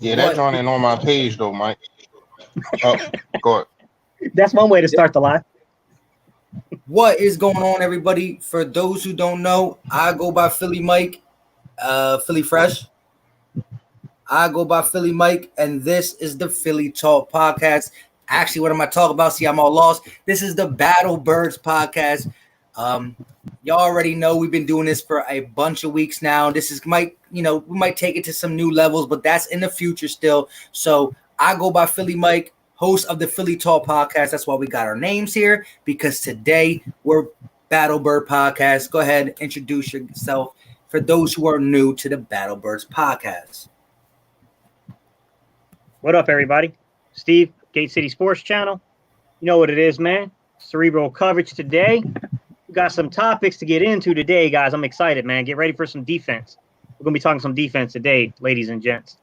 Yeah, that joint ain't on my page though, Mike. Oh, go ahead. That's one way to start the live. What is going on, everybody? For those who don't know, I go by Philly Mike, Philly Fresh. I go by Philly Mike, and this is the Philly Talk Podcast. Actually, what am I talking about? See, I'm all lost. This is the Battle Birds Podcast. Y'all already know we've been doing this for a bunch of weeks now. This is we might take it to some new levels, but that's in the future still. So I go by Philly Mike, host of the Philly Talk Podcast. That's why we got our names here, because today we're Battle Bird Podcast. Go ahead, introduce yourself for those who are new to the Battle Birds Podcast. What up, everybody? Steve, Gate City Sports Channel. You know what it is, man. Cerebral coverage today. We got some topics to get into today, guys. I'm excited, man. Get ready for some defense. We're going to be talking some defense today, ladies and gents.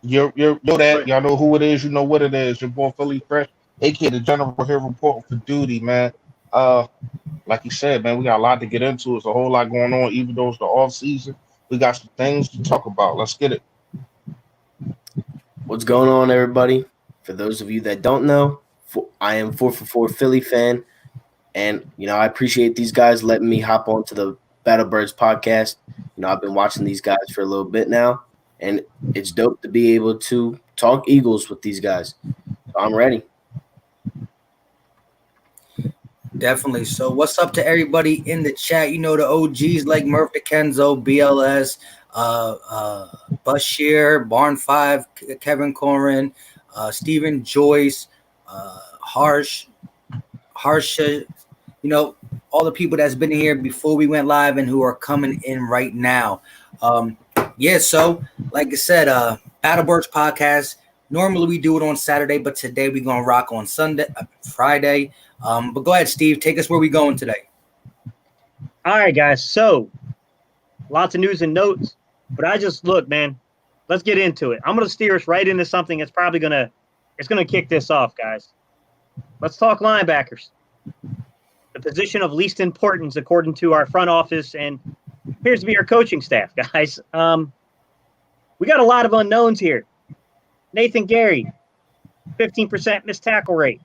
You're that. Y'all know who it is. You know what it is. Your boy Philly Fresh, aka the General here reporting for duty, man. Like you said, man, we got a lot to get into. It's a whole lot going on, even though it's the off season. We got some things to talk about. Let's get it. What's going on, everybody? For those of you that don't know, I am 4for4 Philly fan, and I appreciate these guys letting me hop onto the Battle Birds podcast. I've been watching these guys for a little bit now, and it's dope to be able to talk Eagles with these guys. So I'm ready. Definitely. So what's up to everybody in the chat? The OGs like Murph DeKenzo, BLS, Bashir, Barn 5, Kevin Corin, Stephen Joyce, Harsha, all the people that's been here before we went live and who are coming in right now. So like I said, Battle Birds Podcast. Normally we do it on Saturday, but today we're gonna rock on Friday. But go ahead, Steve. Take us where we going today. All right, guys. So lots of news and notes, but look, man. Let's get into it. I'm gonna steer us right into something that's probably gonna kick this off, guys. Let's talk linebackers. The position of least importance according to our front office and appears to be our coaching staff, guys. We got a lot of unknowns here. Nathan Gary, 15% missed tackle rate.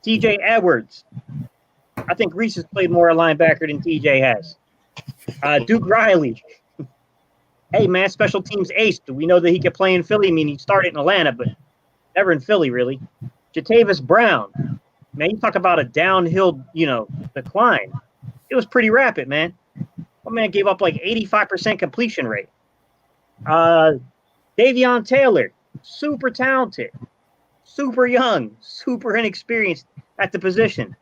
TJ Edwards. I think Reese has played more linebacker than TJ has. Duke Riley. Hey, man, special teams ace. Do we know that he could play in Philly? I mean, he started in Atlanta, but never in Philly, really. Jatavis Brown. Man, you talk about a downhill, decline. It was pretty rapid, man. My man gave up like 85% completion rate. Davion Taylor, super talented, super young, super inexperienced at the position.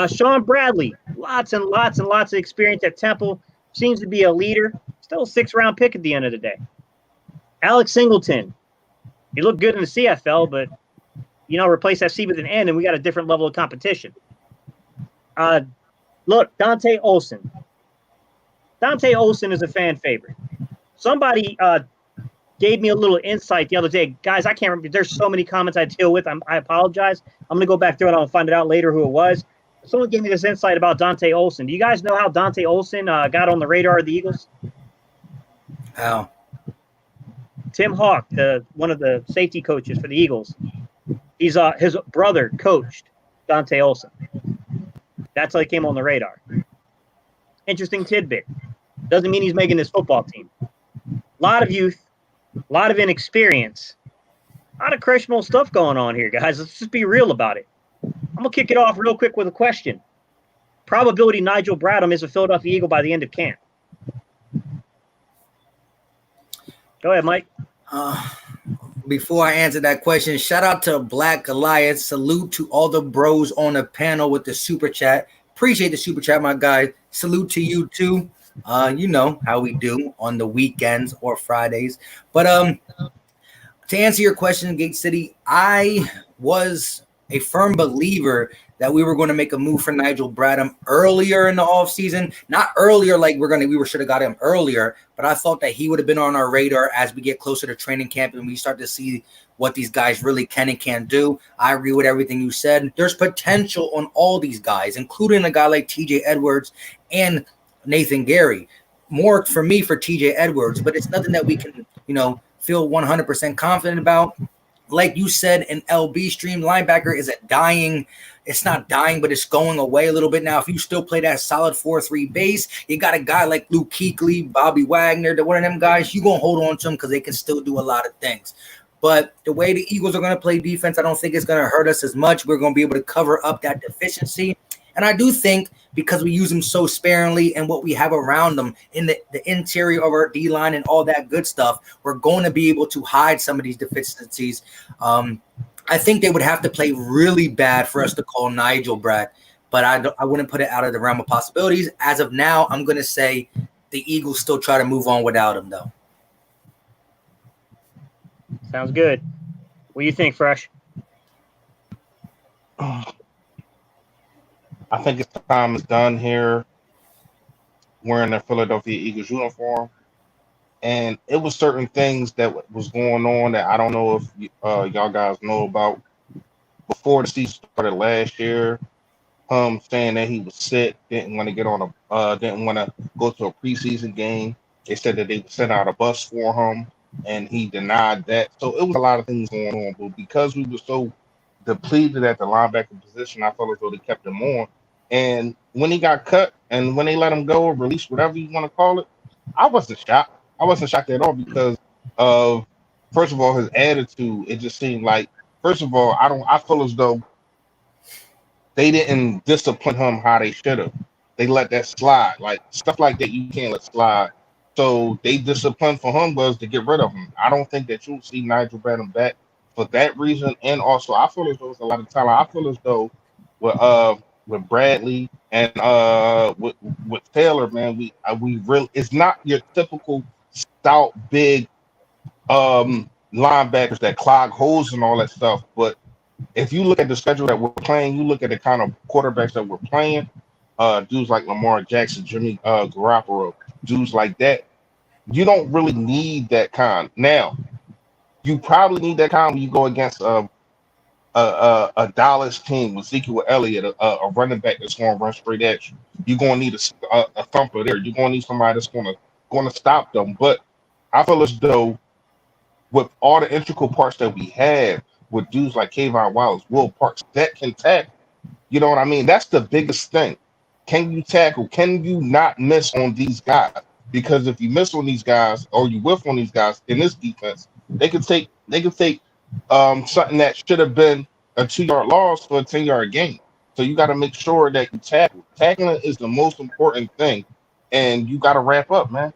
Sean Bradley, lots and lots and lots of experience at Temple, seems to be a leader. Still a 6th-round pick at the end of the day. Alex Singleton, he looked good in the CFL, but replace FC with an N, and we got a different level of competition. Look, Dante Olson. Dante Olson is a fan favorite. Somebody gave me a little insight the other day. Guys, I can't remember. There's so many comments I deal with. I apologize. I'm going to go back through it. I'll find it out later who it was. Someone gave me this insight about Dante Olson. Do you guys know how Dante Olson got on the radar of the Eagles? How? Tim Hawk, one of the safety coaches for the Eagles, his brother coached Dante Olson. That's how he came on the radar. Interesting tidbit. Doesn't mean he's making this football team. A lot of youth, a lot of inexperience, a lot of questionable stuff going on here, guys. Let's just be real about it. I'm going to kick it off real quick with a question. Probability Nigel Bradham is a Philadelphia Eagle by the end of camp. Go ahead, Mike. Before I answer that question, shout out to Black Goliath. Salute to all the bros on the panel with the super chat. Appreciate the super chat, my guy. Salute to you too. You know how we do on the weekends or Fridays. But to answer your question, Gate City, I was a firm believer that we were going to make a move for Nigel Bradham earlier in the offseason. Not earlier like we should have got him earlier, but I thought that he would have been on our radar as we get closer to training camp and we start to see what these guys really can and can't do. I agree with everything you said. There's potential on all these guys, including a guy like TJ Edwards and Nathan Gary. more for me for TJ Edwards, but it's nothing that we can, feel 100% confident about. Like you said, an LB stream linebacker is it's not dying, but it's going away a little bit now. If you still play that solid 4-3 base, you got a guy like Luke Kuechly, Bobby Wagner, one of them guys, you're going to hold on to them because they can still do a lot of things. But the way the Eagles are going to play defense, I don't think it's going to hurt us as much. We're going to be able to cover up that deficiency. And I do think because we use them so sparingly and what we have around them in the interior of our D-line and all that good stuff, we're going to be able to hide some of these deficiencies. I think they would have to play really bad for us to call Nigel Brad, but I wouldn't put it out of the realm of possibilities. As of now, I'm going to say the Eagles still try to move on without him, though. Sounds good. What do you think, Fresh? I think his time is done here wearing the Philadelphia Eagles uniform. And it was certain things that was going on that I don't know if y'all guys know about. Before the season started last year, saying that he was sick, didn't want to didn't want to go to a preseason game. They said that they would send out a bus for him, and he denied that. So it was a lot of things going on. But because we were so depleted at the linebacker position, I felt as though they kept him on. And when he got cut and when they let him go or release, whatever you want to call it, I wasn't shocked. I wasn't shocked at all because of, first of all, his attitude. It just seemed like, first of all, I feel as though they didn't discipline him how they should have. They let that slide. Like stuff like that you can't let slide. So they discipline for him was to get rid of him. I don't think that you'll see Nigel Bradham back for that reason. And also I feel as though it's a lot of talent. I feel as though with Bradley and with Taylor, man, we really, it's not your typical stout big linebackers that clog holes and all that stuff. But if you look at the schedule that we're playing, you look at the kind of quarterbacks that we're playing, dudes like Lamar Jackson, Jimmy Garoppolo, dudes like that, you don't really need that kind. Now, you probably need that kind when you go against a Dallas team with Ezekiel Elliott, a running back that's going to run straight at you. You're going to need a thumper there. You're going to need somebody that's going to stop them. But I feel as though with all the integral parts that we have, with dudes like Kayvon Wallace, Will Parks, that can tackle. You know what I mean? That's the biggest thing. Can you tackle? Can you not miss on these guys? Because if you miss on these guys or you whiff on these guys in this defense, they could take something that should have been a 2-yard loss for a 10-yard gain. So you got to make sure that you tackle. Tackling is the most important thing, and you got to wrap up, man.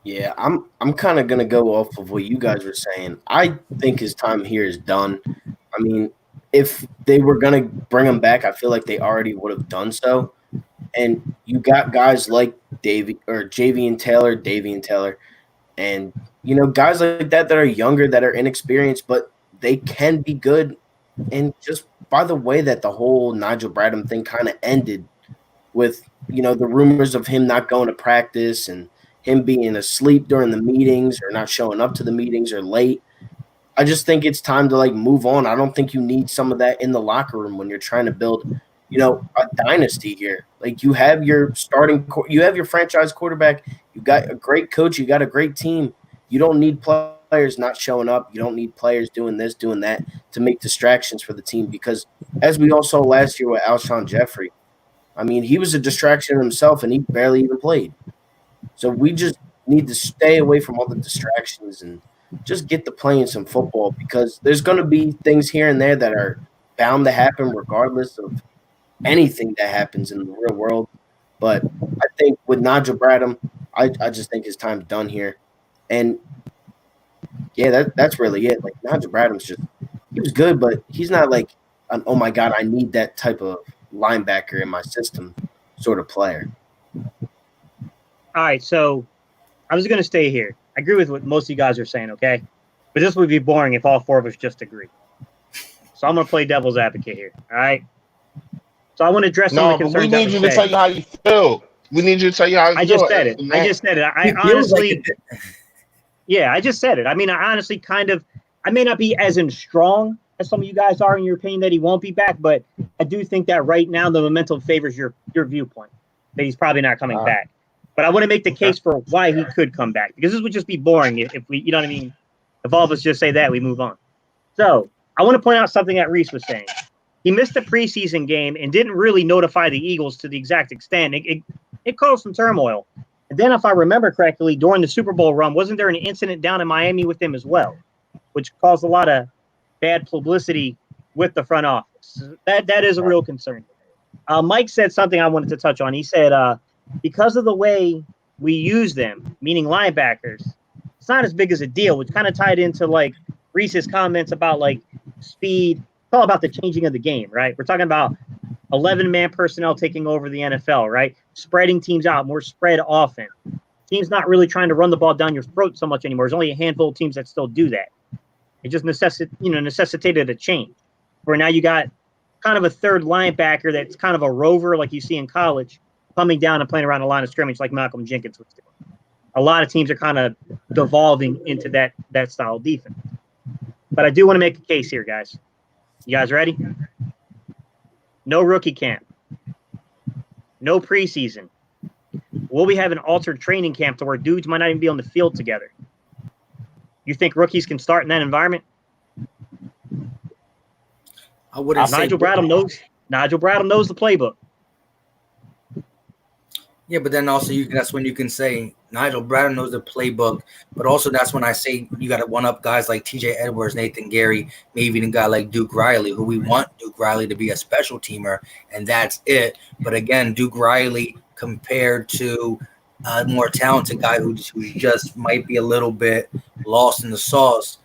Yeah, I'm kind of gonna go off of what you guys were saying. I think his time here is done. I mean, if they were gonna bring him back, I feel like they already would have done so. And you got guys like Davian Taylor, and guys like that are younger, that are inexperienced, but they can be good. And just by the way that the whole Nigel Bradham thing kind of ended with the rumors of him not going to practice and him being asleep during the meetings or not showing up to the meetings or late. I just think it's time to move on. I don't think you need some of that in the locker room when you're trying to build, a dynasty here. You have your you have your franchise quarterback. You got a great coach. You got a great team. You don't need players not showing up. You don't need players doing this, doing that to make distractions for the team. Because as we all saw last year with Alshon Jeffrey, I mean, he was a distraction himself and he barely even played. So we just need to stay away from all the distractions and just get to playing some football, because there's going to be things here and there that are bound to happen regardless of anything that happens in the real world. But I think with Nigel Bradham, I just think his time's done here. And, yeah, that's really it. Nigel Bradham's he was good, but he's not an, oh, my God, I need that type of linebacker in my system sort of player. All right, so I was going to stay here. I agree with what most of you guys are saying, okay? But this would be boring if all four of us just agree. So I'm going to play devil's advocate here, all right? So I want to address some of the concerns. We need you to tell you how you feel. We need you to tell you how you feel. I just said it. I honestly, yeah, I just said it. I mean, I honestly I may not be as strong as some of you guys are in your opinion that he won't be back, but I do think that right now the momentum favors your viewpoint. that he's probably not coming back. But I want to make the case for why he could come back, because this would just be boring if we, you know what I mean? If all of us just say that, we move on. So I want to point out something that Reese was saying. He missed the preseason game and didn't really notify the Eagles to the exact extent. It caused some turmoil. And then, if I remember correctly, during the Super Bowl run, wasn't there an incident down in Miami with him as well, which caused a lot of bad publicity with the front office? That is a real concern. Mike said something I wanted to touch on. He said, because of the way we use them, meaning linebackers, it's not as big as a deal, which kind of tied into like Reese's comments about like speed. It's all about the changing of the game, right? We're talking about 11-man personnel taking over the NFL, right? Spreading teams out, more spread offense. Teams not really trying to run the ball down your throat so much anymore. There's only a handful of teams that still do that. It just necessitated a change. Where now you got kind of a third linebacker that's kind of a rover like you see in college, coming down and playing around the line of scrimmage like Malcolm Jenkins was doing. A lot of teams are kind of devolving into that style of defense. But I do want to make a case here, guys. You guys ready? No rookie camp. No preseason. Will we have an altered training camp to where dudes might not even be on the field together? You think rookies can start in that environment? I wouldn't say Nigel Bradham knows the playbook. Yeah, but then also that's when you can say Nigel Bradham knows the playbook, but also that's when I say you got to one up guys like T.J. Edwards, Nathan Gary, maybe even a guy like Duke Riley, who we want Duke Riley to be a special teamer, and that's it. But again, Duke Riley compared to a more talented guy who just might be a little bit lost in the sauce.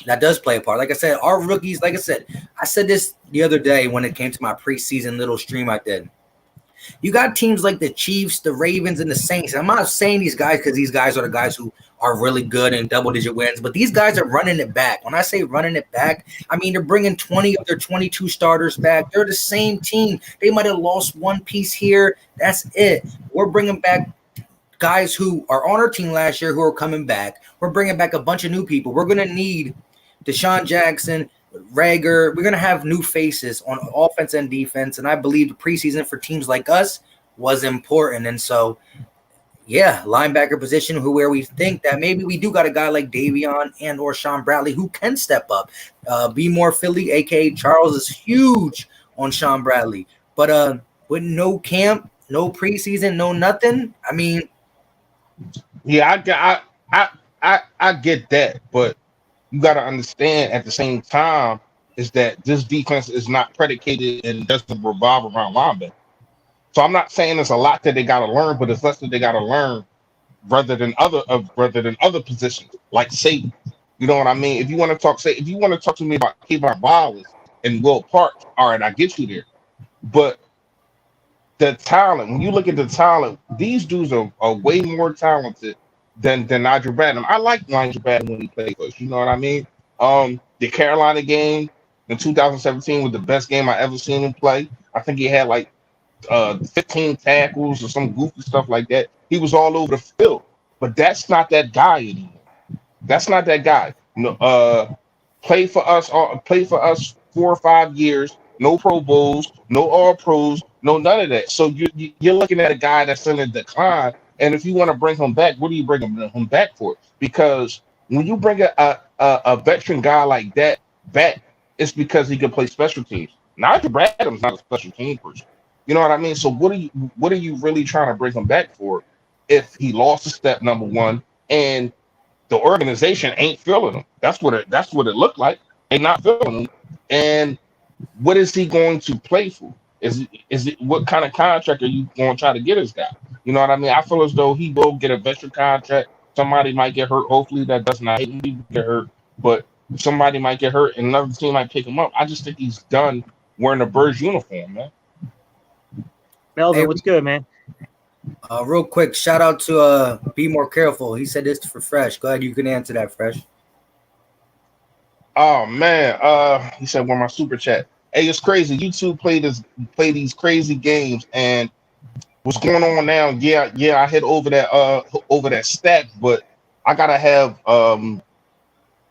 That does play a part. Like I said, our rookies, I said this the other day when it came to my preseason little stream I did. You got teams like the Chiefs, the Ravens, and the Saints. I'm not saying these guys because these guys are the guys who are really good and double-digit wins, but these guys are running it back. When I say running it back, I mean they're bringing 20 of their 22 starters back. They're the same team. They might have lost one piece here. That's it. We're bringing back guys who are on our team last year who are coming back. We're bringing back a bunch of new people. We're going to need Deshaun Jackson, Rager. We're going to have new faces on offense and defense, and I believe the preseason for teams like us was important. And so, yeah, linebacker position where we think that maybe we do got a guy like Davion and or Sean Bradley who can step up. Be more Philly, a.k.a. Charles, is huge on Sean Bradley. But with no camp, no preseason, no nothing, I mean. Yeah, I get that, but you got to understand at the same time is that this defense is not predicated and doesn't revolve around linebacker. So I'm not saying there's a lot that they got to learn, but it's less that they got to learn rather than other positions like safety. You know what I mean? If you want to talk to me about Kevon Wallace and Will Parks, all right, I get you there. But the talent, when you look at the talent, these dudes are way more talented than Nigel Bradham. I like Nigel Bradham when he played for us. You know what I mean? The Carolina game in 2017 was the best game I ever seen him play. I think he had like 15 tackles or some goofy stuff like that. He was all over the field, but that's not that guy anymore. That's not that guy. No, play for us 4 or 5 years. No Pro Bowls, no All Pros, no none of that. So you're looking at a guy that's in a decline. And if you want to bring him back, what do you bring him back for? Because when you bring a veteran guy like that back, it's because he can play special teams. Nigel Bradham's not a special team person. You know what I mean? So what are you really trying to bring him back for if he lost a step, number one, and the organization ain't feeling him? That's what it looked like. They're not feeling him. And what is he going to play for? Is it what kind of contract are you going to try to get this guy? You know what I mean? I feel as though he will get a veteran contract. Somebody might get hurt. Hopefully that does not get hurt, but somebody might get hurt and another team might pick him up. I just think he's done wearing a Birds uniform, man. Melvin, what's good, man? Real quick, shout out to Be More Careful. He said this for Fresh. Go ahead, you can answer that, Fresh. Oh man, he said, "Well, my super chat. Hey, it's crazy. You two play these crazy games, and what's going on now? Yeah, I head over that stat, but I gotta have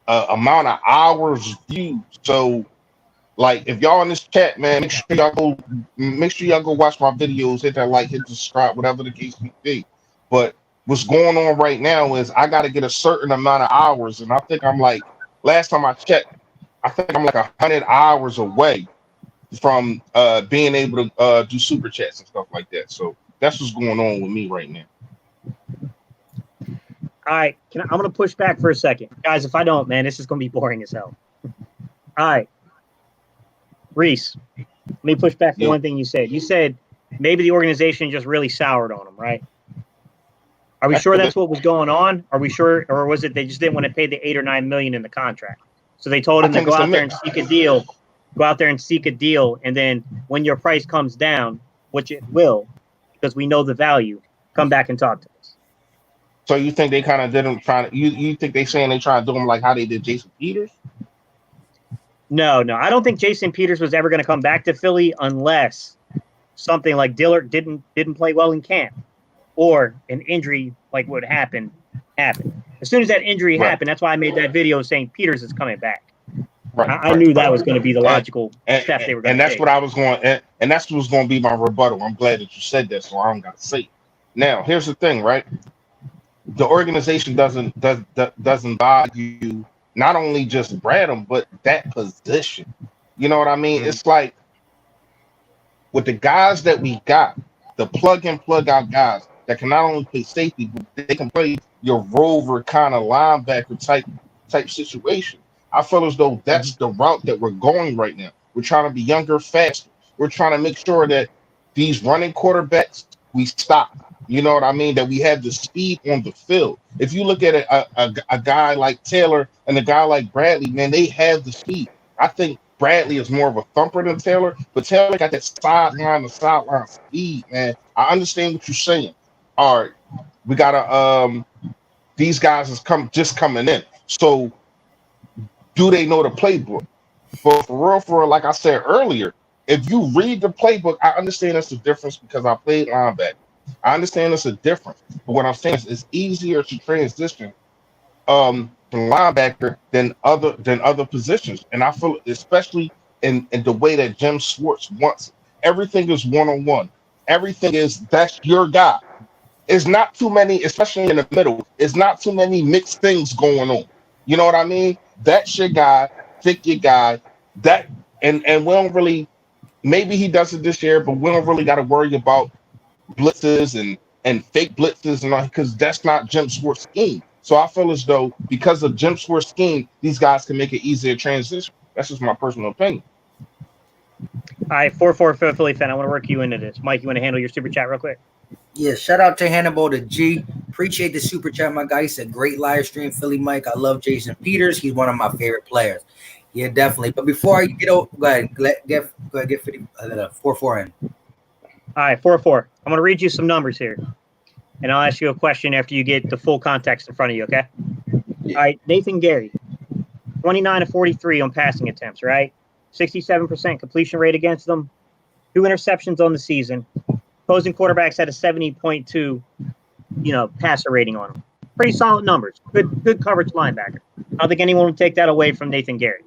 amount of hours viewed. So Like, if y'all in this chat, man, make sure y'all go watch my videos, hit that like, hit the subscribe, whatever the case may be. But what's going on right now is I got to get a certain amount of hours, and I think I'm like, last time I checked, I think I'm like 100 hours away from being able to do super chats and stuff like that. So that's what's going on with me right now. All right, I'm going to push back for a second. Guys, if I don't, man, this is going to be boring as hell. All right. Reese, let me push back for one thing you said. You said maybe the organization just really soured on him, right? Are we sure that's what was going on? Are we sure, or was it they just didn't want to pay the $8 or $9 million in the contract? So they told him to go out there and seek a deal, and then when your price comes down, which it will, because we know the value, come back and talk to us. So you think they kind of did him trying to? You think they saying they trying to do him like how they did Jason Peters? No. I don't think Jason Peters was ever going to come back to Philly unless something like Dillard didn't play well in camp, or an injury like what happened. As soon as that injury happened, that's why I made that video saying Peters is coming back. I knew that was going to be the logical step they were going to take. And that's what I was going, and that's what was going to be my rebuttal. I'm glad that you said that, so I don't got to say it. Now, here's the thing, right? The organization doesn't value not only just Bradham, but that position. You know what I mean? It's like with the guys that we got, the plug in, plug out guys that can not only play safety, but they can play your rover kind of linebacker type situation. I feel as though that's the route that we're going right now. We're trying to be younger, faster. We're trying to make sure that these running quarterbacks, we stop. You know what I mean? That we have the speed on the field. If you look at a guy like Taylor and a guy like Bradley, man, they have the speed. I think Bradley is more of a thumper than Taylor, but Taylor got that sideline speed, man. I understand what you're saying. All right, we gotta these guys is coming in. So do they know the playbook? But for real, like I said earlier, if you read the playbook, I understand that's the difference because I played linebacker. I understand it's a difference, but what I'm saying is it's easier to transition from linebacker than other positions, and I feel especially in the way that Jim Schwartz wants it. Everything is one-on-one. Everything is that's your guy. It's not too many, especially in the middle. It's not too many mixed things going on. You know what I mean? That's your guy. Pick your guy. That and we don't really. Maybe he does it this year, but we don't really got to worry about blitzes and fake blitzes and all because that's not Jim Schwartz's scheme. So I feel as though because of Jim Schwartz's scheme, these guys can make an easier transition. That's just my personal opinion. All right, 4-4 Philly fan. I want to work you into this. Mike, you want to handle your super chat real quick? Yeah, shout out to Hannibal to G. Appreciate the super chat, my guy. He said, great live stream, Philly Mike. I love Jason Peters. He's one of my favorite players. Yeah, definitely. But before I get over, go ahead, get 4-4 in. All right, 4-4. I'm going to read you some numbers here, and I'll ask you a question after you get the full context in front of you, okay? All right, Nathan Gary, 29 of 43 on passing attempts, right? 67% completion rate against them, 2 interceptions on the season. Opposing quarterbacks had a 70.2, passer rating on them. Pretty solid numbers. Good coverage linebacker. I don't think anyone would take that away from Nathan Gary.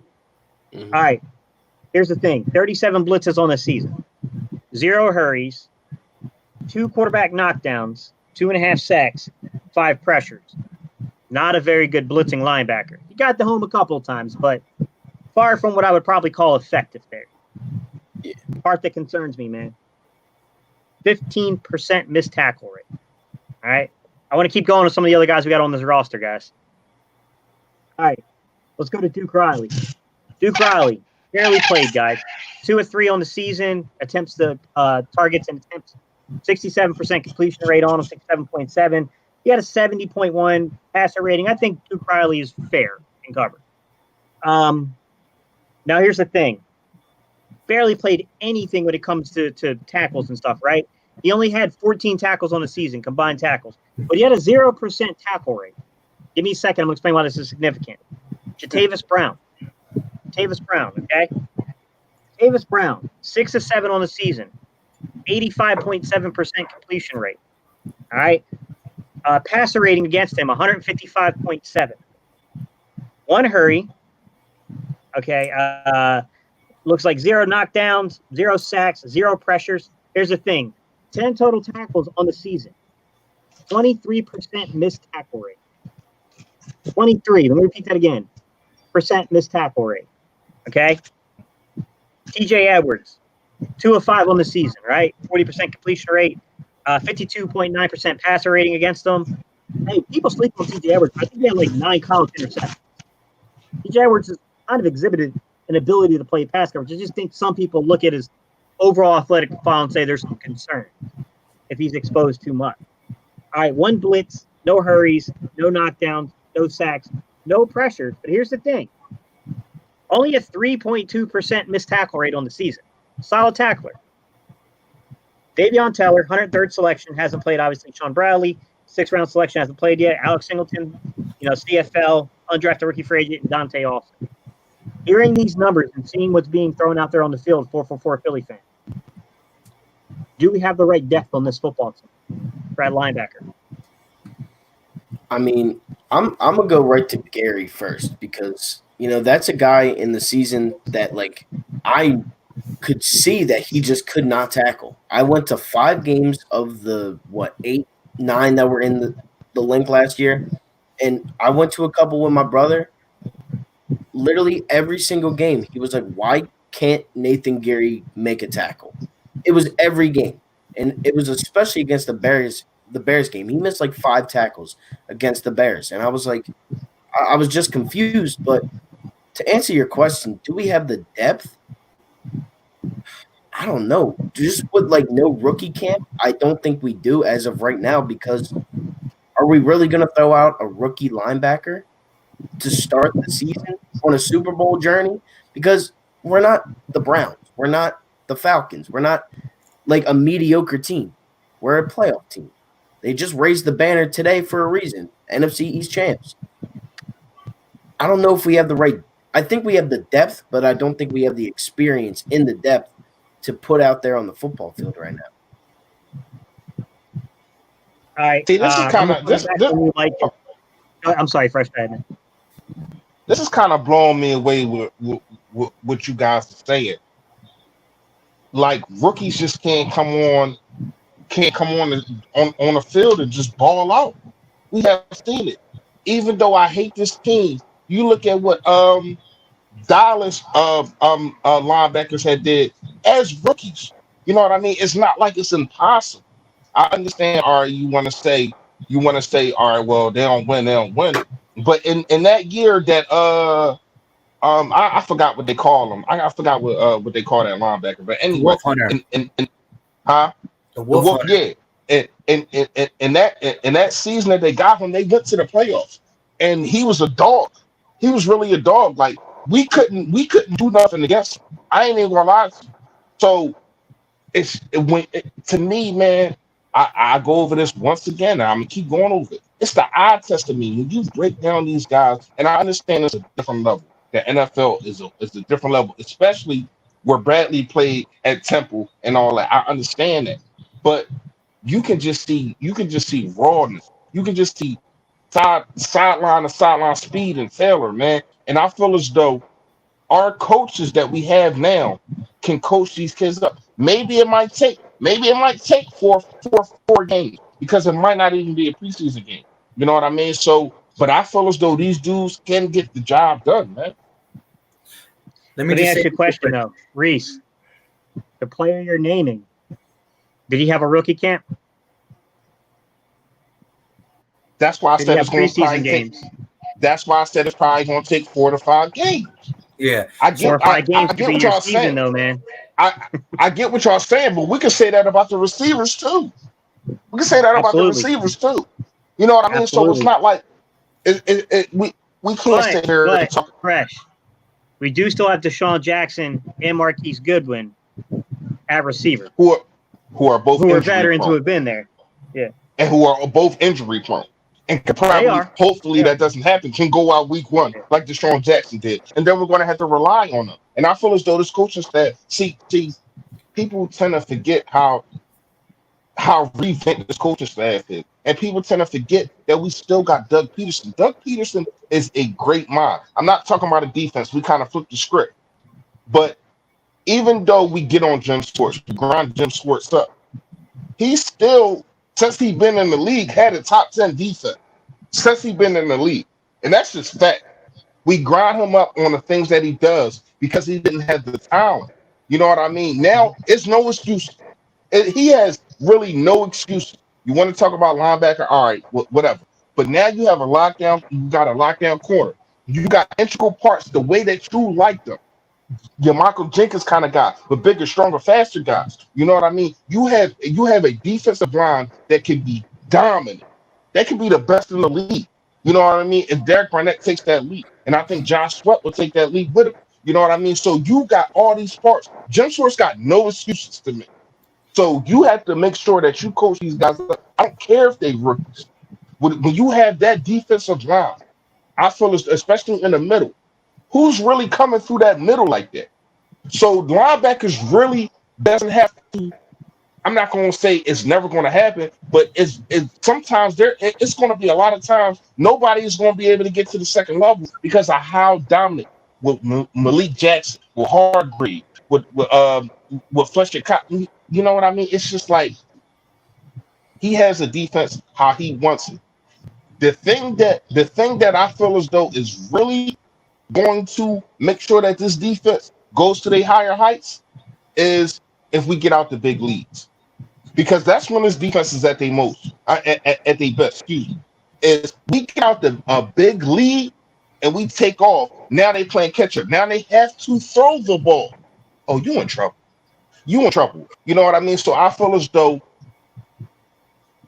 Mm-hmm. All right, here's the thing. 37 blitzes on the season. 0 hurries, 2 quarterback knockdowns, 2.5 sacks, 5 pressures. Not a very good blitzing linebacker. He got the home a couple of times, but far from what I would probably call effective there. Yeah. Part that concerns me, man. 15% missed tackle rate. All right. I want to keep going with some of the other guys we got on this roster, guys. All right. Let's go to Duke Riley. Duke Riley, barely played, guys. 2 of 3 on the season, attempts to targets and attempts. 67% completion rate on him, 67.7. He had a 70.1 passer rating. I think Duke Riley is fair and covered. Now, here's the thing. Barely played anything when it comes to tackles and stuff, right? He only had 14 tackles on the season, combined tackles. But he had a 0% tackle rate. Give me a second. I'm going to explain why this is significant. Jatavis Brown, okay? Jatavis Brown, 6 of 7 on the season, 85.7% completion rate. All right? Passer rating against him, 155.7. 1 hurry, okay? Looks like 0 knockdowns, 0 sacks, 0 pressures. Here's the thing: 10 total tackles on the season, 23% missed tackle rate. 23. Let me repeat that again. % missed tackle rate. Okay. TJ Edwards, 2 of 5 on the season, right? 40% completion rate, 52.9% passer rating against them. Hey, people sleep on TJ Edwards. I think they had like 9 college interceptions. TJ Edwards has kind of exhibited an ability to play pass coverage. I just think some people look at his overall athletic profile and say there's some concern if he's exposed too much. All right, 1 blitz, no hurries, no knockdowns, no sacks, no pressures. But here's the thing. Only a 3.2% missed tackle rate on the season. Solid tackler. Davion Teller, 103rd selection, hasn't played, obviously. Sean Bradley, 6th-round selection, hasn't played yet. Alex Singleton, CFL, undrafted rookie free agent, and Dante Austin. Hearing these numbers and seeing what's being thrown out there on the field, 444 Philly fan, do we have the right depth on this football team for at linebacker? I mean, I'm gonna go right to Gary first because that's a guy in the season that I could see that he just could not tackle. I went to 5 games of the 8, 9 that were in the link last year, and I went to a couple with my brother. Literally every single game, he was like, "Why can't Nathan Gary make a tackle?" It was every game, and it was especially against the Bears. The Bears game, he missed like 5 tackles against the Bears, and I was like, I was just confused. But to answer your question, do we have the depth? I don't know. Just with no rookie camp, I don't think we do as of right now, because are we really going to throw out a rookie linebacker to start the season on a Super Bowl journey? Because we're not the Browns. We're not the Falcons. We're not a mediocre team. We're a playoff team. They just raised the banner today for a reason. NFC East champs. I don't know if we have the right – I think we have the depth, but I don't think we have the experience in the depth to put out there on the football field right now. All right. See, this is kind of I'm sorry, Fresh Bad. This is kind of blowing me away with what you guys are saying. Rookies just can't come on the field and just ball out. We have seen it. Even though I hate this team, you look at what Dallas linebackers had did as rookies. You know what I mean? It's not like it's impossible. I understand. All right, you want to say, all right, well, they don't win. But in that year that I forgot what they call them. I forgot what they call that linebacker. But anyway, Wolf Hunter. Huh? The Wolf Hunter. Yeah. In that season that they got him, they went to the playoffs, and he was a dog. He was really a dog. We couldn't do nothing against him. I ain't even gonna lie to you. So to me, man, I go over this once again. I'm gonna keep going over it. It's the eye test of me when you break down these guys, and I understand it's a different level. The NFL is a different level, especially where Bradley played at Temple and all that. I understand that, but you can just see rawness. You can just see sideline to sideline speed and failure, man. And I feel as though our coaches that we have now can coach these kids up. Maybe it might take four games, because it might not even be a preseason game. You know what I mean? So, but I feel as though these dudes can get the job done, man. Let me ask you a question though, Reese. The player you're naming, did he have a rookie camp? That's why I said it's going to preseason games. That's why I said it's probably going to take 4 to 5 games. Yeah, I get 4 or 5 games I to get be what your y'all season, saying, though, man. I get what y'all saying, but we can say that about the receivers too. We can say that about the receivers too. You know what I mean? Absolutely. So it's not like we can't sit here and talk. Fresh. We do still have Deshaun Jackson and Marquise Goodwin at receiver, who are both veterans prone, who have been there, yeah, and who are both injury prone, and can probably, hopefully, that doesn't happen. Can go out week 1 like Deshaun Jackson did, and then we're going to have to rely on them. And I feel as though this coaching staff, see, people tend to forget how revamped this coaching staff is, and people tend to forget that we still got Doug Peterson. Doug Peterson is a great mind. I'm not talking about a defense. We kind of flipped the script, but even though we get on Jim Schwartz, we grind Jim Schwartz up, he still, since he been in the league, had a top 10 defense. Since he been in the league. And that's just fact. We grind him up on the things that he does because he didn't have the talent. You know what I mean? Now, it's no excuse. He has really no excuse. You want to talk about linebacker? All right, whatever. But now you have a lockdown. You got a lockdown corner. You got integral parts the way that you like them. Your Michael Jenkins kind of guy, but bigger, stronger, faster guys. You know what I mean? You have a defensive line that can be dominant. That can be the best in the league. You know what I mean? If Derek Barnett takes that leap, and I think Josh Sweat will take that leap with him. You know what I mean? So you got all these parts. Jim Schwartz got no excuses to make. So you have to make sure that you coach these guys. I don't care if they rookies. When you have that defensive line, I feel especially in the middle, who's really coming through that middle like that? So linebackers really doesn't have to. I'm not going to say it's never going to happen, but it's sometimes it's going to be a lot of times nobody is going to be able to get to the second level because of how dominant with Malik Jackson, with Hargrave, with Fletcher Cotton. You know what I mean? It's just like he has a defense how he wants it. The thing that I feel as though is really going to make sure that this defense goes to the higher heights is if we get out the big leads. Because that's when this defense is at their most, at their best, excuse me, is we get out a big lead and we take off. Now they playing catch up. Now they have to throw the ball. Oh, you in trouble. You in trouble. You know what I mean? So I feel as though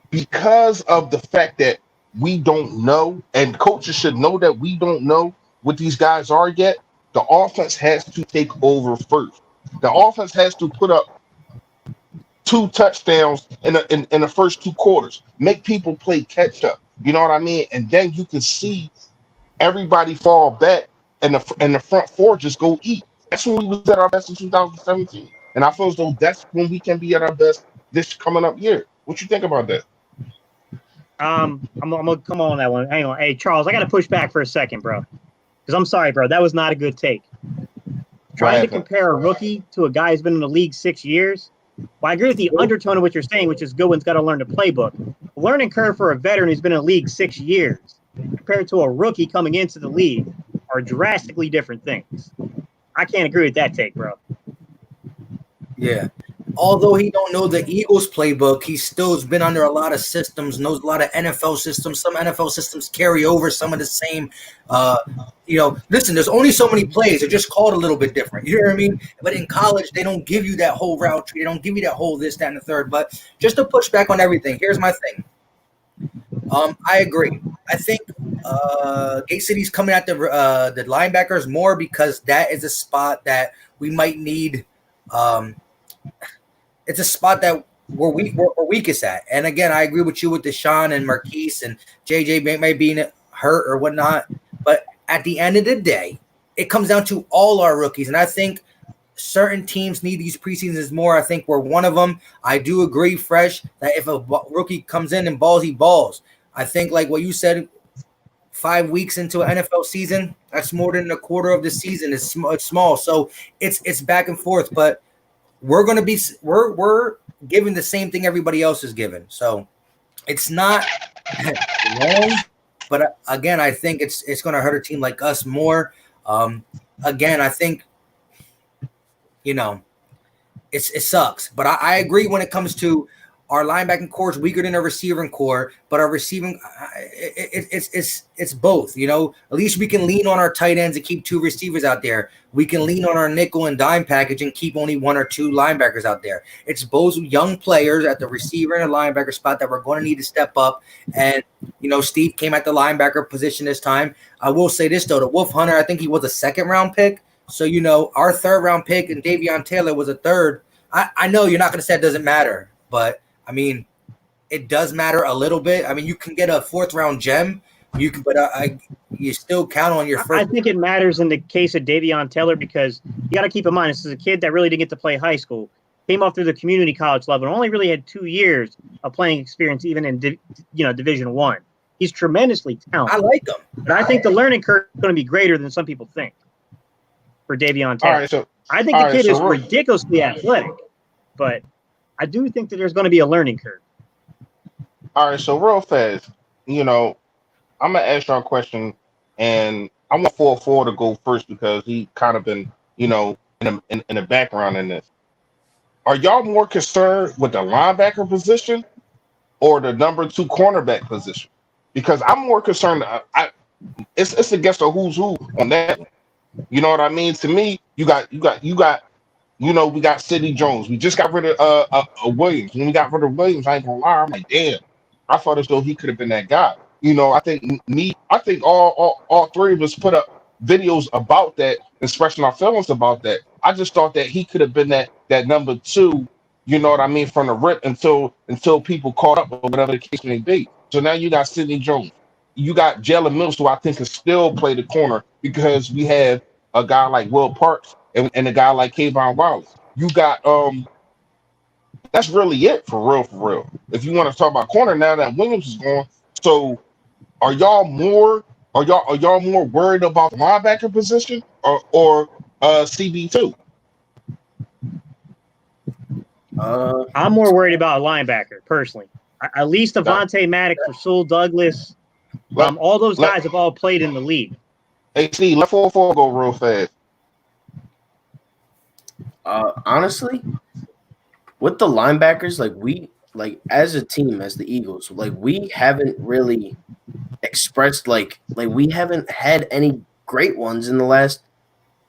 because of the fact that we don't know, and coaches should know that we don't know what these guys are yet, the offense has to take over first. The offense has to put up 2 touchdowns in the first 2 quarters. Make people play catch up. You know what I mean? And then you can see everybody fall back and the front four just go eat. That's when we was at our best in 2017. And I feel as though that's when we can be at our best this coming up year. What you think about that? I'm gonna come on that one. Hang on. Hey, Charles, I got to push back for a second, bro. Because I'm sorry, bro. That was not a good take. Trying to compare a rookie to a guy who's been in the league 6 years. Well, I agree with the undertone of what you're saying, which is Goodwin's got to learn the playbook. The learning curve for a veteran who's been in the league 6 years compared to a rookie coming into the league are drastically different things. I can't agree with that take, bro. Yeah. Although he don't know the Eagles playbook, he still has been under a lot of systems, knows a lot of NFL systems. Some NFL systems carry over some of the same. Listen, there's only so many plays. They're just called a little bit different. You know what I mean? But in college, they don't give you that whole route tree. They don't give you that whole this, that, and the third. But just to push back on everything, here's my thing. I agree. I think Gate City's coming at the linebackers more because that is a spot that we might need. It's a spot that we're weakest at. And again, I agree with you with Deshaun and Marquise and JJ may be hurt or whatnot. But at the end of the day, it comes down to all our rookies. And I think certain teams need these preseasons more. I think we're one of them. I do agree, Fresh, that if a rookie comes in and balls, he balls. I think like what you said, 5 weeks into an NFL season, that's more than a quarter of the season. It's small. So it's back and forth. But we're giving the same thing everybody else is given. So it's not wrong, but again, I think it's going to hurt a team like us more. Again, I think, it sucks, but I agree when it comes to our linebacking core is weaker than our receiving core, but our receiving, it's both. At least we can lean on our tight ends and keep 2 receivers out there. We can lean on our nickel and dime package and keep only 1 or 2 linebackers out there. It's both young players at the receiver and the linebacker spot that we're going to need to step up. And, Steve came at the linebacker position this time. I will say this, though. The Wolf Hunter, I think he was a 2nd-round pick. So, our 3rd-round pick and Davion Taylor was a 3rd. I know you're not going to say it doesn't matter, but – it does matter a little bit. You can get a 4th-round gem. You can, but you still count on your first. I think it matters in the case of Davion Taylor because you got to keep in mind this is a kid that really didn't get to play high school. Came up through the community college level and only really had 2 years of playing experience, even in Division I. He's tremendously talented. I like him, but I think the learning curve is going to be greater than some people think for Davion Taylor. All right, I think All the right, kid so is ridiculously athletic, but I do think that there's going to be a learning curve. all right, so real fast, you know, I'm gonna ask y'all a question, and I want 4-4 to go first because he kind of been, in the background in this. Are y'all more concerned with the linebacker position or the number two cornerback position? Because I'm more concerned. It's against a who's who on that one. You know what I mean? To me, we got Sidney Jones. We just got rid of Williams. When we got rid of Williams, I ain't gonna lie, I'm like, damn. I thought as though he could have been that guy. I think all three of us put up videos about that, expressing our feelings about that. I just thought that he could have been that number two, you know what I mean, from the rip until people caught up or whatever the case may be. So now you got Sidney Jones. You got Jalen Mills, who I think can still play the corner because we have a guy like Will Parks and a guy like Kayvon Wallace. You got that's really it for real, for real. If you want to talk about corner now that Williams is gone, so are y'all more are y'all more worried about the linebacker position or CB2? I'm more worried about a linebacker personally. At least Avonte Maddox, Rasul Douglas, Let, all those let guys have all played in the league. hey Steve, let 4-4 go real fast. Honestly, with the linebackers, like as a team, as the Eagles, like we haven't really expressed like we haven't had any great ones in the last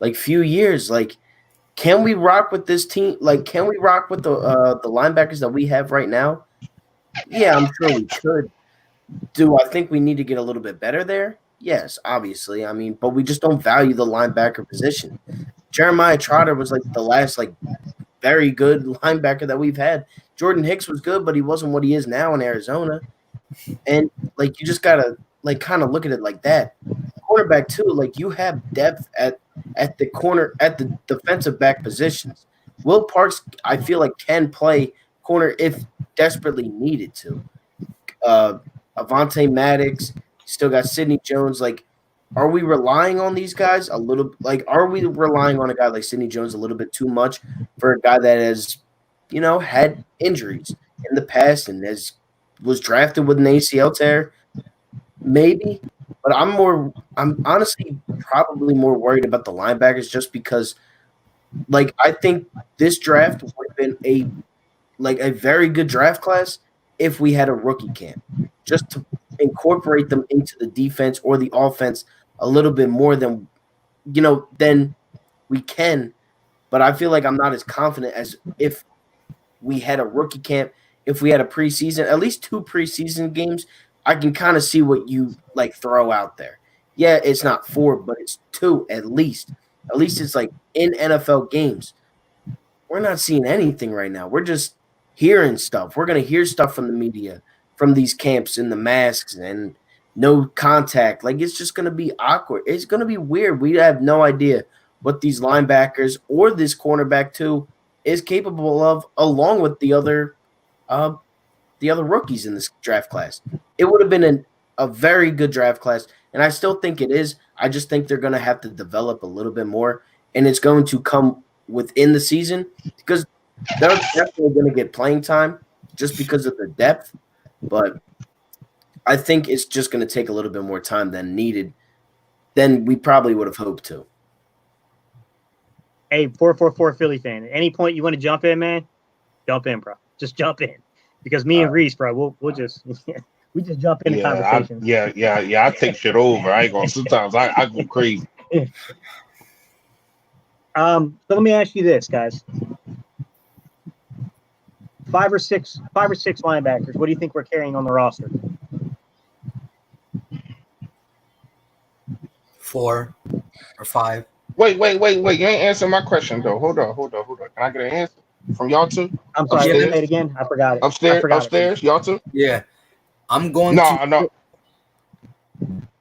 like few years. Like, can we rock with this team? Like, can we rock with the linebackers that we have right now? Yeah, I'm sure we could. Do I think we need to get a little bit better there? Yes, obviously. I mean, but we just don't value the linebacker position. Jeremiah Trotter was like the last like very good linebacker that we've had. Jordan Hicks was good, but he wasn't what he is now in Arizona. And like you just gotta like kind of look at it like that. Cornerback too, like you have depth at the corner at the defensive back positions. Will Parks, I feel like can play corner if desperately needed to. Uh, Avonte Maddox, still got Sidney Jones. Like, are we relying on these guys a little? Like, are we relying on a guy like Sidney Jones a little bit too much for a guy that has, had injuries in the past and was drafted with an ACL tear? Maybe, but I'm honestly probably more worried about the linebackers just because, like, I think this draft would have been a very good draft class if we had a rookie camp, just to incorporate them into the defense or the offense a little bit more than we can. But I feel like I'm not as confident as if we had a rookie camp, if we had a preseason, at least 2 preseason games. I can kind of see what you like throw out there. Yeah, it's not 4, but it's 2 at least. At least it's like in NFL games. We're not seeing anything right now. We're just hearing stuff. We're going to hear stuff from the media, from these camps and the masks and no contact. Like, it's just going to be awkward. It's going to be weird. We have no idea what these linebackers or this cornerback too is capable of, along with the other rookies in this draft class. It would have been a very good draft class, and I still think it is. I just think they're going to have to develop a little bit more, and it's going to come within the season because they're definitely going to get playing time just because of the depth. But I think it's just going to take a little bit more time than needed than we probably would have hoped to. Hey, 444 Philly fan, at any point you want to jump in, man, jump in, bro. Just jump in. Because me and Reese, bro, we'll just we just jump into conversations. Yeah. I take shit over. I ain't gonna. Sometimes I go crazy. So let me ask you this, guys: five or six linebackers. What do you think we're carrying on the roster? 4 or 5. Wait. You ain't answering my question though. Hold on. Can I get an answer from y'all two? I'm sorry. Upstairs? Say it again. I forgot it. Upstairs, y'all two. Yeah, I'm going No, to. no.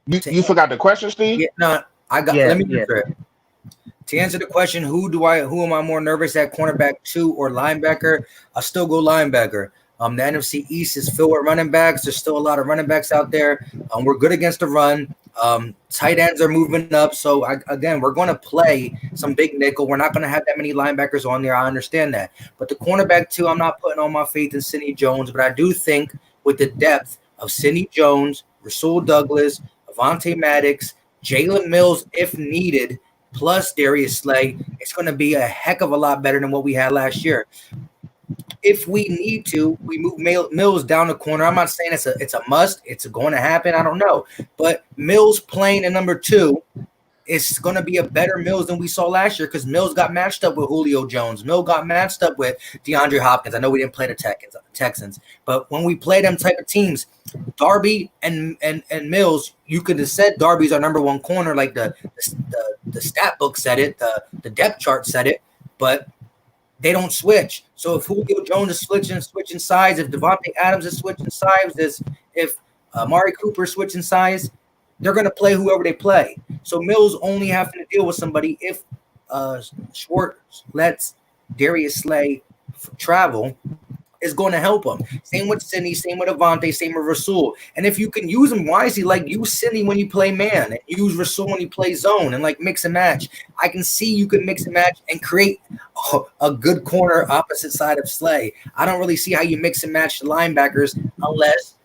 You forgot the question, Steve? Yeah, no, I got. Yeah, let me yeah. answer it. To answer the question, who am I more nervous at, cornerback 2 or linebacker? I still go linebacker. The NFC East is filled with running backs. There's still a lot of running backs out there. We're good against the run. Tight ends are moving up. So again, we're going to play some big nickel. We're not going to have that many linebackers on there. I understand that. But the cornerback too, I'm not putting all my faith in Sidney Jones, but I do think with the depth of Sidney Jones, Rasul Douglas, Avonte Maddox, Jalen Mills, if needed, plus Darius Slay, it's going to be a heck of a lot better than what we had last year. If we need to, we move Mills down the corner. I'm not saying it's a must. It's going to happen. I don't know. But Mills playing at number 2 is going to be a better Mills than we saw last year because Mills got matched up with Julio Jones. Mills got matched up with DeAndre Hopkins. I know we didn't play the Texans, but when we play them type of teams, Darby and Mills, you could have said Darby's our number 1 corner, like the stat book said it, the depth chart said it, but they don't switch. So if Julio Jones is switching sides, if Devontae Adams is switching sides, if Amari Cooper is switching sides, they're going to play whoever they play. So Mills only having to deal with somebody if Schwartz lets Darius Slay travel is going to help him. Same with Sidney, same with Avonte, same with Rasul. And if you can use them wisely, like use Sidney when you play man, and use Rasul when you play zone, and like mix and match. I can see you can mix and match and create a good corner opposite side of Slay. I don't really see how you mix and match the linebackers unless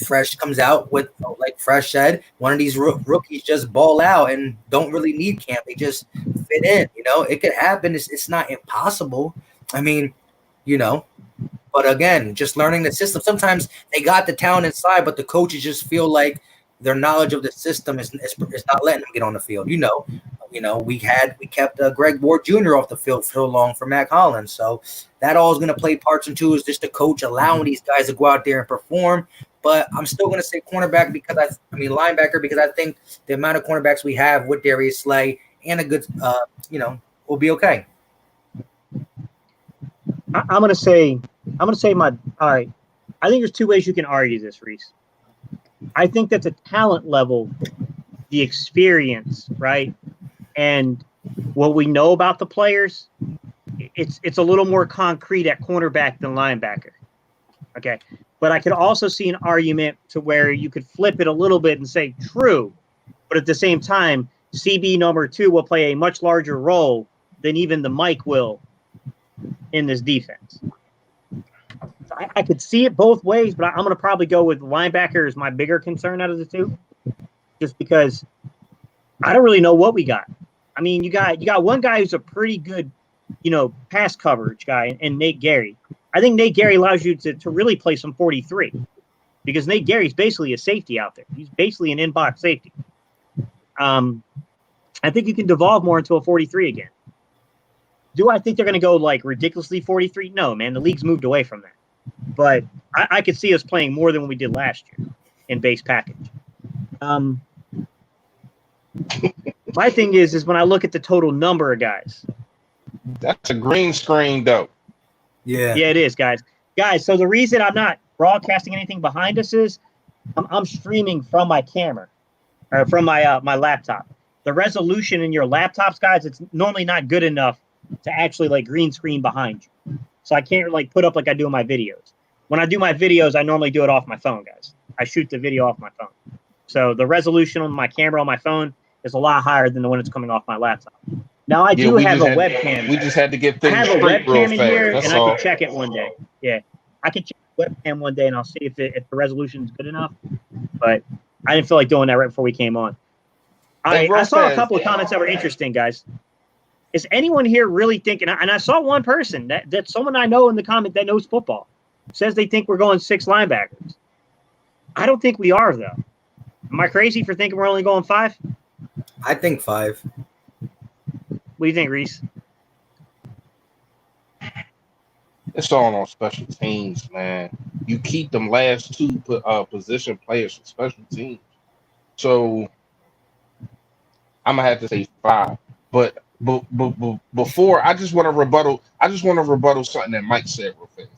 Fresh comes out with, like Fresh said, one of these rookies just ball out and don't really need camp. They just fit in. It could happen. It's not impossible. I mean, but again, just learning the system. Sometimes they got the talent inside, but the coaches just feel like their knowledge of the system is not letting them get on the field. We kept Greg Ward Jr. off the field for so long for Mac Hollins. So that all is going to play parts into is just the coach allowing these guys to go out there and perform. But I'm still going to say cornerback linebacker, because I think the amount of cornerbacks we have with Darius Slay and a good, will be okay. I'm gonna say all right. I think there's 2 ways you can argue this, Reese. I think that the talent level, the experience, right, and what we know about the players, it's a little more concrete at cornerback than linebacker. Okay, but I could also see an argument to where you could flip it a little bit and say true, but at the same time, CB number 2 will play a much larger role than even the Mike will in this defense. I could see it both ways, but I'm going to probably go with linebacker as my bigger concern out of the 2, just because I don't really know what we got. I mean, you got one guy who's a pretty good, pass coverage guy, and Nate Gary. I think Nate Gary allows you to really play some 43, because Nate Gary's basically a safety out there. He's basically an in-box safety. I think you can devolve more into a 43 again. Do I think they're going to go like ridiculously 43? No, man. The league's moved away from that. But I could see us playing more than we did last year in base package. My thing is when I look at the total number of guys. That's a green screen, though. Yeah, it is, guys. Guys, so the reason I'm not broadcasting anything behind us is I'm streaming from my camera or from my my laptop. The resolution in your laptops, guys, it's normally not good enough to actually like green screen behind you. So I can't like put up like I do in my videos. When I do my videos, I normally do it off my phone, guys. I shoot the video off my phone. So the resolution on my camera on my phone is a lot higher than the one that's coming off my laptop. Now I do have a webcam. We just had to get things I have a straight real webcam in fast. here, That's and all. I can check it one day. Yeah, I can check the webcam one day, and I'll see if the resolution is good enough. But I didn't feel like doing that right before we came on. I saw a couple of comments that were interesting, guys. Is anyone here really thinking? And I saw one person that someone I know in the comment that knows football says they think we're going 6 linebackers. I don't think we are, though. Am I crazy for thinking we're only going 5? I think 5. What do you think, Reese? It's all on special teams, man. You keep them last 2 position players for special teams. So I'm gonna have to say 5. But before, I just want to rebuttal. Something that Mike said real fast.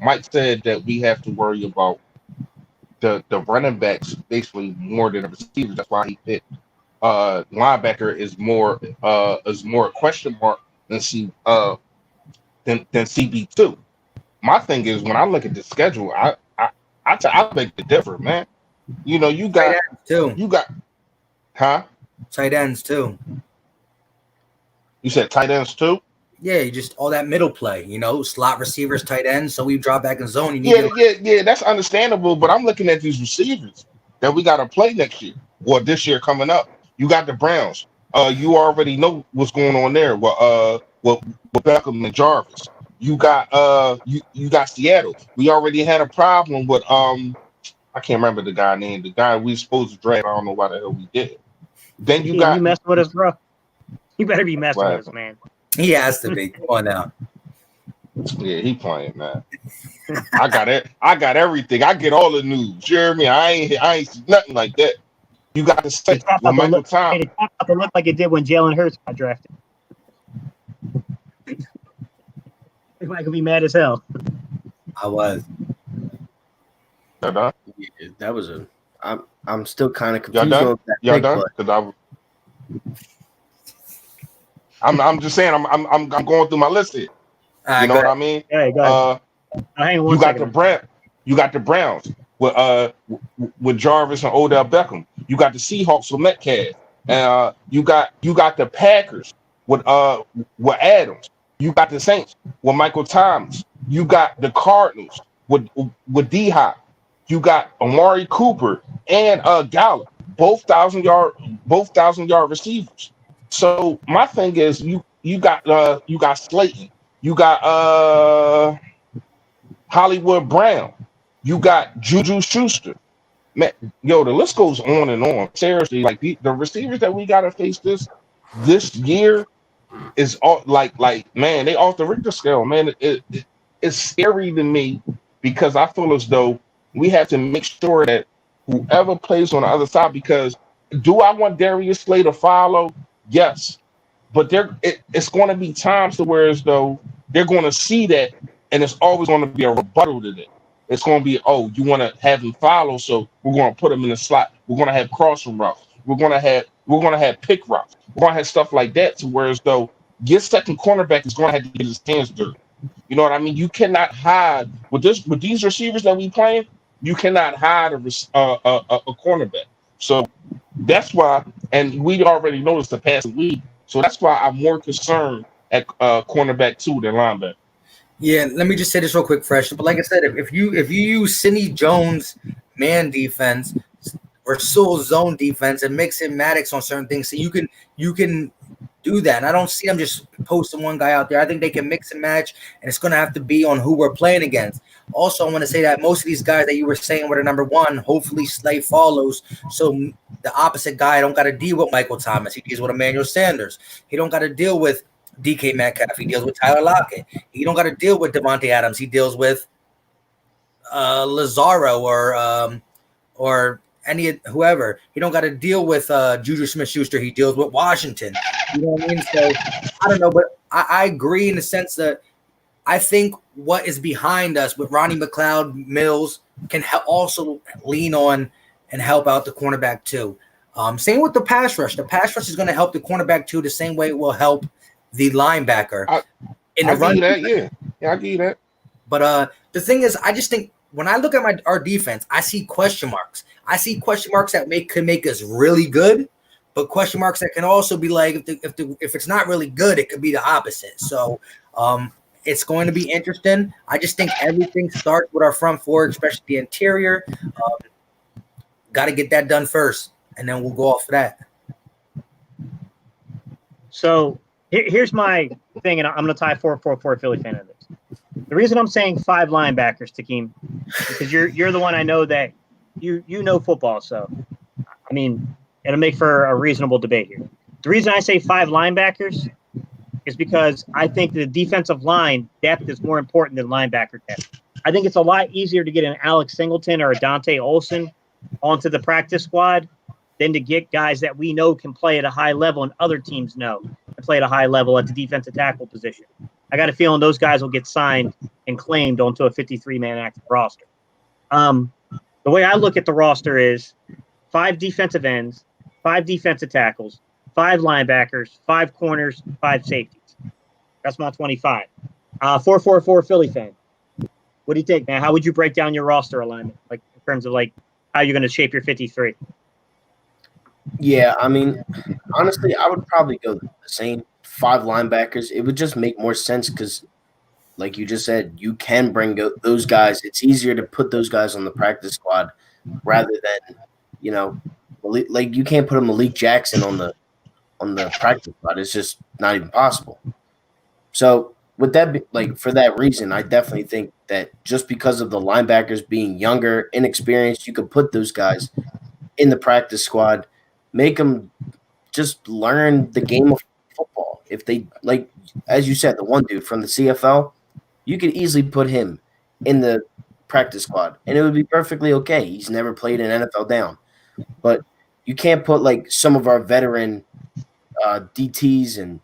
Mike said that we have to worry about the running backs basically more than the receivers. That's why he picked linebacker is more a question mark than CB2. My thing is when I look at the schedule, I beg to differ, man. You got Huh? Tight ends too. You said tight ends too? Yeah, you just all that middle play, slot receivers, tight ends. So we drop back in zone. You need Yeah. That's understandable. But I'm looking at these receivers that we got to play next year or this year coming up. You got the Browns. You already know what's going on there. With Beckham and Jarvis. You got Seattle. We already had a problem with I can't remember the guy name. The guy we supposed to draft. I don't know why the hell we did. Then you Team, you got messing with us, bro? You better be messing what with us, happened? man. he has to be. Come on now. Yeah, he playing, man. I got it. I got everything. I get all the news. You hear me? I ain't see nothing like that. You got to The say top when about to Michael look. Thomas. Hey, the top about to look like it did when Jalen Hurts got drafted. They might be mad as hell. I was. Y'all done? Yeah, that was a. I'm still kind of Y'all confused done? on that Y'all pick, done? but Because I'm just saying I'm going through my list here. All You right, know go what ahead. I mean? Hey, go ahead. Hang on You one got second. the Browns with Jarvis and Odell Beckham. You got the Seahawks with Metcalf. You got the Packers with Adams. You got the Saints with Michael Thomas. You got the Cardinals with D Hop. You got Amari Cooper and Gallup, both thousand yard receivers. So my thing is you got Slayton. You got Hollywood Brown. You got Juju Schuster. Man, yo, the list goes on and on. Seriously, like the receivers that we gotta face this year is all like man, they off the Richter scale, man. It's scary to me because I feel as though we have to make sure that whoever plays on the other side. Because do I want Darius Slay to follow? Yes, but it's going to be times to where as though they're going to see that, and it's always going to be a rebuttal to that. It's going to be, oh, you want to have him follow, so we're going to put him in the slot. We're going to have crossing routes. We're going to have pick routes. We're going to have stuff like that. To where as though your second cornerback is going to have to get his hands dirty. You know what I mean? You cannot hide with these receivers that we playing. You cannot hide a cornerback. So that's why, and we already noticed the past week. So that's why I'm more concerned at cornerback two than linebacker. Yeah, let me just say this real quick, Fresh. But like I said, if you use Sidney Jones man defense or Sewell zone defense and mix in Maddox on certain things, so you can do that. And I don't see them just posting one guy out there. I think they can mix and match, and it's going to have to be on who we're playing against. Also, I want to say that most of these guys that you were saying were the number one, hopefully Slay follows. So the opposite guy don't got to deal with Michael Thomas. He deals with Emmanuel Sanders. He don't got to deal with DK Metcalf. He deals with Tyler Lockett. He don't got to deal with Devontae Adams. He deals with Lazaro or any whoever. He don't got to deal with Juju Smith-Schuster. He deals with Washington. You know what I mean? So I don't know, but I agree in the sense that I think what is behind us with Ronnie McLeod, Mills can also lean on and help out the cornerback too. Same with the pass rush. The pass rush is going to help the cornerback too, the same way it will help the linebacker I in the I give run. you that, yeah, I give you that. But the thing is, I just think when I look at our defense, I see question marks. I see question marks that could make us really good, but question marks that can also be like if it's not really good, it could be the opposite. So it's going to be interesting. I just think everything starts with our front four, especially the interior. Got to get that done first, and then we'll go off of that. So here's my thing, and I'm going to tie 4-4-4 Philly fan in this. The reason I'm saying 5 linebackers, Takeem, because you're the one I know that you know football. So, I mean, it'll make for a reasonable debate here. The reason I say 5 linebackers is because I think the defensive line depth is more important than linebacker depth. I think it's a lot easier to get an Alex Singleton or a Dante Olson onto the practice squad than to get guys that we know can play at a high level and other teams know can play at a high level at the defensive tackle position. I got a feeling those guys will get signed and claimed onto a 53-man active roster. The way I look at the roster is 5 defensive ends, 5 defensive tackles, 5 linebackers, 5 corners, 5 safeties. That's my 25. 4-4-4 Philly fan. What do you think, man? How would you break down your roster alignment, like in terms of like how you're going to shape your 53? Yeah, I mean, honestly, I would probably go the same 5 linebackers. It would just make more sense because, like you just said, you can bring those guys. It's easier to put those guys on the practice squad rather than, you know, like you can't put a Malik Jackson on the practice squad. It's just not even possible. So with that, like for that reason, I definitely think that just because of the linebackers being younger, inexperienced, you could put those guys in the practice squad, make them just learn the game of football. If they like, as you said, the one dude from the CFL, you could easily put him in the practice squad, and it would be perfectly okay. He's never played an NFL down, but you can't put like some of our veteran DTs and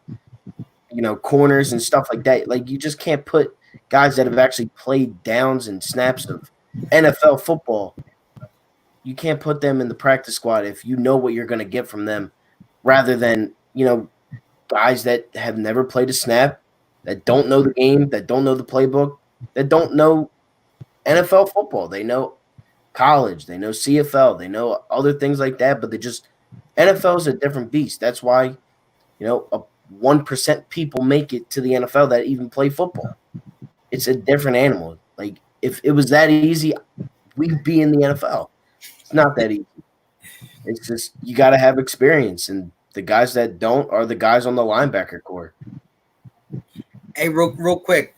corners and stuff like that. Like you just can't put guys that have actually played downs and snaps of NFL football. You can't put them in the practice squad if you know what you're going to get from them, rather than guys that have never played a snap, that don't know the game, that don't know the playbook, that don't know NFL football. They know college, they know CFL, they know other things like that, but they just NFL is a different beast. That's why 1% people make it to the NFL that even play football. It's a different animal. Like if it was that easy, we'd be in the NFL. It's not that easy. It's just you got to have experience, and the guys that don't are the guys on the linebacker core. Hey, real quick.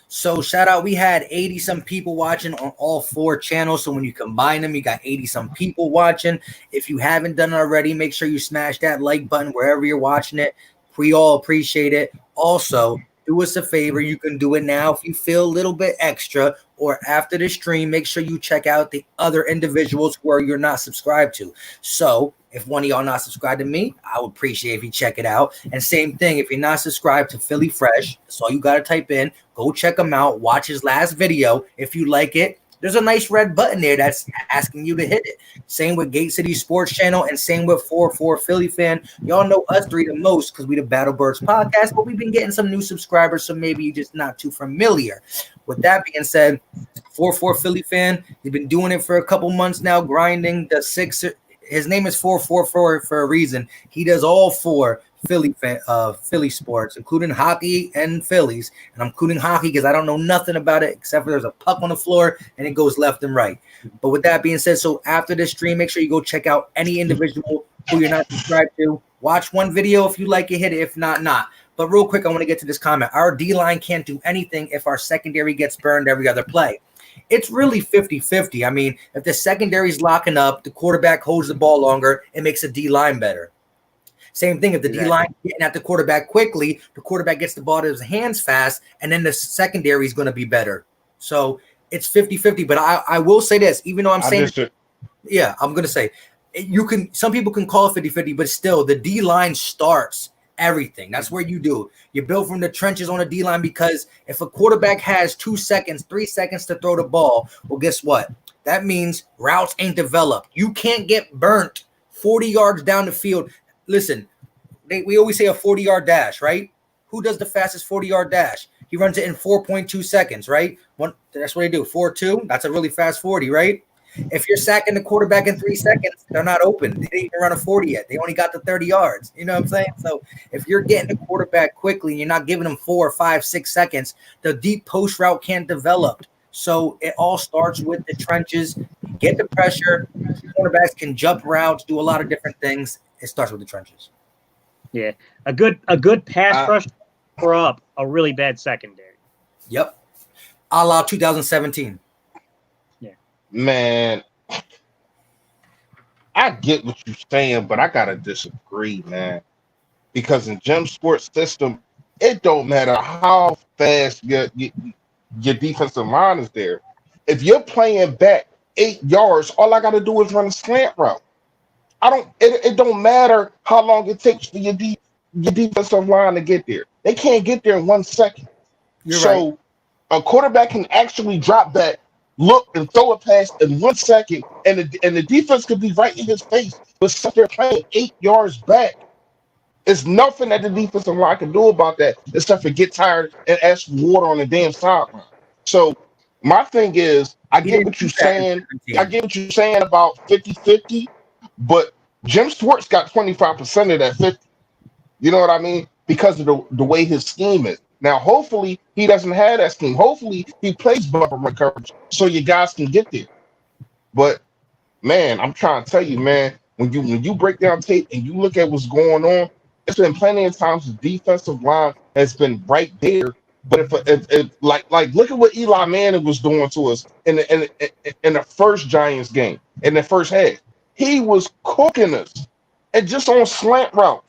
So shout out, we had 80 some people watching on all 4 channels. So when you combine them, you got 80 some people watching. If you haven't done it already, make sure you smash that like button wherever you're watching it. We all appreciate it. Also, do us a favor. You can do it now if you feel a little bit extra, or after the stream, make sure you check out the other individuals where you're not subscribed to. So if one of y'all not subscribed to me, I would appreciate if you check it out. And same thing, if you're not subscribed to Philly Fresh, that's all you got to type in. Go check him out. Watch his last video. If you like it, there's a nice red button there that's asking you to hit it. Same with Gate City Sports Channel, and same with 4-4 Philly Fan. Y'all know us 3 the most because we the Battle Birds podcast, but we've been getting some new subscribers, so maybe you're just not too familiar. With that being said, 4-4 Philly Fan, he's been doing it for a couple months now, grinding the 6. His name is 444 for a reason. He does all 4 Philly sports, including hockey and Phillies. And I'm including hockey because I don't know nothing about it except for there's a puck on the floor and it goes left and right. But with that being said, so after this stream, make sure you go check out any individual who you're not subscribed to. Watch one video if you like it, hit it. If not, not. But real quick, I want to get to this comment. Our D-line can't do anything if our secondary gets burned every other play. It's really 50-50. I mean, if the secondary is locking up, the quarterback holds the ball longer, it makes the D-line better. Same thing, if the D-line getting at the quarterback quickly, the quarterback gets the ball to his hands fast, and then the secondary is going to be better. So it's 50-50. But I will say this, even though I'm saying I'm going to say, some people can call it 50-50, but still, the D-line starts everything. That's where you do. You build from the trenches on the D-line, because if a quarterback has 2 seconds, 3 seconds to throw the ball, well, guess what? That means routes ain't developed. You can't get burnt 40 yards down the field. Listen, we always say a 40-yard dash, right? Who does the fastest 40-yard dash? He runs it in 4.2 seconds, right? That's what they do, 4.2. That's a really fast 40, right? If you're sacking the quarterback in 3 seconds, they're not open. They didn't even run a 40 yet. They only got to 30 yards. You know what I'm saying? So if you're getting the quarterback quickly and you're not giving them 4, 5, 6 seconds, the deep post route can't develop. So it all starts with the trenches. Get the pressure. Quarterbacks can jump routes, do a lot of different things. It starts with the trenches. Yeah, a good pass rush for up a really bad secondary. Yep, a la 2017. Yeah, man, I get what you're saying, but I gotta disagree, man. Because in gym sports system, it don't matter how fast your defensive line is there. If you're playing back 8 yards, all I gotta do is run a slant route. It don't matter how long it takes for your defensive line to get there. They can't get there in 1 second. You're so right. A quarterback can actually drop back, look, and throw a pass in 1 second, and the defense could be right in his face. But since they're playing 8 yards back, there's nothing that the defensive line can do about that except for get tired and ask for water on the damn sideline. So my thing is, I get what you're saying. I get what you're saying about 50-50, but Jim Schwartz got 25% of that 50. You know what I mean? Because of the way his scheme is. Now, hopefully, he doesn't have that scheme. Hopefully, he plays bumper run coverage so you guys can get there. But man, I'm trying to tell you, man, when you break down tape and you look at what's going on, it's been plenty of times the defensive line has been right there. But if like look at what Eli Manning was doing to us in the first Giants game in the first half, he was cooking us, and just on slant route,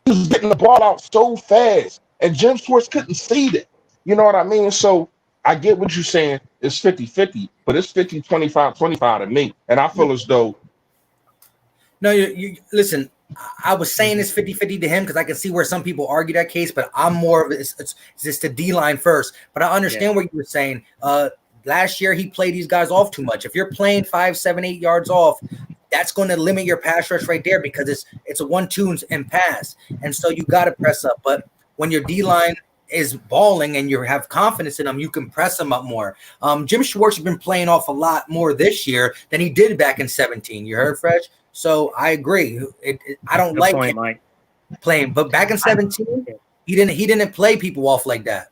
he was getting the ball out so fast, and Jim Schwartz couldn't see that. You know what I mean? So I get what you're saying. It's 50-50, but it's 50-25-25 to me. And I feel as though No, you listen. I was saying it's 50-50 to him because I can see where some people argue that case, but I'm more of it's just the D line first. But I understand what you were saying. Last year he played these guys off too much. If you're playing 5, 7, 8 yards off, that's going to limit your pass rush right there because it's a 1-2 and pass, and so you got to press up. But when your D line is balling and you have confidence in them, you can press them up more. Jim Schwartz has been playing off a lot more this year than he did back in 17. You heard, Fresh? So I agree. I don't like him Mike. playing, but back in 17, he didn't play people off like that.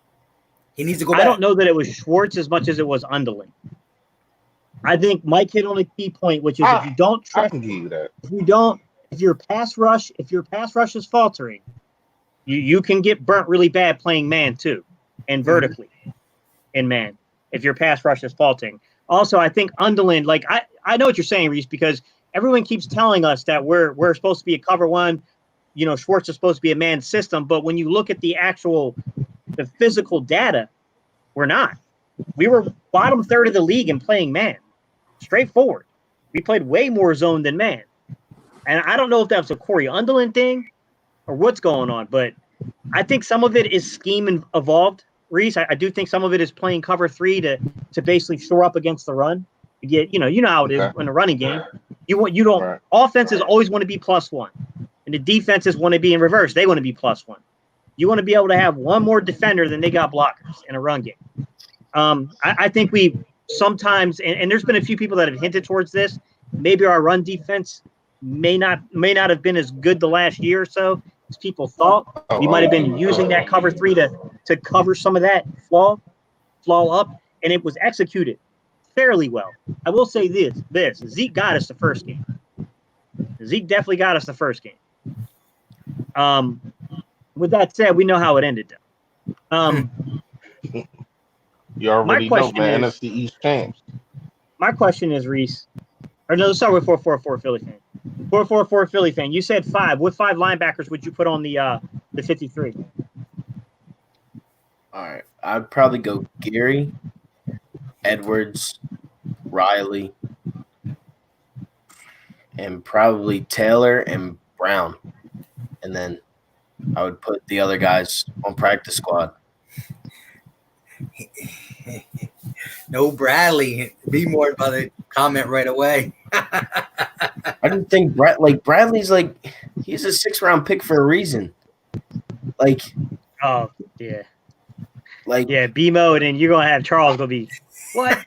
He needs to go back. I don't know that it was Schwartz as much as it was Underling. I think Mike hit on a key point, which is if you don't trust, I can give you that. If your pass rush is faltering, you can get burnt really bad playing man too, and vertically in man if your pass rush is faltering. Also, I think Underland, like I know what you're saying, Reese, because everyone keeps telling us that we're supposed to be a cover one, Schwartz is supposed to be a man system, but when you look at the physical data, we're not. We were bottom third of the league in playing man. Straightforward. We played way more zone than man. And I don't know if that was a Corey Underland thing or what's going on, but I think some of it is scheme evolved, Reese. I do think some of it is playing cover 3 to basically shore up against the run. To get, you know how it is in a running game. Offenses always want to be +1. And the defenses want to be in reverse. They want to be +1. You want to be able to have one more defender than they got blockers in a run game. I think we sometimes, and there's been a few people that have hinted towards this. Maybe our run defense may not have been as good the last year or so as people thought. We might have been using that cover 3 to cover some of that flaw up, and it was executed fairly well. I will say this Zeke got us the first game. Zeke definitely got us the first game. With that said, we know how it ended though. You already know, man. That's the East champs. My question is, Reese, or no, let's start with 444 Philly fan. 444 Philly fan. You said 5. What 5 linebackers would you put on the 53? All right, I'd probably go Gary, Edwards, Riley, and probably Taylor and Brown, and then I would put the other guys on practice squad. No Bradley. Be more about the comment right away. I didn't think Bradley's he's a 6th-round pick for a reason. Oh yeah, BMO, and then you're gonna have Charles gonna be what?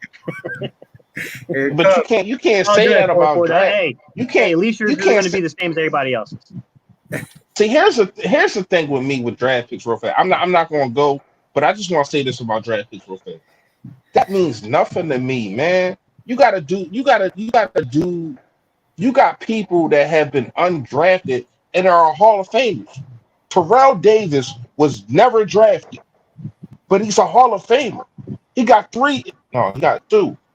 But you can't say that about draft. Hey, you can't. At least you're going to be the same as everybody else. See, here's the thing with me with draft picks real fast. I'm not going to go, but I just want to say this about draft picks real fast. That means nothing to me, man. You got people that have been undrafted and are Hall of Famers. Terrell Davis was never drafted, but he's a Hall of Famer. He got 2.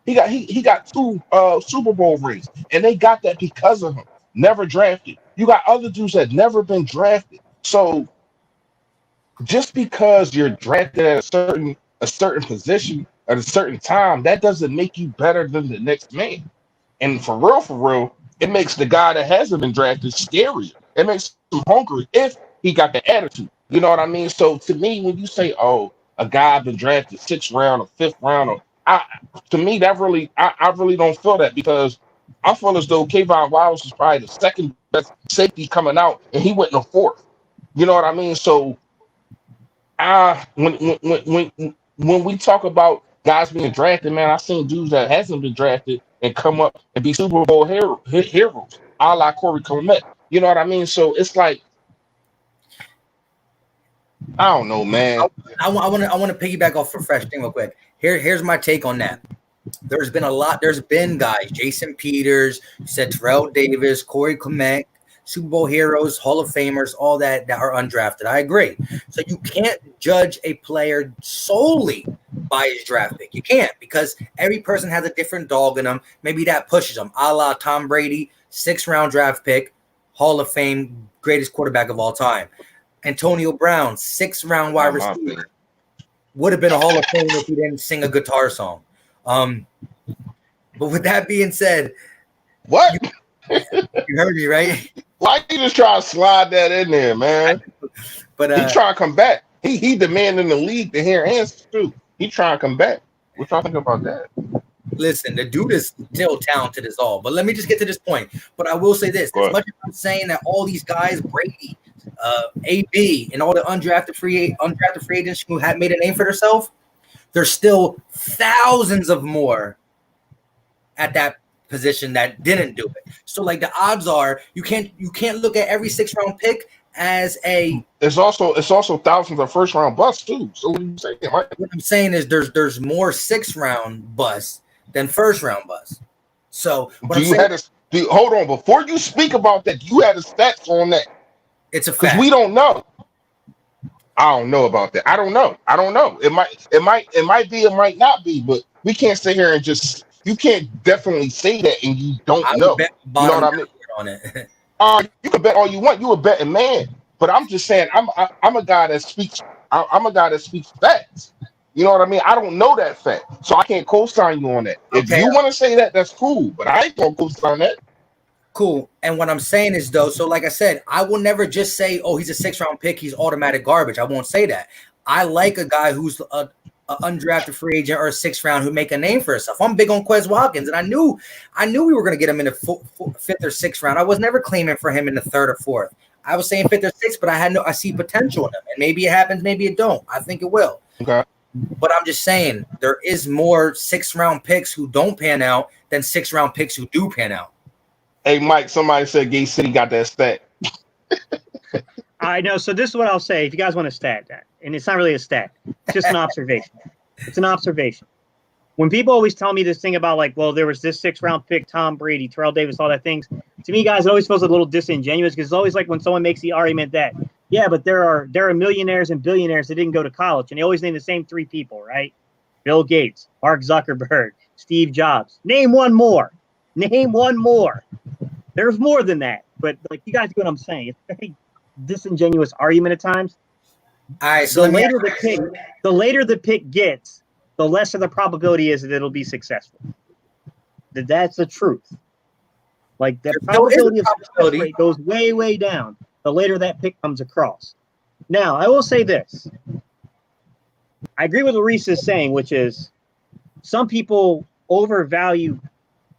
He got 2 Super Bowl rings, and they got that because of him. Never drafted. You got other dudes that never been drafted. So just because you're drafted at a certain position at a certain time, that doesn't make you better than the next man. And for real, it makes the guy that hasn't been drafted scarier. It makes him hungry if he got the attitude. You know what I mean? So to me, when you say, "Oh, a guy been drafted 6th round or 5th round," to me, that I really don't feel that, because I feel as though Kayvon Wallace is probably the 2nd best safety coming out, and he went in the 4th. You know what I mean? So when we talk about guys being drafted, man. I seen dudes that hasn't been drafted and come up and be Super Bowl heroes, a la Corey Clement. You know what I mean? So it's like, I don't know, man. I want to piggyback off a fresh thing real quick. Here's my take on that. There's been guys, Jason Peters, you said Terrell Davis, Corey Clement, Super Bowl heroes, Hall of Famers, all that are undrafted. I agree. So you can't judge a player solely by his draft pick. You can't, because every person has a different dog in them. Maybe that pushes them. A la Tom Brady, 6th-round draft pick, Hall of Fame, greatest quarterback of all time. Antonio Brown, 6th-round wide receiver. Would have been a Hall of Fame if he didn't sing a guitar song. But with that being said, What? you heard me, right? Why you just try to slide that in there, man? But he trying to come back. He demanding the league to hear answers too. He trying to come back. What y'all think about that? Listen, the dude is still talented as all. But let me just get to this point. But I will say this: as much as I'm saying that all these guys, Brady, AB, and all the undrafted free agents who have made a name for themselves, there's still thousands of more at that position that didn't do it. So like the odds are you can't look at every 6th-round pick as a. It's also thousands of 1st-round busts too. So what are you saying? Right? What I'm saying is there's more 6th-round busts than 1st-round busts. So what I'm saying, hold on, before you speak about that, you had the stats on that. It's a fact. We don't know. I don't know about that. I don't know. It might be, it might not be, but we can't sit here and just. You can't definitely say that, and you don't know. You know what I mean? On it. You can bet all you want. You a betting man, but I'm just saying, I'm a guy that speaks. I'm a guy that speaks facts. You know what I mean? I don't know that fact, so I can't co-sign you on that. If you want to say that, that's cool, but I ain't gonna co-sign that. Cool. And what I'm saying is, though, so like I said, I will never just say, oh, he's a 6th-round pick, he's automatic garbage. I won't say that. I like a guy who's a undrafted free agent or a 6th-round who make a name for himself. I'm big on Quez Watkins, and I knew we were going to get him in the 5th or 6th round. I was never claiming for him in the 3rd or 4th. I was saying 5th or 6th, but I see potential in him, and maybe it happens, maybe it don't. I think it will. Okay. But I'm just saying there is more 6th-round picks who don't pan out than 6th-round picks who do pan out. Hey, Mike, somebody said Gay City got that stat. I know. So this is what I'll say. If you guys want to stat that, and it's not really a stat, it's just an observation. It's an observation. When people always tell me this thing about like, well, there was this 6th-round pick, Tom Brady, Terrell Davis, all that things. To me, guys, it always feels a little disingenuous because it's always like when someone makes the argument that, yeah, but there are millionaires and billionaires that didn't go to college, and they always name the same 3 people, right? Bill Gates, Mark Zuckerberg, Steve Jobs. Name one more. Name one more. There's more than that, but like you guys get what I'm saying. It's a very disingenuous argument at times. All right, so the later the pick gets, the lesser the probability is that it'll be successful. That's the truth. Like the probability of success rate goes way, way down the later that pick comes across. Now, I will say this. I agree with what Reese is saying, which is some people overvalue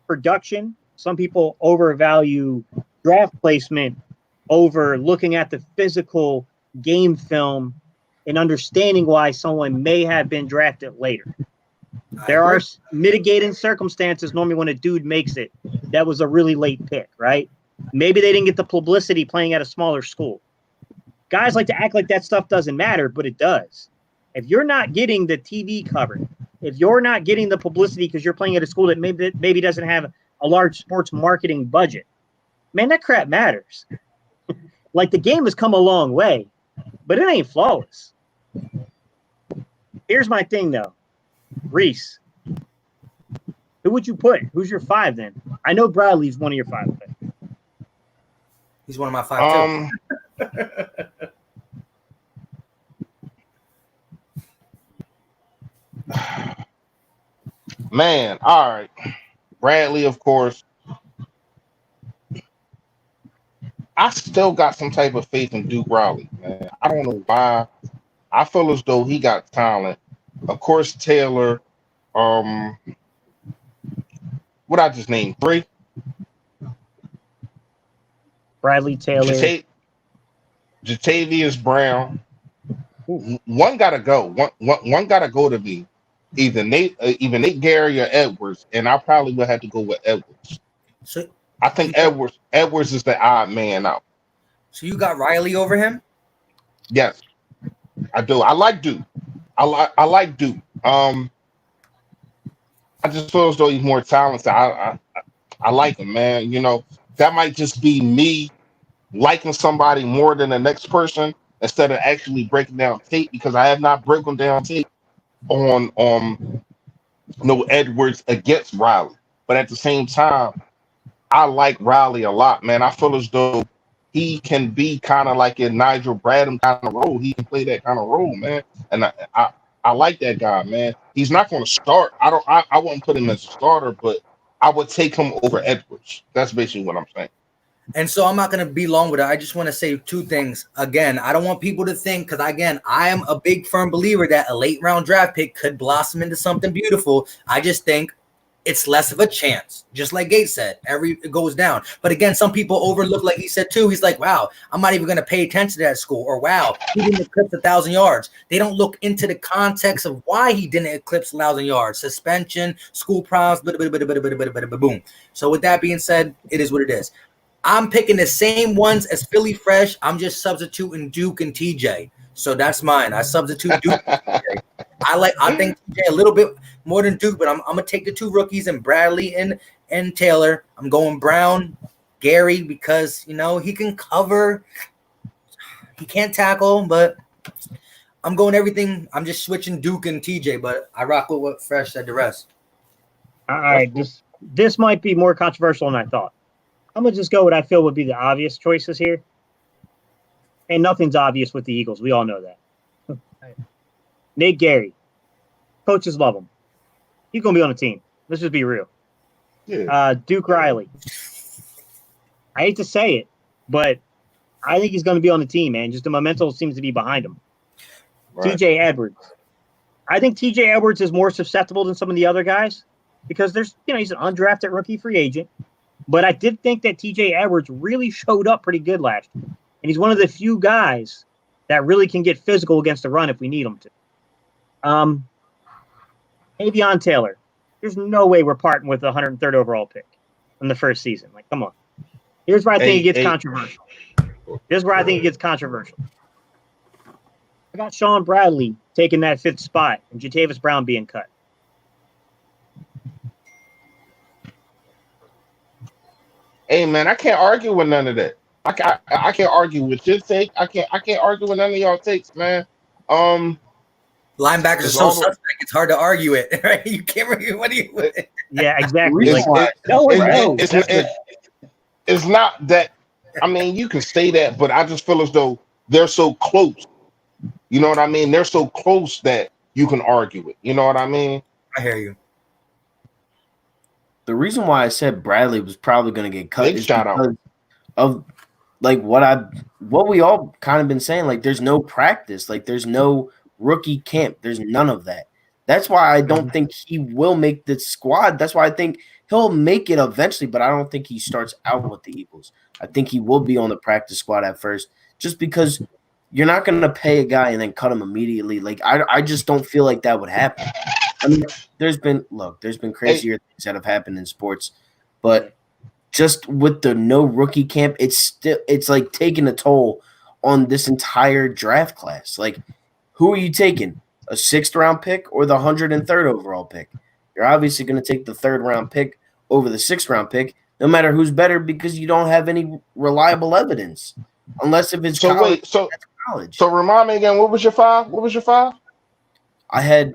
production. Some people overvalue draft placement over looking at the physical game film and understanding why someone may have been drafted later. There are mitigating circumstances normally when a dude makes it. That was a really late pick, right? Maybe they didn't get the publicity playing at a smaller school. Guys like to act like that stuff doesn't matter, but it does. If you're not getting the TV coverage, if you're not getting the publicity because you're playing at a school that maybe doesn't have a large sports marketing budget, man, that crap matters. Like the game has come a long way, but it ain't flawless. Here's my thing, though. Reese, who would you put? Who's your 5 then? I know Bradley's one of your 5. He's one of my 5 too. Man, all right. Bradley, of course. I still got some type of faith in Duke Riley, man. I don't know why. I feel as though he got talent. Of course, Taylor. What I just named 3. Bradley, Taylor, Jatavius Brown. One gotta go. One gotta go to me. either Nate Gary or Edwards, and I probably would have to go with Edwards. So I think Edwards is the odd man out. so you got Riley over him? Yes, I do. I like Duke. I like Duke. I just feel as though he's more talented. I like him, man. That might just be me liking somebody more than the next person instead of actually breaking down tape because I have not broken down tape on no Edwards against Riley. But at the same time, I like Riley a lot, man. I feel as though he can be kind of like in Nigel Bradham kind of role. He can play that kind of role, man. And I like that guy, man. He's not going to start. I wouldn't put him as a starter, but I would take him over Edwards. That's basically what I'm saying. And so I'm not going to be long with it. I just want to say two things. Again, I don't want people to think, because again, I am a big firm believer that a late round draft pick could blossom into something beautiful. I just think it's less of a chance. Just like Gates said, it goes down. But again, some people overlook, like he said too. He's like, wow, I'm not even going to pay attention to that school. Or wow, he didn't eclipse 1,000 yards. They don't look into the context of why he didn't eclipse 1,000 yards. Suspension, school problems, boom. So with that being said, it is what it is. I'm picking the same ones as Philly Fresh. I'm just substituting Duke and TJ. So that's mine. I substitute Duke and TJ. I think TJ a little bit more than Duke, but I'm gonna take the two rookies and Bradley and Taylor. I'm going Brown, Gary, because he can cover. He can't tackle, but I'm going everything. I'm just switching Duke and TJ, but I rock with what Fresh said the rest. All right, this might be more controversial than I thought. I'm going to just go what I feel would be the obvious choices here. And nothing's obvious with the Eagles. We all know that. Nate Gary. Coaches love him. He's going to be on the team. Let's just be real. Yeah. Duke Riley. I hate to say it, but I think he's going to be on the team, man. Just the momentum seems to be behind him. Right. TJ Edwards. I think TJ Edwards is more susceptible than some of the other guys because he's an undrafted rookie free agent. But I did think that TJ Edwards really showed up pretty good last year. And he's one of the few guys that really can get physical against the run if we need him to. Avion Taylor. There's no way we're parting with the 103rd overall pick in the first season. Like, come on. Here's where I think it gets controversial. Here's where I think it gets controversial. I got Sean Bradley taking that 5th spot and Jatavis Brown being cut. Hey man, I can't argue with none of that. I can't argue with your take. I can't argue with none of y'all takes, man. Linebackers are so suspect. It's hard to argue it, right? You can't argue. What do you? Yeah, exactly. It's not that. I mean, you can say that, but I just feel as though they're so close. You know what I mean? They're so close that you can argue it. You know what I mean? I hear you. The reason why I said Bradley was probably going to get cut is because out. of like what we all kind of been saying. Like, there's no practice. Like, there's no rookie camp. There's none of that. That's why I don't think he will make the squad. That's why I think he'll make it eventually, but I don't think he starts out with the Eagles. I think he will be on the practice squad at first, just because you're not going to pay a guy and then cut him immediately. Like, I just don't feel like that would happen. I mean, there's been crazier things that have happened in sports, but just with the no rookie camp, it's like taking a toll on this entire draft class. Like, who are you taking? A 6th round pick or the 103rd overall pick? You're obviously going to take the 3rd round pick over the 6th round pick, no matter who's better, because you don't have any reliable evidence, unless if it's college. So remind me again, what was your 5? I had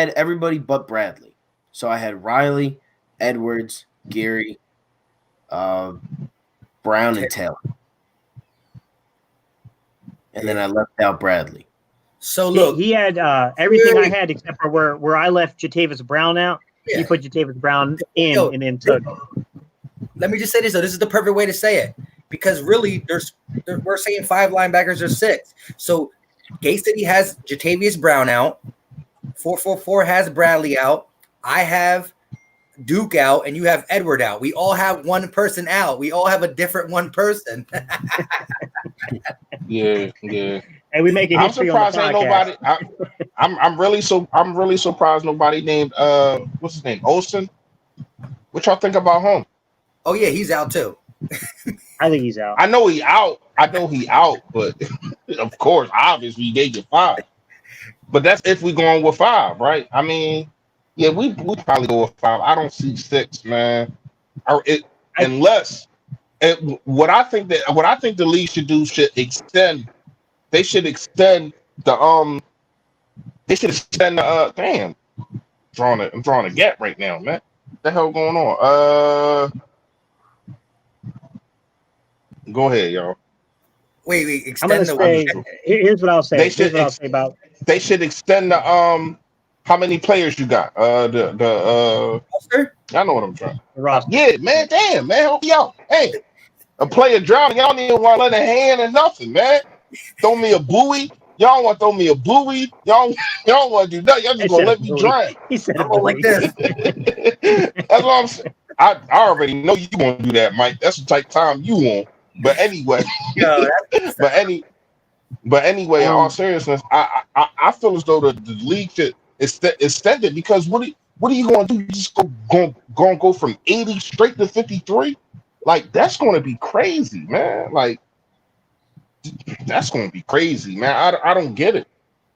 everybody but Bradley. So I had Riley, Edwards, Gary, Brown, and Taylor. And then I left out Bradley. So look, he had everything I had except for where I left Jatavis Brown out. Yeah. He put Jatavis Brown in and then took. Let me just say this though. This is the perfect way to say it, because really, we're saying 5 linebackers or 6. So Gay City has Jatavius Brown out. 444 has Bradley out. I have Duke out, and you have Edward out. We all have one person out. We all have a different one person. Yeah. And we make it. I'm surprised ain't nobody. I'm really surprised nobody named what's his name, Olsen. What y'all think about him? Oh yeah, he's out too. I think he's out. I know he out. I know he out, but of course, obviously they get five. But that's if we going with five, right? I mean, yeah, we probably go with five. I don't see six, man. Or it I, unless what I think the league should do should extend. They should extend the They should extend the damn. I'm drawing a gap right now, man. What the hell going on? Go ahead, y'all. Wait, I'm gonna extend the say. Here's what I'll They say. Here's should what I'll say about they should extend the how many players you got? roster? I know what I'm trying. the roster. Yeah, man, damn, man, help me out. Hey, a player drowning, y'all don't even want to let a hand or nothing, man. Throw me a buoy. Y'all want to throw me a buoy. Y'all want to do nothing. Y'all I just gonna said a let me bully. drown. He said a I'm going like bully. this. That's what I'm saying. I already know you won't do that, Mike. That's the type of time you want. But anyway, Yo, that's but any but anyway, in all seriousness, I feel as though the league should extend it because what are you going to do? You just go from 80 straight to 53? Like that's going to be crazy, man. Like that's going to be crazy, man. I don't get it.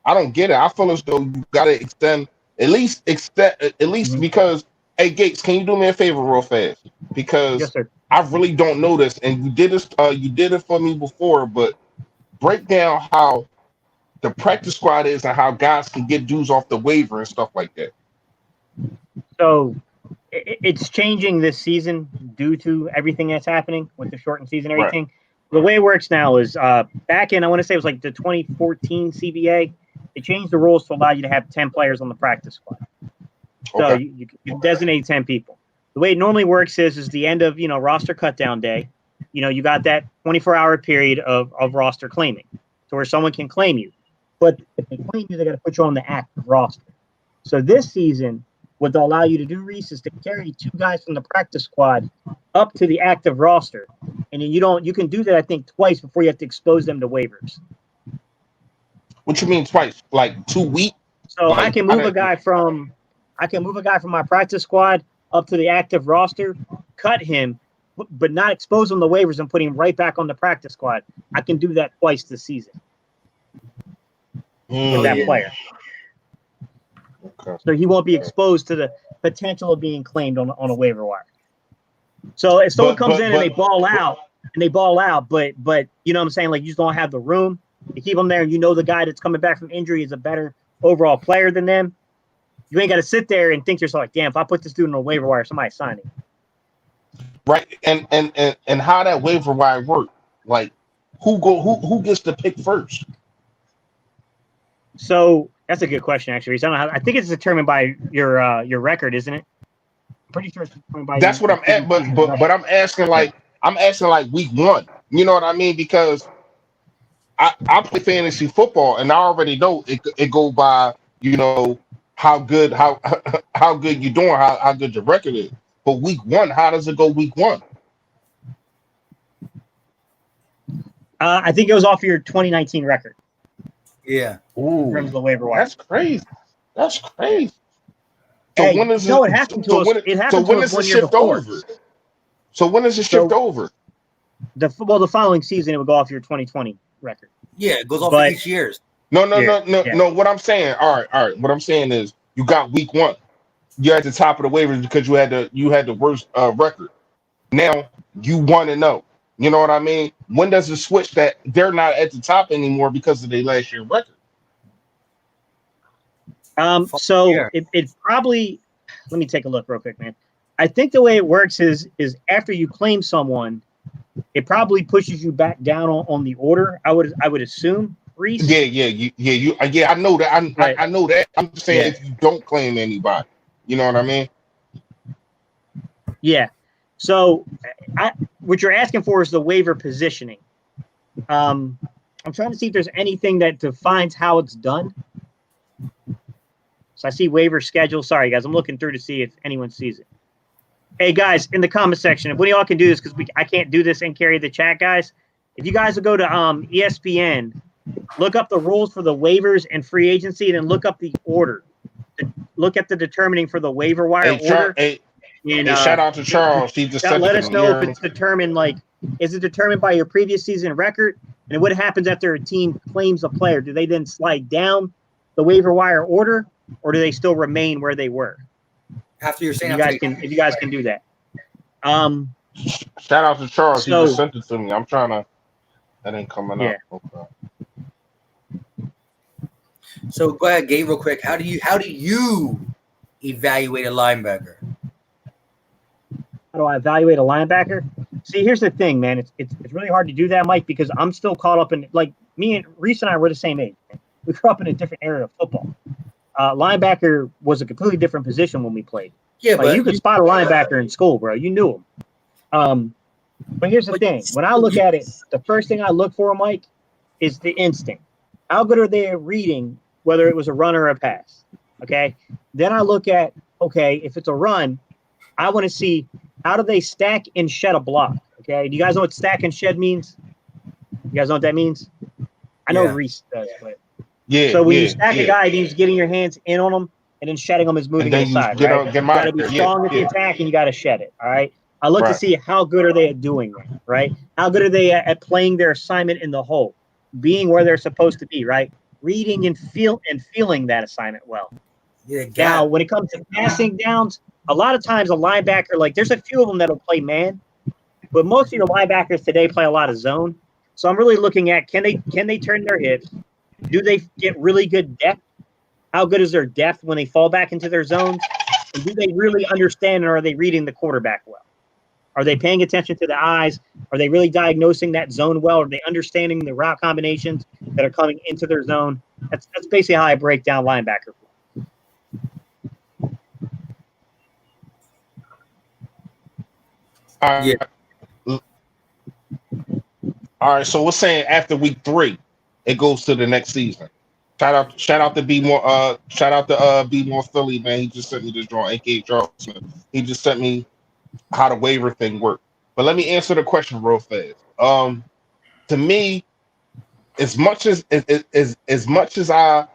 I don't get it. I feel as though you got to extend at least Mhm. because hey Gates, can you do me a favor real fast? Yes, Because sir. I really don't know this, and you did it for me before, but break down how the practice squad is and how guys can get dudes off the waiver and stuff like that. So it's changing this season due to everything that's happening with the shortened season and Right. everything. The way it works now is back in, I want to say it was like the 2014 CBA, they changed the rules to allow you to have 10 players on the practice squad. So Okay. you designate 10 people. The way it normally works is the end of, roster cut down day. You got that 24-hour period of roster claiming to where someone can claim you. But if they claim you, they got to put you on the active roster. So this season, what they'll allow you to do, Reese, is to carry two guys from the practice squad up to the active roster. And then you can do that, I think, twice before you have to expose them to waivers. What you mean twice? Like 2 weeks? So Like I can move a guy from my practice squad up to the active roster, cut him, but not expose him to waivers and put him right back on the practice squad. I can do that twice this season with that yeah. player. Okay. So he won't be exposed to the potential of being claimed on a waiver wire. So if someone comes in and they ball out, but you know what I'm saying, like you just don't have the room to keep them there, and the guy that's coming back from injury is a better overall player than them, you ain't got to sit there and think to yourself like, damn, if I put this dude on a waiver wire, somebody's signing. Right. And how that waiver wire work? Like who gets to pick first? So that's a good question, actually. So I think it's determined by your record, isn't it? I'm pretty sure it's determined by That's what I'm at, but I'm asking like week one. You know what I mean? Because I play fantasy football and I already know it go by, how good how good you're doing, how good your record is. But week one, how does it go week one? I think it was off your 2019 record. Yeah. In terms of the waiver wire. That's crazy. That's crazy. So Hey, when is no, it? it happened to So us. when It happened so to when us does it 1 year shift before. over? So when does it shift over? The following season, it would go off your 2020 record. Yeah, it goes off But- each year's. No. Yeah. What I'm saying, all right. What I'm saying is, you got week one. You're at the top of the waivers because you had the worst record. Now you 1-0. You know what I mean? When does it switch that they're not at the top anymore because of their last year record? So Yeah. it probably, let me take a look real quick, man. I think the way it works is after you claim someone, it probably pushes you back down on the order. I would assume, Reese. Yeah. I know that. I know that. I'm just saying if you don't claim anybody, you know what I mean? Yeah. So what you're asking for is the waiver positioning. I'm trying to see if there's anything that defines how it's done. So I see waiver schedule. Sorry, guys. I'm looking through to see if anyone sees it. Hey, guys, in the comment section, if one of y'all can do this, because I can't do this and carry the chat, guys. If you guys will go to ESPN look up the rules for the waivers and free agency, and then look up the order. Look at the determining for the waiver wire order. And shout out to Charles. He just said let to us me, know if it's determined, like, is it determined by your previous season record? And what happens after a team claims a player? Do they then slide down the waiver wire order, or do they still remain where they were? After you're saying, if you guys can do that. Shout out to Charles. He So- just sent it to me. I'm trying to. That ain't coming Yeah. up. Okay. So go ahead, Gabe, real quick. How do you evaluate a linebacker? How do I evaluate a linebacker? See, here's the thing, man. It's really hard to do that, Mike, because I'm still caught up in, like, me and Reese and I were the same age. We grew up in a different area of football. Linebacker was a completely different position when we played. Yeah, Like, you could spot a linebacker in school, bro. You knew him. But here's the thing. When I look at it, the first thing I look for, Mike, is the instinct. How good are they at reading whether it was a run or a pass? Okay. Then I look at, okay, if it's a run, I want to see how do they stack and shed a block. Okay. Do you guys know what stack and shed means? You guys know what that means? I know Yeah. Reese does, but Yeah. so when you stack a guy, it means getting your hands in on him, and then shedding them is moving And then aside. you get right? out, get You got to out be there. strong at the attack, and you got to shed it. All right. I look to see how good are they at doing that, right? How good are they at playing their assignment in the hole, being where they're supposed to be, right? Reading and feeling that assignment well. Yeah, Now, when it comes to passing downs, a lot of times a linebacker, like, there's a few of them that'll play man, but most of your linebackers today play a lot of zone. So I'm really looking at, can they turn their hips? Do they get really good depth? How good is their depth when they fall back into their zones? And do they really understand, or are they reading the quarterback well? Are they paying attention to the eyes? Are they really diagnosing that zone well? Are they understanding the route combinations that are coming into their zone? That's basically how I break down linebacker. Yeah. All right. So we're saying after week 3, it goes to the next season. Shout out to Be More Philly, man. He just sent me this drawing, aka Charles Smith. He just sent me how the waiver thing worked. But let me answer the question real fast. To me, as much as I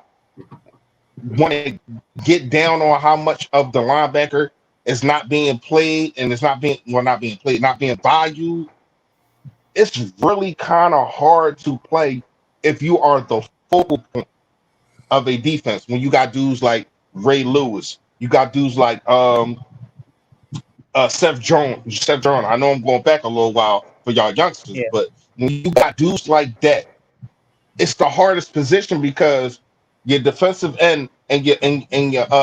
want to get down on how much of the linebacker is not being played and it's not being valued, it's really kind of hard to play if you are the focal point of a defense. When you got dudes like Ray Lewis, you got dudes like Seth Jones. I know I'm going back a little while for y'all youngsters, but when you got dudes like that, it's the hardest position because your defensive end and your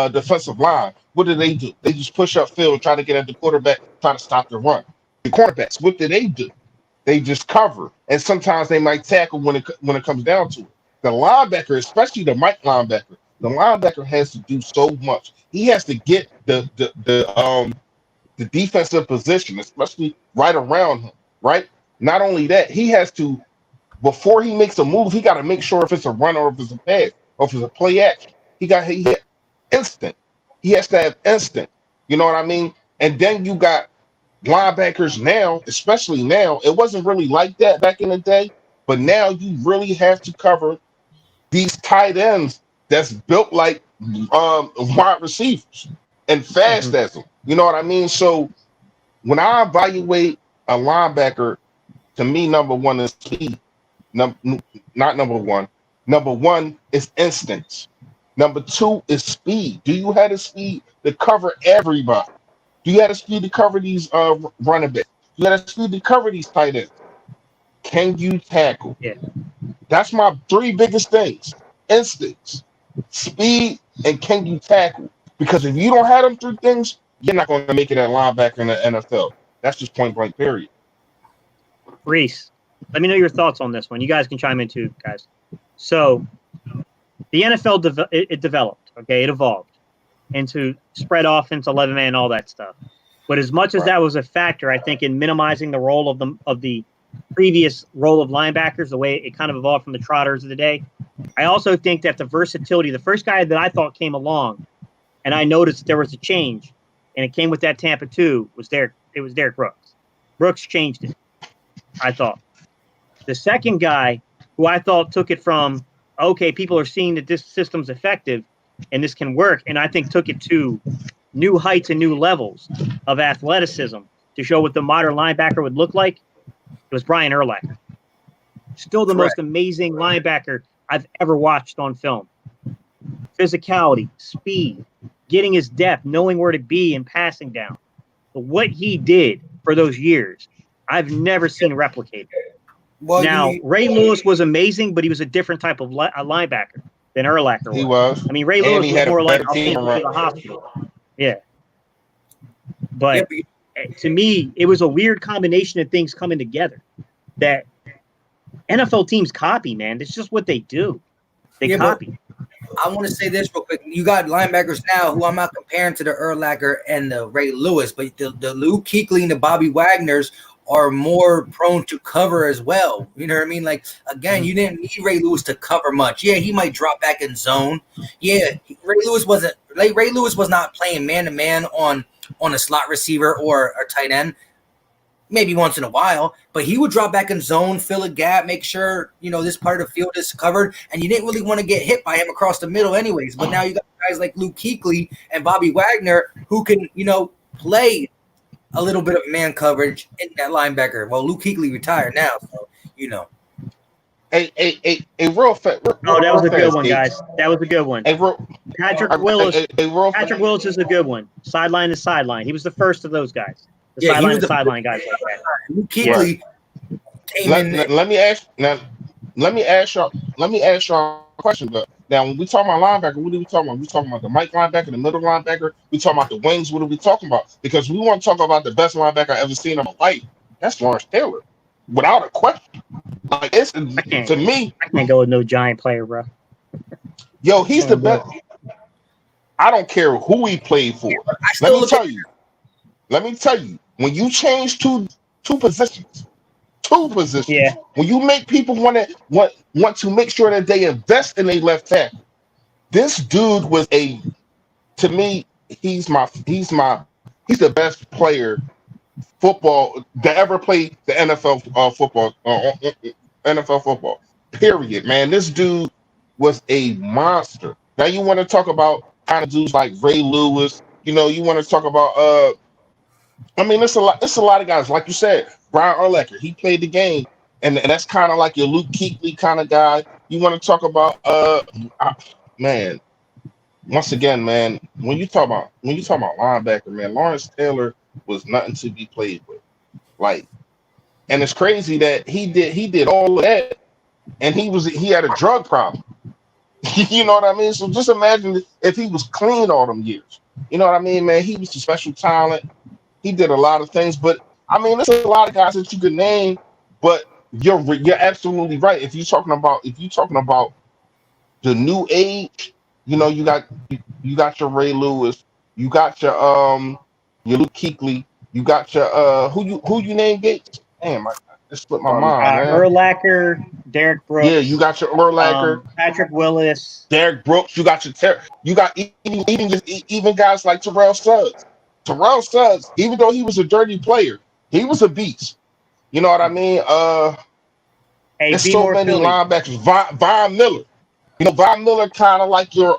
defensive line. What do? They just push up field, try to get at the quarterback, try to stop the run. The cornerbacks, what do? They just cover, and sometimes they might tackle when it comes down to it. The linebacker, especially the linebacker has to do so much. He has to get the defensive position, especially right around him, right? Not only that, he has to, before he makes a move, he got to make sure if it's a run or if it's a pass or if it's a play action. He instant. He has to have instant. You know what I mean? And then you got linebackers now, especially now. It wasn't really like that back in the day, but now you really have to cover these tight ends that's built like wide receivers and fast as them. You know what I mean? So when I evaluate a linebacker, to me, number one is speed. Not number one. Number one is instincts. Number 2 is speed. Do you have the speed to cover everybody? Do you have the speed to cover these running backs? Do you have the speed to cover these tight ends? Can you tackle? Yeah. That's my 3 biggest things. Instincts, speed, and can you tackle? Because if you don't have them 3 things, you're not going to make it at linebacker in the NFL. That's just point blank, period. Reese, let me know your thoughts on this one. You guys can chime in too, guys. So the NFL developed, okay? It evolved into spread offense, 11-man, all that stuff. But as much as that was a factor, I think, in minimizing the role of the previous role of linebackers, the way it kind of evolved from the trotters of the day, I also think that the versatility, the first guy that I thought came along, and I noticed there was a change, and it came with that Tampa 2, was Derek Brooks. Brooks changed it, I thought. The second guy, who I thought took it from, okay, people are seeing that this system's effective and this can work, and I think took it to new heights and new levels of athleticism to show what the modern linebacker would look like. It was Brian Urlacher. Still the most amazing linebacker I've ever watched on film. Physicality, speed, getting his depth, knowing where to be and passing down. But what he did for those years, I've never seen replicated. Well, now, Ray Lewis was amazing, but he was a different type of linebacker than Urlacher was. He was. I mean, Ray And Lewis he was had a more like better I'll team send you to around. the hospital. Yeah. But to me, it was a weird combination of things coming together that NFL teams copy, man. It's just what they do. They copy. I want to say this real quick. You got linebackers now who I'm not comparing to the Urlacher and the Ray Lewis, but the Luke Kuechly and the Bobby Wagners are more prone to cover as well. You know what I mean? Like, again, you didn't need Ray Lewis to cover much. Yeah, he might drop back in zone. Yeah, Ray Lewis was not playing man-to-man on a slot receiver or a tight end. Maybe once in a while, but he would drop back in zone, fill a gap, make sure, this part of the field is covered, and you didn't really want to get hit by him across the middle anyways. But now you got guys like Luke Kuechly and Bobby Wagner who can, play a little bit of man coverage in that linebacker. Well, Luke Kuechly retired now, so, A real fat. Oh, that was a good one, guys. That was a good one. Patrick Willis. Patrick Willis is a good one. Sideline to sideline. He was the first of those guys. The sideline guys like that. Luke Kuechly came in. Let me ask y'all a question. But now, when we talk about linebacker, what are we talking about? We talking about the Mike linebacker, the middle linebacker. We talking about the wings. What are we talking about? Because we want to talk about the best linebacker I ever seen in my life. That's Lawrence Taylor, without a question. Like, it's to me. I can't go with no giant player, bro. Yo, he's the best. I don't care who he played for. Let me tell you, when you change two positions, when you make people want to make sure that they invest in a left tackle, this dude was to me, he's the best player football that ever played the NFL football. NFL football. Period, man. This dude was a monster. Now you want to talk about kind of dudes like Ray Lewis. You want to talk about it's a lot of guys. Like you said, Brian Urlacher, he played the game, and that's kind of like your Luke Kuechly kind of guy. You want to talk about man. Once again, man, when you talk about linebacker, man, Lawrence Taylor was nothing to be played with. Like, and it's crazy that he did all of that, and he had a drug problem. You know what I mean? So just imagine if he was clean all them years. You know what I mean, man? He was a special talent. He did a lot of things, but I mean, there's a lot of guys that you could name. But you're absolutely right. If you're talking about the new age, you got your Ray Lewis, you got your Luke Kuechly, you got your who you named Gates? Damn, I just slipped my mind. Urlacher, Derek Brooks. Yeah, you got your Urlacher, Patrick Willis, Derek Brooks. You got even guys like Terrell Suggs. Terrell Suggs, even though he was a dirty player, he was a beast. You know what I mean? There's so many linebackers. Von Miller. Von Miller kind of like your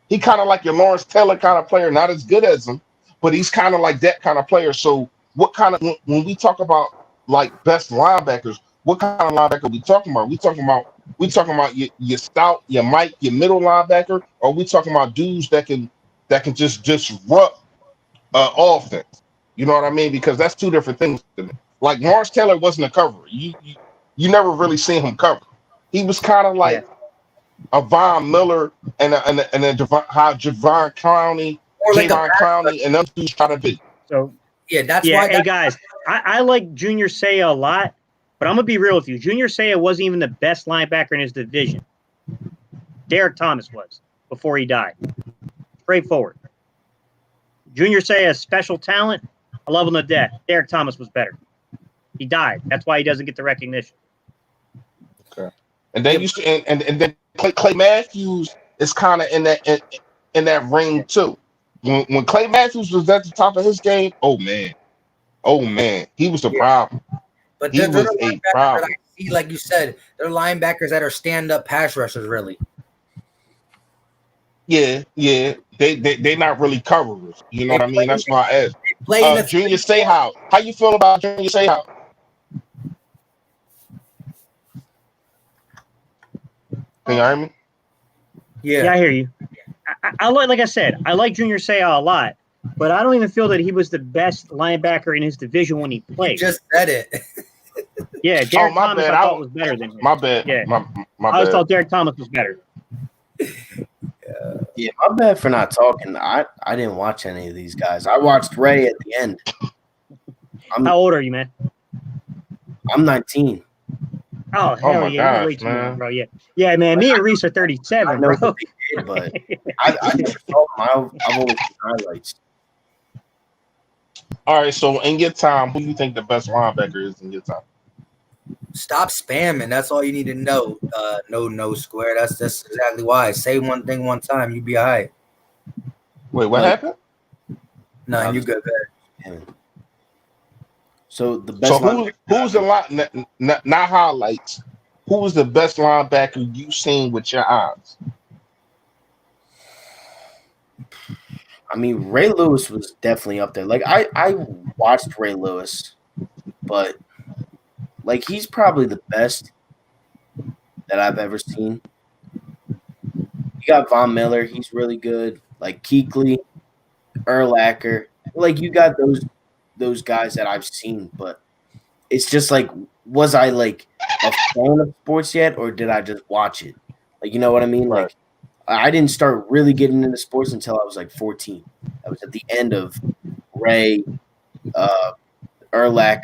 he kind of like your Lawrence Taylor kind of player, not as good as him, but he's kind of like that kind of player. So what kind of when we talk about like best linebackers, what kind of linebacker are we talking about? We talking about your stout, your Mike, your middle linebacker, or we talking about dudes that can just disrupt offense. You know what I mean? Because that's two different things to me. Like Lawrence Taylor wasn't a coverer. You never really seen him cover. He was kind of like a Von Miller and Javon Clowney, and them dudes trying to be. So that's why. Hey guys, I like Junior Seau a lot, but I'm gonna be real with you. Junior Seau wasn't even the best linebacker in his division. Derek Thomas was before he died. Straightforward. Junior Seau has special talent. I love him to death. Derek Thomas was better. He died. That's why he doesn't get the recognition. Okay. And then and then Clay Matthews is kind of in that ring too. When Clay Matthews was at the top of his game, oh man, he was a problem. But he was a problem. see, like you said, they're linebackers that are stand-up pass rushers, really. Yeah, yeah. They not really coverers. You know They what I mean? play, That's why I asked. they play in a Junior 3-4. Seau. How you feel about Junior Seau? Can you hear me? Yeah, Yeah. I hear you. I like I said, I like Junior Seau a lot, but I don't even feel that he was the best linebacker in his division when he You played. just said it. Yeah, Derek my Thomas bad. I thought was better than him. My bad. Yeah, My I always bad. thought Derek Thomas was better. Yeah, my bad for not talking. I didn't watch any of these guys. I watched Ray at the end. How old are you, man? I'm 19. Oh hell my yeah, you're way gosh, too young, man. bro. Yeah, man. Me and Reese are I 37, know bro. what they did, but I never saw them. I've only seen highlights. All right. So in your time, who do you think the best linebacker is in your time? Stop spamming. That's all you need to know. No square. That's exactly why. Say one thing one time, you be all right. Wait, what Like, happened? No, you good. So the So best linebacker. who's the line? Not highlights. Who was the best linebacker you seen with your eyes? I mean, Ray Lewis was definitely up there. Like I watched Ray Lewis, but like he's probably the best that I've ever seen. You got Von Miller, he's really good. Like Kuechly, Urlacher, like you got those guys that I've seen, but it's just like, was I like a fan of sports yet, or did I just watch it? Like, you know what I mean? Right. Like, I didn't start really getting into sports until I was like 14. I was at the end of Ray, Urlacher,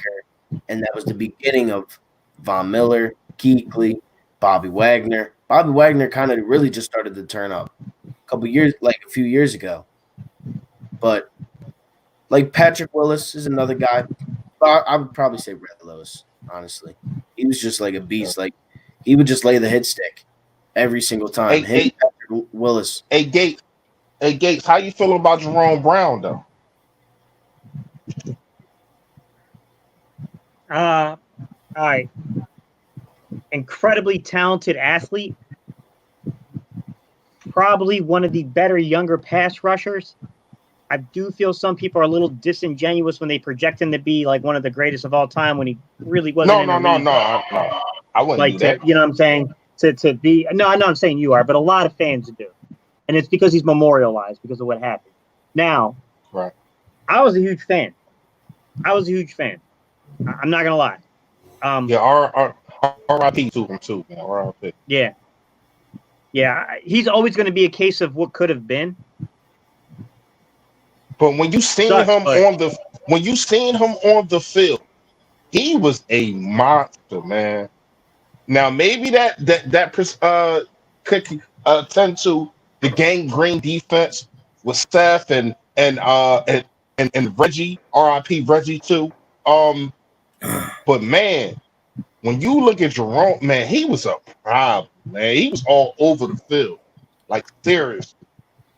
and that was the beginning of Von Miller, Kuechly, Bobby Wagner. Bobby Wagner kind of really just started to turn up a few years ago. But like Patrick Willis is another guy. But I would probably say Red Lewis, honestly. He was just like a beast. Like he would just lay the hit stick every single time. Him and Patrick Willis. Hey Gates, how you feeling about Jerome Brown though? All right. Incredibly talented athlete. Probably one of the better younger pass rushers. I do feel some people are a little disingenuous when they project him to be like one of the greatest of all time when he really wasn't. No. I wouldn't Like do that. you know what I'm saying? To be no, I know I'm saying you are, but a lot of fans do, and it's because he's memorialized because of what happened. Now, Right. I was a huge fan. I'm not gonna lie. Yeah, RIP to him too, man. RIP. Yeah. He's always going to be a case of what could have been. But when you seen him on the field, he was a monster, man. Now maybe that could tend to the gangrene defense with Seth and Reggie, RIP Reggie too. But man, when you look at Jerome, man, he was a problem, man. He was all over the field, like serious.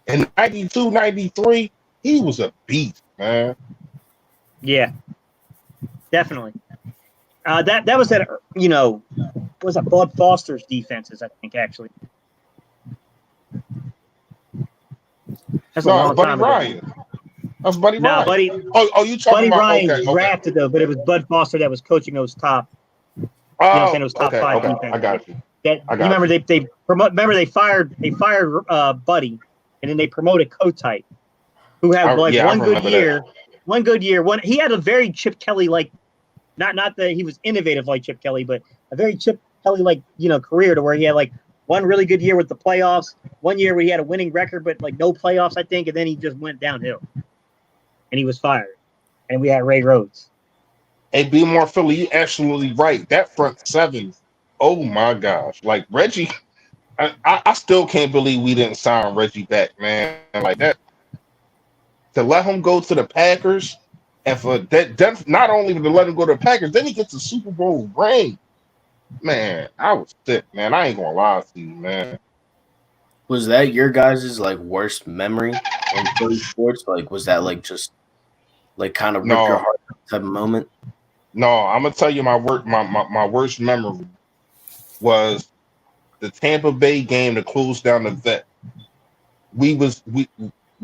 In 92, 93, he was a beast, man. Yeah, definitely. That was that. Was that Bud Foster's defenses? I think actually. That's a long Buddy time ago. Ryan. That's Buddy No, Ryan. Buddy. You talking Buddy about Ryan okay. drafted though, but it was Bud Foster that was coaching those top. You know what I'm saying? Those top five defenses. I got you. Remember they fired Buddy, and then they promoted Kotite, who had one good year. He had a very Chip Kelly like, not that he was innovative like Chip Kelly, but a very Chip Kelly like career to where he had like one really good year with the playoffs, one year where he had a winning record but like no playoffs I think, and then he just went downhill, and he was fired, and we had Ray Rhodes. Hey, be more Philly, you absolutely right. That front seven, oh my gosh. Like Reggie, I still can't believe we didn't sign Reggie back, man. Like that. To let him go to the Packers, and for that not only to let him go to the Packers, then he gets a Super Bowl ring. Man, I was sick, man. I ain't gonna lie to you, man. Was that your guys' like worst memory in Philly sports? Like, was that like just like kind of rip your heart out type of moment? No, I'm gonna tell you my worst memory was the Tampa Bay game to close down the vet. We was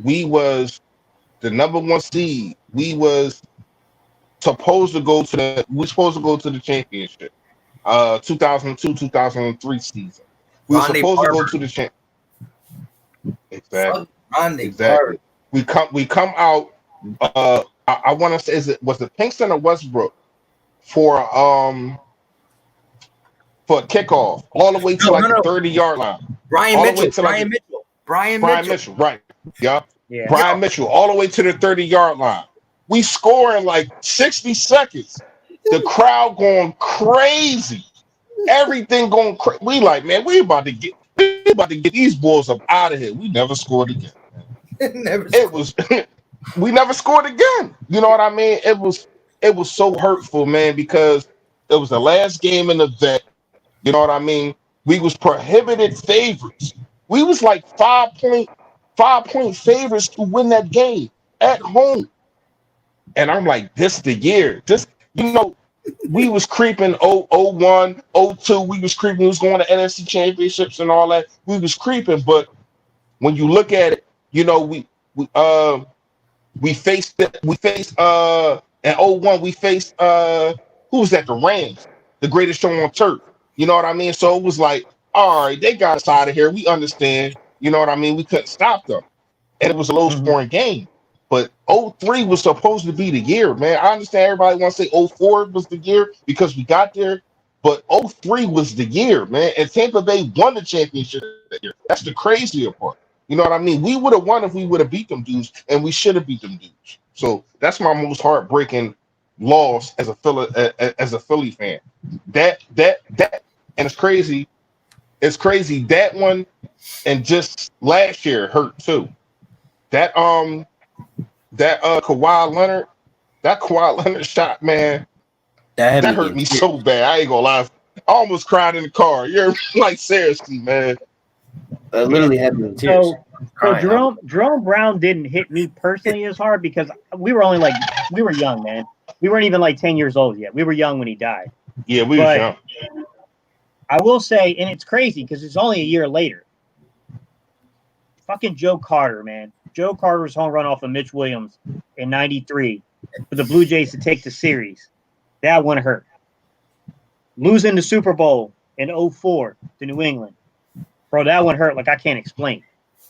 we was the number one seed. We supposed to go to the championship. 2002, 2003 season. We were Rondé supposed to go Barber. to the champ. Fuck Exactly. Rondé Barber. Exactly. We come out. I want to say, was it Pinkston or Westbrook for for a kickoff all the way to No, like no, the no. 30-yard line, Brian all the way Mitchell. to like Brian Mitchell. Brian Brian Mitchell. Mitchell, right? Yeah, Yeah. Yo, Brian Mitchell, all the way to the 30-yard line. We score in like 60 seconds. The crowd going crazy. Everything going crazy. We like, man, we about to get these bulls up out of here. We never scored again. never It scored. was we never scored again. You know what I mean? It was so hurtful, man, because it was the last game in the vet. You know what I mean? We was prohibited favorites. We was like 5 point favorites to win that game at home. And I'm like, this the year. We was creeping 01, 02. We was creeping. We was going to NFC championships and all that. We was creeping, but when you look at it, we we faced in 01, we faced who was that? The Rams, the greatest show on turf. You know what I mean? So it was like, all right, they got us out of here. We understand. You know what I mean? We couldn't stop them. And it was a low Mhm. scoring game. But 03 was supposed to be the year, man. I understand everybody wants to say 04 was the year because we got there, but 03 was the year, man. And Tampa Bay won the championship that year. That's the crazier part. You know what I mean? We would have won if we would have beat them dudes, and we should have beat them dudes. So that's my most heartbreaking loss as a Philly fan. That, and it's crazy. It's crazy. That one and just last year hurt too. That Kawhi Leonard shot, man, That had that me hurt in me tears. so bad. I ain't gonna lie. I almost cried in the car. You're like, seriously, man. It Yeah. literally had me in tears. So Crying. Jerome Brown didn't hit me personally as hard because we were young, man. We weren't even like 10 years old yet. We were young when he died. Yeah, we was But young. I will say, and it's crazy because it's only a year later. Fucking Joe Carter, man. Joe Carter's home run off of Mitch Williams in '93 for the Blue Jays to take the series. That one hurt. Losing the Super Bowl in '04 to New England. Bro, that one hurt like I can't explain.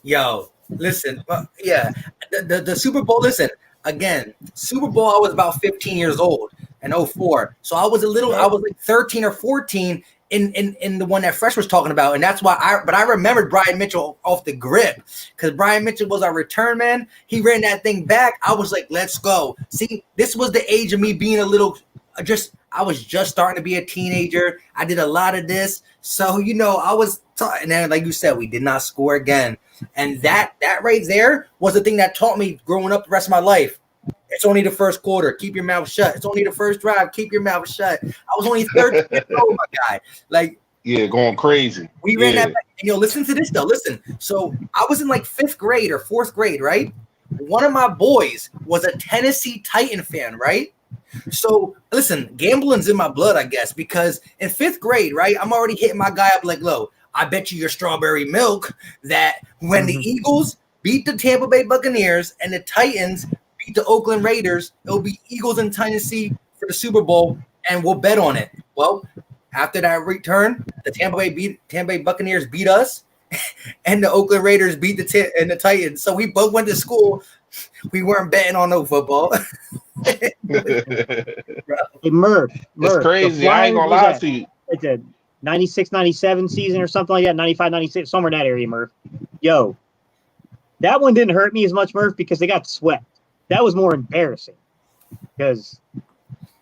Yo, listen, yeah, the Super Bowl. Listen, again, Super Bowl. I was about 15 years old in '04, so I was I was like 13 or 14 in the one that Fresh was talking about, and that's why I remembered Brian Mitchell off the grip because Brian Mitchell was our return man. He ran that thing back. I was like, let's go. See, this was the age of me being a little. I was just starting to be a teenager. I did a lot of this, so I was. And then, like you said, we did not score again. And that right there was the thing that taught me growing up the rest of my life. It's only the first quarter. Keep your mouth shut. It's only the first drive. Keep your mouth shut. I was only 13 years old, my guy. Like, Yeah, going crazy. we ran Yeah. that back. And listen to this, though. Listen. So I was in like 5th grade or 4th grade, right? One of my boys was a Tennessee Titan fan, right? So listen, gambling's in my blood, I guess, because in 5th grade, right, I'm already hitting my guy up like, low. I bet you your strawberry milk that when the Eagles beat the Tampa Bay Buccaneers and the Titans beat the Oakland Raiders, it'll be Eagles in Tennessee for the Super Bowl, and we'll bet on it. Well, after that return, the Tampa Bay Buccaneers beat us, and the Oakland Raiders beat the Titans. So we both went to school. We weren't betting on no football. Hey, Murph, It's crazy. I ain't gonna lie to you. It's a 96, 97 season or something like that, 95, 96, somewhere in that area, Murph. Yo, that one didn't hurt me as much, Murph, because they got swept. That was more embarrassing because,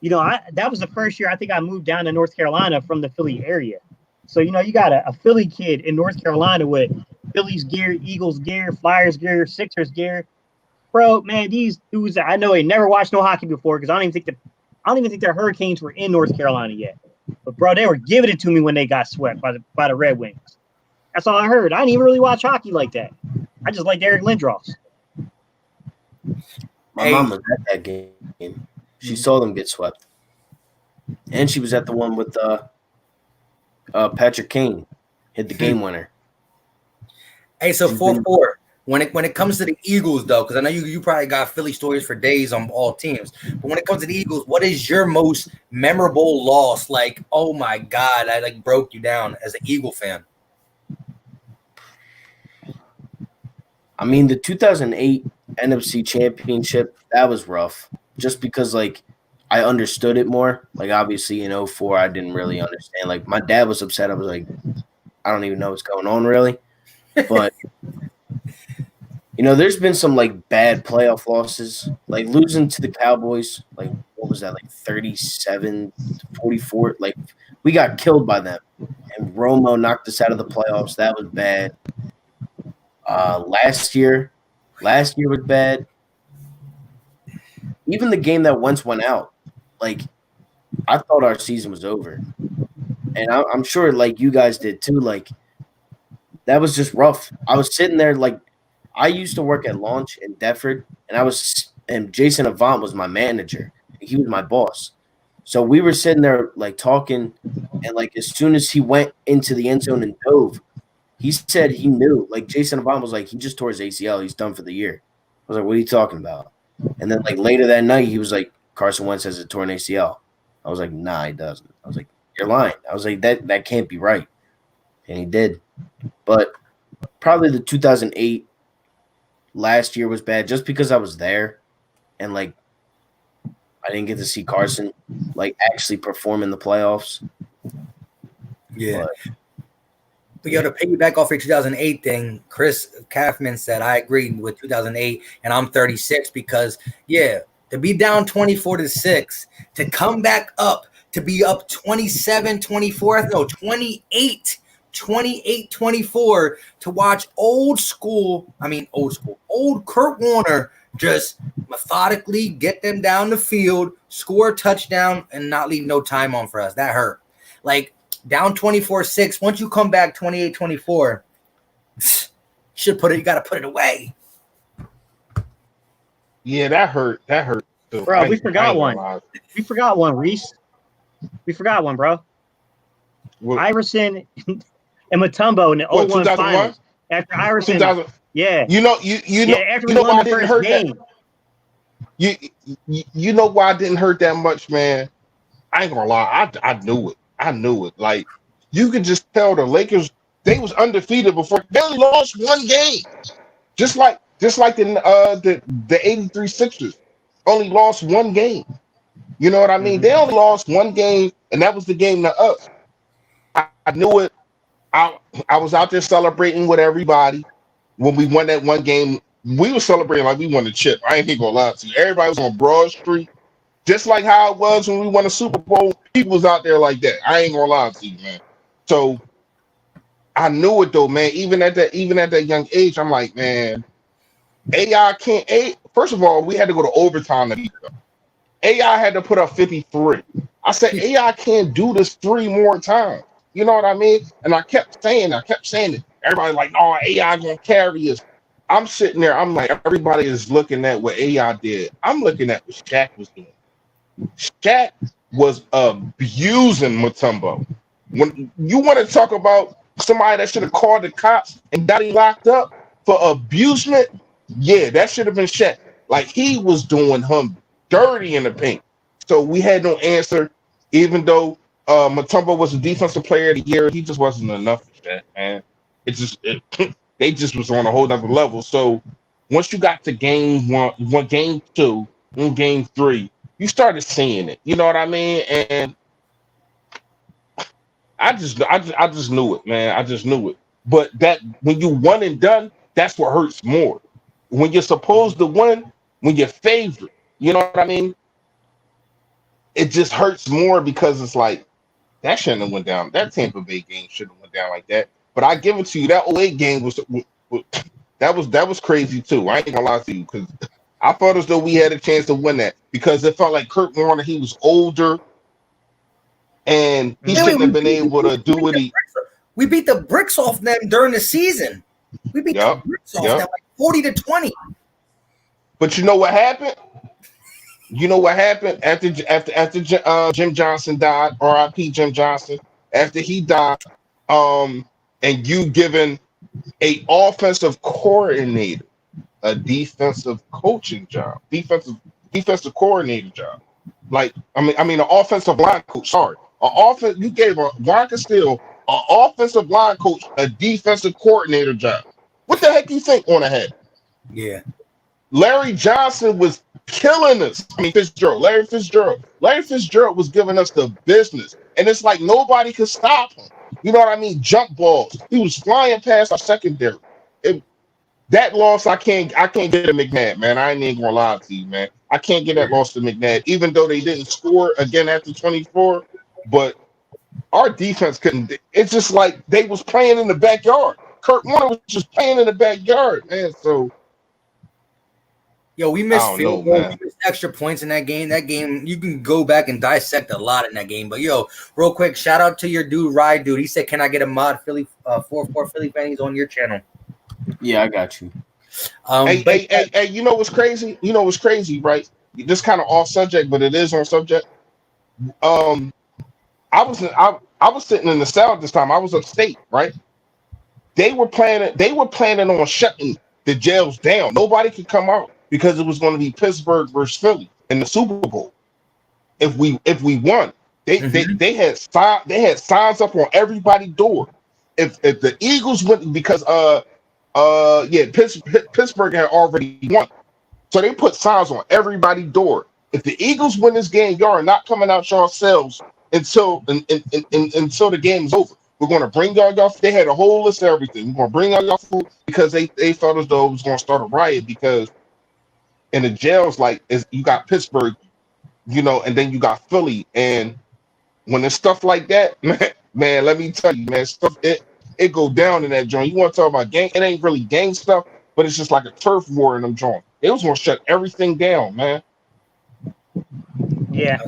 that was the first year I think I moved down to North Carolina from the Philly area. So, you got a Philly kid in North Carolina with Phillies gear, Eagles gear, Flyers gear, Sixers gear. Bro, man, these dudes, I know they never watched no hockey before because I don't even think their Hurricanes were in North Carolina yet. But bro, they were giving it to me when they got swept by the Red Wings. That's all I heard. I didn't even really watch hockey like that. I just liked Eric Lindros. My mom was at that game. She saw them get swept. And she was at the one with Patrick Kane, hit the game winner. Hey, so She's 4-4. been- When it comes to the Eagles, though, because I know you probably got Philly stories for days on all teams. But when it comes to the Eagles, what is your most memorable loss? Like, oh my God, I like broke you down as an Eagle fan. I mean, the 2008 NFC Championship, that was rough. Just because, like, I understood it more. Like, obviously, in 04, I didn't really understand. Like, my dad was upset. I was like, I don't even know what's going on, really. But there's been some like bad playoff losses, like losing to the Cowboys. Like, what was that, like 37-44? Like, we got killed by them, and Romo knocked us out of the playoffs. That was bad. Last year was bad. Even the game that once went out, like, I thought our season was over, and I'm sure like you guys did too. Like, that was just rough. I was sitting there like. I used to work at Launch in Deptford, and Jason Avant was my manager. He was my boss. So we were sitting there like talking, and like as soon as he went into the end zone and dove, he said he knew. Like Jason Avant was like, he just tore his ACL. He's done for the year. I was like, what are you talking about? And then like later that night, he was like, Carson Wentz has a torn ACL. I was like, nah, he doesn't. I was like, you're lying. I was like, that can't be right. And he did. But probably the 2008 last year was bad just because I was there and like I didn't get to see Carson like actually perform in the playoffs. Yeah. But to piggyback off your 2008 thing, Chris Kaufman said, I agree with 2008, and I'm 36 because, to be down 24-6, to come back up, to be up 27-24, no, 28-24, to watch old Kurt Warner just methodically get them down the field, score a touchdown, and not leave no time on for us. That hurt. Like, down 24-6, once you come back 28-24, you got to put it away. Yeah, that hurt. That hurt. Bro, we forgot one. We forgot one, Reese. We forgot one, bro. What? Iverson and Mutombo in the 01 finals. After Iverson, yeah. You know after we won why I the didn't first hurt game. that. You know why I didn't hurt that much, man? I ain't gonna lie. I knew it. I knew it. Like, you could just tell the Lakers, they was undefeated before. They only lost one game. Just like the 83 Sixers only lost one game. You know what I mean? Mm-hmm. They only lost one game, and that was the game to us. I knew it. I was out there celebrating with everybody when we won that one game. We were celebrating like we won the chip. I ain't gonna lie to you. Everybody was on Broad Street, just like how it was when we won the Super Bowl. People was out there like that. I ain't gonna lie to you, man. So I knew it though, man. Even at that young age, I'm like, man, AI can't. First of all, we had to go to overtime to beat them. AI had to put up 53. I said, AI can't do this 3 more times. You know what I mean? And I kept saying it. Everybody like, oh, AI gonna carry us. I'm sitting there, I'm like, everybody is looking at what AI did. I'm looking at what Shaq was doing. Shaq was abusing Mutombo. When you want to talk about somebody that should have called the cops and got him locked up for abusement, yeah, that should have been Shaq. Like, he was doing him dirty in the paint. So we had no answer, even though Mutombo was the defensive player of the year. He just wasn't enough for that, man. They just was on a whole other level. So once you got to game game 2, and game 3, you started seeing it. You know what I mean? And I just knew it, man. I just knew it. But that when you won and done, that's what hurts more. When you're supposed to win, when you're favored, you know what I mean? It just hurts more because it's like, that shouldn't have went down. That Tampa Bay game shouldn't have went down like that. But I give it to you, that 08 game was crazy too. I ain't gonna lie to you, because I felt as though we had a chance to win that, because it felt like Kurt Warner, he was older and he shouldn't have been able to do what he. We beat the bricks off them during the season. We beat the bricks off them like 40-20. But you know what happened? You know what happened after Jim Johnson died, R.I.P. Jim Johnson. After he died, and you given a offensive coordinator a defensive coaching job, defensive coordinator job. Like I mean, an offensive line coach. Sorry, you gave a Ron Castillo, an offensive line coach, a defensive coordinator job. What the heck you think on ahead? Yeah. Larry Johnson was killing us. I mean, Larry Fitzgerald was giving us the business, and it's like nobody could stop him. You know what I mean? Jump balls. He was flying past our secondary. It, that loss, I can't get a McNabb, man. I ain't even gonna lie to you, man. I can't get that loss to McNabb, even though they didn't score again after 24. But our defense couldn't. It's just like they was playing in the backyard. Kurt Warner was just playing in the backyard, man. So Yo, we I missed don't know, field goal. man. We missed extra points in that game. That game, you can go back and dissect a lot in that game. But yo, real quick, shout out to your dude, Rye dude. He said, "Can I get a mod Philly 4-4 Philly fan? He's on your channel." Yeah, I got you. Hey, you know what's crazy? You know what's crazy, right? This kind of off subject, but it is on subject. Um, I was sitting in the South this time. I was upstate, right? They were planning on shutting the jails down. Nobody could come out because it was going to be Pittsburgh versus Philly in the Super Bowl. If we won, they had signs up on everybody's door. If the Eagles went because yeah, Pittsburgh had already won. So they put signs on everybody's door. If the Eagles win this game, y'all are not coming out yourselves until the game's over. We're gonna bring y'all. They had a whole list of everything. We're gonna bring y'all food because they felt as though it was gonna start a riot because in the jails, like you got Pittsburgh, and then you got Philly, and when there's stuff like that, man, let me tell you, man, it go down in that joint. You want to talk about gang? It ain't really gang stuff, but it's just like a turf war in them joints. They was gonna shut everything down, man. Yeah,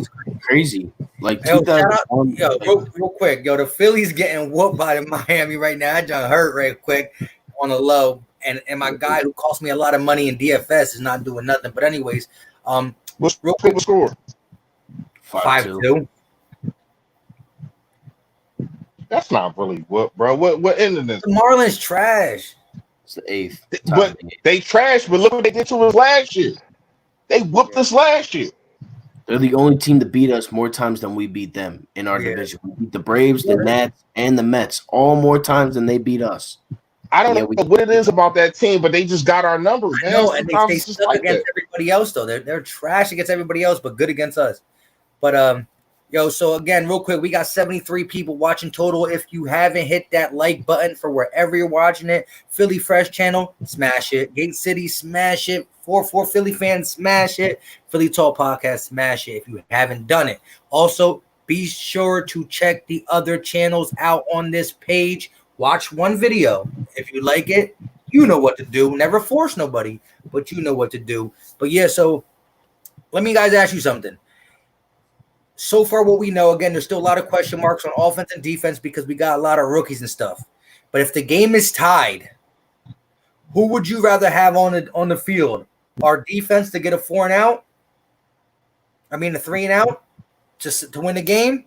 Crazy. Like Yo, shout out, 2001. yo, real quick, yo, the Phillies getting whooped by the Miami right now. I just hurt right quick on the low, and my guy who cost me a lot of money in DFS is not doing nothing. But anyways, What's real quick, the score? 5-2. That's not really what, bro. What ending is? The Marlins trash. It's the eighth. But they trash. But look what they did to us last year. They whooped us last year. They're the only team to beat us more times than we beat them in our division. We beat the Braves, the Nats, and the Mets all more times than they beat us. I don't know what it is about that team, but they just got our number, man. No, and Sometimes they it's just suck like against that. everybody else though. They're trash against everybody else, but good against us. But yo, so again, real quick, we got 73 people watching total. If you haven't hit that like button for wherever you're watching it, Philly Fresh channel, smash it. Gate City, smash it. 4-4 Philly fans, smash it. Philly Talk Podcast, smash it if you haven't done it. Also, be sure to check the other channels out on this page. Watch one video. If you like it, you know what to do. Never force nobody, but you know what to do. But yeah, so let me guys ask you something. So far, what we know, again, there's still a lot of question marks on offense and defense because we got a lot of rookies and stuff. But if the game is tied, who would you rather have on the field? Our defense to get a 4 and out? I mean, a 3 and out to win the game,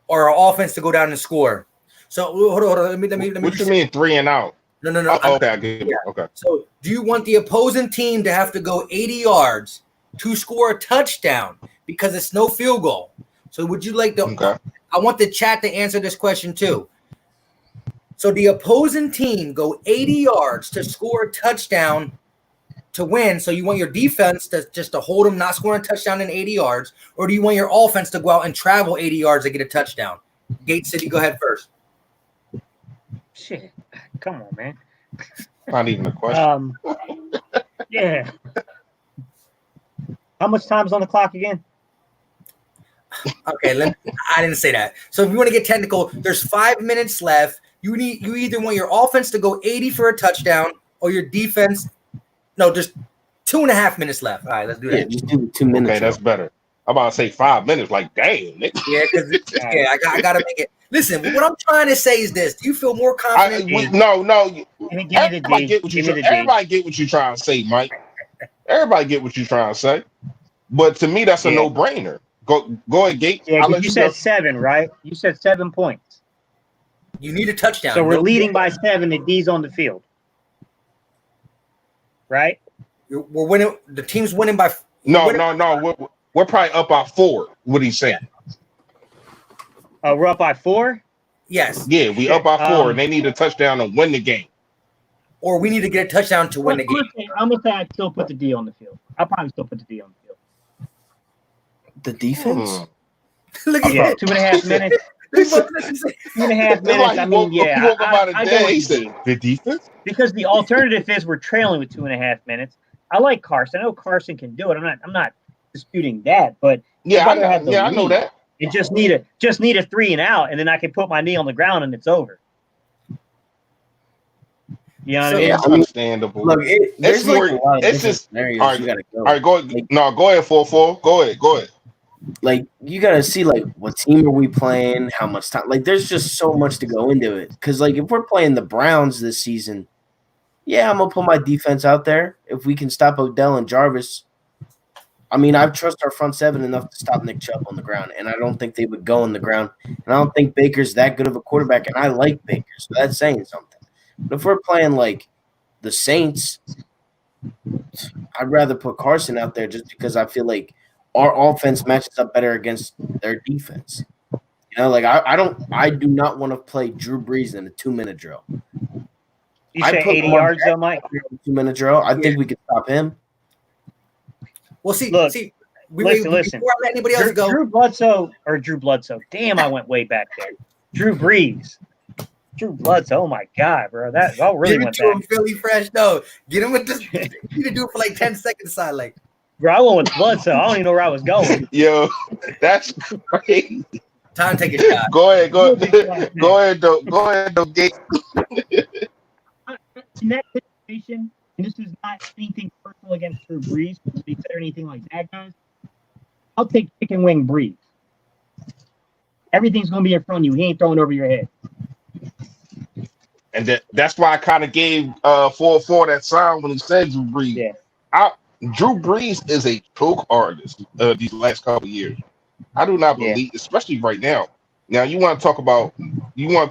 or our offense to go down and score? So hold on. Let me. What you mean 3 and out? No. Okay, I get it. Yeah. Okay. So do you want the opposing team to have to go 80 yards to score a touchdown because it's no field goal? So would you like to? Okay. I want the chat to answer this question too. So the opposing team go 80 yards to score a touchdown to win. So you want your defense to hold them, not scoring a touchdown in 80 yards, or do you want your offense to go out and travel 80 yards to get a touchdown? Gate City, go ahead first. shit. Come on, man. Not even a question. Yeah. How much time's on the clock again? Okay, I didn't say that. So if you want to get technical, there's 5 minutes left. You either want your offense to go 80 for a touchdown or your defense. No, just 2.5 minutes left. All right, let's do that. Yeah, just do the 2 minutes. Okay, that's better. I'm about to say 5 minutes. Like, damn, nigga. Yeah, because I gotta make it. Listen, what I'm trying to say is this: do you feel more confident? No. Everybody Everybody get what you're trying to say, Mike. Everybody get what you're trying to say. But to me, that's a Yeah. no-brainer. Go ahead, Gates. Yeah, I'll because let you you said go. 7, right? You said 7 points. You need a touchdown. So we're leading by 7 and D's on the field. Right? We're winning. The team's winning by. No. We're probably up by 4. What he's saying. We're up by 4? Yes. Yeah, we up by 4, and they need a touchdown to win the game. Or we need to get a touchdown to win the game. I'm going to say I'd still put the D on the field. I'll probably still put the D on the field. The defense? Look at Yeah, that. 2.5 minutes. 2.5 minutes. I mean, He woke up out of I go day. with He the said, D. the defense? Because the alternative is we're trailing with 2.5 minutes. I like Carson. I know Carson can do it. I'm not disputing that, but Yeah, I'd rather have the I know lead. that. And just need a 3 and out, and then I can put my knee on the ground and it's over. You know what I mean? It's understandable. Look, there's more. like a lot of It's different just scenarios all right. you gotta go. All right, go ahead. No, go ahead, 4-4. Go ahead. Like you gotta see like what team are we playing, how much time. Like there's just so much to go into it. Because like if we're playing the Browns this season, yeah, I'm gonna put my defense out there. If we can stop Odell and Jarvis, I mean, I trust our front 7 enough to stop Nick Chubb on the ground, and I don't think they would go on the ground. And I don't think Baker's that good of a quarterback, and I like Baker, so that's saying something. But if we're playing like the Saints, I'd rather put Carson out there just because I feel like our offense matches up better against their defense. You know, like I do not want to play Drew Brees in a 2-minute drill. You say 80 yards though, Mike? 2-minute drill. I think we could stop him. Well, see, listen. Before I let anybody else go, Drew Bledsoe. Damn, I went way back there. Drew Brees. Drew Bledsoe. Oh my God, bro. That all really went give it to back. him, Philly Fresh. No, get him with this. You need to do it for like 10 seconds. Side like, Bro, I went with Bledsoe. I don't even know where I was going. Yo, that's crazy. time to take a shot. Go ahead, though, Gates. In that situation, and this is not anything personal against Drew Brees, to be said or anything like that, guys. I'll take chicken wing Brees. Everything's going to be in front of you. He ain't throwing over your head. And that's why I kind of gave 4-4 that sign when he said Drew Brees. Yeah. Drew Brees is a choke artist these last couple of years. I do not believe, especially right now. Now you want to talk about 09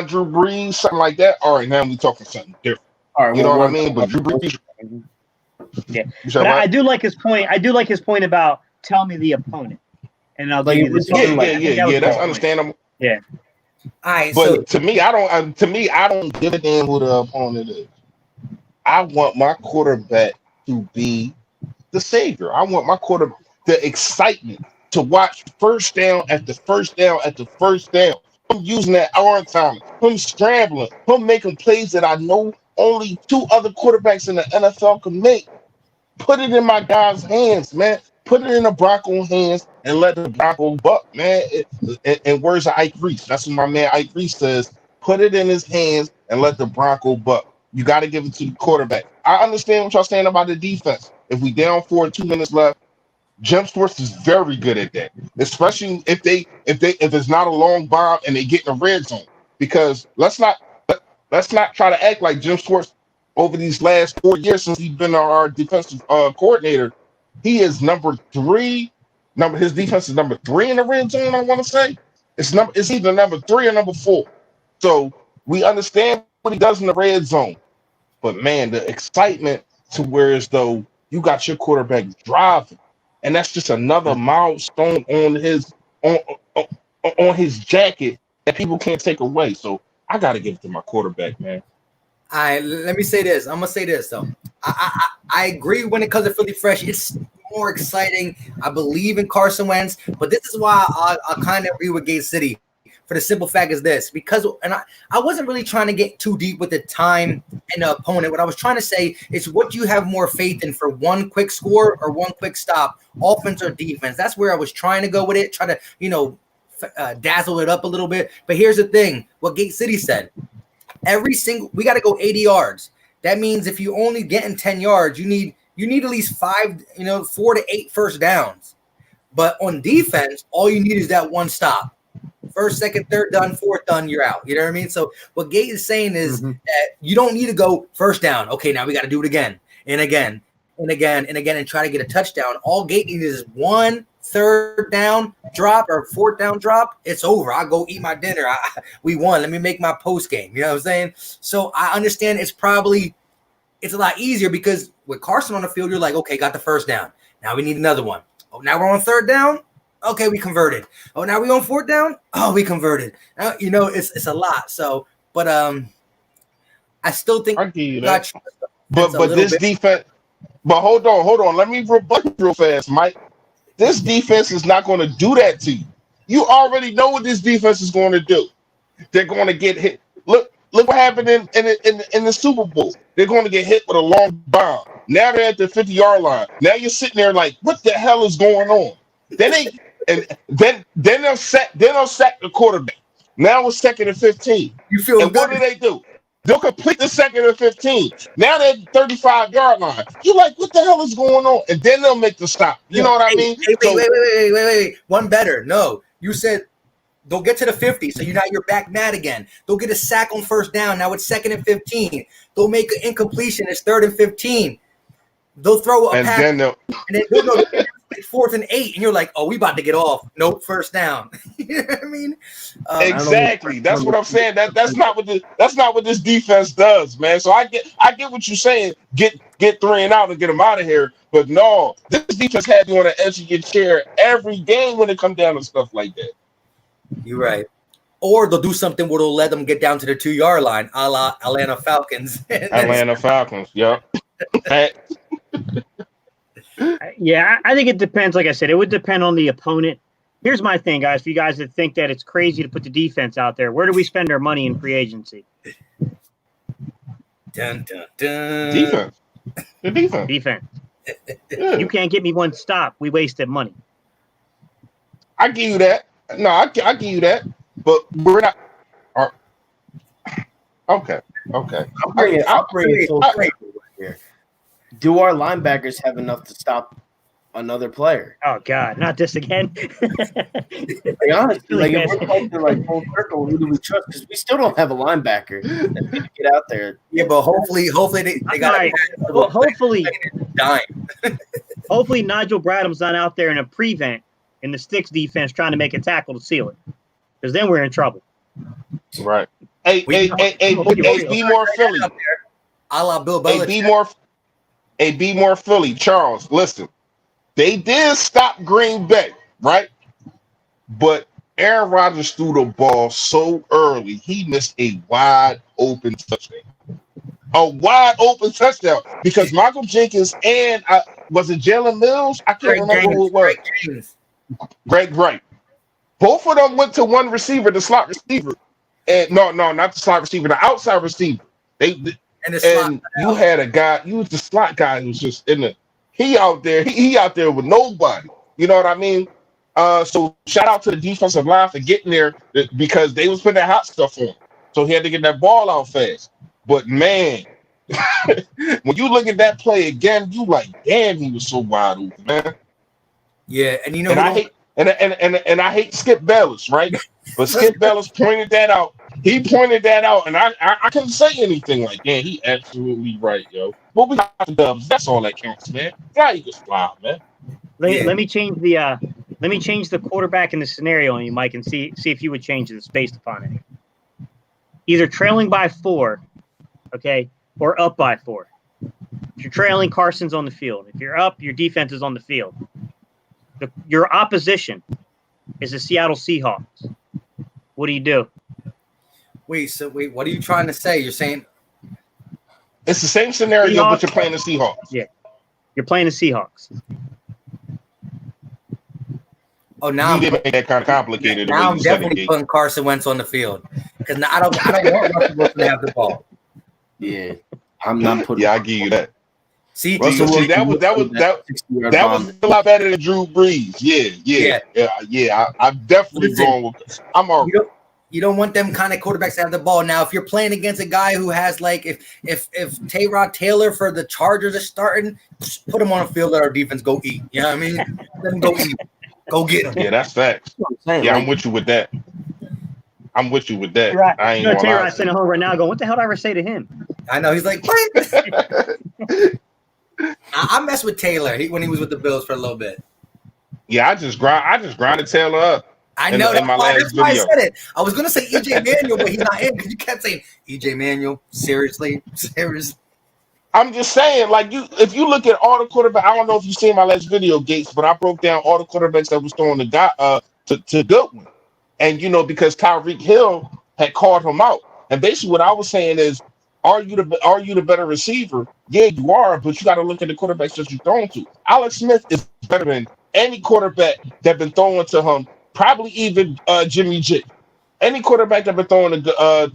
Drew Brees, something like that. All right, now we talking something different. All right, you know what I mean? But Drew Brees. Yeah. But I do like his point. I do like his point about tell me the opponent, and I'll give you this. Yeah. That's understandable. Yeah. All right, but to me, I don't give a damn who the opponent is. I want my quarterback to be the savior. I want my the excitement to watch first down after first down after first down. I'm using that arm time. I'm scrambling. I'm making plays that I know only 2 other quarterbacks in the NFL can make. Put it in my guys' hands, man. Put it in the Bronco hands and let the Bronco buck, man. And where's Ike Reese? That's what my man Ike Reese says. Put it in his hands and let the Bronco buck. You got to give it to the quarterback. I understand what y'all saying about the defense. If we down 4, 2 minutes left, Jim Schwartz is very good at that, especially if it's not a long bomb and they get in the red zone. Because let's not try to act like Jim Schwartz over these last 4 years since he's been our defensive coordinator. He is number 3. His defense is number 3 in the red zone. I want to say it's either number 3 or number 4. So we understand what he does in the red zone, but man, the excitement to where as though you got your quarterback driving. And that's just another milestone on his jacket that people can't take away. So I got to give it to my quarterback, man. All right, let me say this. I'm gonna say this though. I agree when it comes to Philly Fresh. It's more exciting. I believe in Carson Wentz, but this is why I kind of agree with Gate City for the simple fact is this. Because I wasn't really trying to get too deep with the time and the opponent. What I was trying to say is what you have more faith in for one quick score or one quick stop, offense or defense. That's where I was trying to go with it. Try to dazzle it up a little bit. But here's the thing: what Gate City said. We got to go 80 yards. That means if you only getting 10 yards, you need at least 4 to 8 first downs. But on defense, all you need is that one stop. First, second, third done, fourth done, you're out. You know what I mean? So what Gate is saying is that you don't need to go first down. Okay, now we got to do it again and again. and again and try to get a touchdown. All Gate needs is 1 third down drop or fourth down drop. It's over. I'll go eat my dinner. We won. Let me make my post game. You know what I'm saying? So I understand it's a lot easier because with Carson on the field, you're like, okay, got the first down. Now we need another one. Oh, now we're on third down. Okay, we converted. Oh, now we on fourth down. Oh, we converted. It's a lot. So, but I still think I give you that. But this bit. defense. But hold on. Let me rebut you real fast, Mike. This defense is not going to do that to you. You already know what this defense is going to do. They're going to get hit. Look what happened in the Super Bowl. They're going to get hit with a long bomb. Now they're at the 50-yard line. Now you're sitting there like, what the hell is going on? Then they'll sack the quarterback. Now it's 2nd and 15. You feel and good. What do? They'll complete the 2nd and 15. Now they're at the 35-yard line. You're like, what the hell is going on? And then they'll make the stop. You know what I mean? Wait. One better. No, you said they'll get to the 50. So you're back mad again. They'll get a sack on first down. Now it's 2nd and 15. They'll make an incompletion. It's 3rd and 15. They'll throw a pass. And then they'll go 4th and 8. And you're like, oh, we about to get off. Nope, first down. You know what I mean? Exactly. That's what I'm saying. That's not what this defense does, man. So I get what you're saying. Get 3 and out and get them out of here. But no, this defense had you on the edge of your chair every game when it comes down to stuff like that. You're right. Or they'll do something where they'll let them get down to the 2-yard line, a la Atlanta Falcons. Atlanta Falcons, yep. Yeah, I think it depends. Like I said, it would depend on the opponent. Here's my thing, guys. For you guys that think that it's crazy to put the defense out there, where do we spend our money in free agency? Dun, dun, dun. Defense. The defense. Defense. Yeah. You can't get me one stop. We wasted money. I give you that. No, I give you that. But we're not. Okay. I'll bring it full circle here. Do our linebackers have enough to stop another player? Oh God, not this again. Like, honestly, if we're talking like full circle, who do we trust? Because we still don't have a linebacker that's gonna get out there. Yeah, but hopefully they got. Right. Well, hopefully, dying. hopefully Nigel Bradham's not out there in a prevent in the sticks defense trying to make a tackle to seal it, because then we're in trouble. Right. Hey, be more Philly. A la Bill Belichick. Be more Philly. Charles, listen. They did stop Green Bay, right? But Aaron Rodgers threw the ball so early, he missed a wide open touchdown. A wide open touchdown because Michael Jenkins and was it Jalen Mills? I can't remember who it was. Greg Wright. Both of them went to one receiver, the slot receiver. And no, not the slot receiver, the outside receiver. And you had a guy, you was the slot guy who was just in the he out there with nobody. You know what I mean? So shout out to the defensive line for getting there because they was putting that hot stuff on. So he had to get that ball out fast. But man, when you look at that play again, you like, damn, he was so wide open, man. Yeah, and you know, and I hate Skip Bayless, right? But Skip Bayless pointed that out. He pointed that out, and I couldn't say anything like, yeah, he absolutely right, yo. But we got the dubs. That's all that counts, man. Fly Eagles fly, man. Let me change the quarterback in the scenario on you, Mike, and see if you would change this based upon it. Either trailing by 4, okay, or up by 4. If you're trailing, Carson's on the field. If you're up, your defense is on the field. Your opposition is the Seattle Seahawks. What do you do? Wait, what are you trying to say? You're saying it's the same scenario, but you're playing the Seahawks. Yeah, you're playing the Seahawks. Oh, now you didn't make that kind of complicated. Now I'm definitely putting Carson Wentz on the field because I don't want Russell Wilson to have the ball. Yeah, I'm not putting. Yeah, I give you that. See, that was a lot better than Drew Brees. Yeah. I'm definitely going with. I'm all. You don't want them kind of quarterbacks to have the ball. Now, if you're playing against a guy who has like, if Tyrod Taylor for the Chargers is starting, just put him on the field. Let our defense go eat. You know what I mean? Let them go eat. Go get him. Yeah, that's facts. Yeah, I'm with you with that. Right. I ain't gonna Tyrod sitting at home right now going, what the hell did I ever say to him? I know. He's like, what? I messed with Taylor when he was with the Bills for a little bit. Yeah, I just grinded Taylor up I in, know in my last that's why I video. said it. I was gonna say EJ Manuel, but he's not in because you kept saying EJ Manuel. Seriously. I'm just saying, like if you look at all the quarterbacks, I don't know if you seen my last video, Gates, but I broke down all the quarterbacks that was throwing to Goodwin, and because Tyreek Hill had called him out, and basically what I was saying is, are you the better receiver? Yeah, you are, but you got to look at the quarterbacks that you're throwing to. Alex Smith is better than any quarterback that been throwing to him, probably even Jimmy G. Any quarterback that been throwing to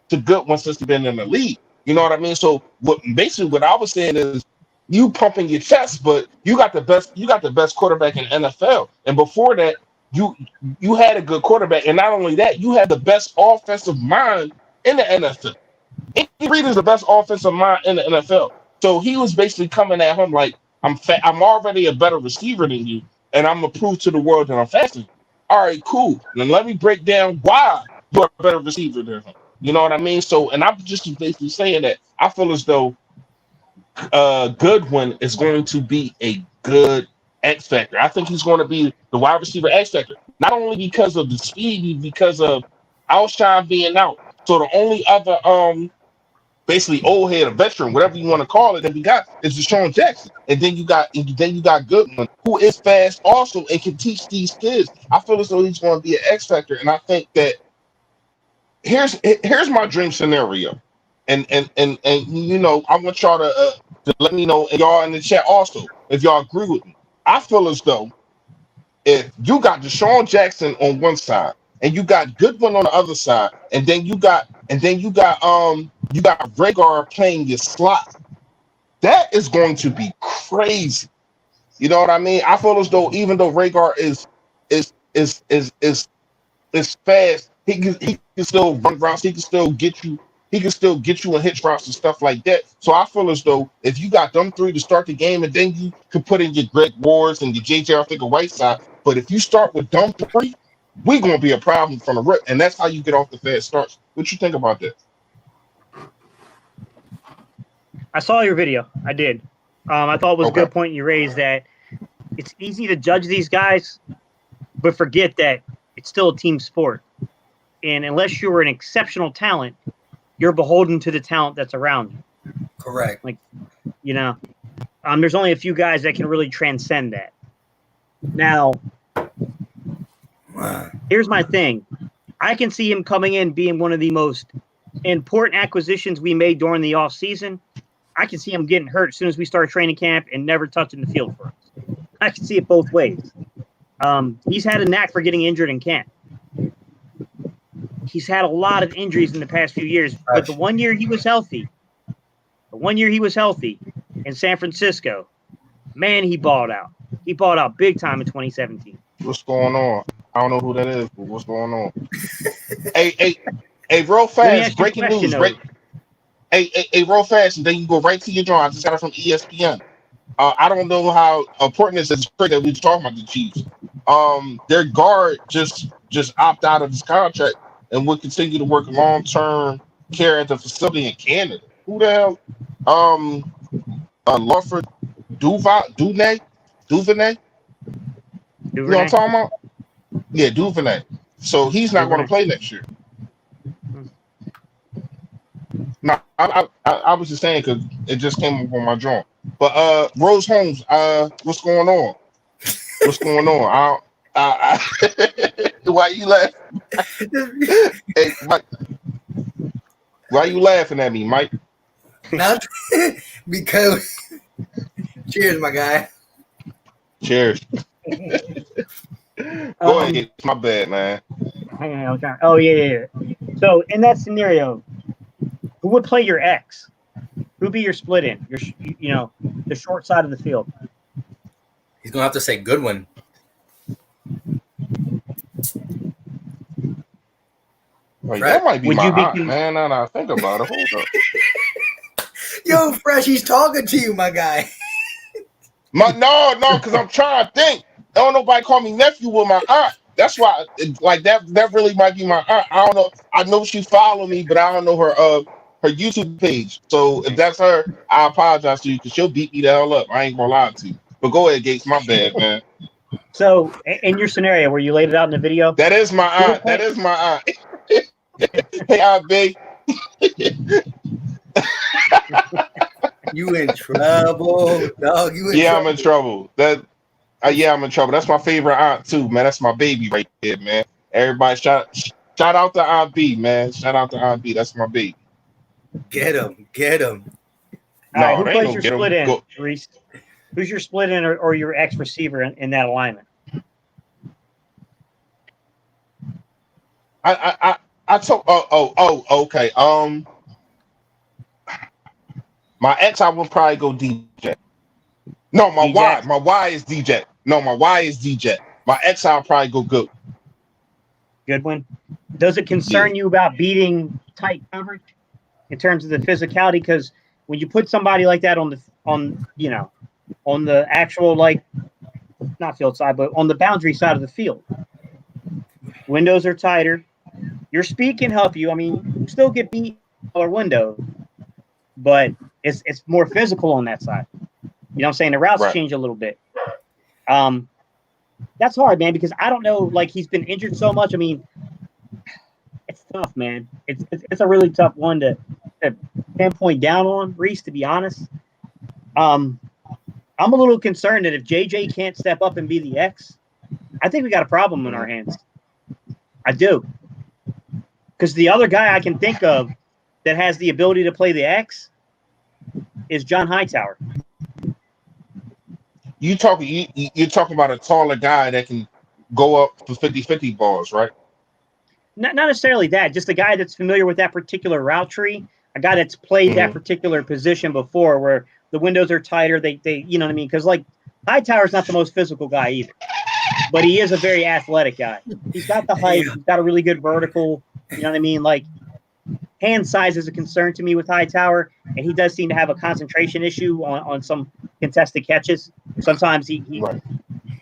Goodwin since he's been in the league. You know what I mean? So what I was saying is you pumping your chest, but you got the best quarterback in NFL. And before that, you had a good quarterback, and not only that, you had the best offensive mind in the NFL. Andy Reid is the best offensive mind in the NFL. So he was basically coming at him like, I'm already a better receiver than you, and I'm gonna prove to the world that I'm faster. All right, cool. Then let me break down why you're a better receiver than him. You know what I mean? So, and I'm just basically saying that I feel as though Goodwin is going to be a good X factor. I think he's going to be the wide receiver X factor, not only because of the speed, because of Alshon being out. So the only other basically old head, a veteran, whatever you want to call it, that we got is Deshaun Jackson, and then you got Goodwin, who is fast also and can teach these kids. I feel as though he's going to be an X factor, and I think that here's my dream scenario, and I want y'all to let me know, and y'all in the chat also, if y'all agree with me. I feel as though if you got Deshaun Jackson on one side and you got Goodwin on the other side, and then you got Rhaegar playing your slot, that is going to be crazy. You know what I mean? I feel as though even though Rhaegar is fast, he can still run routes, he can still get you in hitch routes and stuff like that. So I feel as though if you got them three to start the game, and then you could put in your Greg Wards and your JJ Arthur-Whiteside, but if you start with them three, we're gonna be a problem from the rip, and that's how you get off the fast starts. What you think about that? I saw your video. I did. I thought it was a Okay. good point you raised that it's easy to judge these guys, but forget that it's still a team sport. And unless you're an exceptional talent, you're beholden to the talent that's around you. Correct. There's only a few guys that can really transcend that. Now, here's my thing. I can see him coming in being one of the most important acquisitions we made during the offseason. I can see him getting hurt as soon as we start training camp and never touching the field for us. I can see it both ways. He's had a knack for getting injured in camp. He's had a lot of injuries in the past few years, but the 1 year he was healthy in San Francisco, man, he balled out. He balled out big time in 2017. What's going on? I don't know who that is, but what's going on? hey, real fast, breaking news. Hey, real fast, and then you go right to your drawing. I just got it from ESPN. I don't know how important this is that we were talking about the Chiefs. Their guard just opted out of his contract and will continue to work long-term care at the facility in Canada. Who the hell? Lawford Duvernay? You know what I'm talking about? Yeah, Duvernay. So he's not going to play next year. No, I was just saying because it just came up on my drawing. But Rose Holmes, what's going on? What's going on? Why you laughing? Hey, Mike, why you laughing at me, Mike? Not because. Cheers, my guy. Cheers. Go ahead. It's my bad, man. Hang on. Oh, yeah. So in that scenario, who would play your X? Who'd be your split in? The short side of the field. He's gonna have to say Goodwin. Wait, that might be Would my you be aunt, man. Now that I think about it, hold up. Yo, Fresh, he's talking to you, my guy. No, because I'm trying to think. I don't nobody call me nephew with my aunt. That's why, that really might be my aunt. I don't know. I know she followed me, but I don't know her her YouTube page. So if that's her, I apologize to you because she'll beat me the hell up. I ain't gonna lie to you. But go ahead, Gates. My bad, man. So in your scenario where you laid it out in the video, That is my aunt. That is my aunt. Hey, Aunt B. You in trouble, dog. You in Yeah, I'm trouble. in trouble. Yeah, I'm in trouble. That's my favorite aunt too, man. That's my baby right there, man. Everybody shout out to Aunt B, man. Shout out to Aunt B. That's my baby. Get him. Get him. all right, No, who they ain't plays gonna your get split him. end, Go. Reese? Who's your split end or your X receiver in that alignment? I told. Okay. My ex, I would probably go DJ. No, DJ, my Y is DJ. No, my Y is DJ. My ex, I'll probably go good. Goodwin. Does it Yeah. concern you about beating tight coverage in terms of the physicality? Because when you put somebody like that on the actual, like, not field side, but on the boundary side of the field, windows are tighter. Your speed can help you. I mean, you still get beat or windows, but it's more physical on that side. You know what I'm saying? The routes Right. change a little bit. That's hard, man, because I don't know, like, he's been injured so much. I mean, it's tough, man. It's a really tough one to pinpoint down on, Reese, to be honest. I'm a little concerned that if JJ can't step up and be the X, I think we got a problem in our hands. I do. Because the other guy I can think of that has the ability to play the X is John Hightower. You're talking about a taller guy that can go up for 50-50 balls, right? Not necessarily that, just a guy that's familiar with that particular route tree, a guy that's played that particular position before where the windows are tighter. They you know what I mean? Because, like, Hightower's not the most physical guy either, but he is a very athletic guy. He's got the height. He's got a really good vertical. You know what I mean? Like, hand size is a concern to me with Hightower, and he does seem to have a concentration issue on some contested catches. Sometimes he Right.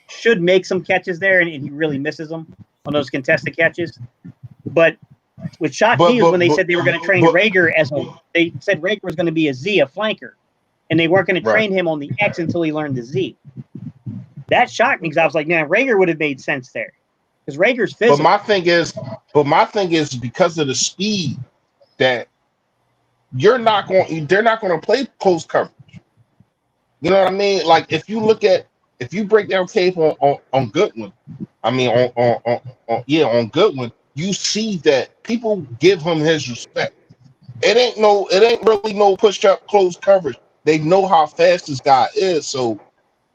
should make some catches there, and he really misses them on those contested catches. But what shocked me was when they said they were going to train Rager they said Rager was going to be a Z, a flanker, and they weren't going to train him on the X until he learned the Z. That shocked me because I was like, man, Rager would have made sense there because Rager's physical. But my thing is because of the speed that they're not going to play close coverage. You know what I mean? Like if you break down tape on Goodwin, I mean on Goodwin, you see that people give him his respect. It ain't really no push up close coverage. They know how fast this guy is, so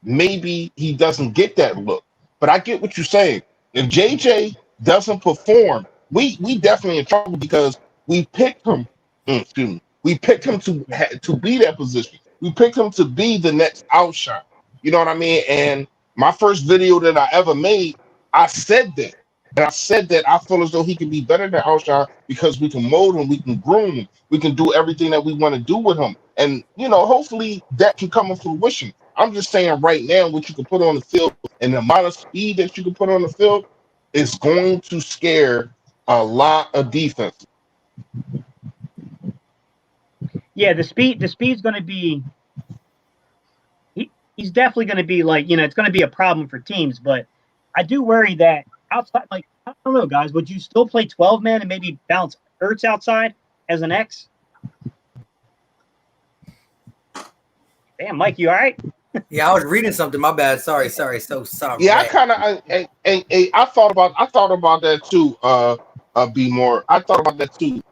maybe he doesn't get that look. But I get what you're saying. If JJ doesn't perform, we definitely in trouble because we picked him. Excuse me. We picked him to be that position. We picked him to be the next outshot. You know what I mean? And my first video that I ever made, I said that. And I said that I feel as though he can be better than outshot because we can mold him, we can groom him, we can do everything that we want to do with him. And, hopefully that can come to fruition. I'm just saying right now what you can put on the field and the amount of speed that you can put on the field is going to scare a lot of defense. Yeah, the speed's going to be. He's definitely going to be like, it's going to be a problem for teams. But I do worry that outside, like, I don't know, guys, would you still play 12 man and maybe bounce Ertz outside as an X? Damn, Mike, you all right? Yeah, I was reading something. My bad. Sorry. So sorry. Yeah, I thought about that too. Be more. I thought about that too.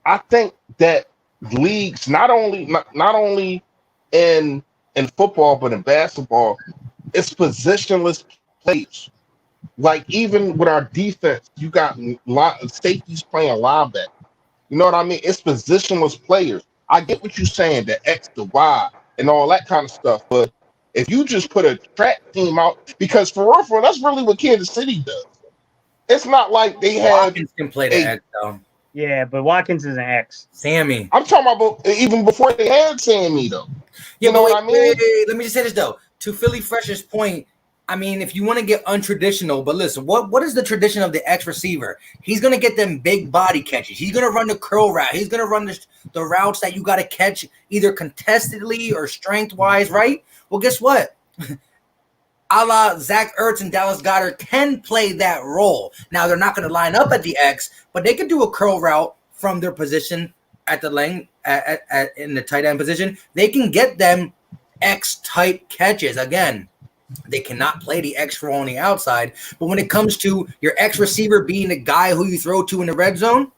I think that leagues not only in football but in basketball, it's positionless players. Like even with our defense, you got a lot of safeties playing linebacker. You know what I mean? It's positionless players. I get what you're saying, the X, the Y, and all that kind of stuff. But if you just put a track team out, because for real, that's really what Kansas City does. It's not like they had Watkins can play the X though. Yeah, but Watkins is an X. Sammy. I'm talking about even before they had Sammy though. Yeah, You know what I mean? Wait, let me just say this though. To Philly Fresh's point, I mean, if you want to get untraditional, but listen, what is the tradition of the X receiver? He's gonna get them big body catches. He's gonna run the curl route. He's gonna run the routes that you got to catch either contestedly or strength wise, right? Well, guess what? A la Zach Ertz and Dallas Goedert can play that role. Now they're not going to line up at the X, but they can do a curl route from their position at the lane in the tight end position. They can get them X type catches again. They cannot play the X role on the outside, but when it comes to your X receiver being the guy who you throw to in the red zone,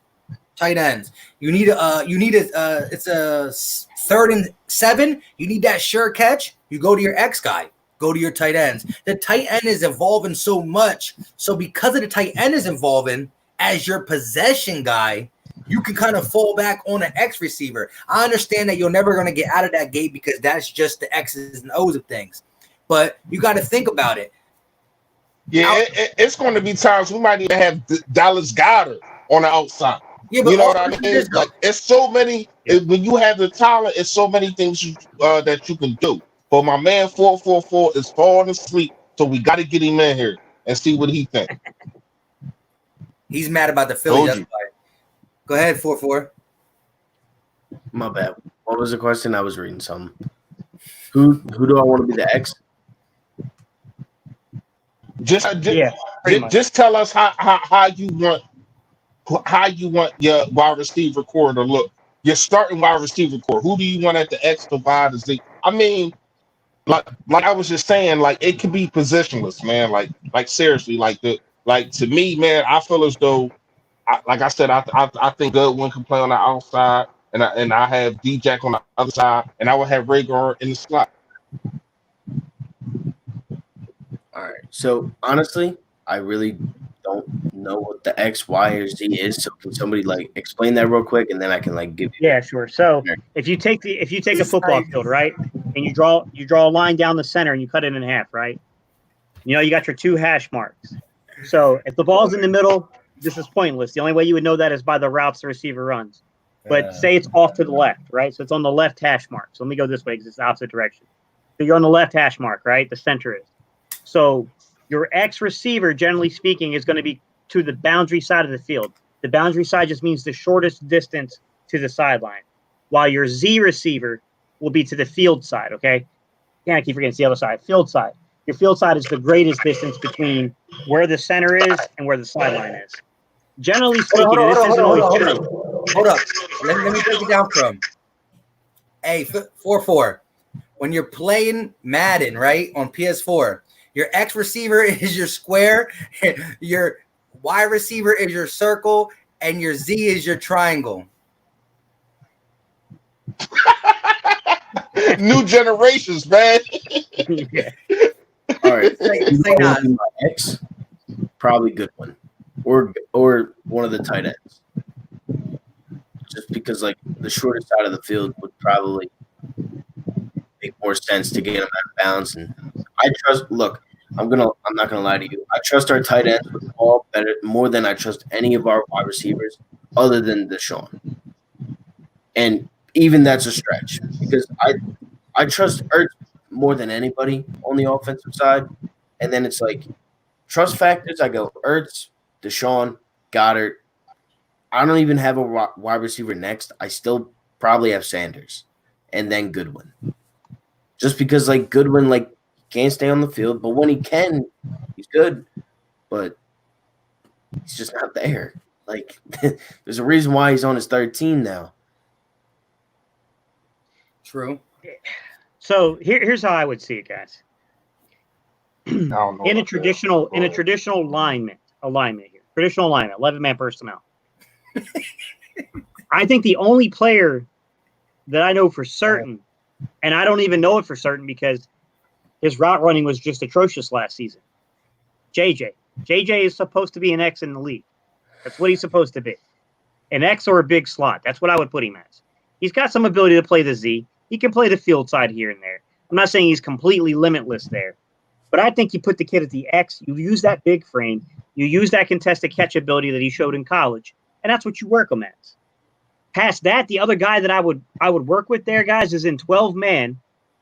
tight ends. It's a 3rd and 7. You need that sure catch. You go to your X guy. Go to your tight ends. The tight end is evolving so much. So because of the tight end is evolving as your possession guy, you can kind of fall back on an X receiver. I understand that you're never going to get out of that gate because that's just the X's and O's of things. But you got to think about it. Yeah, it's going to be times we might even have Dallas Goedert on the outside. Yeah, but you know what I mean? Like, it's so many. When you have the talent, it's so many things that you can do. But my man 444 is falling asleep, so we got to get him in here and see what he thinks. He's mad about the Philly. That's why. Go ahead, 44. My bad. What was the question? I was reading something. Who do I want to be the X? Just tell us how you want your wide receiver core to look. Your starting wide receiver core. Who do you want at the X to Y to Z? I mean, like I was just saying, like it could be positionless, man. Like seriously, to me, man, I feel as though, like I said, I think Goodwin can play on the outside, and I have D-Jack on the other side, and I would have Rager in the slot. All right. So honestly, I really don't know what the X, Y, or Z is. So can somebody like explain that real quick, and then I can like give you. Yeah, sure. So if you take a football field, right, and you draw a line down the center and you cut it in half, right? You got your 2 hash marks. So if the ball's in the middle, this is pointless. The only way you would know that is by the routes the receiver runs. But say it's off to the left, right? So it's on the left hash mark. So let me go this way because it's the opposite direction. So you're on the left hash mark, right? The center is. So your X receiver, generally speaking, is going to be to the boundary side of the field. The boundary side just means the shortest distance to the sideline, while your Z receiver will be to the field side, okay? Yeah, I keep forgetting it's the other side. Field side. Your field side is the greatest distance between where the center is and where the sideline is. Generally speaking, this isn't always true. Hold up. Let me break it down from. Hey, 4-4. When you're playing Madden, right, on PS4, your X receiver is your square, your Y receiver is your circle, and your Z is your triangle. New generations, man. Yeah. All right. My X, probably Goodwin, or one of the tight ends. Just because like the shorter side of the field would probably make more sense to get him out of bounds. And I trust. Look, I'm not gonna lie to you. I trust our tight ends with the ball more than I trust any of our wide receivers, other than Deshaun. And even that's a stretch because I trust Ertz more than anybody on the offensive side. And then it's like trust factors. I go Ertz, Deshaun, Goddard. I don't even have a wide receiver next. I still probably have Sanders, and then Goodwin. Just because like Goodwin like can't stay on the field, but when he can, he's good. But he's just not there. Like there's a reason why he's on his 3rd team now. True. So here's how I would see it, guys. In a traditional alignment here, traditional alignment, 11-man personnel. I think the only player that I know for certain, and I don't even know it for certain because his route running was just atrocious last season. JJ is supposed to be an X in the league. That's what he's supposed to be. An X or a big slot. That's what I would put him as. He's got some ability to play the Z. He can play the field side here and there. I'm not saying he's completely limitless there. But I think you put the kid at the X, you use that big frame, you use that contested catch ability that he showed in college, and that's what you work him as. Past that, the other guy that I would work with there, guys, is in 12-man.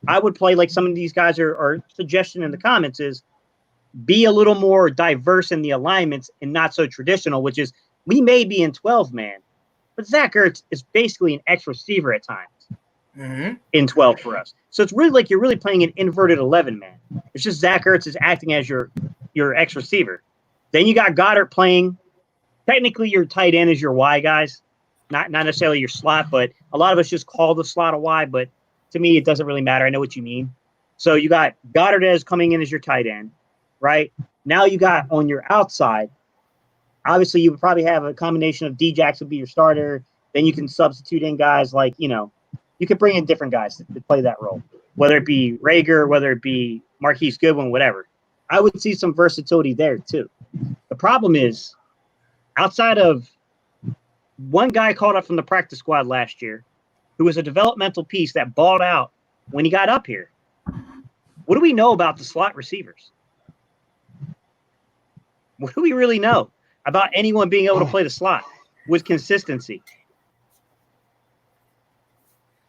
I would play like some of these guys are suggestion in the comments is be a little more diverse in the alignments and not so traditional, which is we may be in 12 man, but Zach Ertz is basically an X receiver at times in 12 for us. So it's really like you're really playing an inverted 11 man. It's just Zach Ertz is acting as your X receiver. Then you got Goddard playing. Technically, your tight end is your Y guys, not necessarily your slot, but a lot of us just call the slot a Y. But to me, it doesn't really matter. I know what you mean. So you got Goddard as coming in as your tight end, right? Now you got on your outside. Obviously, you would probably have a combination of D-Jax would be your starter. Then you can substitute in guys like, you could bring in different guys to play that role, whether it be Rager, whether it be Marquise Goodwin, whatever. I would see some versatility there too. The problem is, outside of one guy called up from the practice squad last year, who was a developmental piece that balled out when he got up here, what do we know about the slot receivers? What do we really know about anyone being able to play the slot with consistency?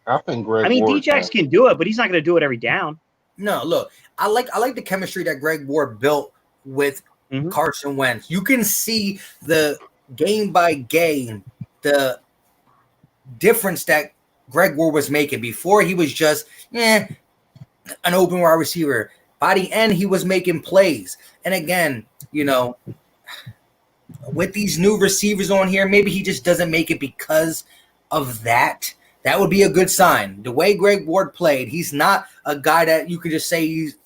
I think Greg I mean, Ward D-Jax can do it, but he's not going to do it every down. No, look, I like the chemistry that Greg Ward built with Carson Wentz. You can see the game by game, the difference that Greg Ward was making. Before he was just an open wide receiver. By the end, he was making plays. And again, with these new receivers on here, maybe he just doesn't make it because of that. That would be a good sign. The way Greg Ward played, he's not a guy that you could just say he's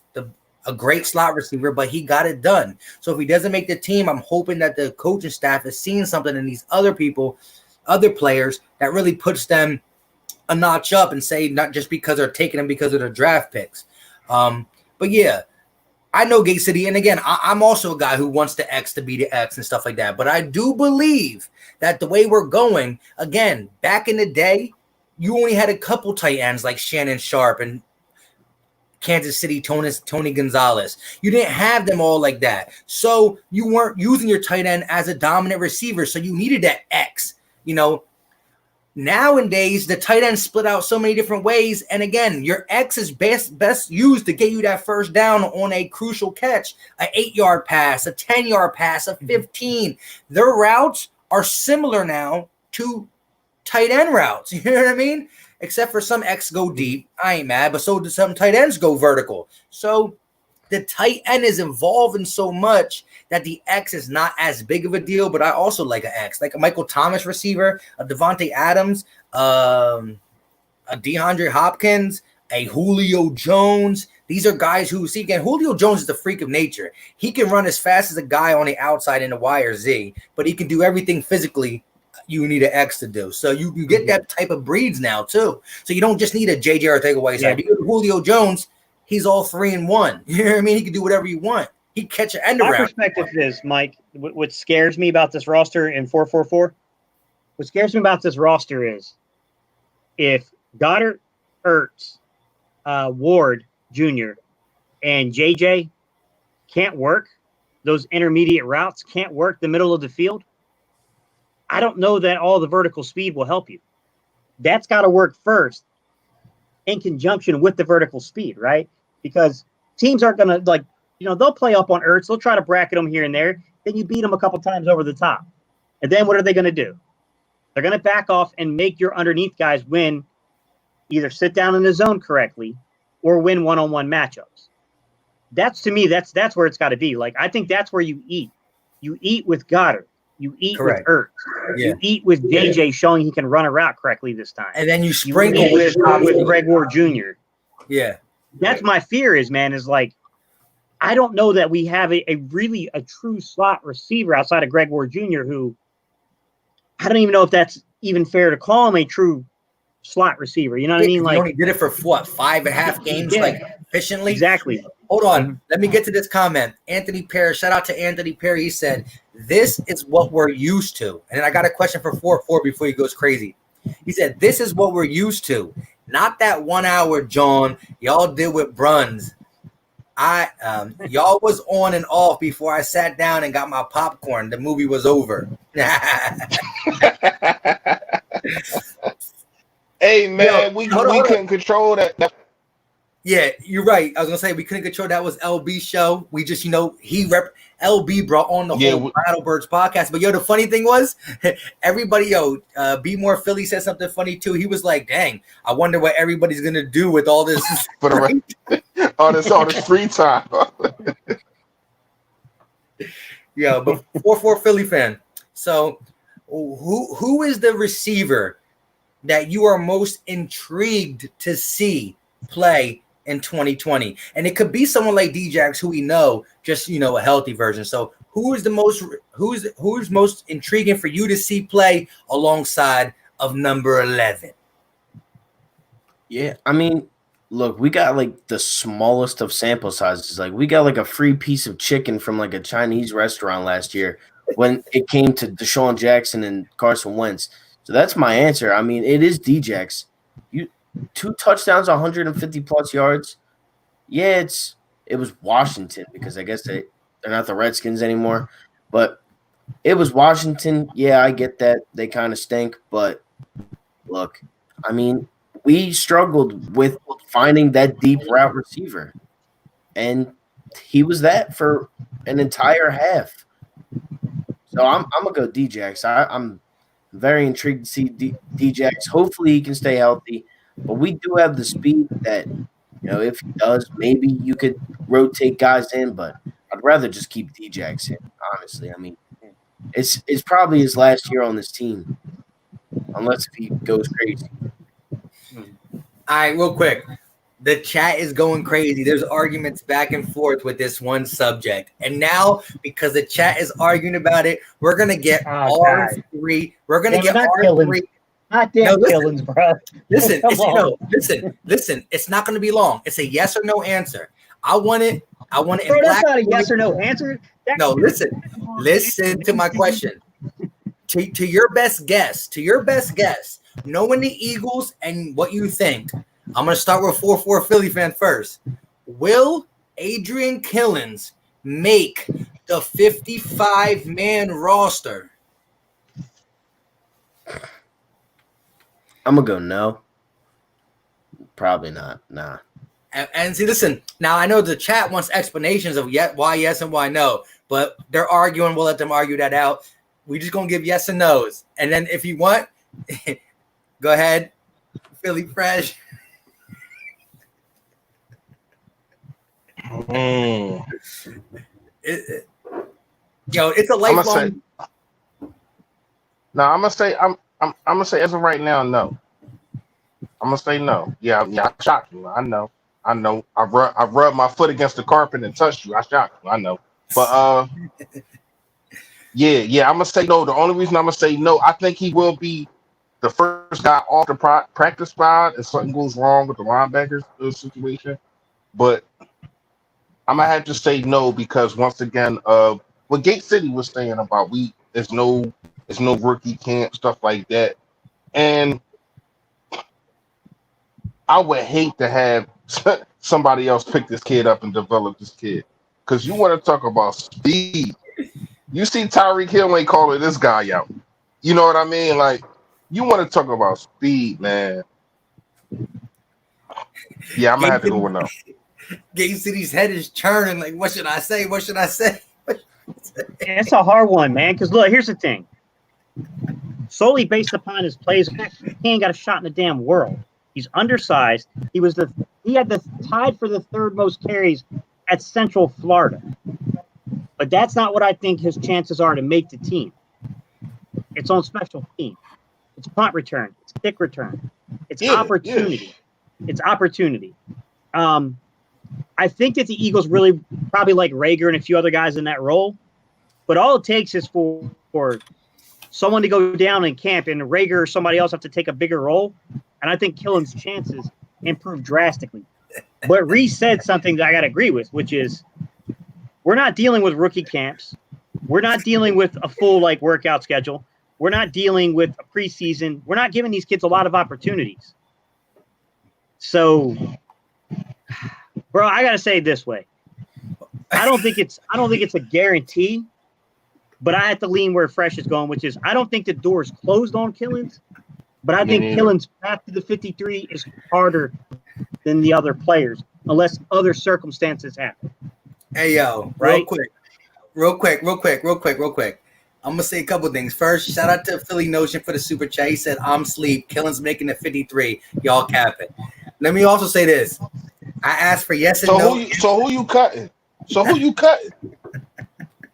a great slot receiver, but he got it done. So if he doesn't make the team, I'm hoping that the coaching staff is seeing something in these other people, other players, that really puts them a notch up and say not just because they're taking them because of their draft picks. But yeah, I know Gate City, and again, I'm also a guy who wants the X to be the X and stuff like that. But I do believe that the way we're going, again, back in the day, you only had a couple tight ends like Shannon Sharp and Kansas City Tony Gonzalez. You didn't have them all like that. So you weren't using your tight end as a dominant receiver. So you needed that X. Nowadays, the tight end split out so many different ways. And again, your X is best used to get you that first down on a crucial catch, an 8-yard pass, a 10-yard pass, a 15. Their routes are similar now to tight end routes. You know what I mean? Except for some X go deep. I ain't mad, but so do some tight ends go vertical. So the tight end is evolving so much that the X is not as big of a deal, but I also like an X, like a Michael Thomas receiver, a Devontae Adams, a DeAndre Hopkins, a Julio Jones. These are guys who, see, again, Julio Jones is the freak of nature. He can run as fast as a guy on the outside in the Y or Z, but he can do everything physically you need an X to do. So you can get that type of breeds now too. So you don't just need a JJ Ortega-Whiteside. You get Julio Jones, he's all 3-1. You know what I mean? He can do whatever you want. He catch an end around. My perspective is, Mike, what scares me about this roster in 4-4-4, what scares me about this roster is if Goddard, Ertz, Ward Jr., and JJ can't work, those intermediate routes can't work the middle of the field, I don't know that all the vertical speed will help you. That's got to work first in conjunction with the vertical speed, right? Because teams aren't going to, they'll play up on Ertz. They'll try to bracket them here and there. Then you beat them a couple times over the top. And then what are they going to do? They're going to back off and make your underneath guys win, either sit down in the zone correctly or win one-on-one matchups. To me, that's where it's got to be. I think that's where you eat. You eat with Goddard. You eat with Ertz. Yeah. You eat with JJ showing he can run a route correctly this time. And then you sprinkle with Greg Ward Jr. Yeah. That's my fear is I don't know that we have a true slot receiver outside of Greg Ward Jr. who I don't even know if that's even fair to call him a true slot receiver. You know what I mean? He only did it for what, 5.5 games, efficiently? Exactly. Hold on. Let me get to this comment. Anthony Perry, shout out to Anthony Perry. He said, this is what we're used to. And then I got a question for 4-4 before he goes crazy. He said, this is what we're used to. Not that 1 hour, John, y'all did with Bruns. Y'all was on and off before I sat down and got my popcorn. The movie was over. Hey, man, we couldn't control that. Yeah, you're right. I was gonna say we couldn't control that was LB's show. We just, LB brought on the Yeah, whole Battlebirds podcast. But the funny thing was, everybody, Be More Philly said something funny too. He was like, "Dang, I wonder what everybody's gonna do with all this." for the all this free time. Yeah, but 4-4 Philly fan. So, who is the receiver that you are most intrigued to see play in 2020? And it could be someone like Djax, who we know, just a healthy version. So who's most intriguing for you to see play alongside of number 11? Yeah, I mean, look, we got like the smallest of sample sizes. Like we got like a free piece of chicken from like a Chinese restaurant last year when it came to Deshaun Jackson and Carson Wentz. So that's my answer. I mean, it is Djax. 2 touchdowns, 150 plus yards. Yeah, it was Washington because I guess they're not the Redskins anymore. But it was Washington. Yeah, I get that. They kind of stink. But look, I mean, we struggled with finding that deep route receiver. And he was that for an entire half. So I'm going to go Djax. I'm very intrigued to see Djax. Hopefully he can stay healthy. But we do have the speed that, if he does, maybe you could rotate guys in. But I'd rather just keep Djax in, honestly. I mean, it's probably his last year on this team, unless if he goes crazy. All right, real quick. The chat is going crazy. There's arguments back and forth with this one subject. And now, because the chat is arguing about it, we're going to get R3. We're going to get R3. Not damn Killins, bro. Listen, listen. It's not going to be long. It's a yes or no answer. I want it. Bro, that's not a yes or no answer. No, listen to my question. To your best guess, knowing the Eagles and what you think, I'm going to start with 4-4 Philly fan first. Will Adrian Killins make the 55-man roster? I'm going to go no. Probably not. Nah. And see, listen, now I know the chat wants explanations of why yes and why no, but they're arguing. We'll let them argue that out. We're just going to give yes and no's. And then if you want, go ahead, Philly Fresh. It's a lifelong. I'm gonna say as of right now, no. I'm gonna say no. Yeah, I shocked you. I know. I've rubbed my foot against the carpet and touched you. I shocked you. I know. But yeah. I'm gonna say no. The only reason I'm gonna say no, I think he will be the first guy off the practice squad if something goes wrong with the linebackers situation. But I'm gonna have to say no because once again, what Gate City was saying about there's no rookie camp, stuff like that. And I would hate to have somebody else pick this kid up and develop this kid. Because you want to talk about speed. You see Tyreek Hill ain't calling this guy out. You know what I mean? Like, you want to talk about speed, man. Yeah, I'm going to have to go with no. Gate City's head is churning. Like, what should I say? It's a hard one, man. Because, look, here's the thing. Solely based upon his plays, he ain't got a shot in the damn world. He's undersized. He had the tied for the third most carries at Central Florida. But that's not what I think his chances are to make the team. It's on special team. It's punt return. It's kick return. It's opportunity. Yeah. It's opportunity. I think that the Eagles really probably like Rager and a few other guys in that role. But all it takes is for someone to go down in camp and Rager or somebody else have to take a bigger role. And I think Killen's chances improve drastically. But Reese said something that I got to agree with, which is we're not dealing with rookie camps. We're not dealing with a full workout schedule. We're not dealing with a preseason. We're not giving these kids a lot of opportunities. So, bro, I got to say it this way. I don't think it's a guarantee, but I have to lean where Fresh is going, which is I don't think the door is closed on Killins, but I think Killins' path to the 53 is harder than the other players. unless other circumstances happen. Hey yo, Right? real quick. I'm gonna say a couple things. First, shout out to Philly Notion for the super chat. He said, "I'm sleep. Killen's making it 53. Y'all capping." Let me also say this. I asked for yes and So no. who you cutting? So who you cutting?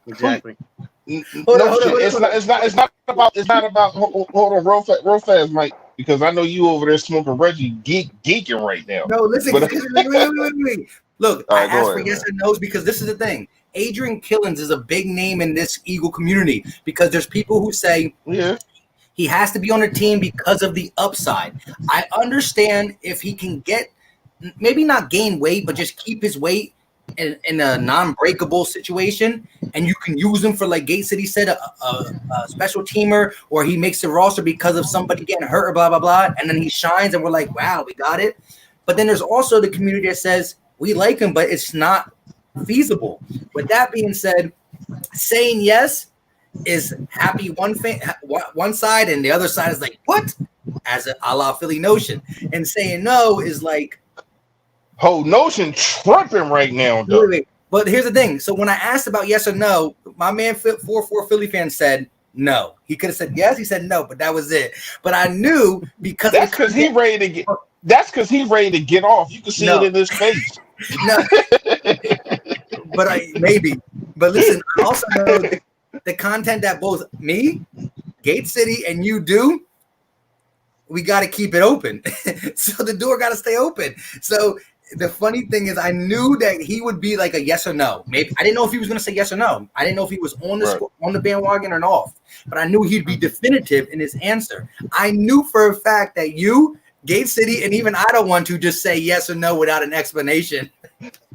Exactly. No shit. It's not about. Hold on, real fast, Mike, because I know you over there smoking Reggie geeking right now. No, listen. But Wait. Look, all I right, go asked for ahead, yes man. and no's because this is the thing. Adrian Killens is a big name in this Eagle community because there's people who say Yeah, he has to be on a team because of the upside. I understand if he can get, maybe not gain weight, but just keep his weight in a non-breakable situation, and you can use him for, like Gate City said, a special teamer, or he makes the roster because of somebody getting hurt or blah, blah, blah, and then he shines, and we're like, wow, we got it. But then there's also the community that says, we like him, but it's not feasible. With that being said, saying yes is happy one side, and the other side is like, what? As a la Philly Notion. And saying no is like, whole notion tripping right now, though. wait. But here's the thing. So when I asked about yes or no, my man 4-4 Philly fan said no. He could have said yes, he said no, but that was it. But I knew because That's because he ready to get. That's because he ready to get off. You can see it no, in his face. no, but maybe. But listen, I also know the content that both me, Gate City, and you do. We got to keep it open. So the door got to stay open. So the funny thing is, I knew that he would be like a yes or no. Maybe I didn't know if he was going to say yes or no. I didn't know if he was on Right. on the bandwagon or off. But I knew he'd be definitive in his answer. I knew for a fact that you, Gate City, and even I don't want to just say yes or no without an explanation.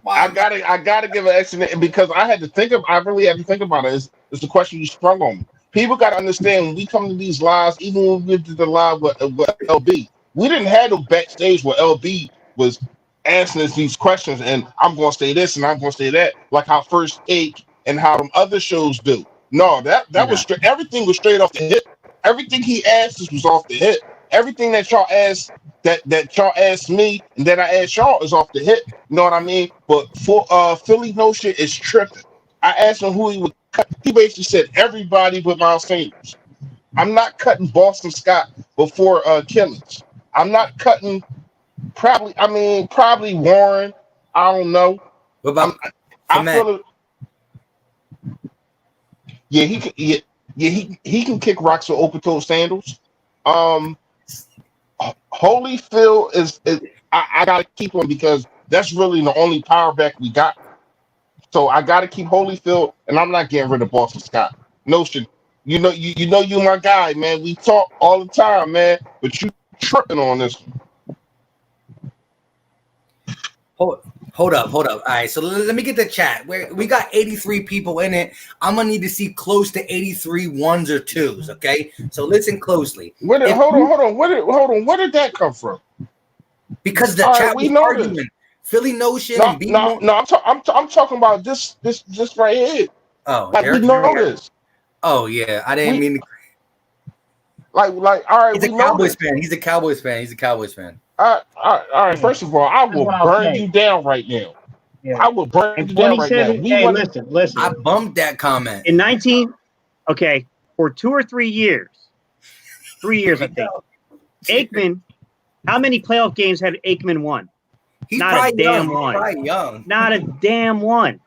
I gotta give an explanation because I really had to think about it. It's the question you sprung on me. People gotta understand when we come to these lives, even when we did the live with LB, we didn't have no backstage where LB was answering us these questions and I'm gonna say this and I'm gonna say that, like how First Take and how them other shows do. No, that was straight. Everything was straight off the hip. Everything he asked us was off the hip. Everything that y'all asked that y'all asked me and that I asked y'all is off the hip. You know what I mean? But for Philly Notion is tripping. I asked him who he would cut. He basically said everybody but Miles Sanders. I'm not cutting Boston Scott before Killings. I'm not cutting probably Warren. I don't know. What about I Clement? feel it. Yeah, he can. Yeah, he can kick rocks with open toed sandals. Um, Holyfield is I gotta keep him because that's really the only power back we got. So I gotta keep Holyfield, and I'm not getting rid of Boston Scott. Notion, you know you my guy, man. We talk all the time, man. But you tripping on this one. Hold up. All right, so let me get the chat. We got 83 people in it. I'm gonna need to see close to 83 ones or twos. Okay, so listen closely. Hold on. Where did that come from? Because the All right, chat we was know arguing. this. Philly Notion No, and B. no, no. I'm talking about this right here. Oh, Like we Derek know Jeter. this. Oh yeah, I didn't We mean to. like all right. He's a We know Cowboys this. fan. He's a Cowboys fan. All right. Yeah. First of all, I That's will what I'll burn say. you down right now. Yeah. I will burn In you down right now. 27, hey, listen. I bumped that comment. In 19, okay, for 2 or 3 years, 3 years, I think. Aikman, how many playoff games have Aikman won? He's Not a probably damn young. one. He's probably young. Not a damn one.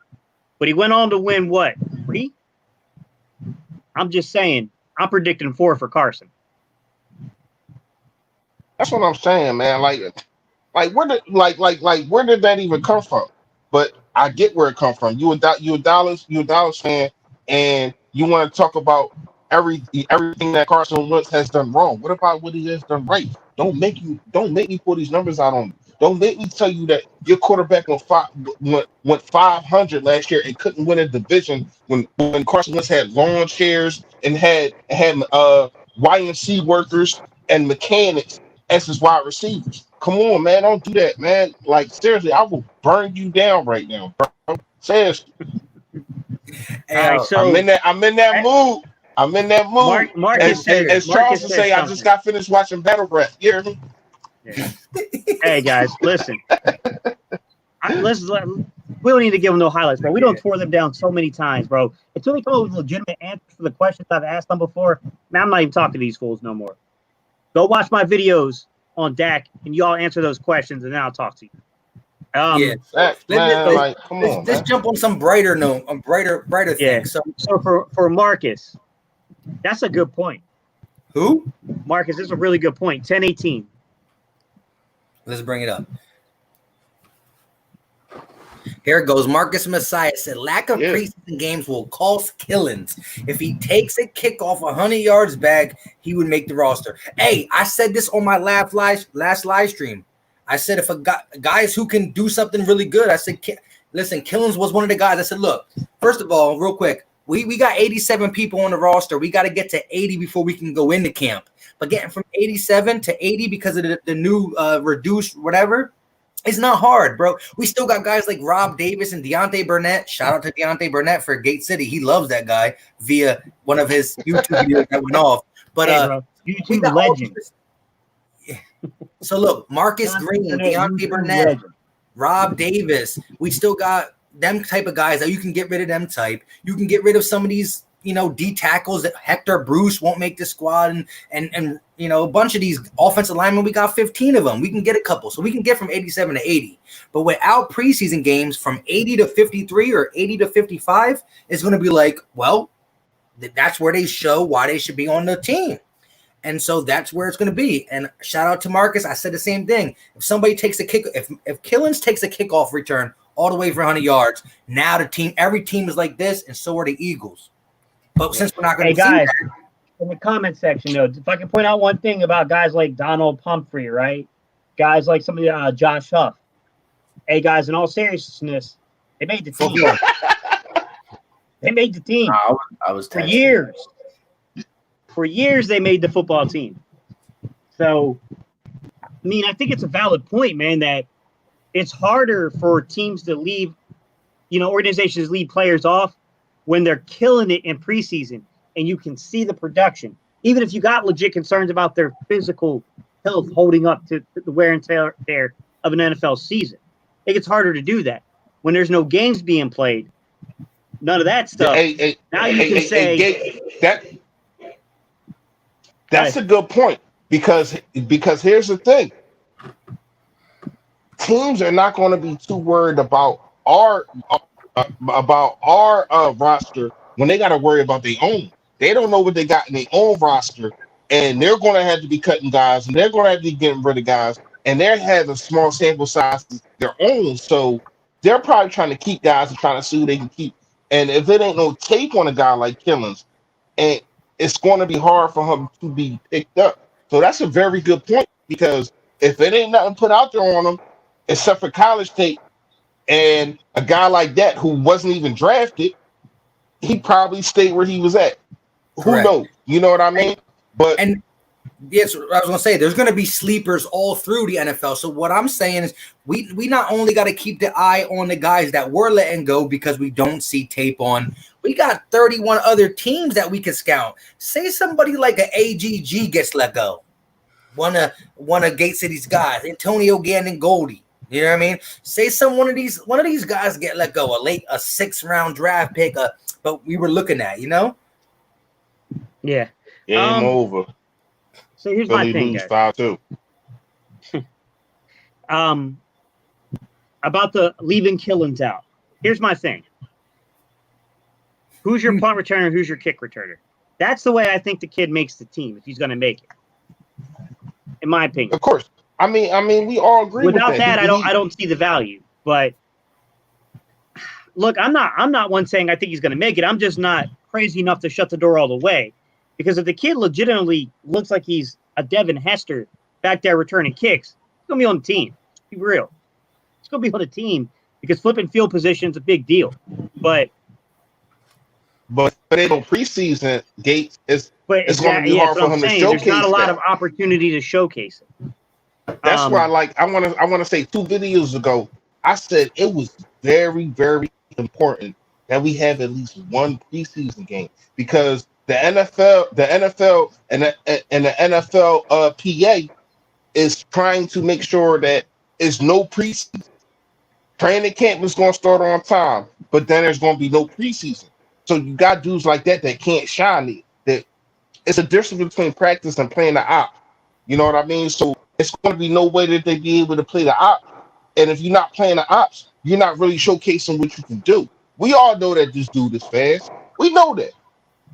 But he went on to win what? 3? I'm just saying. I'm predicting 4 for Carson. That's what I'm saying, man. Like where did where did that even come from? But I get where it come from. You a Dallas fan, and you want to talk about everything that Carson Wentz has done wrong. What about what he has done right? Don't make me pull these numbers out on you. Don't make me tell you that your quarterback went 500 last year and couldn't win a division when Carson Wentz had lawn chairs and had YNC workers and mechanics as his wide receivers. Come on, man. Don't do that, man. Like, seriously, I will burn you down right now, bro. Seriously. Hey, All right, so I'm in that mood. I'm in that mood. Marcus said As Charles would say, I something. just got finished watching Battle Rap. You hear me? Yeah. Hey, guys, listen. We don't need to give them no highlights, bro. We don't tore them down so many times, bro. Until they come up with legitimate answers for the questions I've asked them before, man, I'm not even talking to these fools no more. Go watch my videos on Dak, and y'all answer those questions, and then I'll talk to you. Let's jump on some brighter note, a brighter thing. So for Marcus, that's a good point. Who? Marcus, this is a really good point. 10-18. Let's bring it up. Here it goes. Marcus Messiah said, lack of preseason games will cost Killins. If he takes a kickoff 100 yards back, he would make the roster. Hey, I said this on my last live stream. I said, if guys who can do something really good, I said, listen, Killins was one of the guys. I said, look, first of all, real quick, we got 87 people on the roster. We got to get to 80 before we can go into camp. But getting from 87 to 80 because of the new reduced whatever, it's not hard, bro. We still got guys like Rob Davis and Deontay Burnett. Shout out to Deontay Burnett for Gate City. He loves that guy via one of his YouTube videos that went off. But YouTube legend. So look, Marcus Green, Deontay Burnett, Rob Davis. We still got them type of guys that you can get rid of them type. You can get rid of some of these, D tackles that Hector Bruce won't make the squad and a bunch of these offensive linemen. We got 15 of them. We can get a couple. So we can get from 87 to 80. But without preseason games from 80 to 53 or 80 to 55, it's going to be like, well, that's where they show why they should be on the team. And so that's where it's going to be. And shout out to Marcus. I said the same thing. If somebody takes a kick, if Killins takes a kickoff return all the way for 100 yards, now every team is like this, and so are the Eagles. But since we're not going to see guys, that, in the comment section, though, if I can point out one thing about guys like Donald Pumphrey, right? Guys like some of Josh Huff. Hey, guys, in all seriousness, they made the team. They made the team. I was for years. For years, they made the football team. So, I mean, I think it's a valid point, man, that it's harder for teams to leave, organizations leave players off when they're killing it in preseason and you can see the production. Even if you got legit concerns about their physical health holding up to the wear and tear of an NFL season, I think it's harder to do that when there's no games being played. None of that stuff. Now you can say that's a good point because here's the thing. Teams are not going to be too worried about our roster when they got to worry about their own. They don't know what they got in their own roster, and they're going to have to be cutting guys, and they're going to have to be getting rid of guys, and they're having small sample sizes their own. So they're probably trying to keep guys and trying to see who they can keep. And if it ain't no tape on a guy like Killins, and it's going to be hard for him to be picked up. So that's a very good point because if it ain't nothing put out there on him, except for college tape, and a guy like that who wasn't even drafted, he probably stayed where he was at. Correct. Who knows? You know what I mean? And yes, I was going to say, there's going to be sleepers all through the NFL. So what I'm saying is we not only got to keep the eye on the guys that we're letting go because we don't see tape on. We got 31 other teams that we can scout. Say somebody like an AGG gets let go. One of Gate City's guys, Antonio Gannon Goldie. You know what I mean? Say one of these guys get let go, a 6th round draft pick, but we were looking at, Yeah. Game over. So here's my thing, guys. 5-2. About the leaving Killins out. Here's my thing. Who's your punt returner? Who's your kick returner? That's the way I think the kid makes the team if he's going to make it. In my opinion. Of course. I mean, we all agree. Without with that. I don't see the value. But look, I'm not one saying I think he's going to make it. I'm just not crazy enough to shut the door all the way. Because if the kid legitimately looks like he's a Devin Hester back there returning kicks, he's going to be on the team. Let's be real. He's going to be on the team because flipping field position is a big deal. But they don't preseason Gates. It's going to be hard for him to showcase. There's not a lot of opportunity to showcase it. That's why, I want to say 2 videos ago, I said it was very, very important that we have at least one preseason game because the NFL and the NFL PA is trying to make sure that it's no preseason. Training camp is going to start on time, but then there's going to be no preseason. So you got dudes like that can't shine. That it's a difference between practice and playing the op. You know what I mean? So it's going to be no way that they be able to play the op. And if you're not playing the ops, you're not really showcasing what you can do. We all know that this dude is fast. We know that.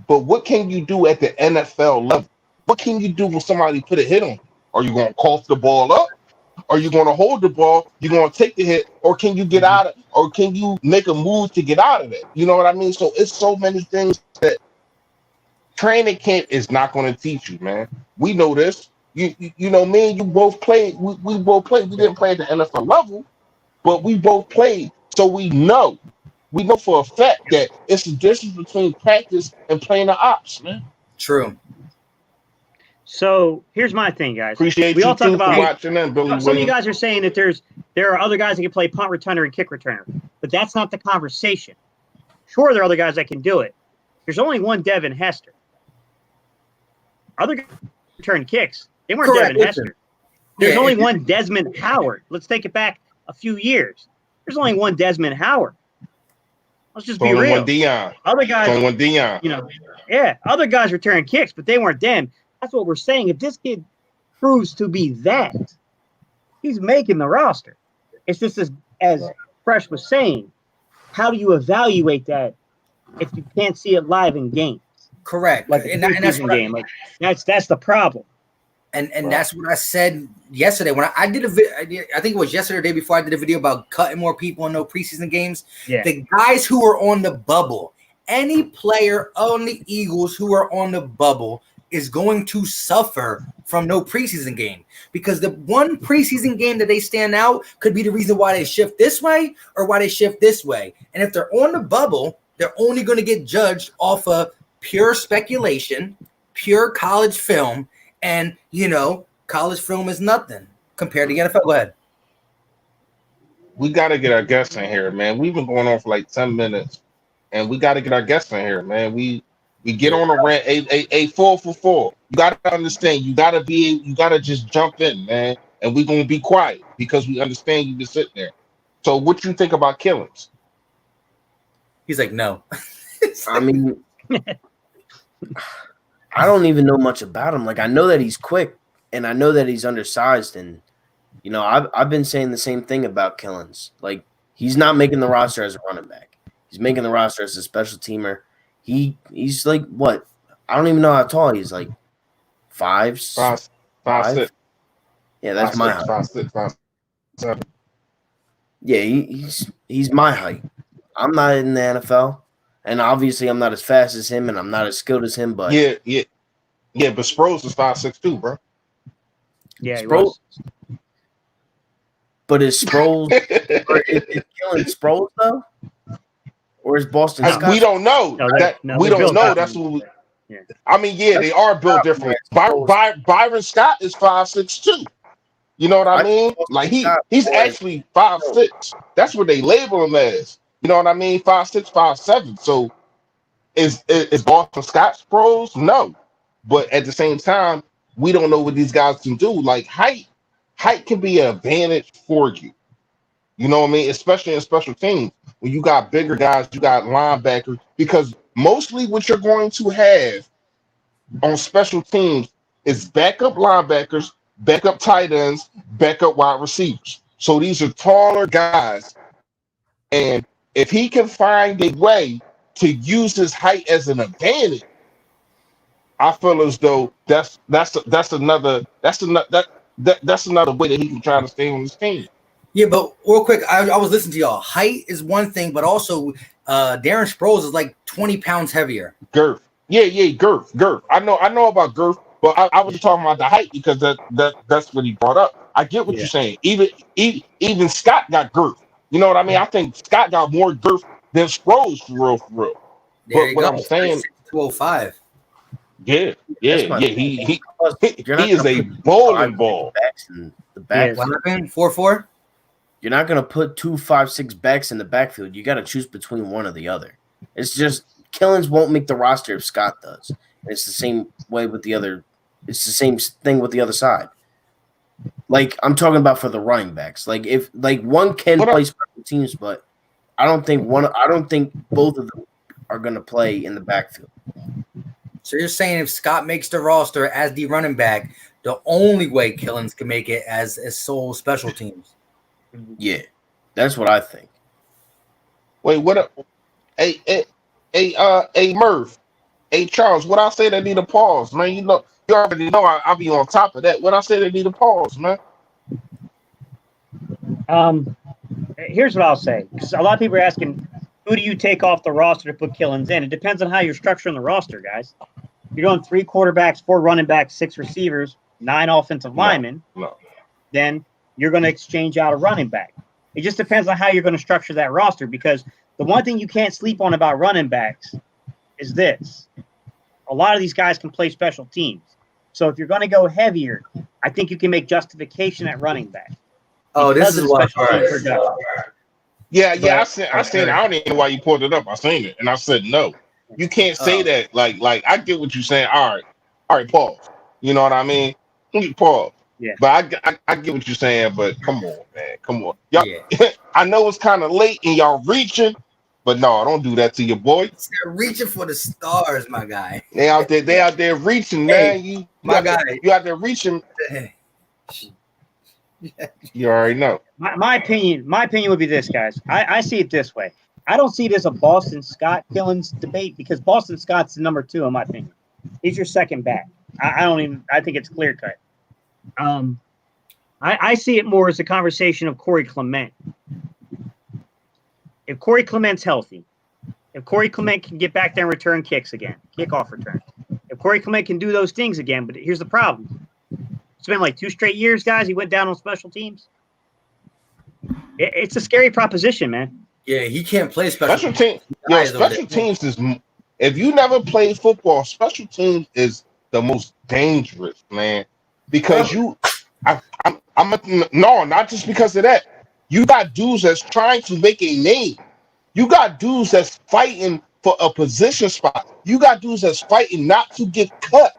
But what can you do at the NFL level? What can you do when somebody put a hit on you? Are you going to cough the ball up? Are you going to hold the ball? You're going to take the hit, or can you get out of? Or can you make a move to get out of it? You know what I mean? So it's so many things that training camp is not going to teach you, man. We know this. You know, me and you both played. We both played. We didn't play at the NFL level, but we both played, so we know. We know for a fact that it's the difference between practice and playing the ops, man. True. So here's my thing, guys. Appreciate We you all talk too for about watching that, Billy some of you Williams. guys are saying that there are other guys that can play punt returner and kick returner, but that's not the conversation. Sure, there are other guys that can do it. There's only one Devin Hester. Other guys return kicks. They weren't Correct. Devin Hester. There's Yeah, only if- one Desmond Howard. Let's take it back a few years. There's only one Desmond Howard. Let's just It's be only real. one Dion. Other It's guys, only one Dion. you know, yeah, other guys return kicks, but they weren't them. That's what we're saying. If this kid proves to be that, he's making the roster. It's just as Fresh was saying, how do you evaluate that if you can't see it live in games? Correct. Like a And that's preseason what game. Like that's the problem. And Right. that's what I said yesterday when I did a video. I think it was yesterday or the day before I did a video about cutting more people in no preseason games. Yeah. The guys who are on the bubble, any player on the Eagles who are on the bubble is going to suffer from no preseason game, because the one preseason game that they stand out could be the reason why they shift this way or why they shift this way. And if they're on the bubble, they're only going to get judged off of pure speculation, pure college film. And, you know, college film is nothing compared to the NFL. Go ahead. We got to get our guests in here, man. We've been going on for like 10 minutes, and we got to get our guests in here, man. We get on a rant, a 4 for 4. You got to understand. You got to just jump in, man. And we're going to be quiet because we understand you just sitting there. So what you think about Killings? He's like, no. I mean, I don't even know much about him. Like, I know that he's quick, and I know that he's undersized, and you know, I've been saying the same thing about Killins. Like, he's not making the roster as a running back. He's making the roster as a special teamer. He's like what? I don't even know how tall he is. Like 5'6". 5'6". Yeah, that's my height. 5'6", 5'7". Yeah, he's my height. I'm not in the NFL, and obviously I'm not as fast as him, and I'm not as skilled as him. But Yeah. But Sproles is 5'6" too, bro. Yeah, he Sproles, was. but is Sproles is killing Sproles though, or is Boston Scott? We don't know. No, We they're don't built know. different. That's what we. Yeah. I mean, yeah, they are built different. Byron Scott is 5'6" too. You know what I mean? Like he's actually 5'6". That's what they label him as. You know what I mean? 5'6", 5'7". So is Boston Scott Sproles? No, but at the same time, we don't know what these guys can do. Like height can be an advantage for you. You know what I mean? Especially in special teams when you got bigger guys, you got linebackers, because mostly what you're going to have on special teams is backup linebackers, backup tight ends, backup wide receivers. So these are taller guys, and if he can find a way to use his height as an advantage, I feel as though that's another way that he can try to stay on his team. Yeah, but real quick, I was listening to y'all. Height is one thing, but also Darren Sproles is like 20 pounds heavier. Girth. Yeah, girth. I know about girth, but I was just talking about the height because that's what he brought up. I get what you're saying. Even Scott got girth. You know what I mean? I think Scott got more girth than Sproles for real. There you But what go. I'm saying, 205. yeah. He You're is a bowling ball. The back. What happened? 4-4? You're not gonna put 2 5'6" backs in the backfield. You got to choose between one or the other. It's just Killins won't make the roster if Scott does. And it's the same way with the other. It's the same thing with the other side. Like I'm talking about for the running backs. Like if like one can play special teams, but I don't think both of them are gonna play in the backfield. So you're saying if Scott makes the roster as the running back, the only way Killins can make it as sole special teams. Yeah, that's what I think. Wait, what? A Murph, a Charles. What I say they need a pause, man. You already know I'll be on top of that. What I say they need a pause, man. Here's what I'll say. Because a lot of people are asking, who do you take off the roster to put Killins in? It depends on how you're structuring the roster, guys. You're going 3 quarterbacks, 4 running backs, 6 receivers, 9 offensive linemen. No. Then you're going to exchange out a running back. It just depends on how you're going to structure that roster, because the one thing you can't sleep on about running backs is this. A lot of these guys can play special teams. So if you're going to go heavier, I think you can make justification at running back. Oh, this is what. Yeah. I said. I don't even know why you pulled it up. I seen it, and I said no. You can't say that. Like I get what you're saying. All right, pause. You know what I mean? Pause. Yeah. But I get what you're saying. But come on, man. Come on, y'all. Yeah. I know it's kind of late and y'all reaching, but no, don't do that to your boy. They're reaching for the stars, my guy. They out there reaching, man. You out there reaching. You already know. My opinion would be this, guys. I see it this way. I don't see it as a Boston Scott Killins debate, because Boston Scott's the number 2 in my opinion. He's your second back. I think it's clear cut. I see it more as a conversation of Corey Clement. If Corey Clement's healthy, if Corey Clement can get back there and return kicks again, kickoff return, if Corey Clement can do those things again, but here's the problem. It's been like 2 straight years, guys. He went down on special teams. It's a scary proposition, man. Yeah, he can't play special teams. Special teams is, if you never played football, special teams is the most dangerous, man. Because not just because of that. You got dudes that's trying to make a name. You got dudes that's fighting for a position spot. You got dudes that's fighting not to get cut.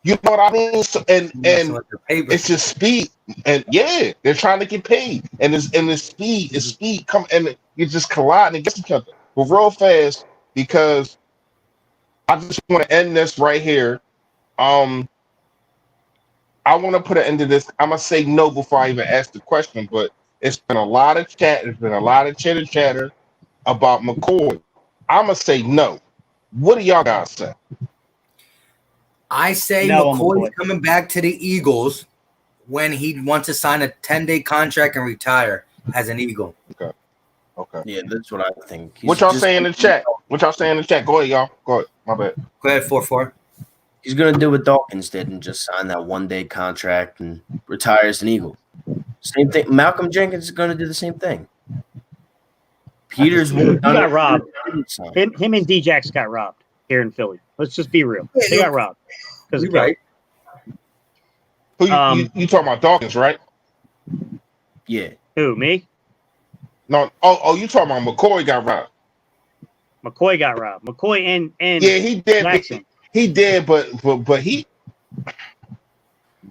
You know what I mean? So, and it's just speed, and yeah, they're trying to get paid, and the speed come, and you just collide and get each other. But real fast, because I just want to end this right here. I want to put an end to this. I'm gonna say no before I even ask the question, but it's been a lot of chat. There's been a lot of chitter chatter about McCoy. I'm gonna say no. What do y'all guys say? I say no, McCoy's coming back to the Eagles when he wants to sign a 10-day contract and retire as an Eagle. Okay. Yeah, that's what I think. What y'all say in the chat? Go ahead, y'all. Go ahead. My bad. Go ahead, 4-4. He's going to do what Dawkins did and just sign that 1-day contract and retire as an Eagle. Same thing. Malcolm Jenkins is going to do the same thing. Peters got robbed. Him and D-Jax got robbed here in Philly. Let's just be real. They got robbed. You're right. Who you talking about? Dawkins, right? Yeah. Who, me? No. You talking about McCoy got robbed? McCoy got robbed. McCoy and yeah, he did. Jackson. He did, but he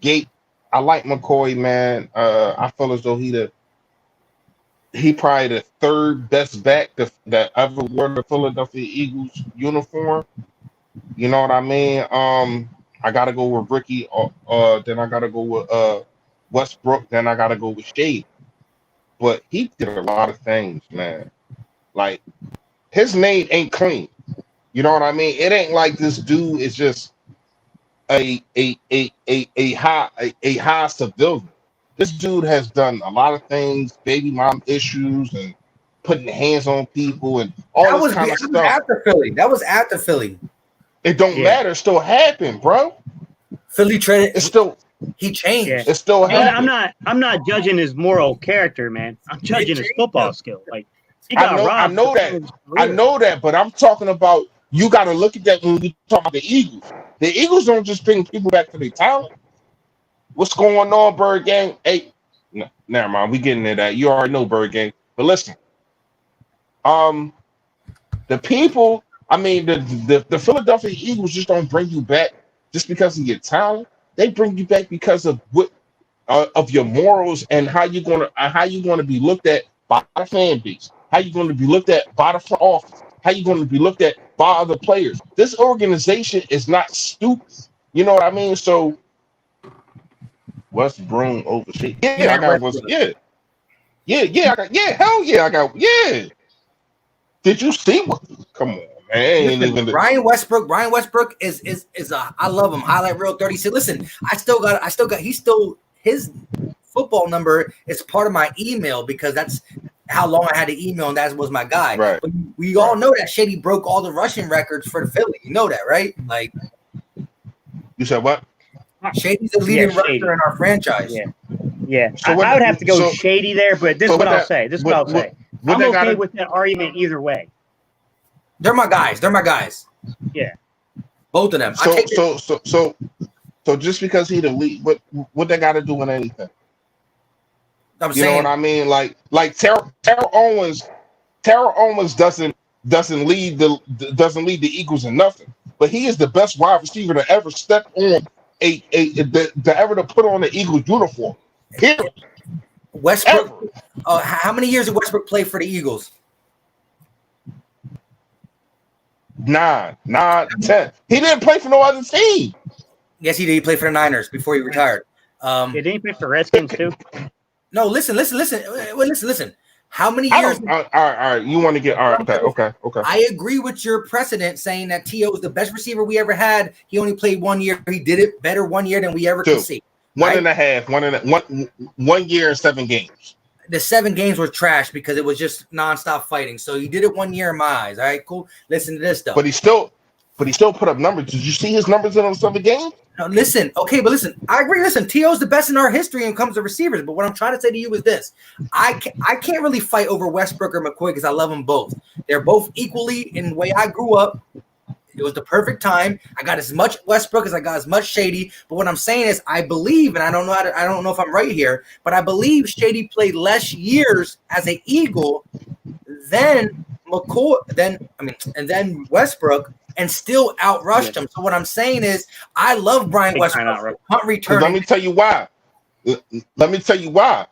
Gate. I like McCoy, man. I feel as though he probably the 3rd best back that ever wore the Philadelphia Eagles uniform. You know what I mean? I gotta go with Ricky, then I gotta go with Westbrook, then I gotta go with Shade. But he did a lot of things, man. Like, his name ain't clean. You know what I mean? It ain't like this dude is just a high civilian. This dude has done a lot of things, baby mom issues and putting hands on people and all this kind of stuff. That was after Philly. It don't matter. It still happened, bro. Philly traded. He changed. Yeah. It still happened. I'm not judging his moral character, man. I'm judging his football skill. Like, he got robbed. I know that, but I'm talking about, you got to look at that when you talk about the Eagles. The Eagles don't just bring people back to their talent. What's going on, Bird Gang? Hey, no, never mind. We getting into that. You already know, Bird Gang. But listen, the people. I mean, the Philadelphia Eagles just don't bring you back just because of your talent. They bring you back because of what of your morals and how you going to be looked at by the fan base, how you going to be looked at by the front office, how you going to be looked at by other players. This organization is not stupid. You know what I mean? So West Broom over shit. Yeah, I Yeah, got West. Yeah, yeah. I got hell yeah. I got Did you see what? Come on, man. Ain't listen, even. Ryan Westbrook is a I love him. Highlight reel 36. Listen, I still got he's still his football number is part of my email because that's how long I had to email and that was my guy. Right. But we all know that Shady broke all the rushing records for the Philly. You know that, right? Like You said what? Shady's the leading Shady. rusher in our franchise. Yeah. So I would have to go Shady there, but this is what I'll say. I'm okay with that argument either way. They're my guys. Yeah. Both of them. So just because he the lead, what they got to do with anything? I'm You saying, know what I mean? Like Terrell Owens doesn't lead the Eagles in nothing, but he is the best wide receiver to ever step on to put on the Eagles uniform. Period. Westbrook. How many years did Westbrook play for the Eagles? 9, 10. He didn't play for no other team. Yes, he did. He played for the Niners before he retired. Did he play for the Redskins too? No, listen. Listen. How many years? All right. You want to get all right? Okay. I agree with your precedent saying that T.O. is the best receiver we ever had. He only played 1 year. He did it better 1 year than we ever could see. One and a half. 1 year and 7 games. The 7 games were trash because it was just nonstop fighting. So he did it 1 year in my eyes. All right, cool. Listen to this though. But he still put up numbers. Did you see his numbers in those 7 games? No, listen. Okay, but listen. I agree. Listen, T.O.'s the best in our history when it comes to receivers. But what I'm trying to say to you is this: I can't really fight over Westbrook or McCoy because I love them both. They're both equally in the way I grew up. It was the perfect time. I got as much Westbrook as I got as much Shady. But what I'm saying is, I believe, and I don't know if I'm right here, but I believe Shady played less years as an Eagle than McCoy, and then Westbrook, and still outrushed him. So what I'm saying is, I love Brian Westbrook. Punt return. Let me tell you why.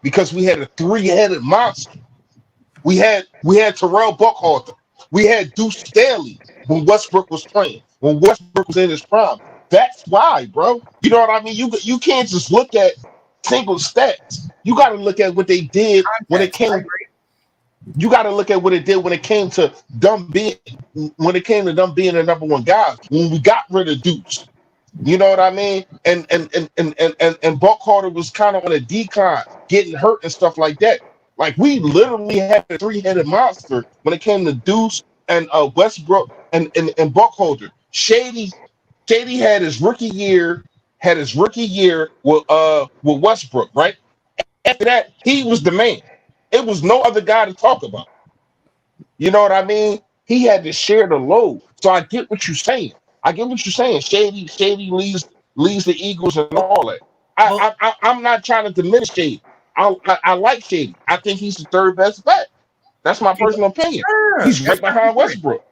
Because we had a 3-headed monster. We had Terrell Buckhalter. We had Deuce Staley when Westbrook was playing. When Westbrook was in his prime. That's why, bro. You know what I mean? You can't just look at single stats. You got to look at what they did when it came. You got to look at what it did when it came to them being the number one guys. When we got rid of Deuce, you know what I mean? And Buckhalter was kind of on a decline, getting hurt and stuff like that. Like we literally had a 3-headed monster when it came to Deuce and Westbrook and Buckhalter. Shady had his rookie year with Westbrook, right? After that, he was the man. It was no other guy to talk about. You know what I mean? He had to share the load. So I get what you're saying. Shady leads the Eagles and all that. I'm not trying to diminish Shady. I like Shady. I think he's the 3rd best bet. That's my personal opinion. He's right behind Westbrook.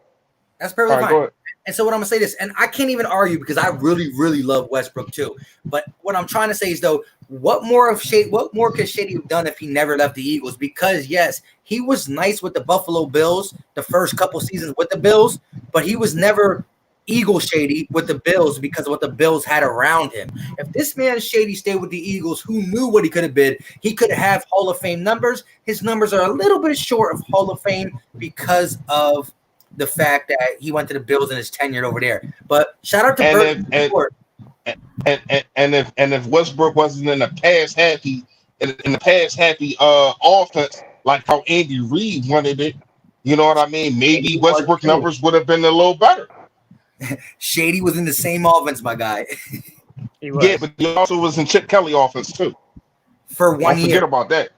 That's perfectly fine. And so what I'm gonna say this, and I can't even argue because I really, really love Westbrook too. But what I'm trying to say is though, what more could Shady have done if he never left the Eagles? Because yes, he was nice with the Buffalo Bills the first couple seasons with the Bills, but he was never Eagle Shady with the Bills because of what the Bills had around him. If this man Shady stayed with the Eagles, who knew what he could have been? He could have Hall of Fame numbers. His numbers are a little bit short of Hall of Fame because of the fact that he went to the Bills and is tenured over there. But shout out to if Westbrook wasn't in the pass happy offense like how Andy Reid wanted it, you know what I mean? Maybe Westbrook numbers would have been a little better. Shady was in the same offense, my guy. He was. Yeah, but he also was in Chip Kelly offense too. For 1 year. Forget about that.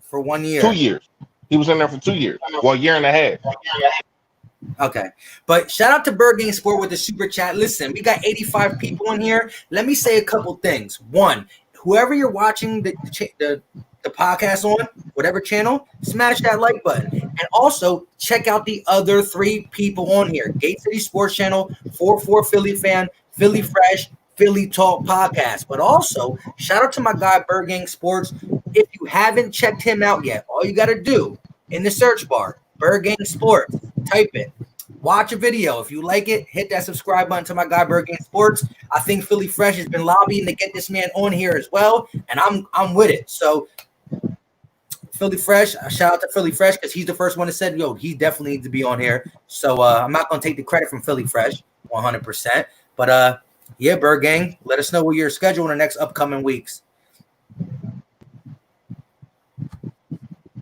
For 1 year. 2 years. He was in there for 2 years. Well, a year and a half. Okay. But shout out to Bird Game Sport with the super chat. Listen, we got 85 people in here. Let me say a couple things. One, whoever you're watching the podcast on, whatever channel, smash that like button. And also check out the other 3 people on here. Gate City Sports Channel, 44 Philly Fan, Philly Fresh, Philly Talk podcast. But also, shout out to my guy, Bird Gang Sports. If you haven't checked him out yet, all you got to do in the search bar, Bird Gang Sports, type it. Watch a video. If you like it, hit that subscribe button to my guy, Bird Gang Sports. I think Philly Fresh has been lobbying to get this man on here as well, and I'm with it. So Philly Fresh, shout out to Philly Fresh because he's the first one that said, yo, he definitely needs to be on here. So I'm not going to take the credit from Philly Fresh 100%. But yeah, Bird Gang, let us know what your schedule in the next upcoming weeks.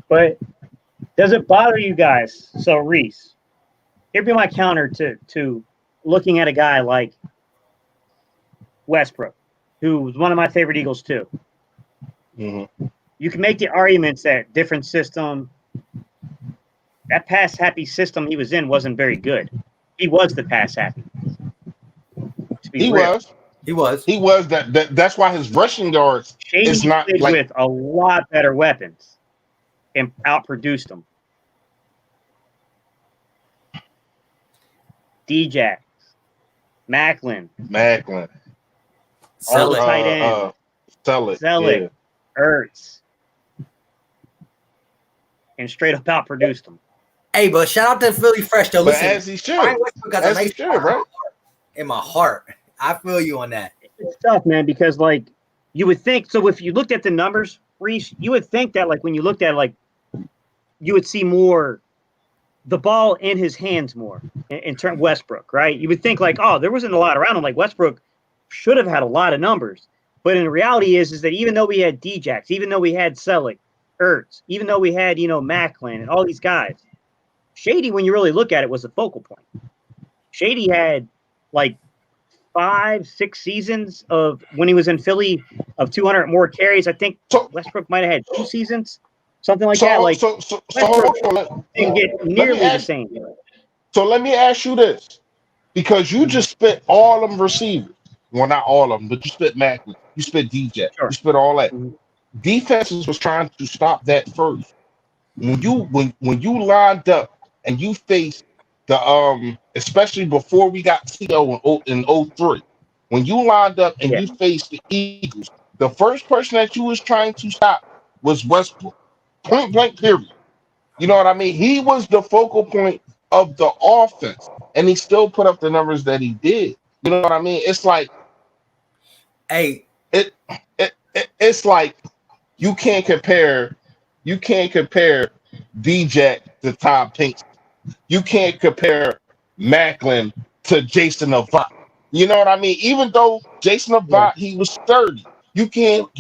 But does it bother you guys? So Reese, here'd be my counter to looking at a guy like Westbrook, who was one of my favorite Eagles too. Mm-hmm. You can make the arguments that different system, that pass happy system he was in wasn't very good. He was the pass happy. He was. That's why his rushing yards Shady is not played like with a lot better weapons and outproduced them. Djax, Macklin, all the tight ends, Selleck, Ertz, and straight up outproduced them. Hey, but shout out to Philly Fresh though. But Listen, as he should, right? In my heart, I feel you on that. It's tough, man, because like you would think. So if you looked at the numbers, Reese, you would think that like when you looked at like you would see more the ball in his hands more in terms of Westbrook, right? You would think like, oh, there wasn't a lot around him. Like Westbrook should have had a lot of numbers, but in reality is that even though we had Djax, even though we had Selleck, Ertz, even though we had Macklin and all these guys, Shady, when you really look at it, was the focal point. Shady had like 5-6 seasons of when he was in Philly of 200 more carries. I think Westbrook might have had 2 seasons, something like that. Like Westbrook didn't get nearly the same. So let me ask you this, because you just spit all them receivers. Well, not all of them, but you spit Macklin, you spit DJ, you spit all that. Defenses was trying to stop that first. When you lined up and you faced the especially before we got TO in 03, when you lined up and you faced the Eagles, the first person that you was trying to stop was Westbrook. Point blank, period. You know what I mean? He was the focal point of the offense, and he still put up the numbers that he did. You know what I mean? It's like, hey, it's like you can't compare DJ to Tom Pinks. You can't compare Macklin to Jason Avant. You know what I mean? Even though Jason Avant, he was 30. You can't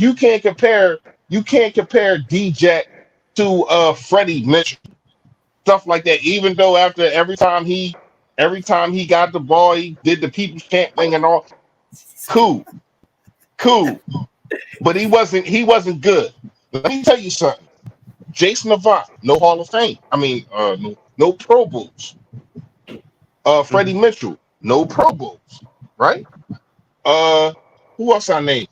compare DJ to Freddie Mitchell. Stuff like that. Even though after every time he got the ball, he did the people's champ thing and all. Cool. But he wasn't good. Let me tell you something. Jason Avant, no Hall of Fame. I mean, no Pro Bowls. Freddie Mitchell, no Pro Bowls, right? Who else I name?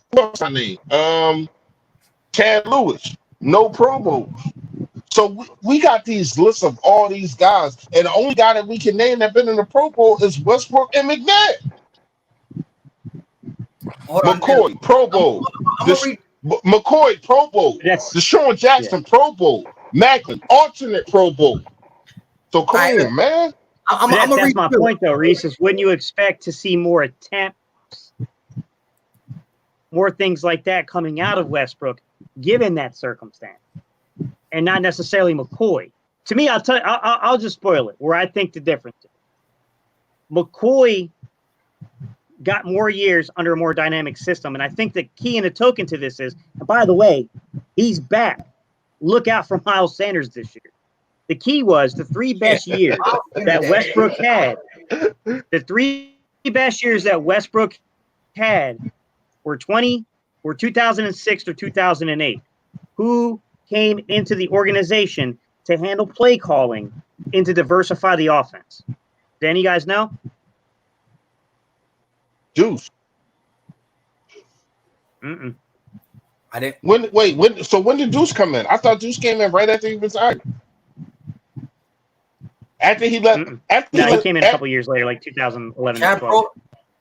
Chad Lewis, no Pro Bowls. So we got these lists of all these guys, and the only guy that we can name that been in the Pro Bowl is Westbrook and McNabb. McCoy, Pro Bowl. McCoy, Pro Bowl. Deshaun Jackson, Pro Bowl. Macklin, alternate Pro Bowl. So come on, man. That's my point, though, Reese. Is wouldn't you expect to see more attempts, more things like that coming out of Westbrook, given that circumstance, and not necessarily McCoy? To me, I'll just spoil it. Where I think the difference is, McCoy got more years under a more dynamic system, and I think the key and the token to this is, and by the way, he's back. Look out for Miles Sanders this year. The key was the 3 best years that Westbrook had. The 3 best years that Westbrook had were 2006 or 2008. Who came into the organization to handle play calling and to diversify the offense? Do any of you guys know? Deuce. I didn't. When did Deuce come in? I thought Deuce came in right after he retired. After he left. He came in a couple years later, like 2011 or 12.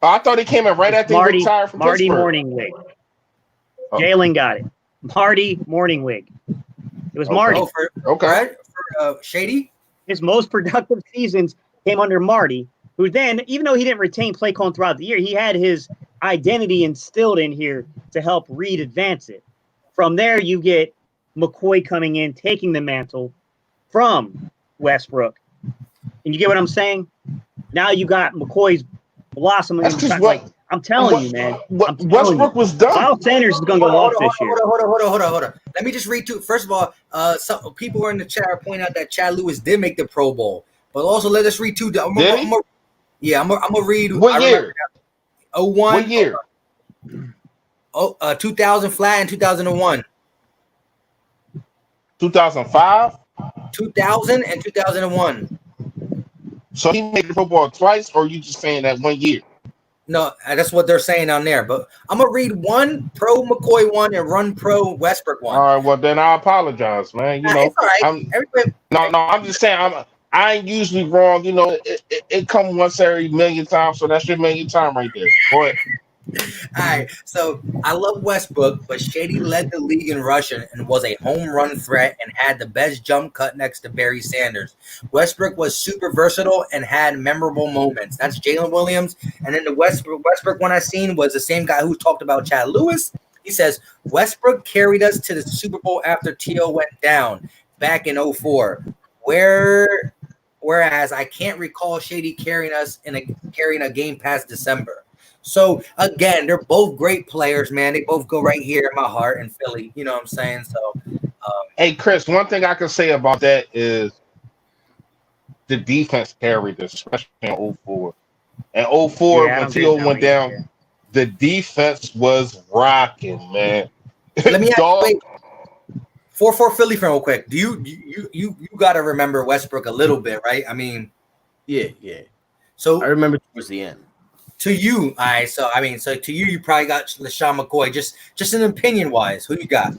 I thought he came in right It's after he retired from Marty Pittsburgh. Morningwig. Oh. Jalen got it. Marty Morningwig. It was Okay. Marty. Oh, for Okay. Fred, for Shady. His most productive seasons came under Marty, who then, even though he didn't retain play calling throughout the year, he had his identity instilled in here to help Reed advance it. From there, you get McCoy coming in, taking the mantle from Westbrook. And you get what I'm saying? Now you got McCoy's blossoming. That's because Like, I'm telling you, man. I'm telling Westbrook you. was done. Miles Sanders is going to go off this year. Hold on. Let me just read two. First of all, some people were in the chat are pointing out that Chad Lewis did make the Pro Bowl, but also let us read two. Did he? I'm gonna read. What year? 01. What year? 2000 flat and 2001. 2005. 2000 and 2001. So he made the Pro Bowl twice, or you just saying that 1 year? No, that's what they're saying on there. But I'm gonna read one Pro McCoy one and run Pro Westbrook one. All right, well then I apologize, man. You know, it's all right. Everybody, no, I'm just saying I ain't usually wrong. You know, it come once every million times, so that's your million time right there. Go ahead. All right, so I love Westbrook, but Shady led the league in rushing and was a home run threat and had the best jump cut next to Barry Sanders. Westbrook was super versatile and had memorable moments. That's Jalen Williams. And then the Westbrook one I seen was the same guy who talked about Chad Lewis. He says, Westbrook carried us to the Super Bowl after T.O. went down back in 04. Whereas I can't recall Shady carrying a game past December. So, again, they're both great players, man. They both go right here in my heart in Philly. You know what I'm saying? So, hey, Chris, one thing I can say about that is the defense carried this, especially in 04. And 04, when T.O. went down, the defense was rocking, man. Let me ask you, 4-4 Philly fan real quick. Do you got to remember Westbrook a little bit, right? I mean, yeah. So I remember towards the end. To you, so to you probably got LaShawn McCoy. Just an opinion wise, who you got?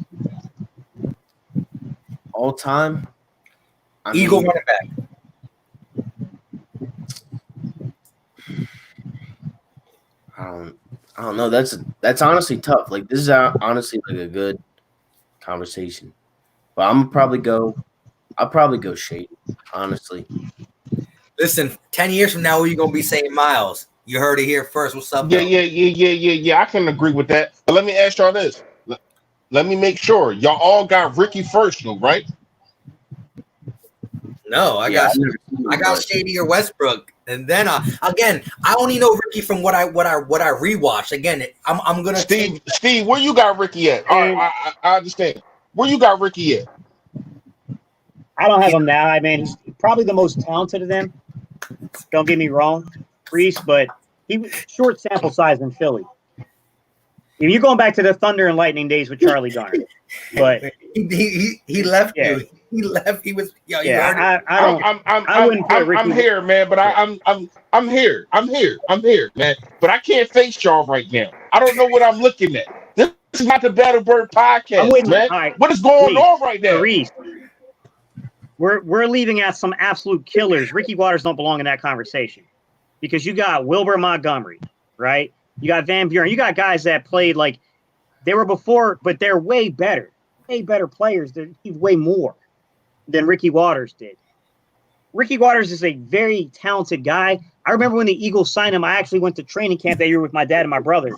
All time, Eagle running back. I don't know. That's honestly tough. Like, this is honestly like a good conversation. But I'll probably go Shady, honestly. Listen, 10 years from now, who are you gonna be saying Miles? You heard it here first. What's up? Yeah. I can agree with that. But let me ask y'all this. Let me make sure y'all all got Ricky first, though, right? No, I got Shady or Westbrook, and then again, I only know Ricky from what I rewatched. Again, I'm gonna Steve, where you got Ricky at? All right, I understand. Where you got Ricky at? I don't have him now. I mean, he's probably the most talented of them. Don't get me wrong, Reese, but he was short sample size in Philly. If you're going back to the Thunder and Lightning days with Charlie Garner, but he left you. He left. He was. Yo, yeah, I'm here, man. But I'm here. I'm here, man. But I can't face y'all right now. I don't know what I'm looking at. This is not the Battle Bird podcast, man. Right. What is going on right now? Reese, we're leaving out some absolute killers. Ricky Waters don't belong in that conversation because you got Wilbur Montgomery, right? You got Van Buren. You got guys that played like they were before, but they're way better players. They're way more than Ricky Waters did. Ricky Waters is a very talented guy. I remember when the Eagles signed him, I actually went to training camp that year with my dad and my brother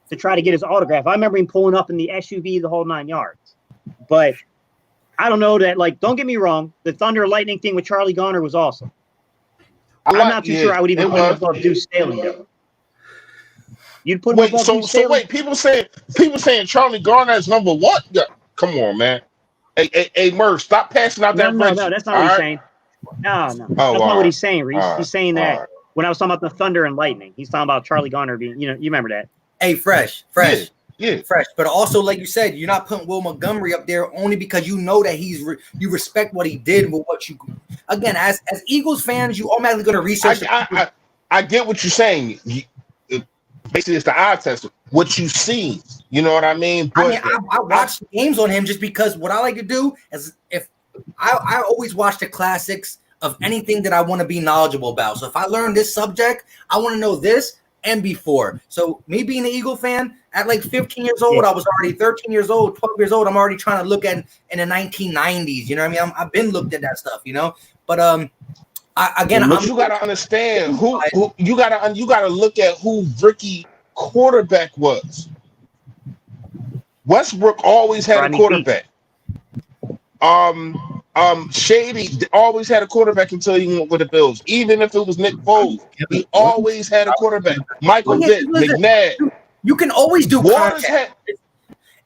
to try to get his autograph. I remember him pulling up in the SUV the whole 9 yards. But I don't know that, like, don't get me wrong, the Thunder Lightning thing with Charlie Garner was awesome. I'm not too sure I would even put him above Deuce Staley, though. You'd put him above Deuce Staley? So wait, people saying Charlie Garner is number one? Yeah, come on, man. Hey, Murph, stop passing out that. No, that's not what he's saying. No, that's not what he's saying, Reese. He's saying that when I was talking about the Thunder and Lightning, he's talking about Charlie Garner being, you remember that. Hey, fresh. Yeah. Fresh. But also, like you said, you're not putting Will Montgomery up there only because you know that you respect what he did with what you. Again, as Eagles fans, you automatically going to research. I get what you're saying. Basically, it's the eye test. What you see, you know what I mean? But I watch games on him just because what I like to do is if I always watch the classics of anything that I want to be knowledgeable about. So if I learn this subject, I want to know this. and before. So me being an Eagle fan at like 15 years old, I was already 13 years old, 12 years old. I'm already trying to look at in the 1990s. You know what I mean? I've been looked at that stuff, you know. But But you gotta understand who you gotta look at who Ricky quarterback was. Westbrook always had a Rodney Peete. quarterback. Shady always had a quarterback until he went with the Bills. Even if it was Nick Foles, he always had a quarterback. Michael Vick, McNabb. You can always do Waters contact.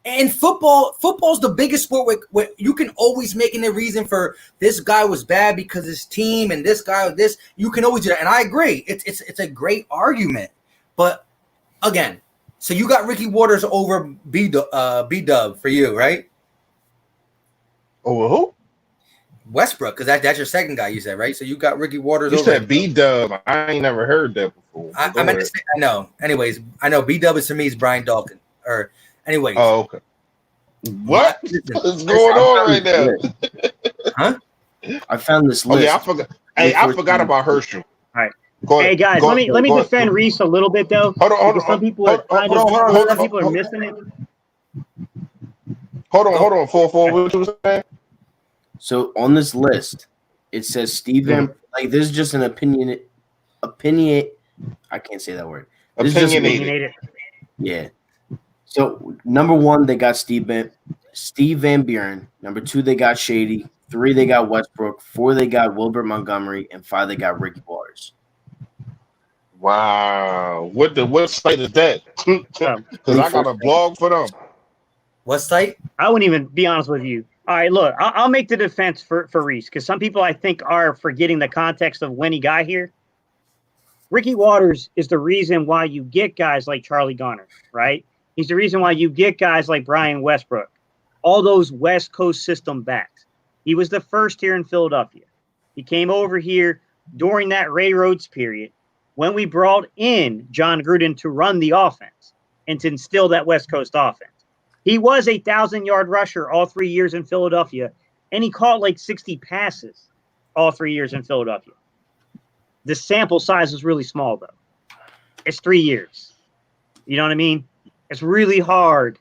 And football's the biggest sport where you can always make a reason for this guy was bad because his team and this guy this. You can always do that, and I agree. It's a great argument, but again, so you got Ricky Waters over B-Dub for you, right? Oh, who? Westbrook, because that's your second guy you said, right? So you got Ricky Waters You over. said B-Dub. I ain't never heard that before. I meant to say, I know. Anyways, I know B-Dub is to me is Brian Dalton. Or anyways. Oh, okay. What is going on right now? Huh? I found this list. Okay, I forgot. Hey, I forgot about Herschel. All right. Go ahead. Hey guys, let me defend Reese a little bit though. Hold on. Some people are missing it. Hold on. For what you were saying? So on this list, it says Steve Van. Like this is just an opinion. I can't say that word. This is just Opinionated. Yeah. So number 1, they got Steve Van Buren. Number 2, they got Shady. 3, they got Westbrook. 4, they got Wilbert Montgomery, and 5, they got Ricky Waters. Wow. What site is that? Because I got a blog for them. What site? I wouldn't even be honest with you. All right, look, I'll make the defense for Reese because some people I think are forgetting the context of when he got here. Ricky Waters is the reason why you get guys like Charlie Garner, right? He's the reason why you get guys like Brian Westbrook, all those West Coast system backs. He was the first here in Philadelphia. He came over here during that Ray Rhodes period when we brought in John Gruden to run the offense and to instill that West Coast offense. He was a 1,000-yard rusher all 3 years in Philadelphia, and he caught like 60 passes all 3 years in Philadelphia. The sample size is really small, though. It's 3 years. You know what I mean? It's really hard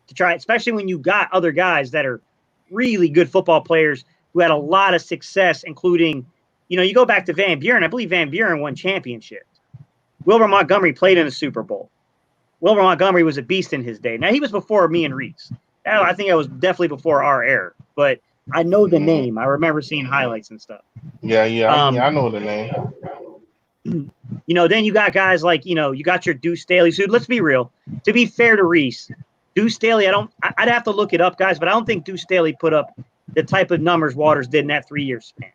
to try, especially when you got other guys that are really good football players who had a lot of success, including, you go back to Van Buren. I believe Van Buren won championships. Wilbur Montgomery played in the Super Bowl. Wilbur Montgomery was a beast in his day. Now, he was before me and Reese. I think I was definitely before our era, but I know the name. I remember seeing highlights and stuff. Yeah, I know the name. Then you got guys like, you got your Deuce Staley. So let's be real. To be fair to Reese, Deuce Staley, I'd have to look it up, guys, but I don't think Deuce Staley put up the type of numbers Waters did in that 3-year span.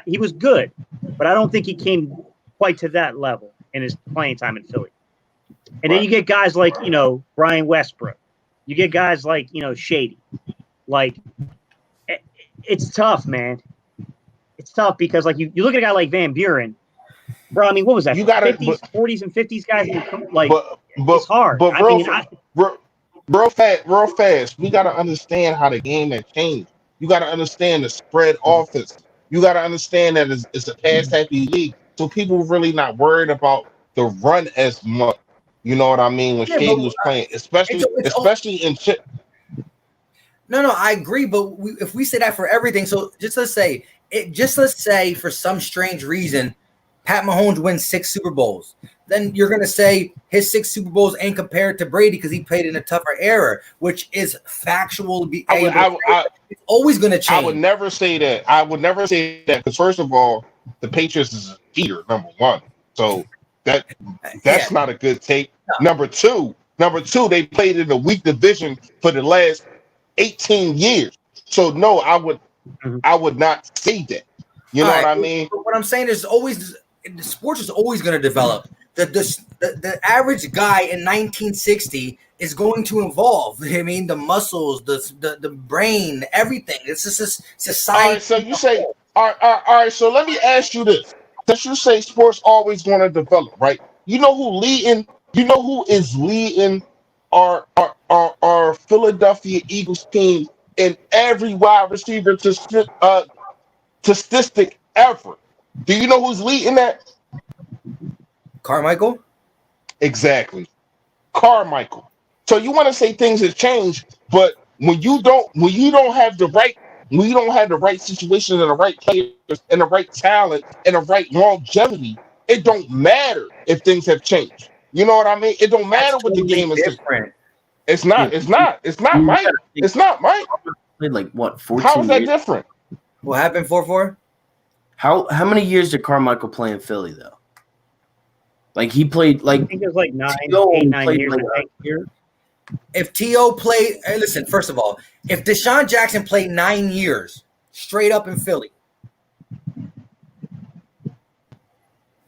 He was good, but I don't think he came quite to that level in his playing time in Philly. And then you get guys like, Brian Westbrook. You get guys like, Shady. Like, it's tough, man. It's tough because, like, you look at a guy like Van Buren. Bro, I mean, what was that? 40s and 50s guys. Like, it's hard. But real fast. We got to understand how the game has changed. You got to understand the spread offense. You got to understand that it's a pass-happy league. So people really not worried about the run as much. You know what I mean? When Shady was playing, especially in chip. No, I agree. But if we say that for everything, so let's say for some strange reason, Pat Mahomes wins 6 Super Bowls. Then you're going to say his 6 Super Bowls ain't compared to Brady because he played in a tougher era, which is factual. It's always going to change. I would never say that because first of all, the Patriots is a cheater, number one. So that's not a good take. No. Number two, they played in a weak division for the last 18 years. So no, I would not say that. You know what I mean? What I'm saying is the sports is always going to develop. The average guy in 1960 is going to evolve. I mean, the muscles, the brain, everything. It's just society. All right, so you say, all right. So let me ask you this: since you say sports always going to develop, right? You know who is leading our Philadelphia Eagles team in every wide receiver statistic ever? Do you know who's leading that? Carmichael? Exactly. Carmichael. So you want to say things have changed, but when you don't have the right situation and the right players and the right talent and the right longevity, it don't matter if things have changed. You know what I mean? It don't That's matter what the totally game is. different. It's Yeah, not. It's not. It's not, you Mike. gotta think It's not, Mike. played like what How is 14 that years. different? What happened 4-4? How many years did Carmichael play in Philly though? Like he played I like think it was like T.O. eight, only 9 years. like I a think. year. If T.O. played, hey, listen, first of all, if Deshaun Jackson played 9 years straight up in Philly,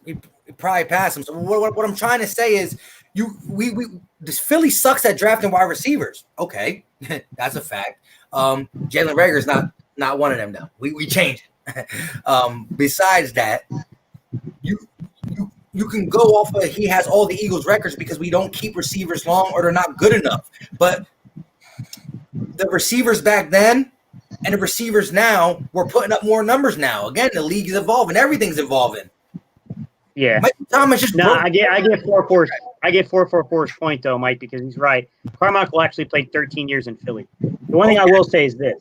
he probably passed him. So what I'm trying to say is, this Philly sucks at drafting wide receivers. Okay, that's a fact. Jalen Rager's not one of them though. We changed it. Besides that, you you can go off of he has all the Eagles records because we don't keep receivers long or they're not good enough. But the receivers back then and the receivers now, we're putting up more numbers now. Again, the league is evolving. Everything's evolving. Yeah. Michael Thomas just No, broke. I get 444's point though, Mike, because he's right. Carmichael actually played 13 years in Philly. The one thing I will say is this: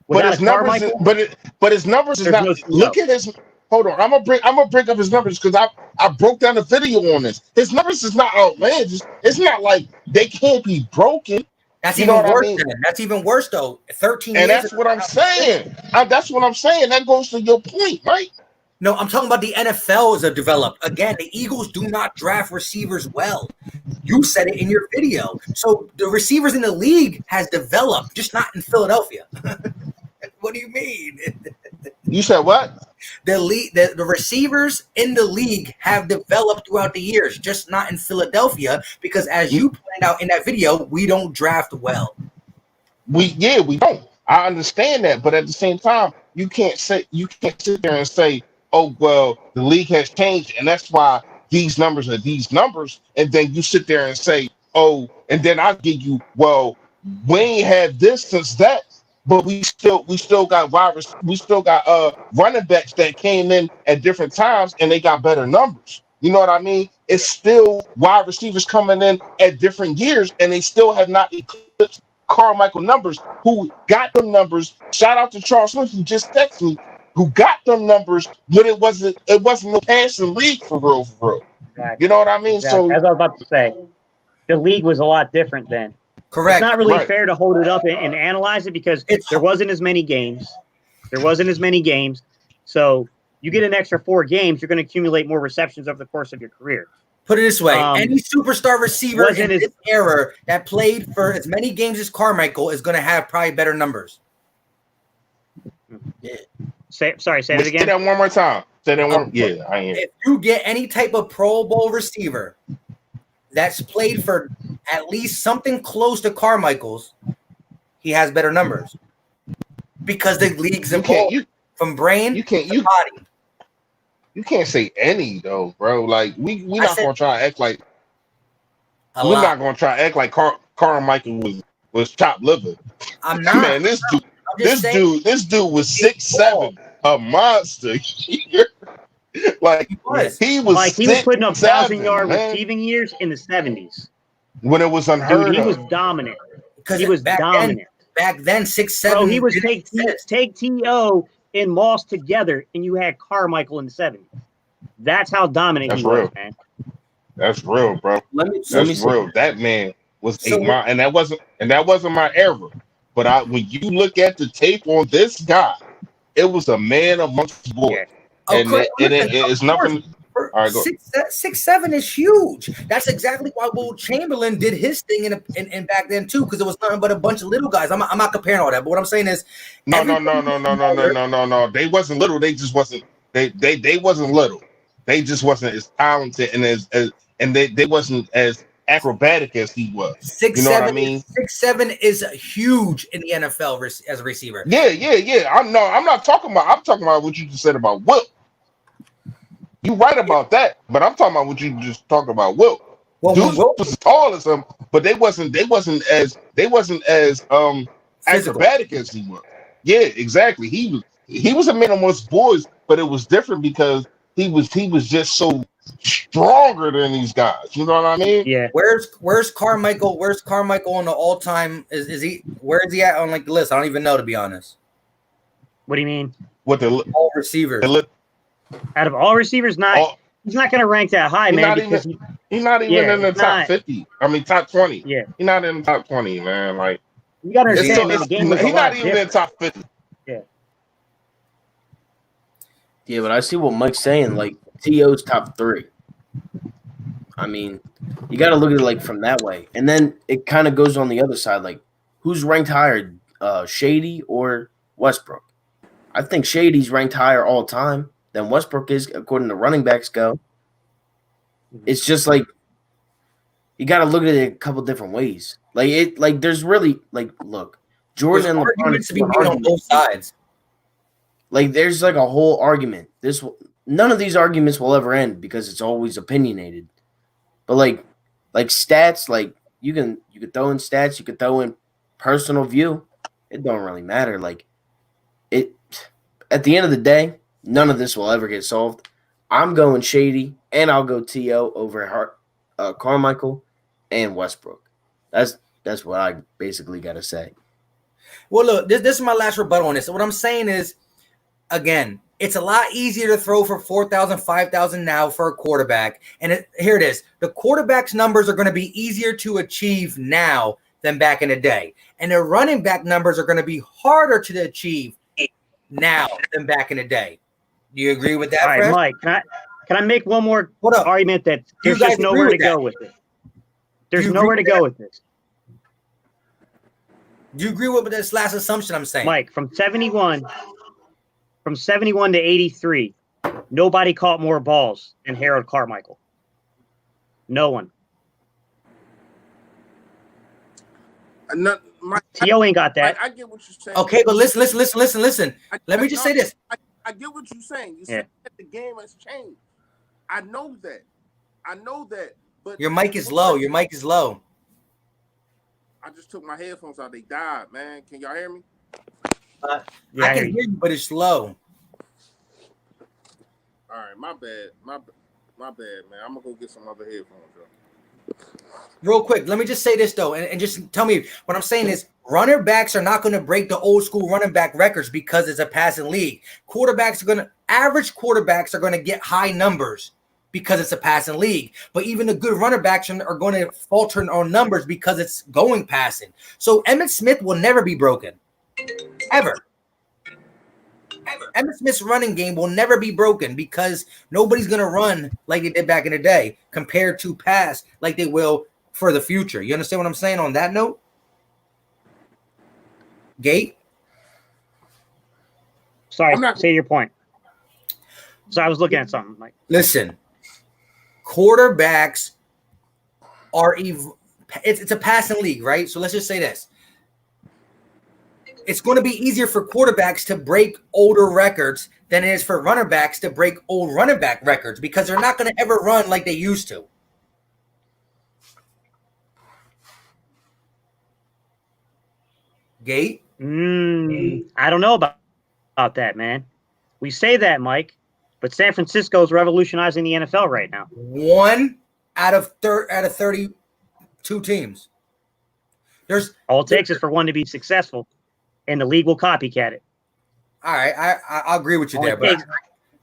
But without his a numbers, Carmichael, but his numbers is there's not. no Look T.O. at his. Hold on, I'm gonna bring up his numbers because I broke down the video on this. His numbers is not outlandish. It's not like they can't be broken. That's You know even what I worse. mean? Then that's even worse though. 13 And years. that's what I'm saying. That's what I'm saying. That goes to your point, right? No, I'm talking about the NFL as a developed. Again, the Eagles do not draft receivers well. You said it in your video. So the receivers in the league has developed, just not in Philadelphia. What do you mean? You said what? The receivers in the league have developed throughout the years, just not in Philadelphia, because as you pointed out in that video, we don't draft well. We don't. I understand that, but at the same time, you can't sit there and say, "Oh well, the league has changed, and that's why these numbers are these numbers." And then you sit there and say, "Oh," and then I give you, "Well, we ain't had this since that, but we still got we still got running backs that came in at different times, and they got better numbers." You know what I mean? It's still wide receivers coming in at different years, and they still have not eclipsed Carmichael numbers, who got them numbers. Shout out to Charles Smith, who just texted me, who got them numbers when it wasn't no passing league for real. You Exactly. know what I mean? Exactly. So As I was about to say, the league was a lot different then. Correct. It's not really Right. fair to hold it up and analyze it because there wasn't as many games. So you get an extra 4 games, you're going to accumulate more receptions over the course of your career. Put it this way: any superstar receiver in wasn't as- this era that played for as many games as Carmichael is going to have probably better numbers. Say it say again. that one more time. Say that one. Yeah, I am. If you get any type of Pro Bowl receiver that's played for at least something close to Carmichael's, he has better numbers because the league's evolved from brain to body. You can't say any though, bro. Like we not gonna try to act like not gonna try to act like Carmichael was chopped liver. I'm not. Man, this dude was 6'7", a monster. Like he was like he was putting up 1,000-yard man. receiving years in the 70s when it was unheard Dude, he of. was dominant. Because he was dominant. Back then, 6'7". Bro, he was take T.O. and Moss together, and you had Carmichael in the 70s. That's how dominant he was, man. That's real, bro. That's real. That man was and that wasn't my era. But when you look at the tape on this guy, it was a man amongst boys. Yeah. And it's nothing. All right, go. 6'7" is huge. That's exactly why Will Chamberlain did his thing in back then too, because it was nothing but a bunch of little guys. I'm not comparing all that, but what I'm saying is, no. They wasn't little. They just wasn't. They wasn't little. They just wasn't as talented and they wasn't as acrobatic as he was. 6'7", you know what I mean? 6'7" is huge in the NFL as a receiver. Yeah. I'm not talking about. I'm talking about what you just said about Will. You right about that, but I'm talking about what you just talked about. Will. Well, Dude Will was as tall as him, but they wasn't as acrobatic as he was. Yeah, exactly. He was a man amongst boys, but it was different because he was just so stronger than these guys. You know what I mean? Yeah. Where's Carmichael? Where's Carmichael on the all time? Is he? Where is he at on like the list? I don't even know, to be honest. What do you mean? With All receivers. Out of all receivers, he's not going to rank that high, man. He's not even in the top 50. I mean, top 20. Yeah. He's not in the top 20, man. Like, you got to understand, man, the game was he's a lot not even in the top 50. Yeah. Yeah, but I see what Mike's saying. Like, T.O.'s top 3. I mean, you got to look at it like from that way. And then it kind of goes on the other side. Like, who's ranked higher, Shady or Westbrook? I think Shady's ranked higher all time than Westbrook is, according to running backs go. It's just like you got to look at it a couple different ways. Like there's really look, Jordan and LeBron to be made on both sides. Like there's like a whole argument. None of these arguments will ever end because it's always opinionated. But like stats, like you can throw in stats, you can throw in personal view. It don't really matter. Like it at the end of the day, none of this will ever get solved. I'm going Shady, and I'll go T.O. over Carmichael and Westbrook. That's what I basically got to say. Well, look, this is my last rebuttal on this. So what I'm saying is, again, it's a lot easier to throw for 4,000, 5,000 now for a quarterback. And here it is. The quarterback's numbers are going to be easier to achieve now than back in the day. And the running back numbers are going to be harder to achieve now than back in the day. Do you agree with that? All right, Fred? Mike, can I make one more argument that there's just nowhere to go with it? There's nowhere to go with this. Do you agree with this last assumption I'm saying? Mike, from 71 to 83, nobody caught more balls than Harold Carmichael. No one. T.O. ain't got that. I get what you're saying. Okay, but listen. Let me just say this. I get what you're saying. You said that the game has changed. I know that. But your mic is low. I just took my headphones out. They died, man. Can y'all hear me? I can hear you, but it's low. All right, my bad, man. I'm gonna go get some other headphones, bro. Real quick, let me just say this though, and just tell me what I'm saying is running backs are not going to break the old school running back records because it's a passing league. Average quarterbacks are going to get high numbers because it's a passing league. But even the good running backs are going to falter on numbers because it's going passing. So Emmitt Smith will never be broken, ever. Emmitt Smith's running game will never be broken because nobody's going to run like they did back in the day compared to pass like they will for the future. You understand what I'm saying on that note? Gate? Sorry, say your point. So I was looking at something. Like, listen, quarterbacks are it's a passing league, right? So let's just say this. It's going to be easier for quarterbacks to break older records than it is for running backs to break old running back records because they're not going to ever run like they used to. Gate? I don't know about that, man. We say that, Mike, but San Francisco is revolutionizing the NFL right now. 1 out of 32 teams. All it takes is for one to be successful, and the league will copycat it. All right, I agree with you there, but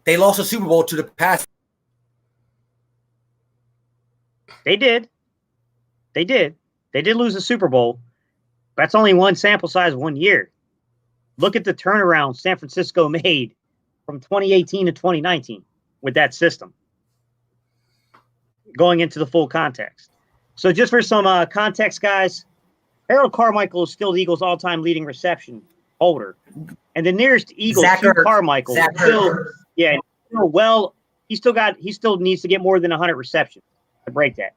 they lost a Super Bowl to the Pats. They did lose a Super Bowl. That's only one sample size 1 year. Look at the turnaround San Francisco made from 2018 to 2019 with that system, going into the full context. So just for some context, guys, Harold Carmichael is still the Eagles' all-time leading reception holder. And the nearest Eagles to Carmichael he still needs to get more than 100 receptions to break that.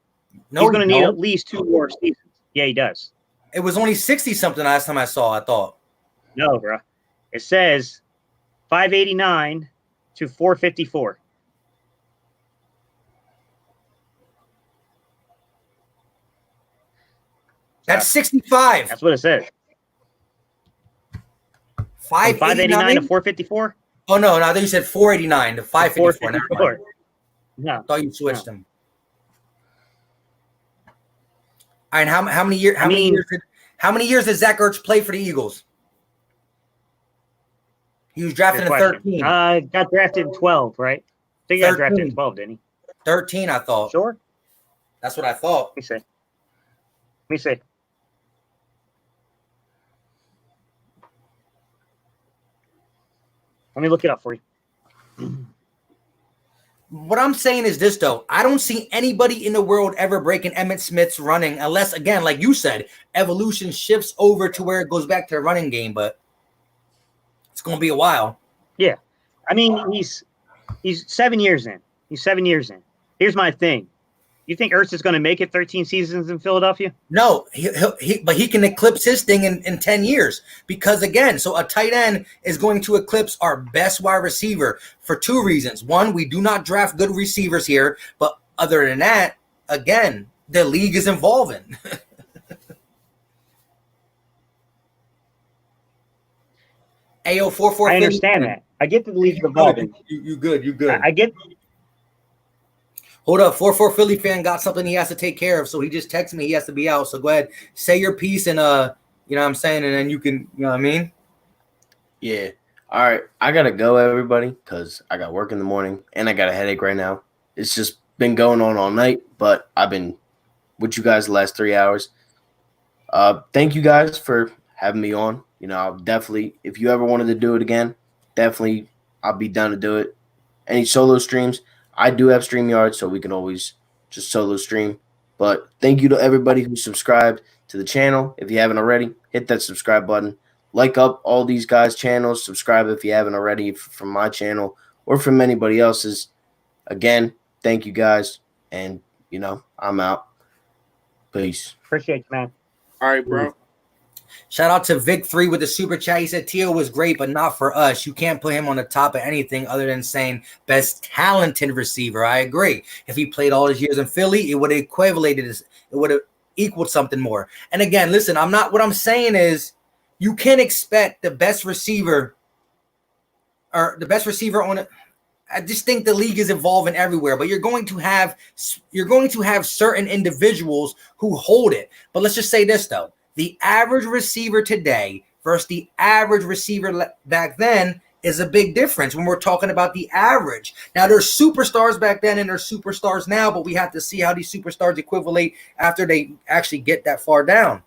He's going to need at least 2 more seasons. Yeah, he does. It was only 60-something last time I saw, I thought. No, bro. It says 589 to 454. That's 65. That's what it says. 589 to 454? Oh, no, I think you said 489 to 554. No. Thought you switched him. All right, how many years? How many years did Zach Ertz play for the Eagles? He was drafted in 13. Got drafted in 12, right? I think he got drafted in 12, didn't he? 13, I thought. Sure. That's what I thought. Let me see. Let me look it up for you. What I'm saying is this, though. I don't see anybody in the world ever breaking Emmitt Smith's running unless, again, like you said, evolution shifts over to where it goes back to the running game, but it's going to be a while. Yeah. I mean, he's 7 years in. He's 7 years in. Here's my thing. You think Ertz is going to make it 13 seasons in Philadelphia? No, but he can eclipse his thing in 10 years because, again, so a tight end is going to eclipse our best wide receiver for two reasons. One, we do not draft good receivers here, but other than that, again, the league is evolving. AO 44. I understand that. I get the league's evolving. You good. I get. Hold up, 4-4 Philly fan got something he has to take care of, so he just texted me he has to be out. So go ahead, say your piece and you know what I'm saying, and then you can, you know what I mean? Yeah. All right, I gotta go, everybody, because I got work in the morning and I got a headache right now. It's just been going on all night, but I've been with you guys the last 3 hours. Thank you guys for having me on. You know, I'll definitely, if you ever wanted to do it again, definitely I'll be down to do it. Any solo streams, I do have StreamYard, so we can always just solo stream. But thank you to everybody who subscribed to the channel. If you haven't already, hit that subscribe button. Like up all these guys' channels. Subscribe if you haven't already from my channel or from anybody else's. Again, thank you guys. And, you know, I'm out. Peace. Appreciate you, man. All right, bro. Shout out to Vic3 with the super chat. He said Tio was great, but not for us. You can't put him on the top of anything other than saying best talented receiver. I agree. If he played all his years in Philly, it would have equaled something more. And again, listen, what I'm saying is you can't expect the best receiver on it. I just think the league is evolving everywhere, but you're going to have certain individuals who hold it. But let's just say this, though. The average receiver today versus the average receiver back then is a big difference when we're talking about the average. Now, there's superstars back then and there's superstars now, but we have to see how these superstars equivalent after they actually get that far down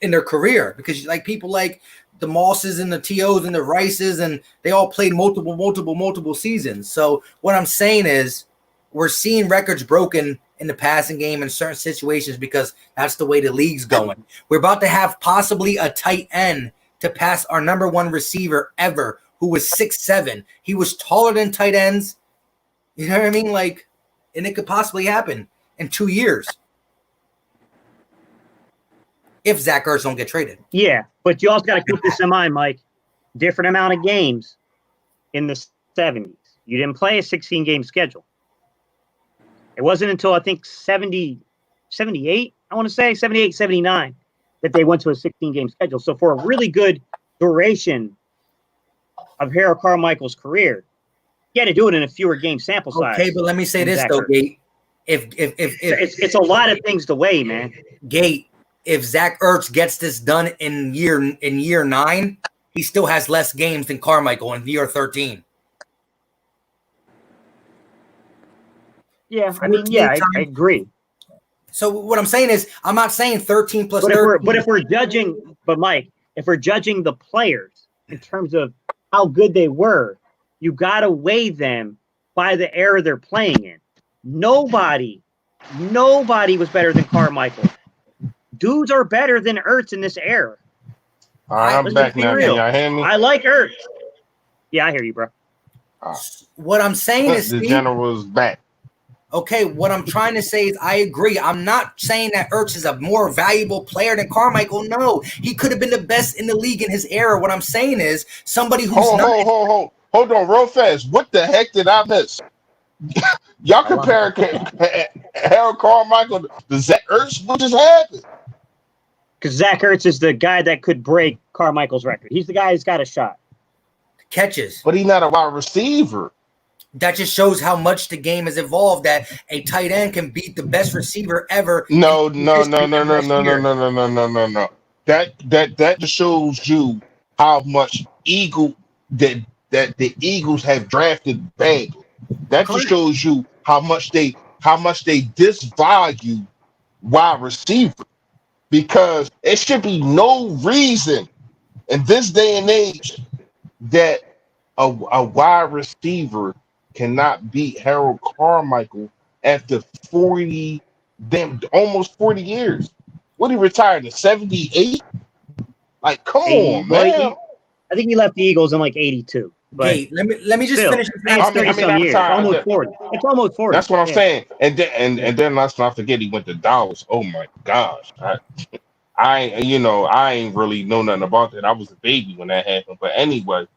in their career. Because like people like the Mosses and the TOs and the Rices, and they all played multiple seasons. So what I'm saying is we're seeing records broken in the passing game in certain situations because that's the way the league's going. We're about to have possibly a tight end to pass our number one receiver ever, who was 6'7". He was taller than tight ends. You know what I mean? Like, and it could possibly happen in 2 years if Zach Ertz don't get traded. Yeah, but you also got to keep this in mind, Mike. Different amount of games in the 70s. You didn't play a 16-game schedule. It wasn't until I think 78, I want to say 78, 79, that they went to a 16-game schedule. So for a really good duration of Harold Carmichael's career, you had to do it in a fewer game sample size. Okay, but let me say this though, Gate. If it's a lot of things to weigh, man. Gate, if Zach Ertz gets this done in year 9, he still has less games than Carmichael in year 13. Yeah, I mean, yeah, I agree. So what I'm saying is, I'm not saying 13 plus 13. But if we're judging, Mike, if we're judging the players in terms of how good they were, you got to weigh them by the era they're playing in. Nobody was better than Carmichael. Dudes are better than Ertz in this era. All right, I'm back now. Can y'all hear me? I like Ertz. Yeah, I hear you, bro. What I'm saying is, the general's back. Okay, what I'm trying to say is I agree. I'm not saying that Ertz is a more valuable player than Carmichael. No, he could have been the best in the league in his era. What I'm saying is somebody who's Hold on, real fast. What the heck did I miss? Y'all compare Harold Carmichael to Zach Ertz? What just happened? Because Zach Ertz is the guy that could break Carmichael's record. He's the guy who's got a shot. Catches. But he's not a wide receiver. That just shows how much the game has evolved. That a tight end can beat the best receiver ever in No, no, no, history no, and no, best no, no, year. no, no, no, no, no, no. That just shows you how much that the Eagles have drafted badly. That just Correct. shows you how much they disvalue wide receiver, because it should be no reason in this day and age that a wide receiver cannot beat Harold Carmichael after 40, damn, almost 40 years. What, he retired in 78? Like, come on, Well, man. I think he left the Eagles in like 82, but Gate, let me just still, finish this it's answer. 30 some not years, almost retired. 40. It's almost 40. That's what I'm Yeah. saying. And then let's not forget he went to Dallas. Oh my gosh. I ain't really know nothing about that. I was a baby when that happened. But anyway,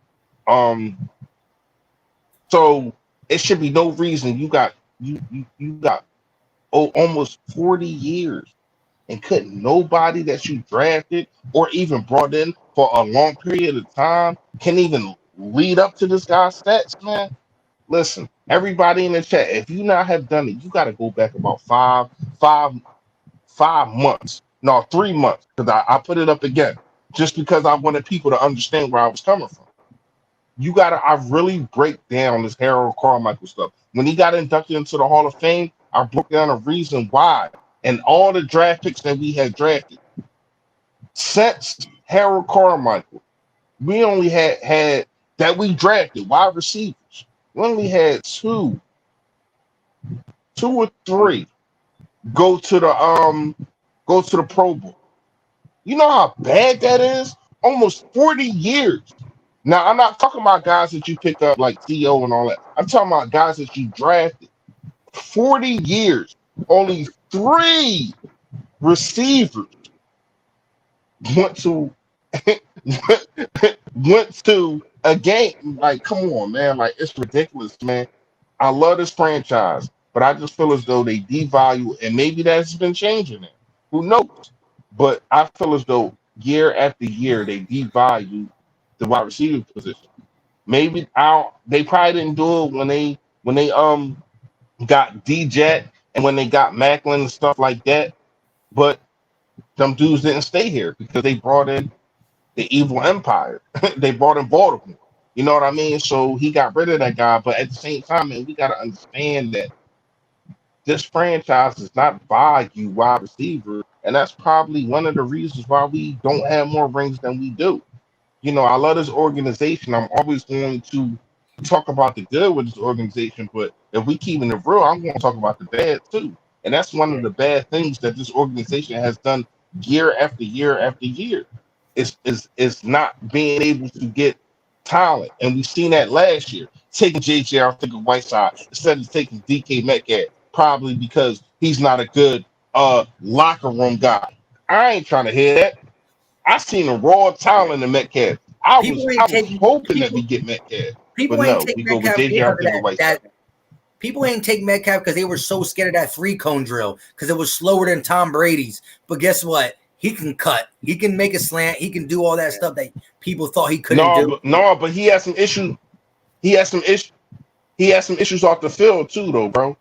um, so it should be no reason you got almost 40 years and couldn't nobody that you drafted or even brought in for a long period of time can even lead up to this guy's stats, man. Listen, everybody in the chat, if you not have done it, you got to go back about five, 5 months, no, 3 months, because I put it up again just because I wanted people to understand where I was coming from. I really break down this Harold Carmichael stuff. When he got inducted into the Hall of Fame, I broke down a reason why. And all the draft picks that we had drafted since Harold Carmichael, we only had that we drafted wide receivers. We only had two or three go to the Pro Bowl. You know how bad that is? Almost 40 years. Now, I'm not talking about guys that you pick up like Theo and all that. I'm talking about guys that you drafted. 40 years. Only three receivers went to went to a game. Like, come on, man. Like, it's ridiculous, man. I love this franchise, but I just feel as though they devalue, and maybe that's been changing it. Who knows? But I feel as though year after year they devalue the wide receiver position. Maybe they probably didn't do it when they got DJ and when they got Macklin and stuff like that. But them dudes didn't stay here because they brought in the evil empire. They brought in Baltimore. You know what I mean? So he got rid of that guy. But at the same time, man, we gotta understand that this franchise does not value wide receiver, and that's probably one of the reasons why we don't have more rings than we do. I love this organization. I'm always going to talk about the good with this organization, but if we keeping it real, I'm going to talk about the bad too. And that's one of Yeah. the bad things that this organization has done year after year after year. Is not being able to get talent. And we've seen that last year. Taking JJ off the Whiteside instead of taking DK Metcalf, probably because he's not a good locker room guy. I ain't trying to hear that. I seen a raw talent in Metcalf. I was People I ain't was taking hoping that we people. get Metcalf, but People ain't no, take we go with Metcalf JJ because of Arthur Whiteside. that. People ain't take Metcalf because they were so scared of that 3-cone drill because it was slower than Tom Brady's. But guess what? He can cut. He can make a slant. He can do all that stuff that people thought he couldn't No, do. but he has some issues. He has some issues. He has some issues off the field too, though, bro.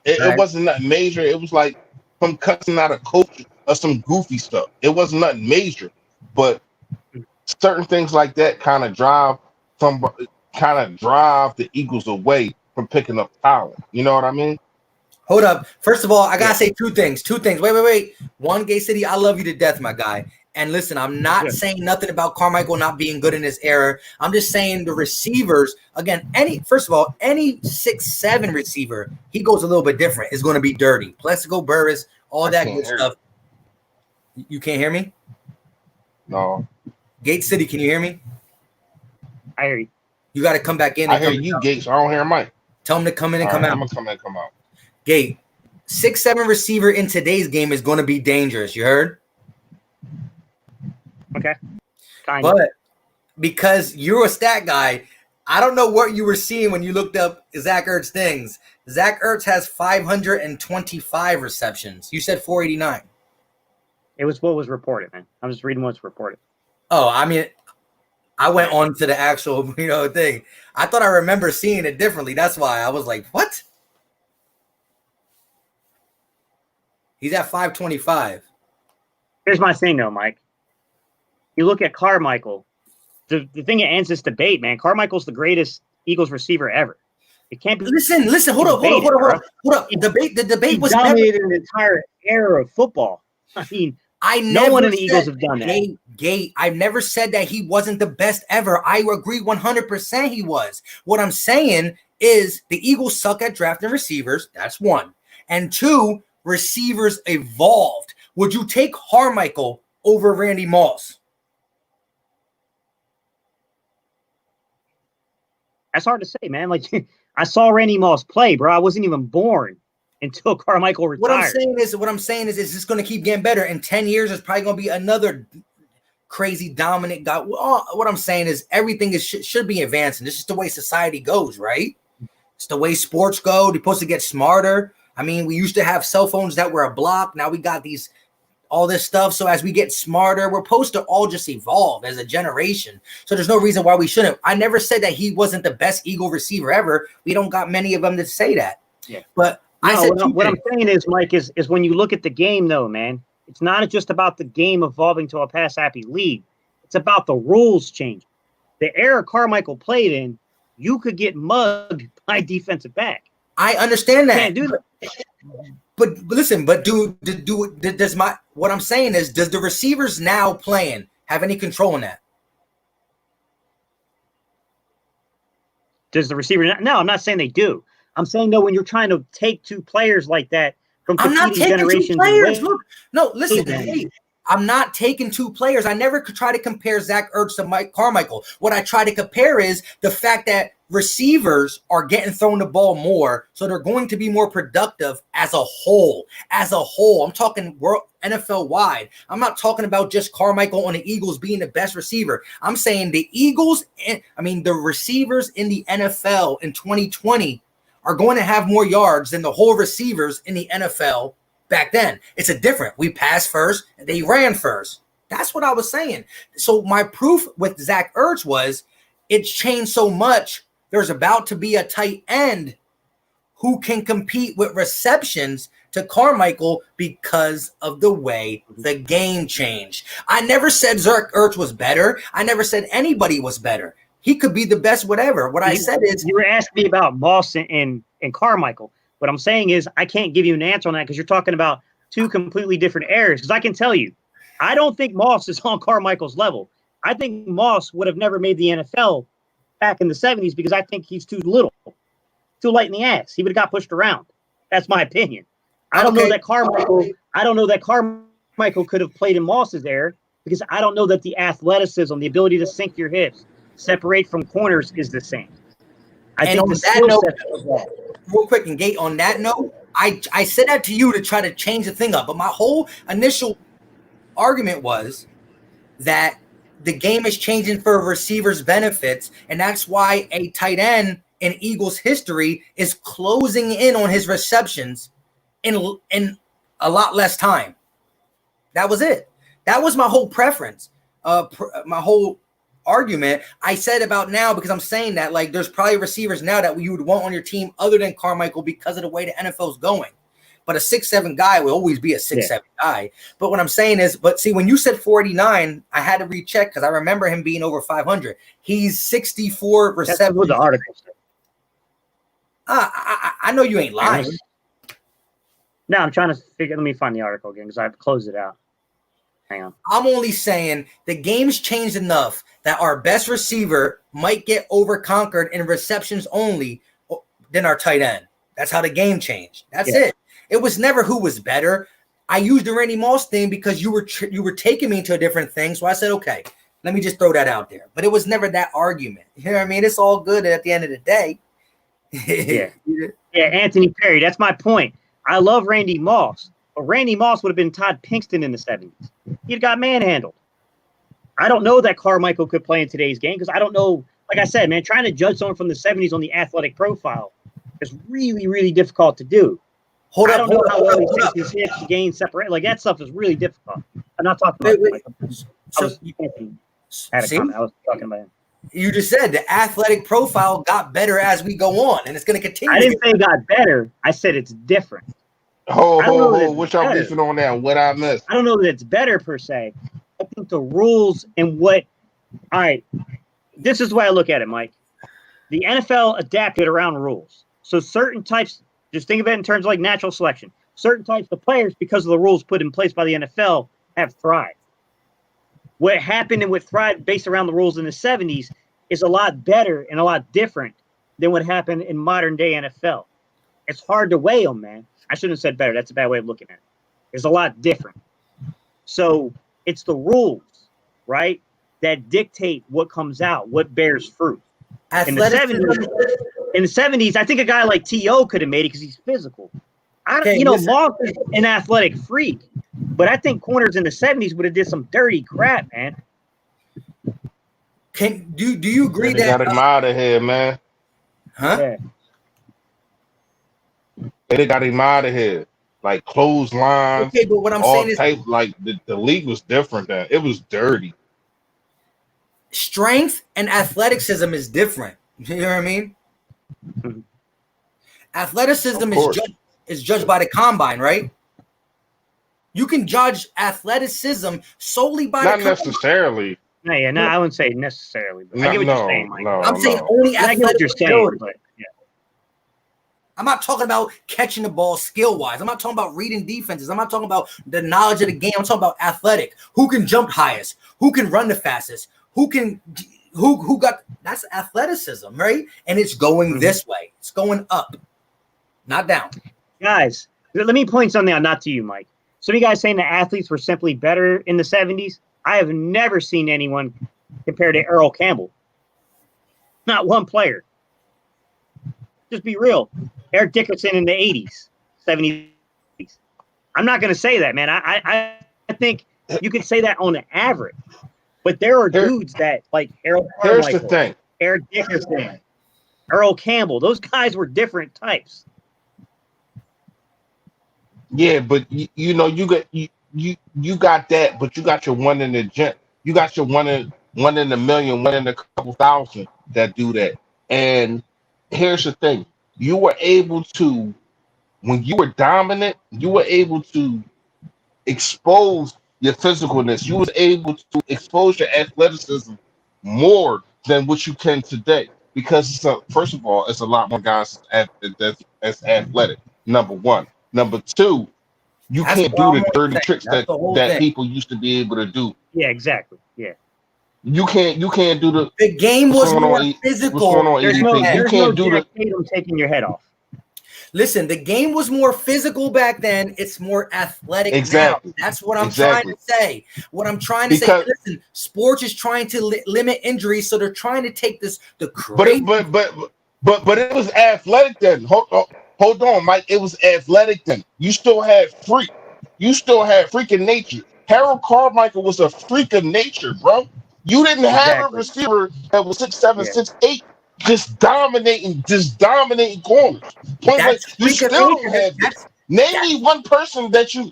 It Right. wasn't nothing major. It was like him cussing out a coach or some goofy stuff. It wasn't nothing major, but certain things like that some kind of drive the Eagles away from picking up talent. You know what I mean? Hold up. First of all, I gotta Yeah. say two things. Two things. Wait. One, Gay City, I love you to death, my guy. And listen, I'm That's not good. saying nothing about Carmichael not being good in this era. I'm just saying the receivers, again, first of all, any 6'7" receiver, he goes a little bit different, is going to be dirty. Plexico Burris, all I that can't good hear stuff. You can't hear me? you. No, Gate City, can you hear me? I hear you. You got to come back in I and hear come you, out. Gates. I don't hear Mike. Tell him to come in and All come right, out. I'm gonna come in, come out. Gate, 6'7" receiver in today's game is going to be dangerous. You heard? Okay. Kind of. But because you're a stat guy, I don't know what you were seeing when you looked up Zach Ertz things. Zach Ertz has 525 receptions. You said 489. It was what was reported, man. I'm just reading what's reported. Oh, I mean, I went on to the actual, thing. I thought I remember seeing it differently. That's why I was like, what? He's at 525. Here's my thing, though, Mike. You look at Carmichael. The thing that ends this debate, man, Carmichael's the greatest Eagles receiver ever. It can't be. Listen. Hold up. The debate was dominated an entire era of football. I mean, no one in the Eagles have done that. Gate, I've never said that he wasn't the best ever. I agree 100% he was. What I'm saying is the Eagles suck at drafting receivers. That's one. And two, receivers evolved. Would you take Carmichael over Randy Moss? That's hard to say, man. Like, I saw Randy Moss play, bro. I wasn't even born until Carmichael retired. What I'm saying is it's just going to keep getting better. In 10 years, there's probably going to be another crazy dominant guy. What I'm saying is everything should be advancing. This is the way society goes, right? It's the way sports go. They're supposed to get smarter. I mean, we used to have cell phones that were a block. Now we got all this stuff. So as we get smarter, we're supposed to all just evolve as a generation. So there's no reason why we shouldn't. I never said that he wasn't the best Eagle receiver ever. We don't got many of them to say that. Yeah. But what I'm saying is, Mike, is when you look at the game, though, man, it's not just about the game evolving to a pass-happy league. It's about the rules changing. The era Carmichael played in, you could get mugged by defensive back. I understand that. You can't do that. But listen, what I'm saying is, does the receivers now playing have any control in that? Does the receiver? No, I'm not saying they do. I'm saying, though, when you're trying to take two players like that from competing generations. I'm not taking two players. Look, no, listen. Hey, I'm not taking two players. I never could try to compare Zach Ertz to Mike Carmichael. What I try to compare is the fact that receivers are getting thrown the ball more, so they're going to be more productive as a whole. As a whole, I'm talking world NFL wide. I'm not talking about just Carmichael on the Eagles being the best receiver. I'm saying the the receivers in the NFL in 2020 are going to have more yards than the whole receivers in the NFL back then. It's a different. We passed first, and they ran first. That's what I was saying. So my proof with Zach Ertz was it's changed so much. There's about to be a tight end who can compete with receptions to Carmichael because of the way the game changed. I never said Zach Ertz was better. I never said anybody was better. He could be the best, whatever. What I said is, you were asking me about Moss and Carmichael. What I'm saying is I can't give you an answer on that because you're talking about two completely different eras. Because I can tell you, I don't think Moss is on Carmichael's level. I think Moss would have never made the NFL back in the 70s because I think he's too little, too light in the ass. He would have got pushed around. That's my opinion. I don't know that Carmichael could have played in Moss's era because I don't know that the athleticism, the ability to sink your hips, separate from corners is the same. Real quick, and Gate, on that note, I said that to you to try to change the thing up, but my whole initial argument was that the game is changing for receivers' benefits, and that's why a tight end in Eagles history is closing in on his receptions in a lot less time. That was it. That was my whole preference, my whole argument. I said about now because I'm saying that like there's probably receivers now that you would want on your team other than Carmichael because of the way the NFL is going. But a 6'7" guy will always be a 6'7" guy. But what I'm saying is, but see, when you said 489, I had to recheck because I remember him being over 500. He's 64 receptions. That's what the article said. I know you ain't lying. No, I'm trying to figure. Let me find the article again because I've closed it out. Hang on. I'm only saying the game's changed enough that our best receiver might get overconquered in receptions only than our tight end. That's how the game changed. That's it. It was never who was better. I used the Randy Moss thing because you were taking me into a different thing. So I said, okay, let me just throw that out there. But it was never that argument. You know what I mean? It's all good at the end of the day. Yeah, Anthony Perry. That's my point. I love Randy Moss, but Randy Moss would have been Todd Pinkston in the 70s. He'd got manhandled. I don't know that Carmichael could play in today's game because I don't know. Like I said, man, trying to judge someone from the 70s on the athletic profile is really, really difficult to do. I don't know how well he takes his hips to gain separate. Like that stuff is really difficult. I'm not talking about I had a See, comment. I was talking about him. you just said the athletic profile got better as we go on, and it's going to continue. I didn't say it got better. I said it's different. Ho, I don't ho, know that ho. it's What y'all better. beefing on now? What I missed? I don't know that it's better per se. I think the rules and what. All right, this is the way I look at it, Mike. The NFL adapted around rules. So certain types, just think of it in terms of like natural selection. Certain types of players, because of the rules put in place by the NFL, have thrived. What happened and what thrived based around the rules in the 70s is a lot better and a lot different than what happened in modern day NFL. It's hard to weigh them, man. I shouldn't have said better. That's a bad way of looking at it. It's a lot different. So it's the rules, right, that dictate what comes out, what bears fruit. In the 70s, I think a guy like T.O. could have made it because he's physical. Moss is an athletic freak, but I think corners in the 70s would have did some dirty crap, man. Do you agree They got him out of here, man. Huh? Yeah. They got him out of here. Like clotheslines, Okay, but what I'm all saying is type. Like the league was different then. It was dirty. strength and athleticism is different. You know what I mean? Mhm. Athleticism Of course. is judged by the combine, right? You can judge athleticism solely by Not the combine. necessarily. No, I wouldn't say necessarily. But I get what No, you're saying, Mike. no. I'm saying only I get what athletic you're saying, ability. but yeah. I'm not talking about catching the ball skill-wise. I'm not talking about reading defenses. I'm not talking about the knowledge of the game. I'm talking about athletic. Who can jump highest? Who can run the fastest? Who got that's athleticism, right? And it's going this way. It's going up, not down. Guys, let me point something out, not to you, Mike. Some of you guys saying the athletes were simply better in the 70s. I have never seen anyone compare to Earl Campbell. Not one player. Just be real. Eric Dickerson in the 80s, 70s. I'm not going to say that, man. I think you could say that on the average. But there are dudes that, like Harold Here's the Carmichael, thing. Eric Dickerson, Earl Campbell. Those guys were different types. Yeah, but you got that, but you got your one in the gen. You got your one in a million, one in a couple thousand that do that. And here's the thing: you were able to, when you were dominant, you were able to expose your physicalness. You was able to expose your athleticism more than what you can today. Because first of all, it's a lot more guys that's athletic. Number one. Number two, you That's can't what do I'm the gonna dirty say. tricks That's the whole that thing. people used to be able to do. Yeah, exactly. Yeah. You can't do the The game was what's going more on, physical. what's going on, There's no, EDP. You there's no can't do Jack the Tatum taking your head off. Listen, the game was more physical back then. It's more athletic Exactly. now. That's what I'm Exactly. trying to say. What I'm trying to Because- say, listen, sports is trying to limit injuries, so they're trying to take the but crazy. but it was athletic then. Hold on, Mike. It was athletic then. You still had freak. You still had freaking nature. Harold Carmichael was a freak of nature, bro. You didn't have a Exactly. receiver that was 6'7", Yeah. 6'8", just dominating corners. Point blank. That's You freak of still nature. don't have this. Name me one person that you.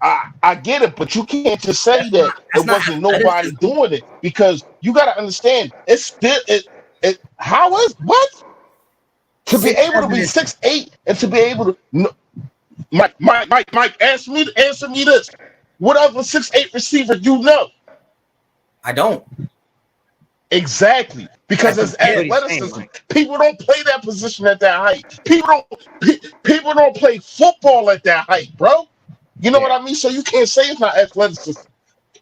I get it, but you can't just say that that's it not wasn't nobody athleticism. doing it, because you got to understand it's still it. How is what to be able to 6'7" be is- 6'8" and to be able to Mike, answer me this. What other 6'8" receiver you know? I don't. Exactly, because That's it's what he's saying, athleticism. Mike. People don't play that position at that height. People don't play football at that height, bro. You know what I mean? So you can't say it's not athleticism.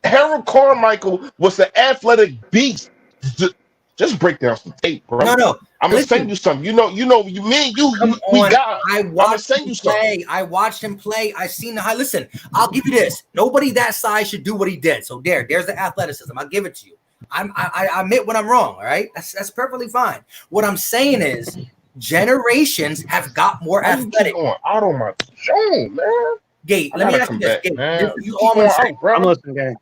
Harold Carmichael was an athletic beast. Just break down some tape, bro. No. I'm gonna Listen. send you something. We On. got. I I'm gonna watched send him you something. play. I watched him play. I seen the high. Listen, I'll give you this. Nobody that size should do what he did. So there's the athleticism. I'll give it to you. I admit when I'm wrong. All right, that's perfectly fine. What I'm saying is, generations have got more Why you keep athletic. going out on my show, man? Gate, I let me gotta ask you come this. back, Gate, man. this is You all keep I'm going gonna say. out, bro. I'm listening, guys.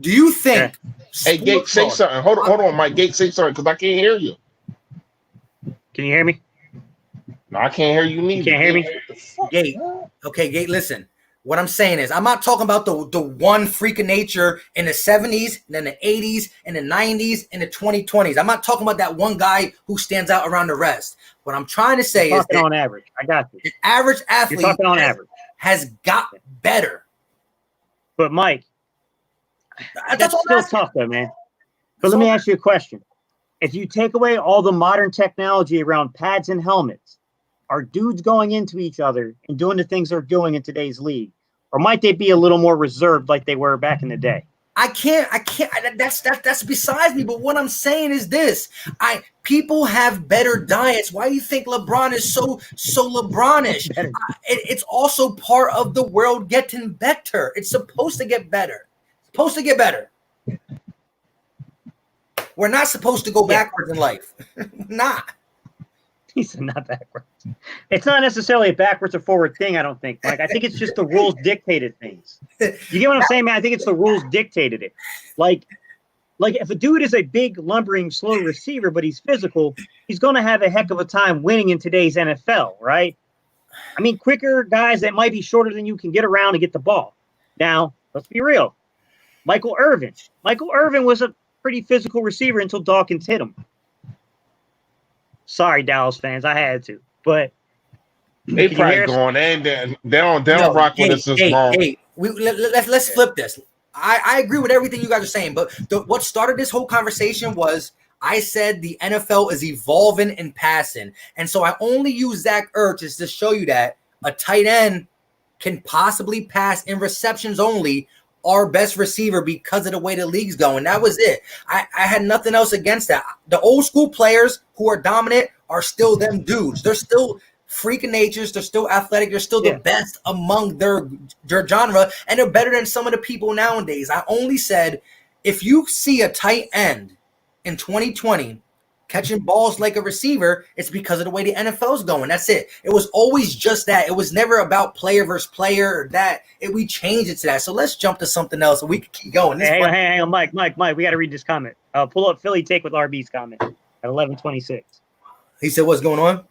Do you think? Hey, Gate, say something. Hold on, Mike. Gate, say something, because I can't hear you. Can you hear me? No, I can't hear you neither. You can't hear me? What the fuck, Gate. man? Okay, Gate. Listen. What I'm saying is, I'm not talking about the one freak of nature in the 70s, and then the 80s, and the 90s, and the 2020s. I'm not talking about that one guy who stands out around the rest. What I'm trying to say is that on average. I got you. the average athlete You're talking on average. has got better. But Mike, that's still tough though, man. But let me ask you a question. If you take away all the modern technology around pads and helmets, are dudes going into each other and doing the things they're doing in today's league? Or might they be a little more reserved like they were back in the day? I can't. That's besides me. But what I'm saying is this: people have better diets. Why do you think LeBron is so LeBronish? It's also part of the world getting better. It's supposed to get better. We're not supposed to go backwards in life. Not. He said not backwards. It's not necessarily a backwards or forward thing, I don't think, Mike. I think it's just the rules dictated things. You get what I'm saying, man? I think it's the rules dictated it. Like if a dude is a big, lumbering, slow receiver, but he's physical, he's going to have a heck of a time winning in today's NFL, right? I mean, quicker guys that might be shorter than you can get around and get the ball. Now, let's be real. Michael Irvin was a pretty physical receiver until Dawkins hit him. Sorry, Dallas fans, I had to, but they probably going they don't rock with us this long. Let's flip this. I agree with everything you guys are saying, but what started this whole conversation was I said the NFL is evolving in passing, and so I only use Zach Ertz to show you that a tight end can possibly pass in receptions only. Our best receiver because of the way the league's going. That was it. I had nothing else against that. The old school players who are dominant are still them dudes. They're still freak of natures. They're still athletic. They're still the best among their genre, and they're better than some of the people nowadays. I only said if you see a tight end in 2020 catching balls like a receiver, it's because of the way the NFL's going. That's it. It was always just that. It was never about player versus player or that. We changed it to that. So let's jump to something else so we can keep going. Hang on, Mike. We got to read this comment. Pull up Philly Take with RB's comment at 11:26. He said, what's going on?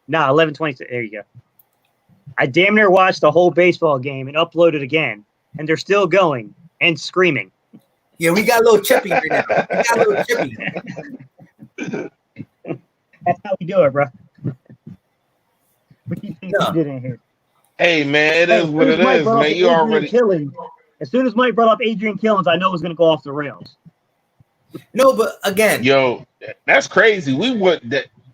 11:26. There you go. I damn near watched the whole baseball game and uploaded again, and they're still going and screaming. Yeah, we got a little chippy right now. That's how we do it, bro. What do you think we did in here? Hey, man, it is what it is, man. You already as soon as Mike brought up Adrian Killins, I know it was going to go off the rails. No, but again, yo, that's crazy.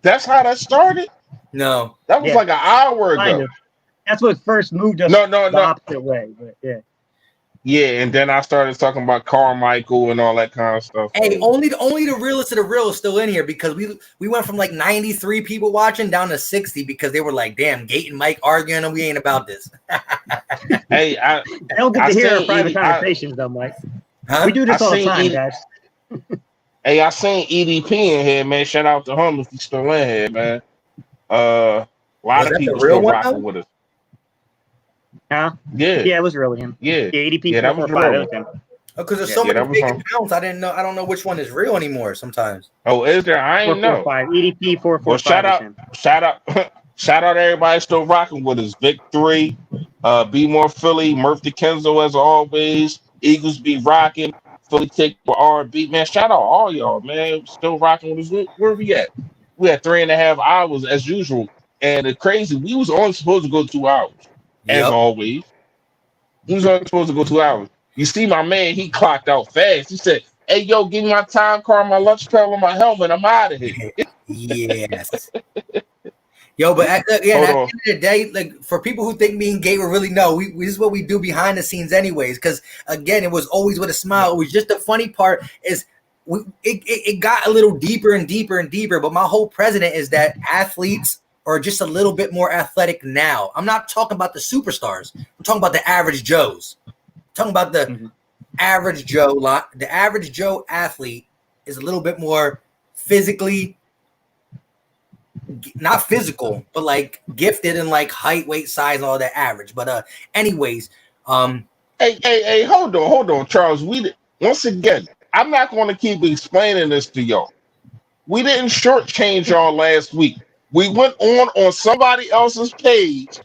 That's how that started. No, that was like an hour ago. That's what first moved us the opposite way. But yeah, and then I started talking about Carmichael and all that kind of stuff. Hey, only the realest of the real is still in here because we went from like 93 people watching down to 60 because they were like, "Damn, Gate and Mike arguing, and we ain't about this." Hey, I don't get to hear our private conversations, though, Mike. Huh? We do this all the time, guys. Hey, I seen EDP in here, man. Shout out to him if he's still in here, man. A lot of people still rocking with us. Huh? Yeah, it was really him. Yeah, ADP that was real. Because there's so many big accounts, I don't know which one is real anymore. Sometimes. Oh, is there? I ain't know. EDP 445. Well, shout out everybody still rocking with us. Vic 3, Be More Philly, Murphy Kenzo as always. Eagles be rocking. Philly Take for R&B, man. Shout out all y'all, man. Still rocking with us. Where we at? We had 3.5 hours as usual, and it's crazy. We was only supposed to go 2 hours. As always, he was only supposed to go 2 hours. You see, my man, he clocked out fast. He said, "Hey, yo, give me my time card, my lunch pail, and my helmet. I'm out of here." Yes. Yo, but at the end of the day, like for people who think me and Gabe really know, this is what we do behind the scenes, anyways. Because again, it was always with a smile. It was just the funny part is it got a little deeper and deeper and deeper. But my whole president is that athletes are just a little bit more athletic now. I'm not talking about the superstars. I'm talking about the average Joes. I'm talking about the average Joe. The average Joe athlete is a little bit more physically, not physical, but like gifted in like height, weight, size, and all that average. But anyways, hey, hold on, Charles. Once again, I'm not going to keep explaining this to y'all. We didn't shortchange y'all last week. We went on somebody else's page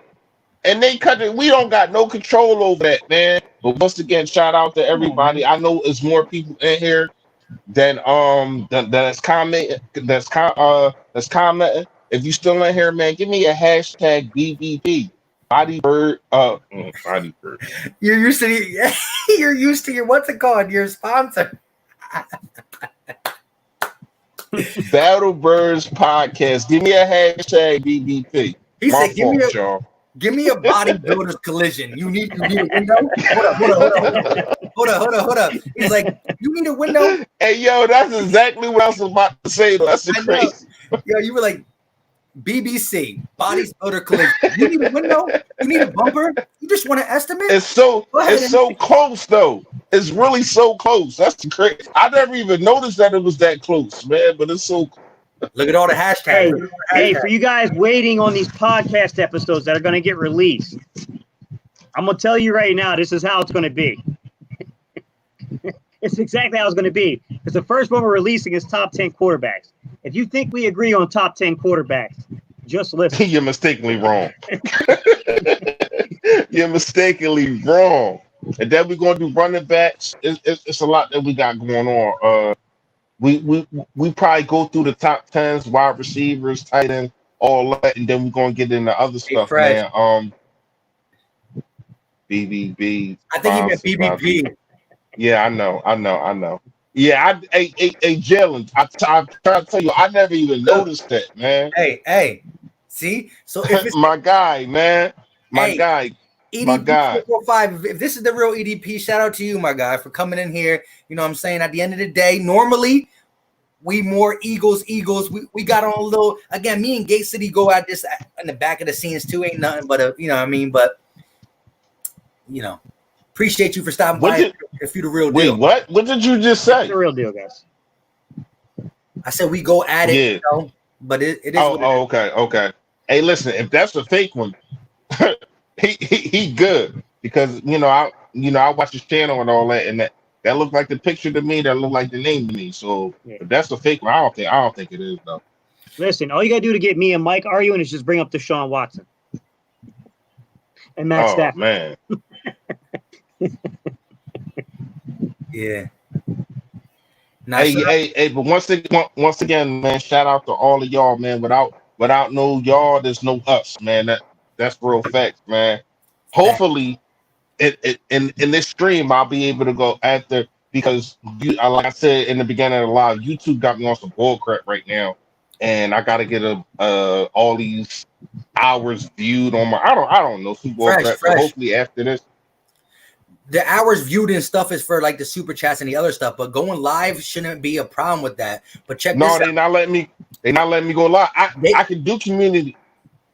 and they cut it. We don't got no control over that, man. But once again, shout out to everybody. I know it's more people in here that's commenting. If you still in here, man, give me a hashtag BBP. Body bird, body bird. You're used to you're used to your what's it called? Your sponsor. Battle Birds podcast. Give me a hashtag BBP. He My said, fault, y'all. Give me a bodybuilder's collision. You need a window? Hold up. He's like, you need a window? Hey, yo, that's exactly what I was about to say. Though. That's crazy. Yo, you were like, BBC, bodybuilder collision. You need a window? You need a bumper? You just want to estimate? It's so close, though. It's really so close. That's crazy. I never even noticed that it was that close, man, but it's so close. Look at all the hashtags. Hey, for you guys waiting on these podcast episodes that are going to get released, I'm going to tell you right now, this is how it's going to be. It's exactly how it's going to be. Because the first one we're releasing is top 10 quarterbacks. If you think we agree on top 10 quarterbacks, just listen. You're mistakenly wrong. You're mistakenly wrong. And then we're going to do running backs. It's a lot that we got going on. We probably go through the top 10s, wide receivers, tight end, all that, and then we're gonna get into other stuff, man. BBB. I think you meant BBP. Yeah, I know. Yeah, hey, Jalen, I try to tell you, I never even noticed that, man. Hey, see? So if it's my guy, man, my guy. EDP my guy. 445, if this is the real EDP, shout out to you, my guy, for coming in here. You know what I'm saying? At the end of the day, normally we more Eagles. We got on a little, again, me and Gate City go at this in the back of the scenes too. Ain't nothing but you know what I mean? But, you know, appreciate you for stopping by. If you the real deal. Wait, what? What did you just say? It's the real deal, guys. I said we go at it, you know, but it is. Okay. Hey, listen, if that's a fake one, he good, because I watch his channel and all that, and that looked like the picture to me. That looked like the name to me. So if that's a fake one, I don't think it is though. Listen, all you gotta do to get me and Mike arguing is just bring up Deshaun Watson and Matt Stafford. Man. Yeah. Hey, but once again, man, shout out to all of y'all, man. Without no y'all, there's no us, man. That's real facts, man. Hopefully, in this stream, I'll be able to go after, because like I said in the beginning of the live, YouTube got me on some bull crap right now, and I got to get all these hours viewed on my. I don't know some bull crap. But hopefully after this. The hours viewed and stuff is for like the super chats and the other stuff, but going live shouldn't be a problem with that. But check this out. No, they're not letting me go live. I can do community.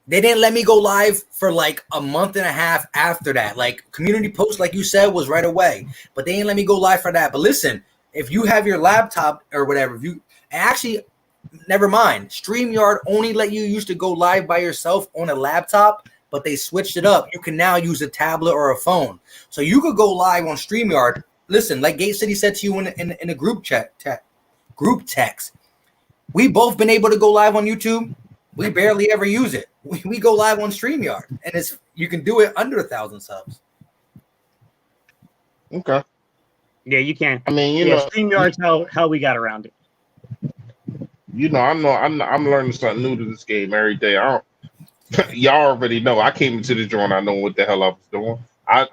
They didn't let me go live for like a month and a half after that. Like community post, like you said, was right away, but they didn't let me go live for that. But listen, if you have your laptop or whatever, never mind. StreamYard only let you used to go live by yourself on a laptop, but they switched it up. You can now use a tablet or a phone. So you could go live on StreamYard. Listen, like Gate City said to you in a group text, we both been able to go live on YouTube. We barely ever use it. We go live on StreamYard, and you can do it under 1,000 subs. Okay. Yeah, you can. I mean, you know, StreamYard's how we got around it. I'm learning something new to this game every day. Y'all already know. I came into the joint. I know what the hell I was doing. I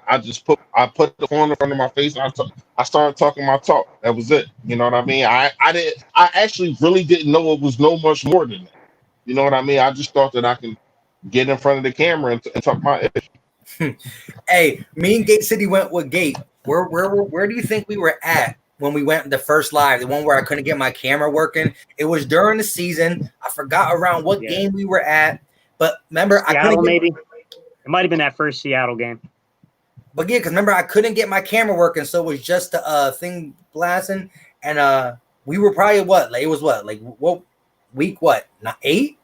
put the phone in front of my face. I started talking my talk. That was it. You know what I mean? I actually really didn't know it was no much more than that. You know what I mean? I just thought that I can get in front of the camera and talk my ish. Hey, me and Gate City went with Gate. Where do you think we were at when we went the first live? The one where I couldn't get my camera working. It was during the season. I forgot around what game we were at. But remember, Seattle, maybe it might have been that first Seattle game. But yeah, because remember, I couldn't get my camera working, so it was just a thing blasting, and we were probably what week not 8?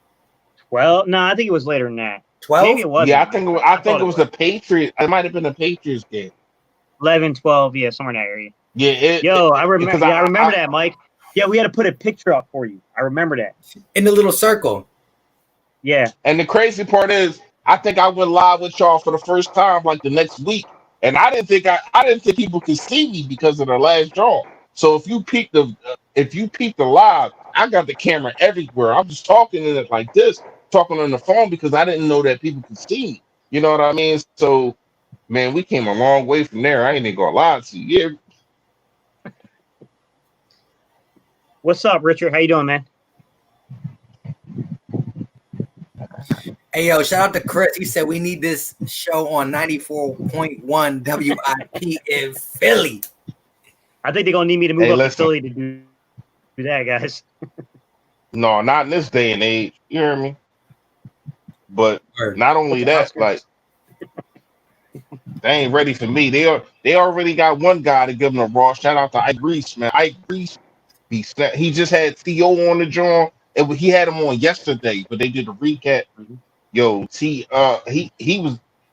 Well, no, I think it was later than that. 12? Maybe it was. Yeah, I think it was the Patriots. It might have been the Patriots game. 11, 12, yeah, somewhere in that area. Yeah, I remember. I remember that, Mike. Yeah, we had to put a picture up for you. I remember that in the little circle. Yeah. And the crazy part is, I think I went live with y'all for the first time like the next week, and I didn't think people could see me because of the last draw. So if you peek the live, I got the camera everywhere. I'm just talking in it like this, talking on the phone because I didn't know that people could see me. You know what I mean? So man, we came a long way from there. I ain't even gonna lie to you. Yeah. What's up, Richard? How you doing, man? Hey, yo, shout out to Chris. He said we need this show on 94.1 WIP in Philly. I think they're going to need me to move Hey, up to listen. Philly to do that, guys. No, not in this day and age. You hear me? But not only that, like they ain't ready for me. They already got one guy to give them a raw. Shout out to Ike Reese, man. Ike Reese, he just had Theo on the joint. He had him on yesterday, but they did a recap. Yo, he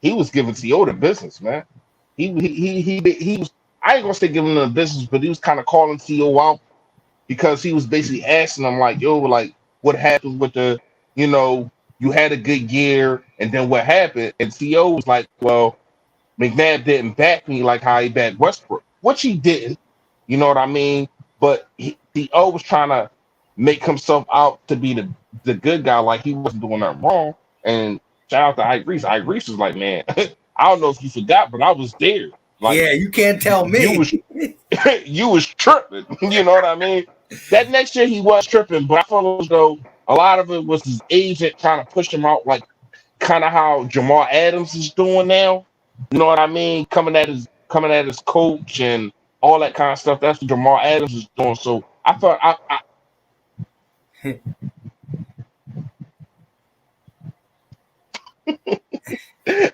was giving Theo the business, man. He was. I ain't gonna say giving him the business, but he was kind of calling Theo out because he was basically asking him like, yo, like what happened with you had a good year, and then what happened? And Theo was like, well, McNabb didn't back me like how he backed Westbrook, which he didn't. You know what I mean? But Theo was trying to make himself out to be the good guy, like he wasn't doing nothing wrong. And shout out to Ike Reese. Ike Reese was like, man, I don't know if you forgot, but I was there. Like, yeah, you can't tell me. You was tripping. You know what I mean? That next year he was tripping, but I felt as though a lot of it was his agent trying to push him out, like kind of how Jamal Adams is doing now. You know what I mean? Coming at his coach and all that kind of stuff. That's what Jamal Adams is doing. So I thought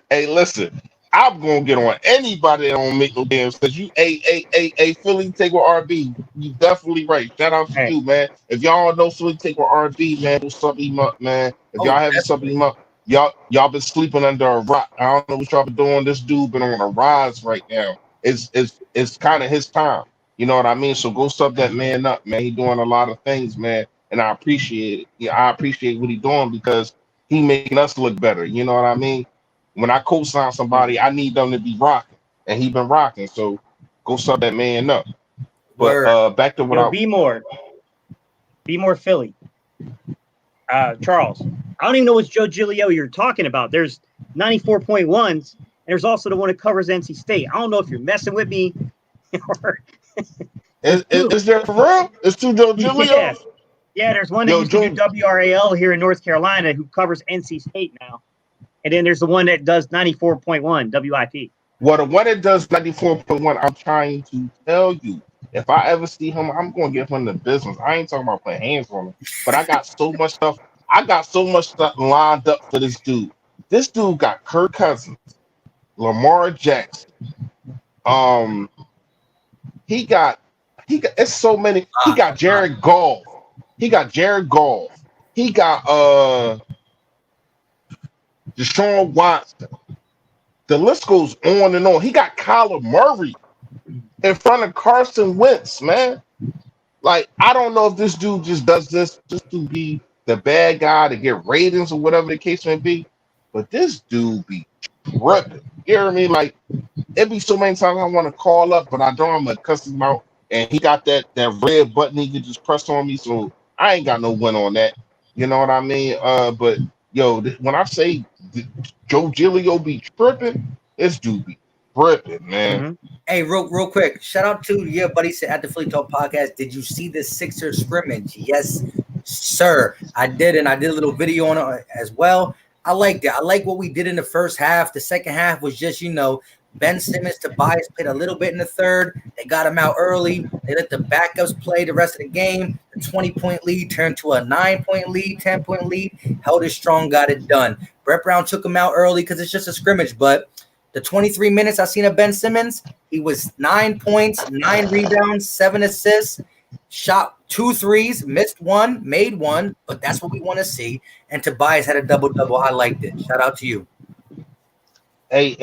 hey, listen, I'm gonna get on anybody that don't make no damn sense. You, Philly take with RB. You definitely right. Shout out to you, man. If y'all don't know Philly take with RB, man, go sub him up, man. If y'all haven't subbed him up, y'all been sleeping under a rock. I don't know what y'all been doing. This dude been on a rise right now. It's kind of his time. You know what I mean? So go sub that man up, man. He doing a lot of things, man, and I appreciate it. Yeah, I appreciate what he doing because he making us look better. You know what I mean? When I co-sign somebody, I need them to be rocking, and he been rocking. So go sub that man up. But back to what Be more Philly. Charles, I don't even know which Joe Giglio you're talking about. There's 94.1s, and there's also the one that covers NC State. I don't know if you're messing with me. Or is there for real? It's two Joe Giglio? Yeah, there's one that used to do WRAL here in North Carolina who covers NC State now. And then there's the one that does 94.1 WIP. Well, the one that does 94.1, I'm trying to tell you. If I ever see him, I'm going to give him the business. I ain't talking about putting hands on him. But I got so much stuff. I got so much stuff lined up for this dude. This dude got Kirk Cousins, Lamar Jackson. He got it's so many. He got Jared Goff. He got Deshaun Watson. The list goes on and on. He got Kyler Murray in front of Carson Wentz, man. Like, I don't know if this dude just does this just to be the bad guy to get ratings or whatever the case may be, but this dude be tripping. You hear me? Like, it be so many times I want to call up, but I don't. I'm gonna cuss him out, and he got that red button he can just press on me, so I ain't got no win on that. You know what I mean? But yo, when I say Joe Giglio be tripping, this dude be tripping, man. Mm-hmm. Hey, real quick, shout out to your buddy said at the Philly Talk podcast. Did you see the Sixers scrimmage? Yes, sir. I did, and I did a little video on it as well. I liked it. I like what we did in the first half. The second half was just, Ben Simmons, Tobias played a little bit in the third. They got him out early. They let the backups play the rest of the game. The 20-point lead turned to a 9-point lead, 10-point lead. Held it strong, got it done. Brett Brown took him out early because it's just a scrimmage. But the 23 minutes I seen of Ben Simmons, he was 9 points, 9 rebounds, 7 assists, shot 2 threes, missed 1, made 1. But that's what we want to see. And Tobias had a double-double. I liked it. Shout out to you. Hey,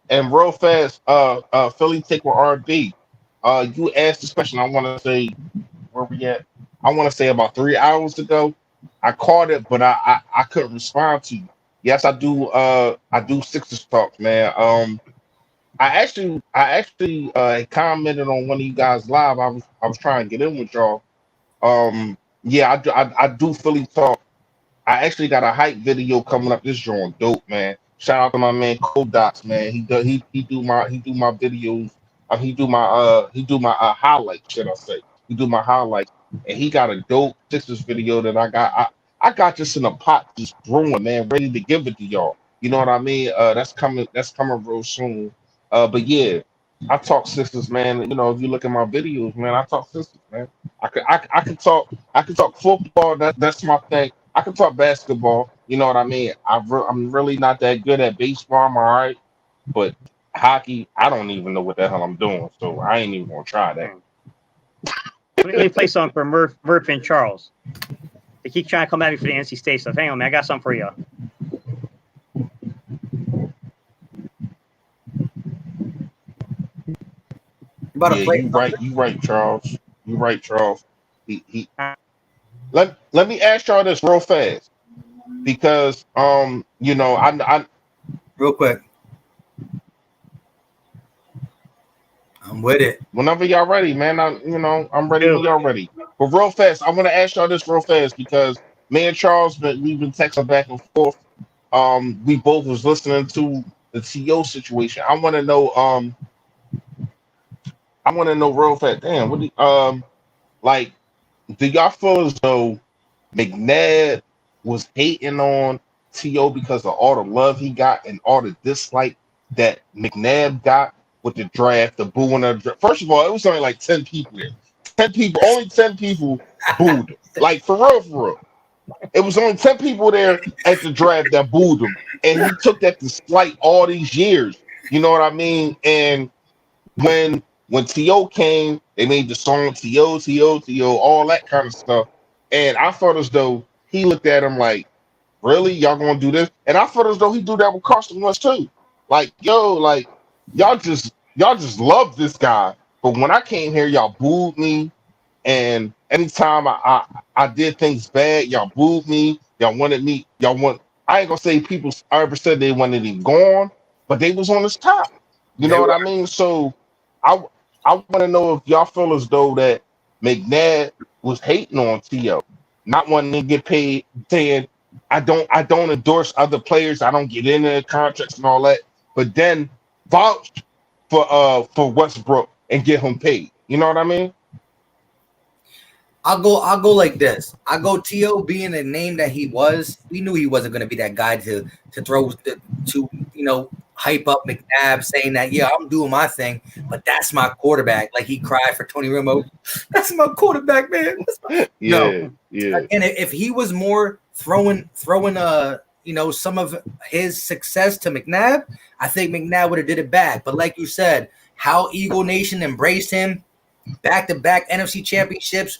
and real fast, Philly take with RB. You asked this question. I want to say where we at. I want to say about 3 hours ago. I caught it, but I couldn't respond to you. Yes, I do. I do Sixers talk, man. I actually commented on one of you guys live. I was trying to get in with y'all. Yeah, I do Philly talk. I actually got a hype video coming up. This joint dope, man. Shout out to my man Kodox, man. He do my videos. He do my highlights, should I say? He do my highlights, and he got a dope Sixers video that I got. I got this in a pot, just brewing, man, ready to give it to y'all. You know what I mean? That's coming. That's coming real soon. But yeah, I talk Sixers, man. You know, if you look at my videos, man, I talk Sixers, man. I can talk. I can talk football. That's my thing. I can talk basketball. You know what I mean? I'm really not that good at baseball. I'm all right, but hockey, I don't even know what the hell I'm doing. So I ain't even gonna try that. Let me play something for Murph and Charles. They keep trying to come at me for the NC State stuff. Hang on, man. I got something for y'all. About to Yeah, play. you right. You right, Charles. You right, Charles. He. Let me ask y'all this real fast because you know I Real quick. I'm with it. whenever y'all ready, man. I'm ready when Dude, y'all ready. But real fast, I'm gonna ask y'all this real fast because me and Charles, we've been texting back and forth. We both was listening to the TO situation. I want to know real fast. Damn, like, do y'all feel as though McNabb was hating on TO because of all the love he got and all the dislike that McNabb got with the draft, the booing of the draft? First of all, it was only like 10 people there. 10 people, only 10 people booed him. Like, for real, for real. It was only 10 people there at the draft that booed him. And he took that to slight all these years. You know what I mean? And when T.O. came, they made the song T.O., T.O., T.O., all that kind of stuff. And I felt as though he looked at him like, really? Y'all gonna do this? And I felt as though he do that with Carson Wentz too. Like, yo, like y'all just love this guy. But when I came here, y'all booed me. And anytime I did things bad, y'all booed me. Y'all wanted me. Y'all want. I ain't gonna say people ever said they wanted him gone, but they was on his top. You They know what were. I mean? So I I want to know if y'all feel as though that McNabb was hating on T.O., not wanting to get paid, saying I don't endorse other players, I don't get into contracts and all that, but then vouch for Westbrook and get him paid. You know what I mean? I'll go like this. I go T.O. being the name that he was. We knew he wasn't going to be that guy to throw to hype up McNabb saying that I'm doing my thing, but that's my quarterback. Like he cried for Tony Romo. That's my quarterback, man. No. Yeah, yeah. Again, if he was more throwing some of his success to McNabb, I think McNabb would have did it back. But like you said, how Eagle Nation embraced him, back-to-back NFC championships.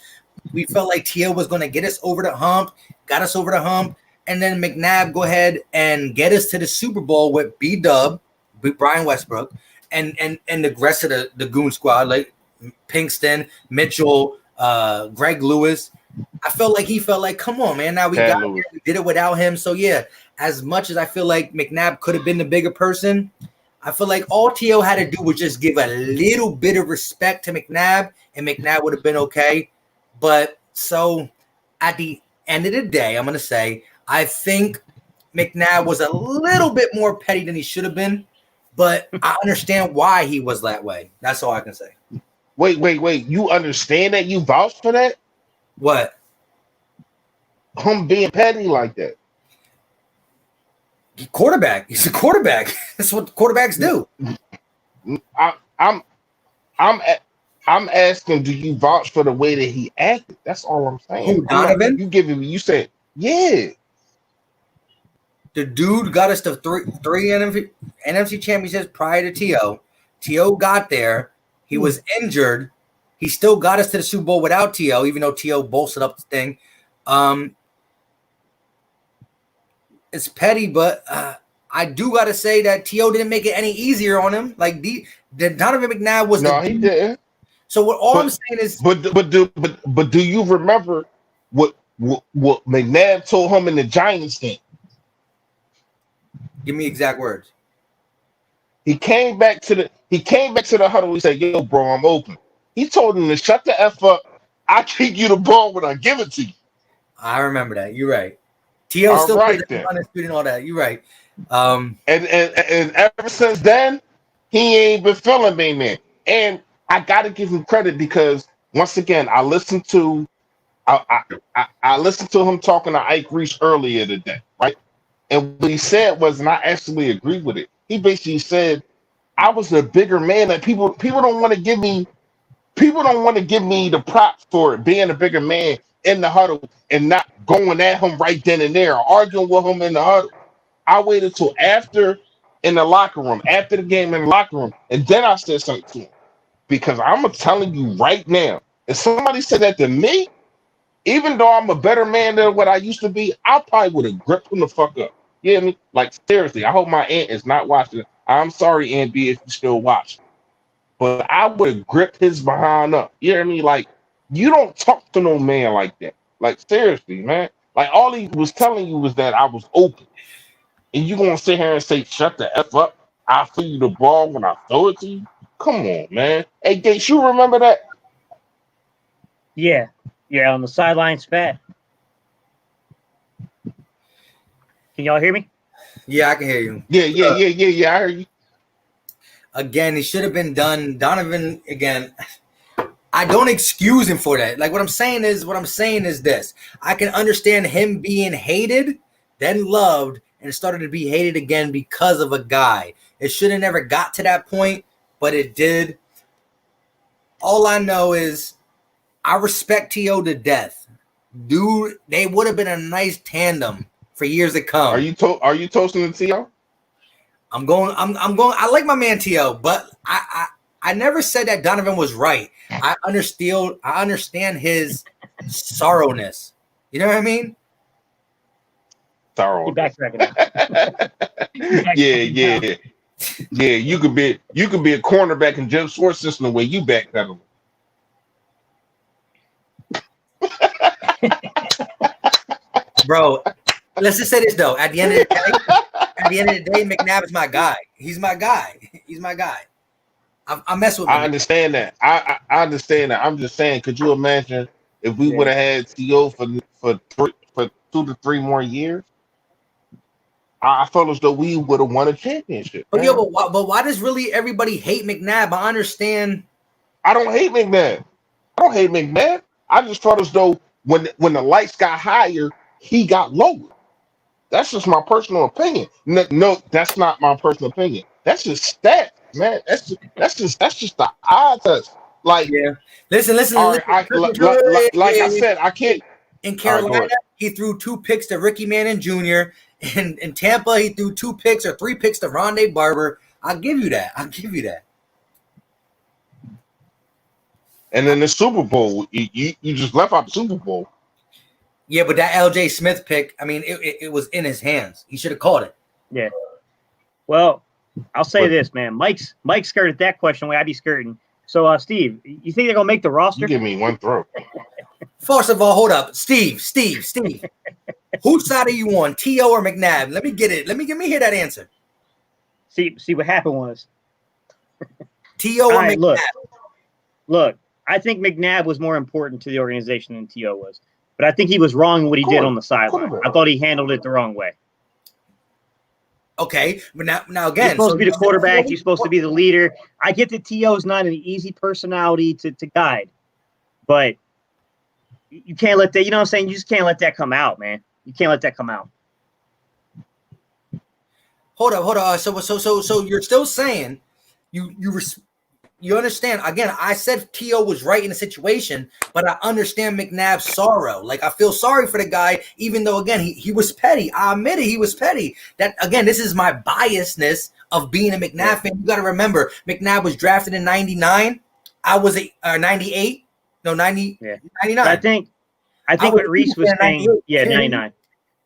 We felt like T.O. was going to get us over the hump, got us over the hump, and then McNabb go ahead and get us to the Super Bowl with B-Dub, with Brian Westbrook, and the rest of the Goon Squad, like Pinkston, Mitchell, Greg Lewis. I felt like, come on, man. Now we Pat got Lewis. here. We did it without him. So, yeah, as much as I feel like McNabb could have been the bigger person, I feel like all T.O. had to do was just give a little bit of respect to McNabb, and McNabb would have been okay. But so at the end of the day, I'm going to say I think McNabb was a little bit more petty than he should have been, but I understand why he was that way. That's all I can say. Wait. You understand that? You vouched for that? What? Him being petty like that? Quarterback. He's a quarterback. That's what quarterbacks do. I, I'm I'm a- I'm asking, do you vouch for the way that he acted? That's all I'm saying. Who, I'm not. Donovan? You giving me? You said, yeah. The dude got us to three NFC championships prior to T.O. T.O. got there. He was injured. He still got us to the Super Bowl without T.O., even though T.O. bolstered up the thing. It's petty, but I do got to say that T.O. didn't make it any easier on him. Like the Donovan McNabb was No, he didn't. So all I'm But saying is, do you remember what McNabb told him in the Giants game? Give me exact words. He came back to the huddle. He said, "Yo, bro, I'm open." He told him to shut the F up. I kick you the ball when I give it to you. I remember that. You're right. T.O. All still plays right then. undisputed and all that. You're right. And ever since then, he ain't been feeling me, man. And I gotta give him credit because once again, I listened to him talking to Ike Reese earlier today, right? And what he said was, and I actually agree with it. He basically said, I was a bigger man. That people don't want to give me the props for being a bigger man in the huddle and not going at him right then and there, arguing with him in the huddle. I waited till after in the locker room, after the game in the locker room, and then I said something to him. Because I'm telling you right now, if somebody said that to me, even though I'm a better man than what I used to be, I probably would have gripped him the fuck up. You hear me? Like, seriously, I hope my aunt is not watching. I'm sorry, Aunt B, if you still watch. But I would have gripped his behind up. You hear me? Like, you don't talk to no man like that. Like, seriously, man. Like, all he was telling you was that I was open. And you gonna sit here and say, shut the F up? I'll throw you the ball when I throw it to you? Come on, man. Hey, Gates, you remember that? Yeah. Yeah, on the sidelines, fat. Can y'all hear me? Yeah, I can hear you. Yeah. I heard you. Again, it should have been done. Donovan, again, I don't excuse him for that. Like what I'm saying is this. I can understand him being hated, then loved, and started to be hated again because of a guy. It should have never got to that point, but it did. All I know is I respect T.O. to death. Dude, they would have been a nice tandem for years to come. Are you toasting the T.O.? I'm going. I like my man T.O., but I never said that Donovan was right. I understand his sorrowness. You know what I mean? Sorrow. Yeah. Yeah. You could be a cornerback in Jim Schwartz system the way you backpedal. Bro, let's just say this though. At the end of the day, McNabb is my guy. He's my guy. I mess with him. I understand that. I understand that. I'm just saying, could you imagine if we would have had T.O. for 2 to 3 more years? I felt as though we would have won a championship. But why does really everybody hate McNabb? I understand. I don't hate McNabb. I just felt as though when the lights got higher, he got lower. That's just my personal opinion. No, that's not my personal opinion. That's just stats, man. That's just the eye test. Like, yeah. Listen. All right, like I said, I can't. In Carolina, he threw 2 picks to Ricky Manning Jr. In Tampa, he threw 2 picks or 3 picks to Rondé Barber. I'll give you that. And then the Super Bowl, you just left out the Super Bowl. Yeah, but that LJ Smith pick, I mean, it was in his hands. He should have called it. Yeah. Well, I'll say this, man. Mike skirted that question the way I'd be skirting. So, Steve, you think they're gonna make the roster? You give me one throw. First of all, hold up, Steve. Whose side are you on, T.O. or McNabb? Let me get it. Let me hear that answer. See what happened was T.O. or McNabb. Look. I think McNabb was more important to the organization than T.O. was, but I think he was wrong in what he did on the sideline. I thought he handled it the wrong way. Okay, but now again, you're supposed to be the quarterback. You're supposed to be the leader. I get that T.O. is not an easy personality to guide, but you can't let that. You know what I'm saying? You just can't let that come out, man. You can't let that come out. Hold up. So you're still saying you understand? Again, I said T.O. was right in the situation, but I understand McNabb's sorrow. Like, I feel sorry for the guy, even though, again, he was petty. I admit it, he was petty. That, again, this is my biasness of being a McNabb fan. You got to remember, McNabb was drafted in 99. I was 98. No, 90. Yeah. 99. I think what Reese was saying, 99.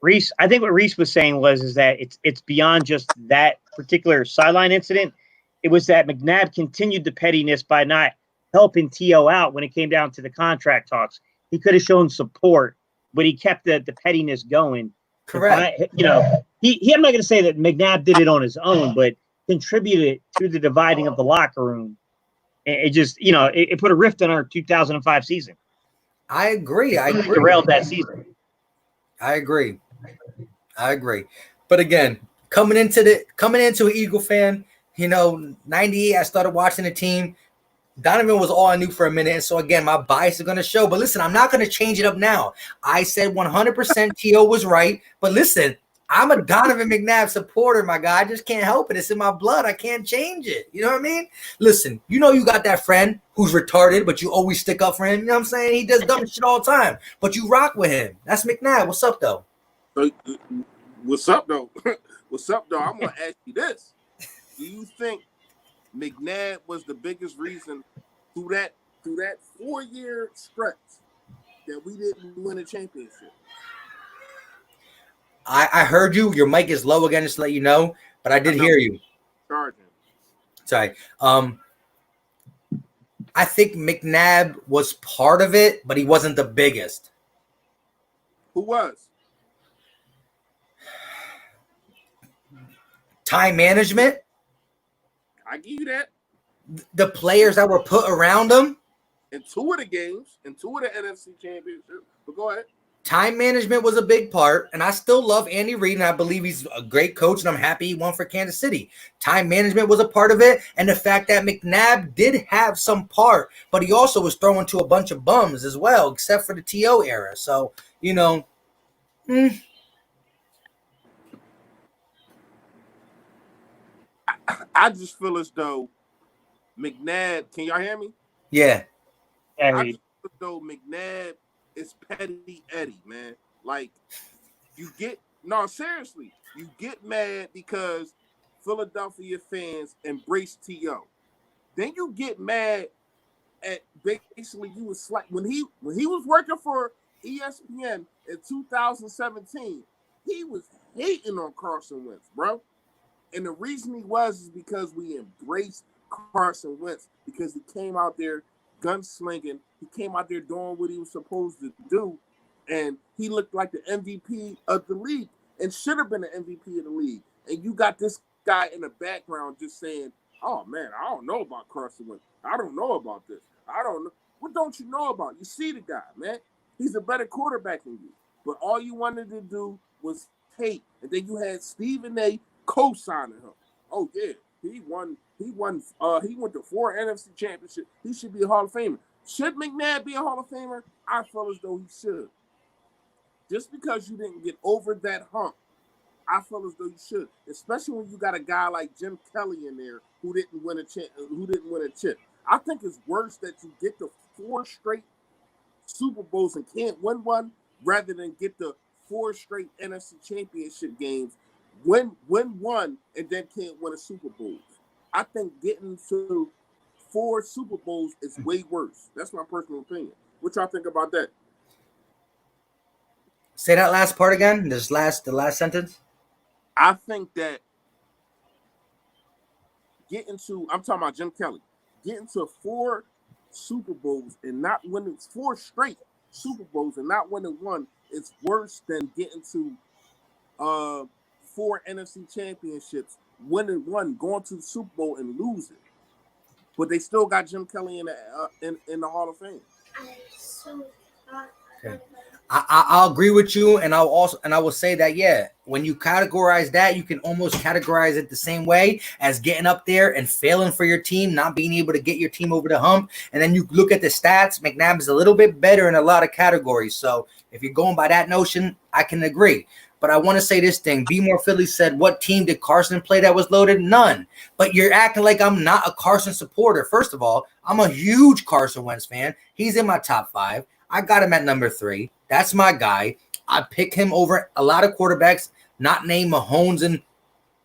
Reese, I think what Reese was saying is that it's beyond just that particular sideline incident. It was that McNabb continued the pettiness by not helping T.O. out when it came down to the contract talks. He could have shown support, but he kept the pettiness going. Correct. You know, I'm not going to say that McNabb did it on his own, but contributed to the dividing of the locker room. It just, you know, it put a rift in our 2005 season. I agree. Derailed that season. I agree. But again, coming into an Eagle fan, you know, 98, I started watching the team. Donovan was all I knew for a minute. And so again, my bias is going to show. But listen, I'm not going to change it up now. I said 100% T.O. was right. But listen, I'm a Donovan McNabb supporter, my guy. I just can't help it. It's in my blood. I can't change it. You know what I mean? Listen, you know you got that friend who's retarded, but you always stick up for him. You know what I'm saying? He does dumb shit all the time, but you rock with him. That's McNabb. What's up, though? What's up, though? What's up, though? I'm going to ask you this. Do you think McNabb was the biggest reason through that 4-year stretch that we didn't win a championship? I heard you. Your mic is low again, just to let you know, but I did hear you. Charging. Sorry. I think McNabb was part of it, but he wasn't the biggest. Who was? Time management. I give you that. The players that were put around him. In 2 of the games, in 2 of the NFC championships. But go ahead. Time management was a big part, and I still love Andy Reid, and I believe he's a great coach, and I'm happy he won for Kansas City. Time management was a part of it, and the fact that McNabb did have some part, but he also was throwing to a bunch of bums as well, except for the T.O. era. So, you know, I just feel as though McNabb, can y'all hear me? Yeah. I just feel as though McNabb is petty Eddie, man. Like, seriously, you get mad because Philadelphia fans embrace T.O. Then you get mad at basically you was like when he was working for ESPN in 2017, he was hating on Carson Wentz, bro. And the reason he was is because we embraced Carson Wentz because he came out there gunslinging. He came out there doing what he was supposed to do, and he looked like the MVP of the league and should have been the MVP of the league. And you got this guy in the background just saying, "Oh man, I don't know about Carson Wentz. I don't know about this. I don't know. What don't you know about? You see the guy, man. He's a better quarterback than you. But all you wanted to do was hate, and then you had Stephen A. co-signing him. Oh yeah, he won. He went to 4 NFC championships. He should be a Hall of Famer. Should McNabb be a Hall of Famer? I feel as though he should. Just because you didn't get over that hump, I feel as though you should. Especially when you got a guy like Jim Kelly in there who didn't win a chip. I think it's worse that you get the 4 straight Super Bowls and can't win one, rather than get the 4 straight NFC championship games, win one, and then can't win a Super Bowl. I think getting to 4 Super Bowls is way worse. That's my personal opinion. What y'all think about that? Say that last part again. The last sentence. I think that I'm talking about Jim Kelly, getting to 4 Super Bowls and not winning 4 straight Super Bowls and not winning one is worse than getting to 4 NFC championships, winning one, going to the Super Bowl and losing. But they still got Jim Kelly in the Hall of Fame. Okay. I'll agree with you, and I will say that when you categorize that, you can almost categorize it the same way as getting up there and failing for your team, not being able to get your team over the hump. And then you look at the stats, McNabb is a little bit better in a lot of categories. So if you're going by that notion, I can agree. But I want to say this thing. Be More Philly said, what team did Carson play that was loaded? None. But you're acting like I'm not a Carson supporter. First of all, I'm a huge Carson Wentz fan. He's in my top 5. I got him at number 3. That's my guy. I pick him over a lot of quarterbacks, not named Mahomes and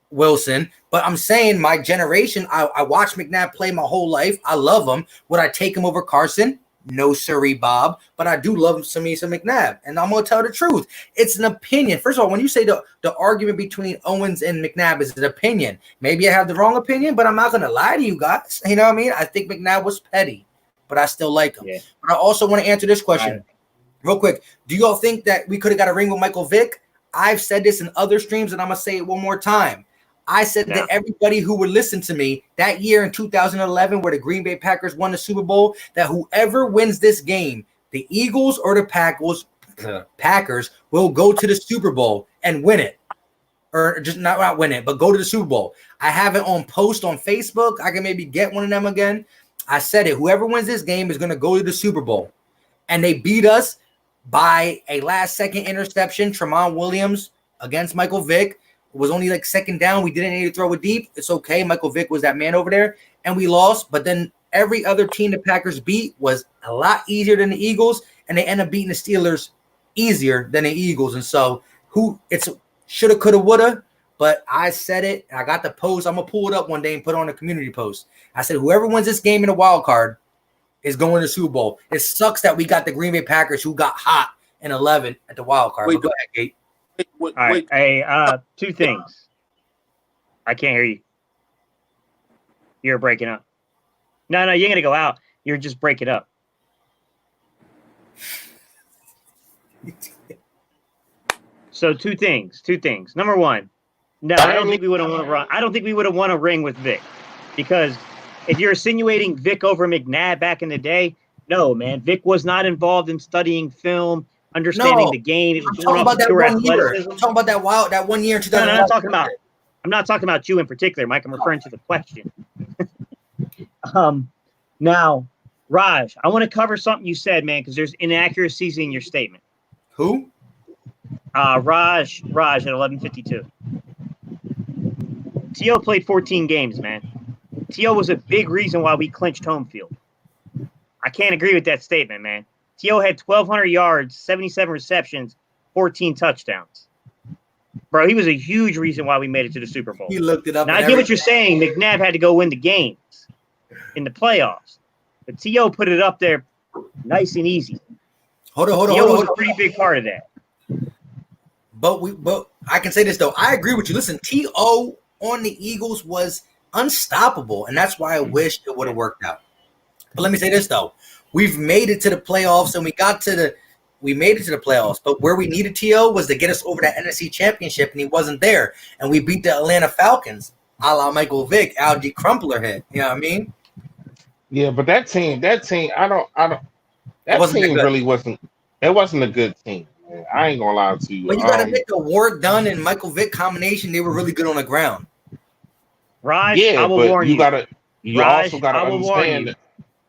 Wilson. But I'm saying my generation, I watched McNabb play my whole life. I love him. Would I take him over Carson? No, sirree, Bob. But I do love some McNabb. And I'm going to tell the truth. It's an opinion. First of all, when you say the argument between Owens and McNabb is an opinion, maybe I have the wrong opinion, but I'm not going to lie to you guys. You know what I mean? I think McNabb was petty, but I still like him. Yeah. But I also want to answer this question real quick. Do y'all think that we could have got a ring with Michael Vick? I've said this in other streams, and I'm gonna say it one more time. I said that everybody who would listen to me that year in 2011, where the Green Bay Packers won the Super Bowl, that whoever wins this game, the Eagles or the Packers will go to the Super Bowl and win it. Or just not win it, but go to the Super Bowl. I have it on post on Facebook. I can maybe get one of them again. I said it. Whoever wins this game is going to go to the Super Bowl. And they beat us by a last-second interception. Tramon Williams against Michael Vick. It was only like second down. We didn't need to throw it deep. It's okay. Michael Vick was that man over there. And we lost. But then every other team the Packers beat was a lot easier than the Eagles. And they end up beating the Steelers easier than the Eagles. And so it's shoulda, coulda, woulda. But I said it. I got the post. I'm going to pull it up one day and put it on a community post. I said, whoever wins this game in the wild card is going to the Super Bowl. It sucks that we got the Green Bay Packers who got hot in 11 at the wild card. Go ahead, Gate. All right. Hey, two things. I can't hear you. You're breaking up. No, you're going to go out. You're just breaking up. So two things. Number one, no, I don't think we would have won a run. I don't think we would have won a ring with Vic, because if you're insinuating Vic over McNabb back in the day, no, man, Vic was not involved in studying film, understanding the game. I'm talking about that 1 year. I'm talking about that 1 year in 2000. No, I'm not talking about you in particular, Mike. I'm referring to the question. Now, Raj, I want to cover something you said, man, because there's inaccuracies in your statement. Who? Raj at 11:52. T.O. played 14 games, man. T.O. was a big reason why we clinched home field. I can't agree with that statement, man. T.O. had 1,200 yards, 77 receptions, 14 touchdowns. Bro, he was a huge reason why we made it to the Super Bowl. He looked it up. Now, I get what you're saying. McNabb had to go win the games in the playoffs. But T.O. put it up there nice and easy. Hold on. T.O. was a pretty big part of that. But I can say this, though. I agree with you. Listen, T.O. on the Eagles was unstoppable, and that's why I wish it would have worked out. But let me say this, though. We've made it to the playoffs, and we made it to the playoffs. But where we needed T.O. was to get us over that NFC Championship, and he wasn't there. And we beat the Atlanta Falcons, a la Michael Vick, Algie Crumpler hit. You know what I mean? Yeah, but that team, that team really wasn't. It wasn't a good team. Man. I ain't gonna lie to you. But you got to make the Ward Dunn and Michael Vick combination. They were really good on the ground. Raj, I will warn you. You also got to understand that.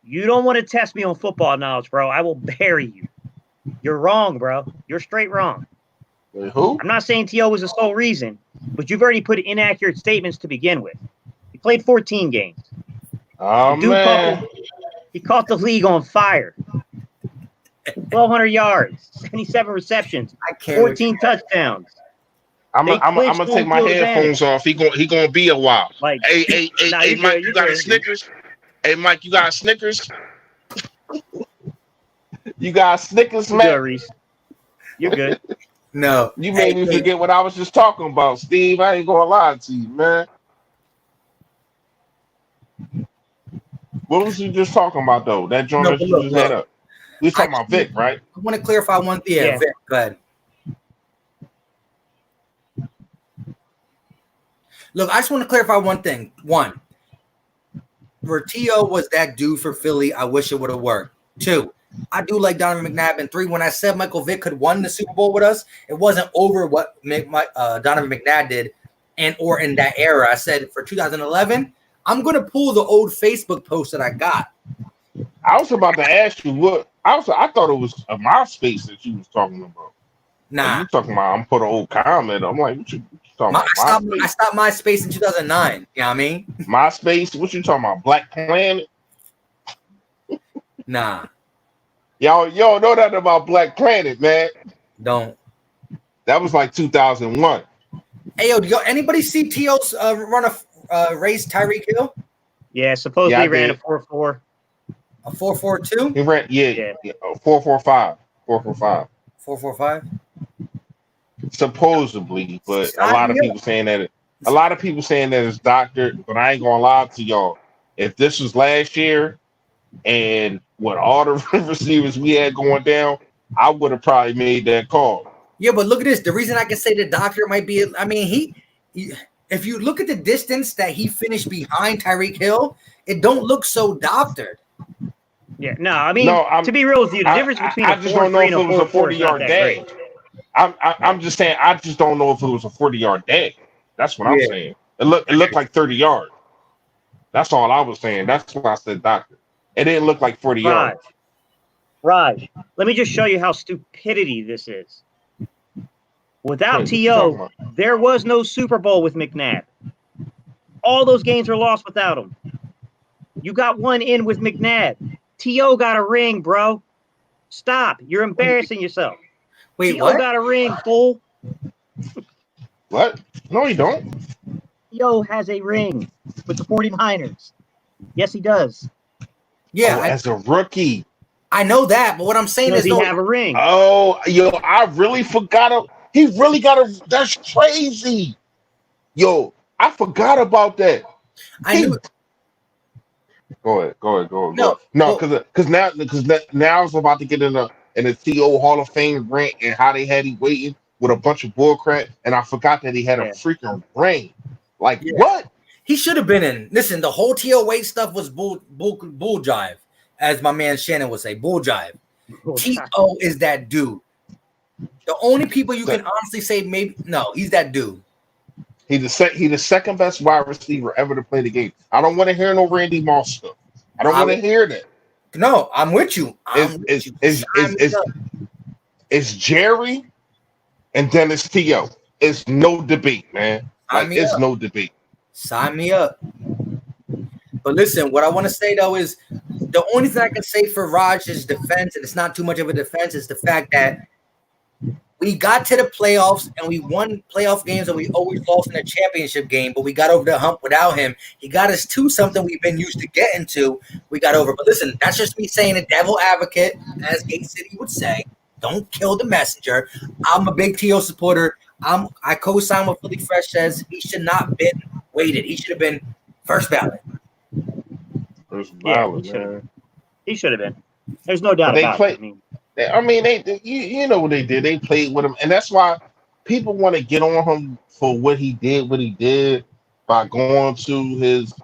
You don't want to test me on football knowledge, bro. I will bury you. You're wrong, bro. You're straight wrong. Who? I'm not saying T.O. was the sole reason, but you've already put inaccurate statements to begin with. He played 14 games. Oh, man. He caught the league on fire. 1,200 yards, 77 receptions, 14 touchdowns. I'm gonna take my headphones off. He gonna be a while. Like, hey, Mike, you got a Snickers? Hey, Mike, you got a Snickers? You got a Snickers, man? You're good. No, you made me forget what I was just talking about, Steve. I ain't gonna lie to you, man. What was you just talking about, though? That joint that you just had up. We was talking about Vic, right? I want to clarify one thing. Yeah, Vic, go ahead. Look, I just want to clarify one thing. One, where T.O. was that dude for Philly, I wish it would have worked. Two, I do like Donovan McNabb. And three, when I said Michael Vick could won the Super Bowl with us, it wasn't over what Donovan McNabb did or in that era. I said for 2011, I'm going to pull the old Facebook post that I got. I was about to ask you what. I thought it was a MySpace that you was talking about. Nah. You talking about, I'm put an old comment. I'm like, what you talking about? I stopped MySpace in 2009. You know what I mean? MySpace? What you talking about? Black Planet? Nah. Y'all know that about Black Planet, man. Don't. That was like 2001. Hey, yo, anybody see T.O.'s run a race Tyreek Hill? Yeah, supposedly he ran a 4.4. A 4.42? He ran, yeah, 4.45. 4.45. 4.45? Supposedly, but a lot of people saying that it's doctored, but I ain't gonna lie to y'all. If this was last year and with all the receivers we had going down, I would have probably made that call. Yeah, but look at this. The reason I can say the doctor might be, I mean, he if you look at the distance that he finished behind Tyreek Hill, it don't look so doctored. Yeah, no, I mean, No, to be real with you, the difference between I a just don't know 4.3 and if a it was a 4.4 is not 40-yard that great. dag. I'm just saying I just don't know if it was a 40-yard dag. That's what I'm Yeah. saying. It looked like 30 yards. That's all I was saying. That's why I said doctor. It didn't look like 40 yards. Raj, let me just show you how stupidity this is. Without Wait, what you talking T.O., about? there was no Super Bowl with McNabb. All those games are lost without him. You got one in with McNabb. T.O. got a ring, bro. Stop. You're embarrassing yourself. Wait, T.O. what? got a ring, fool. What? No, you don't. T.O. has a ring with the 49ers. Yes, he does. Yeah, Oh, as a rookie. I know that, but what I'm saying Does is, he though, have a ring? Oh, yo, I really forgot. He really got a. That's crazy. Yo, I forgot about that. I knew. Go ahead. No, No, well, because now I was about to get in a TO Hall of Fame rant and how they had him waiting with a bunch of bullcrap, and I forgot that he had a Yeah. freaking ring. Like yeah, what? he should have been in. Listen, the whole TOA stuff was bull jive, as my man Shannon would say, bull jive. T.O. is that dude. The only people you can honestly say maybe no, he's that dude. He the second best wide receiver ever to play the game. I don't want to hear no Randy Moss stuff. I don't want to hear that. No, I'm with you. I'm with you. Sign me up. It's Jerry and then it's T.O. It's no debate, man. Sign Like me it's up. no debate. Sign me up. But listen, what I want to say though is the only thing I can say for Raj's defense, and it's not too much of a defense, is the fact that we got to the playoffs and we won playoff games and we always lost in a championship game, but we got over the hump without him. He got us to something we've been used to getting to. We got over. But listen, that's just me saying a devil advocate, as Gate City would say. Don't kill the messenger. I'm a big T.O. supporter. I co-sign what Philly Fresh says. He should not have been weighted. He should have been first ballot. First Yeah, ballot, man. he should have been. There's no doubt But they about play. it. You know what they did. They played with him, and that's why people want to get on him for what he did by going to his.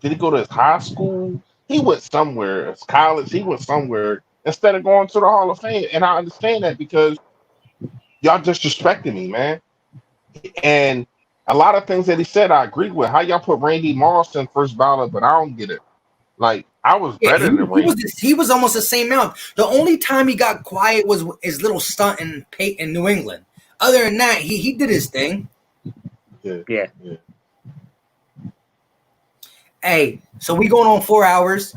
Did he go to his high school? He went somewhere. His college. He went somewhere instead of going to the Hall of Fame. And I understand that because y'all disrespecting me, man. And a lot of things that he said, I agree with. How y'all put Randy Moss in first ballot, but I don't get it. Like I was Yeah, better than Randy. he was almost the same amount. The only time he got quiet was his little stunt in New England. Other than that, he did his thing. Yeah. Hey, so we going on 4 hours.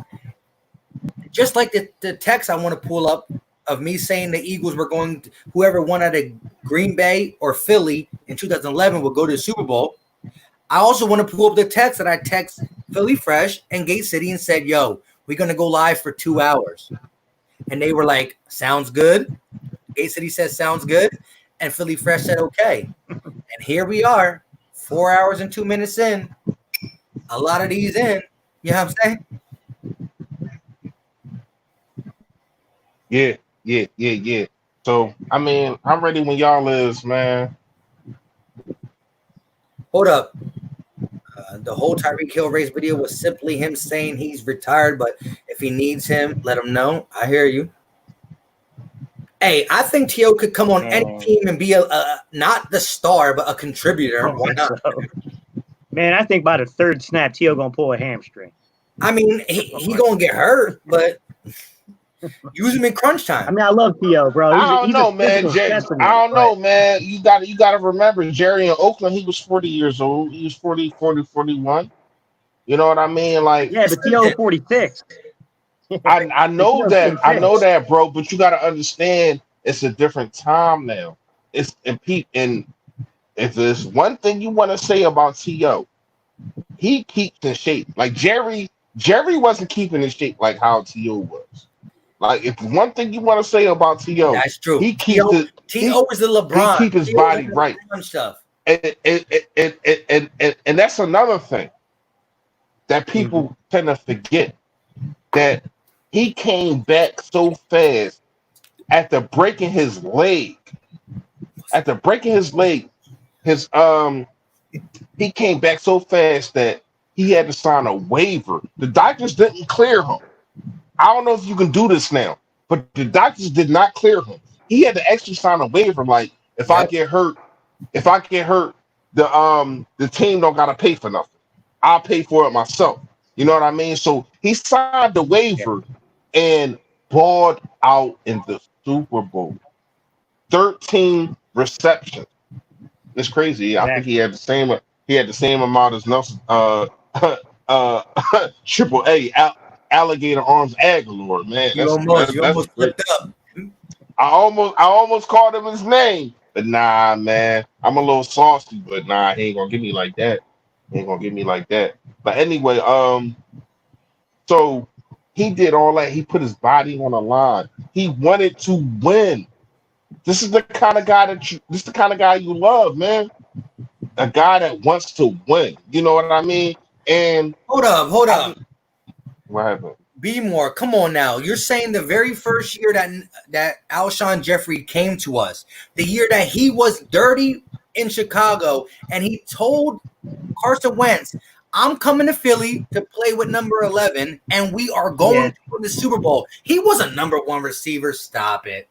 Just like the text I want to pull up of me saying the Eagles were going to, whoever won out of Green Bay or Philly in 2011 would go to the Super Bowl. I also want to pull up the text that I text Philly Fresh and Gate City and said, yo, we're going to go live for 2 hours. And they were like, sounds good. Gate City says, sounds good. And Philly Fresh said, okay. And here we are, 4 hours and 2 minutes in. A lot of these in. You know what I'm saying? Yeah. So, I mean, I'm ready when y'all is, man. Hold up. The whole Tyreek Hill race video was simply him saying he's retired, but if he needs him, let him know. I hear you. Hey, I think T.O. could come on any team and be a not the star, but a contributor. Why not? So. Man, I think by the third snap, T.O. gonna pull a hamstring. I mean, he gonna get hurt, but use him in crunch time. I mean, I love T.O., bro. I don't know, man. You got to remember, Jerry in Oakland, he was 40 years old. He was 41. You know what I mean? Like, yeah, but T.O. 46. I know that, bro. But you got to understand, it's a different time now. And if there's one thing you want to say about T.O., he keeps in shape. Like Jerry wasn't keeping in shape like how T.O. was. Like if one thing you want to say about T.O., that's true. He keeps T.O. is the LeBron. He keep his body right. Stuff. And that's another thing that people tend to forget, that he came back so fast after breaking his leg After breaking his leg, his he came back so fast that he had to sign a waiver. The doctors didn't clear him. I don't know if you can do this now, but the doctors did not clear him. He had to actually sign a waiver. Like Yep. if I get hurt, the team don't gotta pay for nothing. I'll pay for it myself. You know what I mean? So he signed the waiver and balled out in the Super Bowl. 13 receptions. It's crazy. I think he had the same. He had the same amount as Nelson. Triple A alligator arms Aguilar. Man, You almost that's great. slipped up. I almost called him his name, but nah, man. I'm a little saucy, but nah, he ain't gonna get me like that. He ain't gonna get me like that. But anyway, so he did all that. He put his body on the line. He wanted to win. This is the kind of guy this is the kind of guy you love, man. A guy that wants to win. You know what I mean? And Hold up. what happened? Be more. Come on now. You're saying the very first year that Alshon Jeffrey came to us, the year that he was dirty in Chicago, and he told Carson Wentz, I'm coming to Philly to play with number 11, and we are going to win the Super Bowl. He was a number one receiver. Stop it.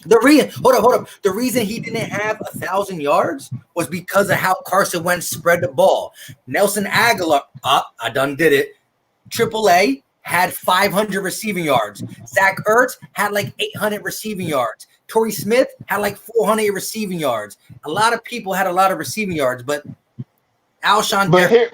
Hold up. The reason he didn't have 1,000 yards was because of how Carson Wentz spread the ball. Nelson Aguilar, I done did it. Triple A had 500 receiving yards. Zach Ertz had like 800 receiving yards. Torrey Smith had like 400 receiving yards. A lot of people had a lot of receiving yards, but Alshon Jeffrey,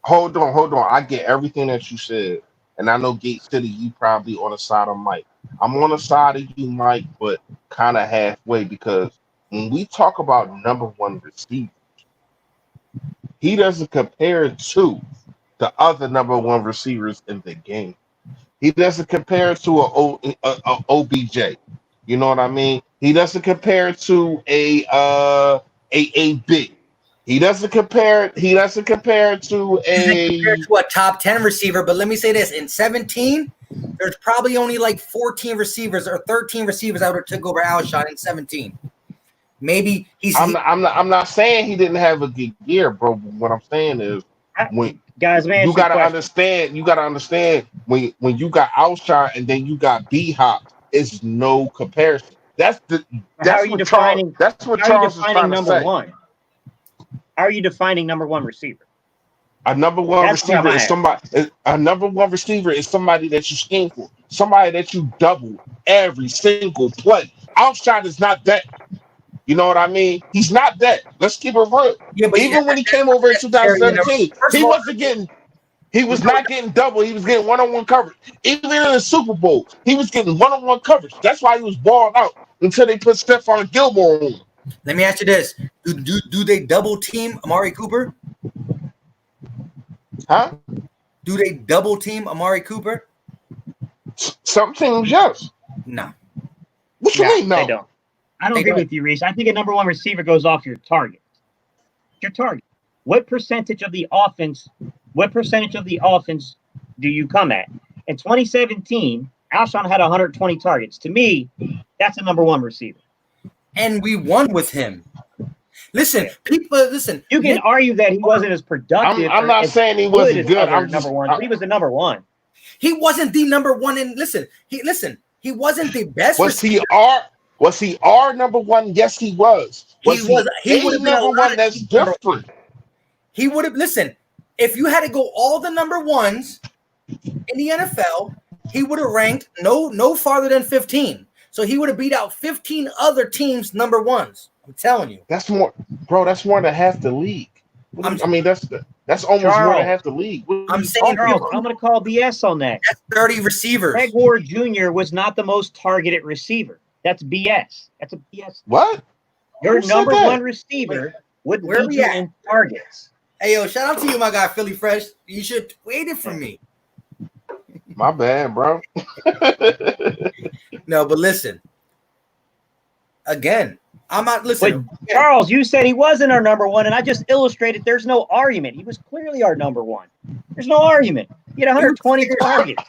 hold on. I get everything that you said, and I know Gate City, you probably on the side of Mike. I'm on the side of you, Mike, but kind of halfway, because when we talk about number one receivers, he doesn't compare to the other number one receivers in the game. He doesn't compare to a OBJ. You know what I mean? He doesn't compare to a big. He doesn't compare to a top 10 receiver. But let me say this: in 17, there's probably only like 14 receivers or 13 receivers I would have took over Alshon in 17. Maybe I'm not saying he didn't have a good year, bro. What I'm saying is, when guys, man, you gotta understand when you got Alshon and then you got B-Hop, it's no comparison. That's what Charles is trying to say. One? How are you defining number one receiver? A number one receiver is somebody. A number one receiver is somebody that you scheme for, somebody that you double every single play. Alshon is not that. You know what I mean? He's not that. Let's keep it real. Yeah, but even when he came over in 2017, he was not getting double. He was getting one-on-one coverage. Even in the Super Bowl, he was getting one-on-one coverage. That's why he was balled out until they put Stephon Gilmore on him. Let me ask you this: Do they double team Amari Cooper? Huh? Do they double team Amari Cooper? Some teams, yes. No. What you mean? No, they don't. I don't agree with you, Reese. I think a number one receiver goes off your target. Your target. What percentage of the offense do you come at? In 2017, Alshon had 120 targets. To me, that's a number one receiver. And we won with him. Listen, listen. You can argue that he wasn't as productive. I'm not saying he wasn't good. I'm number one, but he was the number one. He wasn't the number one. And he wasn't the best. Was he our number one? Yes, he was. He would have been number one. That's different. He would have if you had to go all the number ones in the NFL, he would have ranked no farther than 15. So he would have beat out 15 other teams' number ones. I'm telling you. That's more, bro. That's more than half the league. That's almost more than half the league. I'm saying, Charles, I'm going to call BS on that. That's 30 receivers. Greg Ward Jr. was not the most targeted receiver. That's BS. That's a BS. What? Your number one receiver would lead you in targets. Hey, yo, shout out to you, my guy, Philly Fresh. You should have waited for me. My bad, bro. No, but listen. Again, I'm not listening. But Charles, you said he wasn't our number one, and I just illustrated there's no argument. He was clearly our number one. There's no argument. He had 120 targets.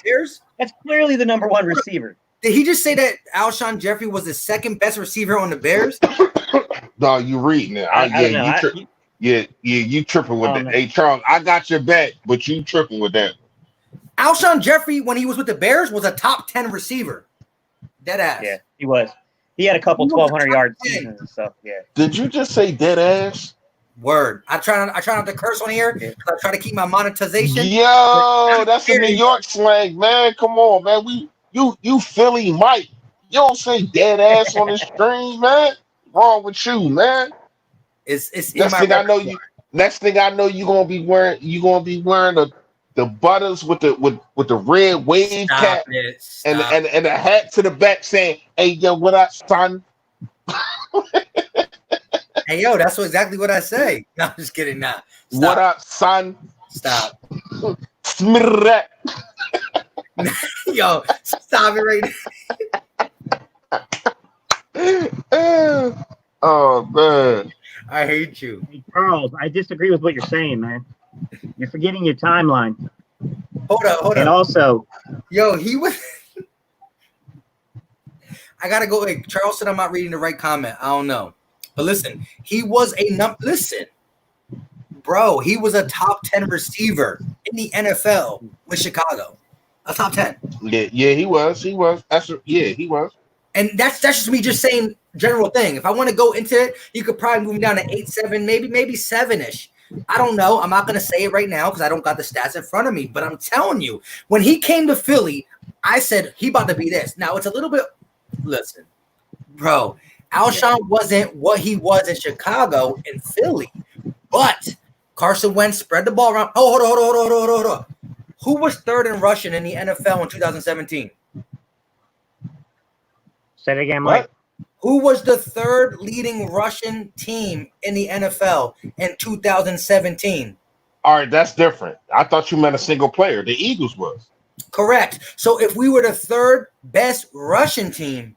That's clearly the number one receiver. Did he just say that Alshon Jeffrey was the second best receiver on the Bears? No, you reading it. I don't know. You tripping with Oh, that. no. Hey, Charles, I got your back, but you tripping with that. Alshon Jeffrey, when he was with the Bears, was a top 10 receiver. Dead ass. Yeah, he was. He had a couple He was 1,200 the yard top 10. seasons and stuff. Yeah. Did you just say dead ass? Word. I try not to curse on here because I try to keep my monetization. Yo, that's a New York slang, man. Come on, man. You Philly Mike. You don't say dead ass on the stream, man. Wrong with you, man. It's in Next my thing I know, repertoire. next thing I know, you're gonna be wearing the butters with the red wave Stop cap it. and Stop. and a hat to the back saying, "Hey, yo, what up, son?" Hey, yo, that's exactly what I say. No, I'm just kidding. Nah. What Stop. up, son? Stop. Smirret. Yo, stop it right now. Oh man. I hate you. Hey, Charles, I disagree with what you're saying, man. You're forgetting your timeline. Hold And up. also, Yo, he was. I gotta go. Hey, Charles said I'm not reading the right comment. I don't know. But listen, he was Listen, bro, he was a top 10 receiver in the NFL with Chicago. A top 10. Yeah, he was. He was. He was. And that's just me just saying general thing. If I want to go into it, you could probably move me down to 8-7, maybe 7-ish. I don't know. I'm not gonna say it right now because I don't got the stats in front of me. But I'm telling you, when he came to Philly, I said he about to be this. Now it's a little bit. Listen, bro, Alshon wasn't what he was in Chicago and Philly, but Carson Wentz spread the ball around. Oh, hold on. Who was third in rushing in the NFL in 2017? say it again, Mike. What? Who was the third leading Russian team in the NFL in 2017? All right, that's different. I thought you meant a single player. The Eagles was. Correct. So if we were the third best Russian team,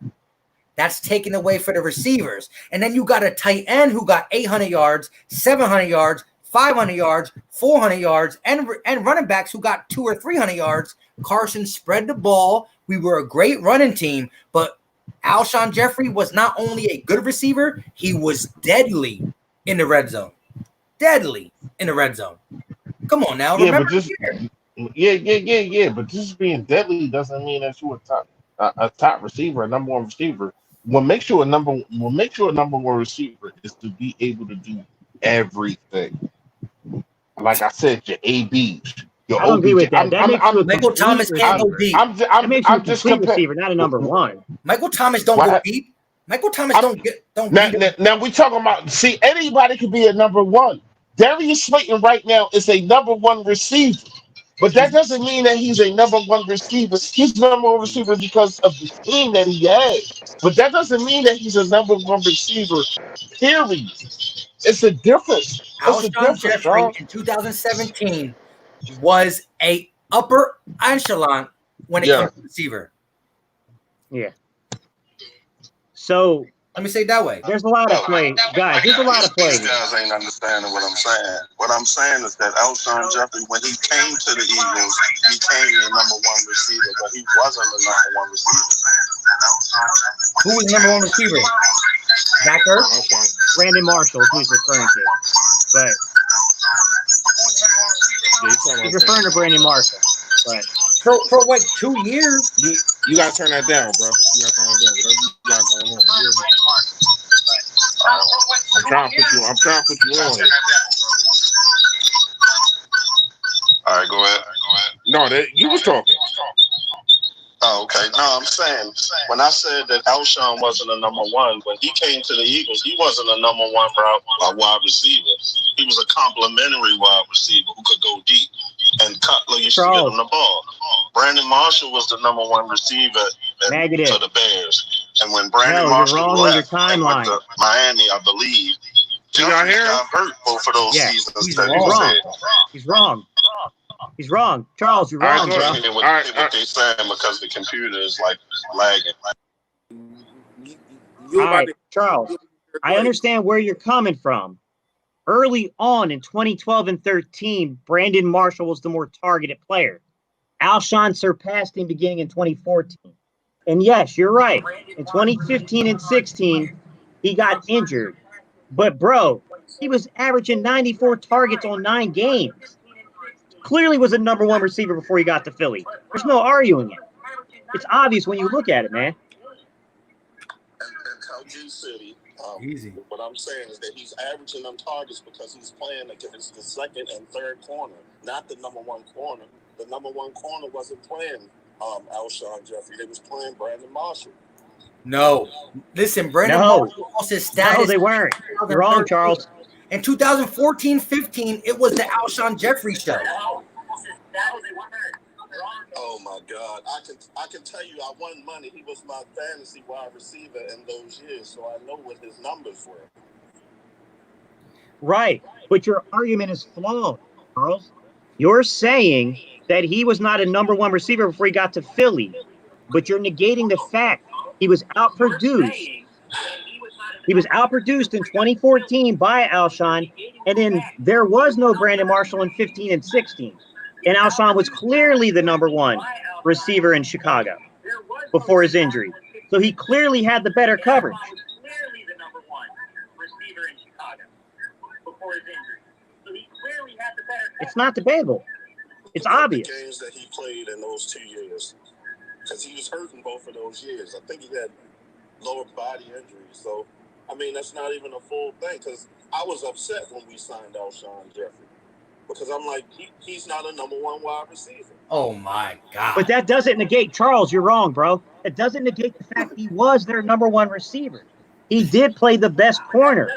that's taken away for the receivers. And then you got a tight end who got 800 yards, 700 yards, 500 yards, 400 yards, and running backs who got 200 or 300 yards. Carson spread the ball. We were a great running team, but Alshon Jeffrey was not only a good receiver, he was deadly in the red zone. Deadly in the red zone. Come on now. Yeah, Remember but just yeah. But just being deadly doesn't mean that you're a top receiver, a number one receiver. What makes you a number one receiver is to be able to do everything. Like I said, your ABs, your I don't agree with OBJ. that. That makes you a Michael complete Thomas can't go receiver. deep. That makes you a I'm just complete comparing. receiver, not a number one. Michael Thomas don't go deep. Michael Thomas don't beat. Now we talking about. See, anybody could be a number one. Darius Slayton right now is a number one receiver, but that doesn't mean that he's a number one receiver. He's number one receiver because of the team that he has, but that doesn't mean that he's a number one receiver. Period. It's a difference. It's a Alshon difference, Jeffrey dog. in 2017 was a upper echelon when it comes to receiver. Yeah. So Let me say it that way. there's a lot of play, guys. There's a lot of play. These guys ain't understanding what I'm saying. What I'm saying is that Alshon Jeffrey, when he came to the Eagles, he came the number one receiver, but he wasn't the number one receiver. Who was the number one receiver? Zach Ertz? Brandon Marshall is who he's referring to. But he's referring to Brandon Marshall. But For what, 2 years? You gotta turn that down, bro. You gotta turn that down. Whatever you got going on. I'm trying to put you on. All right, go ahead. No, you was talking. Oh, okay. No, I'm saying, when I said that Alshon wasn't a number one, when he came to the Eagles, he wasn't a number one wide receiver. He was a complimentary wide receiver who could go deep. And Cutler used to get him the ball. Brandon Marshall was the number one receiver for the Bears. And when Brandon Marshall left and went to Miami, I believe, Jeffrey got hurt both of those seasons. He's wrong. He's wrong. Charles, you're wrong, bro. What they saying because the computer is like lagging. All right, Charles, I understand where you're coming from. Early on in 2012 and 13, Brandon Marshall was the more targeted player. Alshon surpassed him beginning in 2014. And yes, you're right. In 2015 and 16, he got injured. But, bro, he was averaging 94 targets on 9 games. Clearly was a number one receiver before he got to Philly. There's no arguing it. It's obvious when you look at it, man. And tell G City, Easy. what I'm saying is that he's averaging them targets because he's playing against the second and third corner, not the number one corner. The number one corner wasn't playing Alshon Jeffrey. They was playing Brandon Marshall. No. Listen, Brandon No. Marshall lost his status. No, they weren't. You're wrong, Charles. In 2014-15, it was the Alshon Jeffrey show. Oh my God! I can tell you, I won money. He was my fantasy wide receiver in those years, so I know what his numbers were. Right, but your argument is flawed, Charles. You're saying that he was not a number one receiver before he got to Philly, but you're negating the fact he was outproduced. He was outproduced in 2014 by Alshon, and then there was no Brandon Marshall in 15 and 16. And Alshon was clearly the number one receiver in Chicago before his injury. So he clearly had the better coverage. It's not debatable. It's obvious. The games that he played in those 2 years, because he was hurt in both of those years. I think he had lower body injuries. So, I mean, that's not even a full thing, because I was upset when we signed Alshon Jeffrey. Because I'm like, he's not a number one wide receiver. Oh, my God. But that doesn't negate, Charles, you're wrong, bro. It doesn't negate the fact he was their number one receiver. He did play the best corner.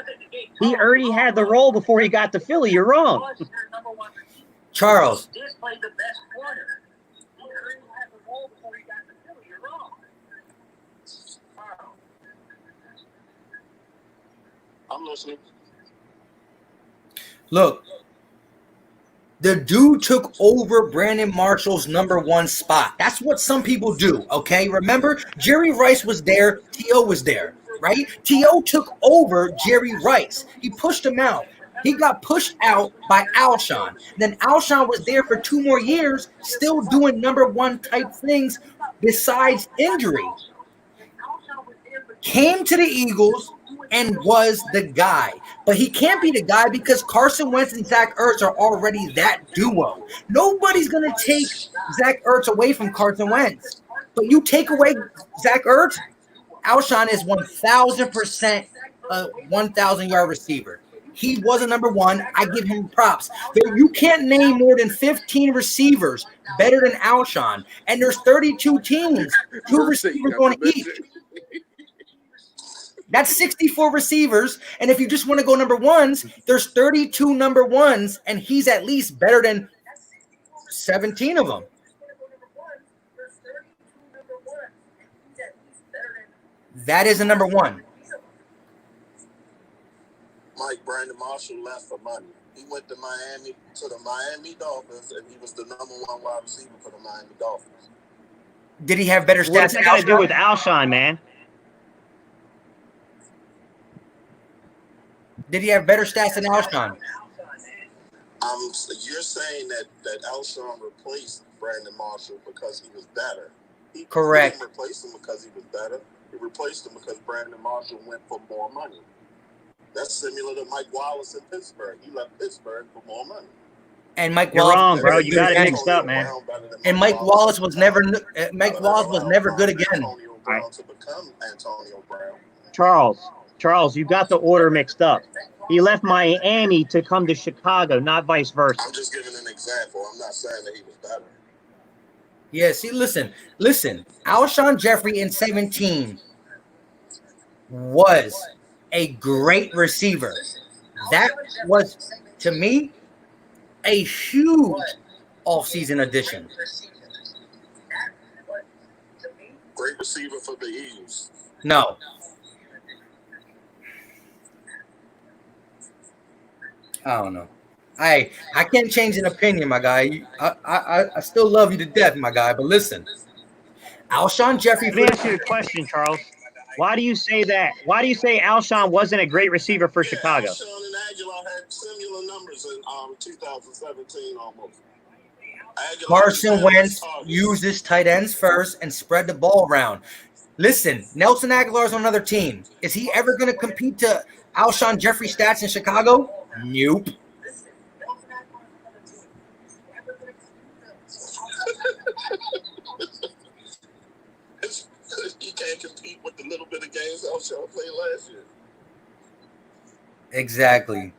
He already had the role before he got to Philly. You're wrong. Charles. I'm listening. Look, the dude took over Brandon Marshall's number one spot. That's what some people do, okay? Remember, Jerry Rice was there, T.O. was there, right? T.O. took over Jerry Rice. He pushed him out. He got pushed out by Alshon. Then Alshon was there for 2 more years, still doing number one type things besides injury. Came to the Eagles and was the guy. But he can't be the guy because Carson Wentz and Zach Ertz are already that duo. Nobody's going to take Zach Ertz away from Carson Wentz. But you take away Zach Ertz, Alshon is 1,000% a 1,000-yard receiver. He was a number one. I give him props. You can't name more than 15 receivers better than Alshon. And there's 32 teams, 2 receivers on each. That's 64 receivers. And if you just want to go number ones, there's 32 number ones, and he's at least better than 17 of them. That is a number one. Mike, Brandon Marshall left for money. He went to Miami, to the Miami Dolphins, and he was the number one wide receiver for the Miami Dolphins. Did he have better stats? What's that got to do with Alshon, man? Did he have better stats than Alshon? You're saying that Alshon replaced Brandon Marshall because he was better. Correct. He didn't replace him because he was better. He replaced him because Brandon Marshall went for more money. That's similar to Mike Wallace in Pittsburgh. He left Pittsburgh for more money. And Mike You're Wallace, wrong, bro. You got it mixed up, man. And Mike Wallace was never good again. Antonio Brown to become Antonio Brown. Charles, you got the order mixed up. He left Miami to come to Chicago, not vice versa. I'm just giving an example. I'm not saying that he was better. Yeah, see, listen. Alshon Jeffrey in 17 was a great receiver. That was, to me, a huge offseason addition. Great receiver for the Eagles. No. I don't know. I can't change an opinion, my guy. I still love you to death, my guy. But listen, Alshon Jeffrey. Let me ask you a question, Charles. Why do you say that? Why do you say Alshon wasn't a great receiver for Chicago? Alshon and Aguilar had similar numbers in 2017 almost. Carson Wentz uses tight ends first and spread the ball around. Listen, Nelson Aguilar's on another team. Is he ever going to compete to Alshon Jeffrey stats in Chicago? Nope. He can't compete with the little bit of games Alshon played last year. Exactly.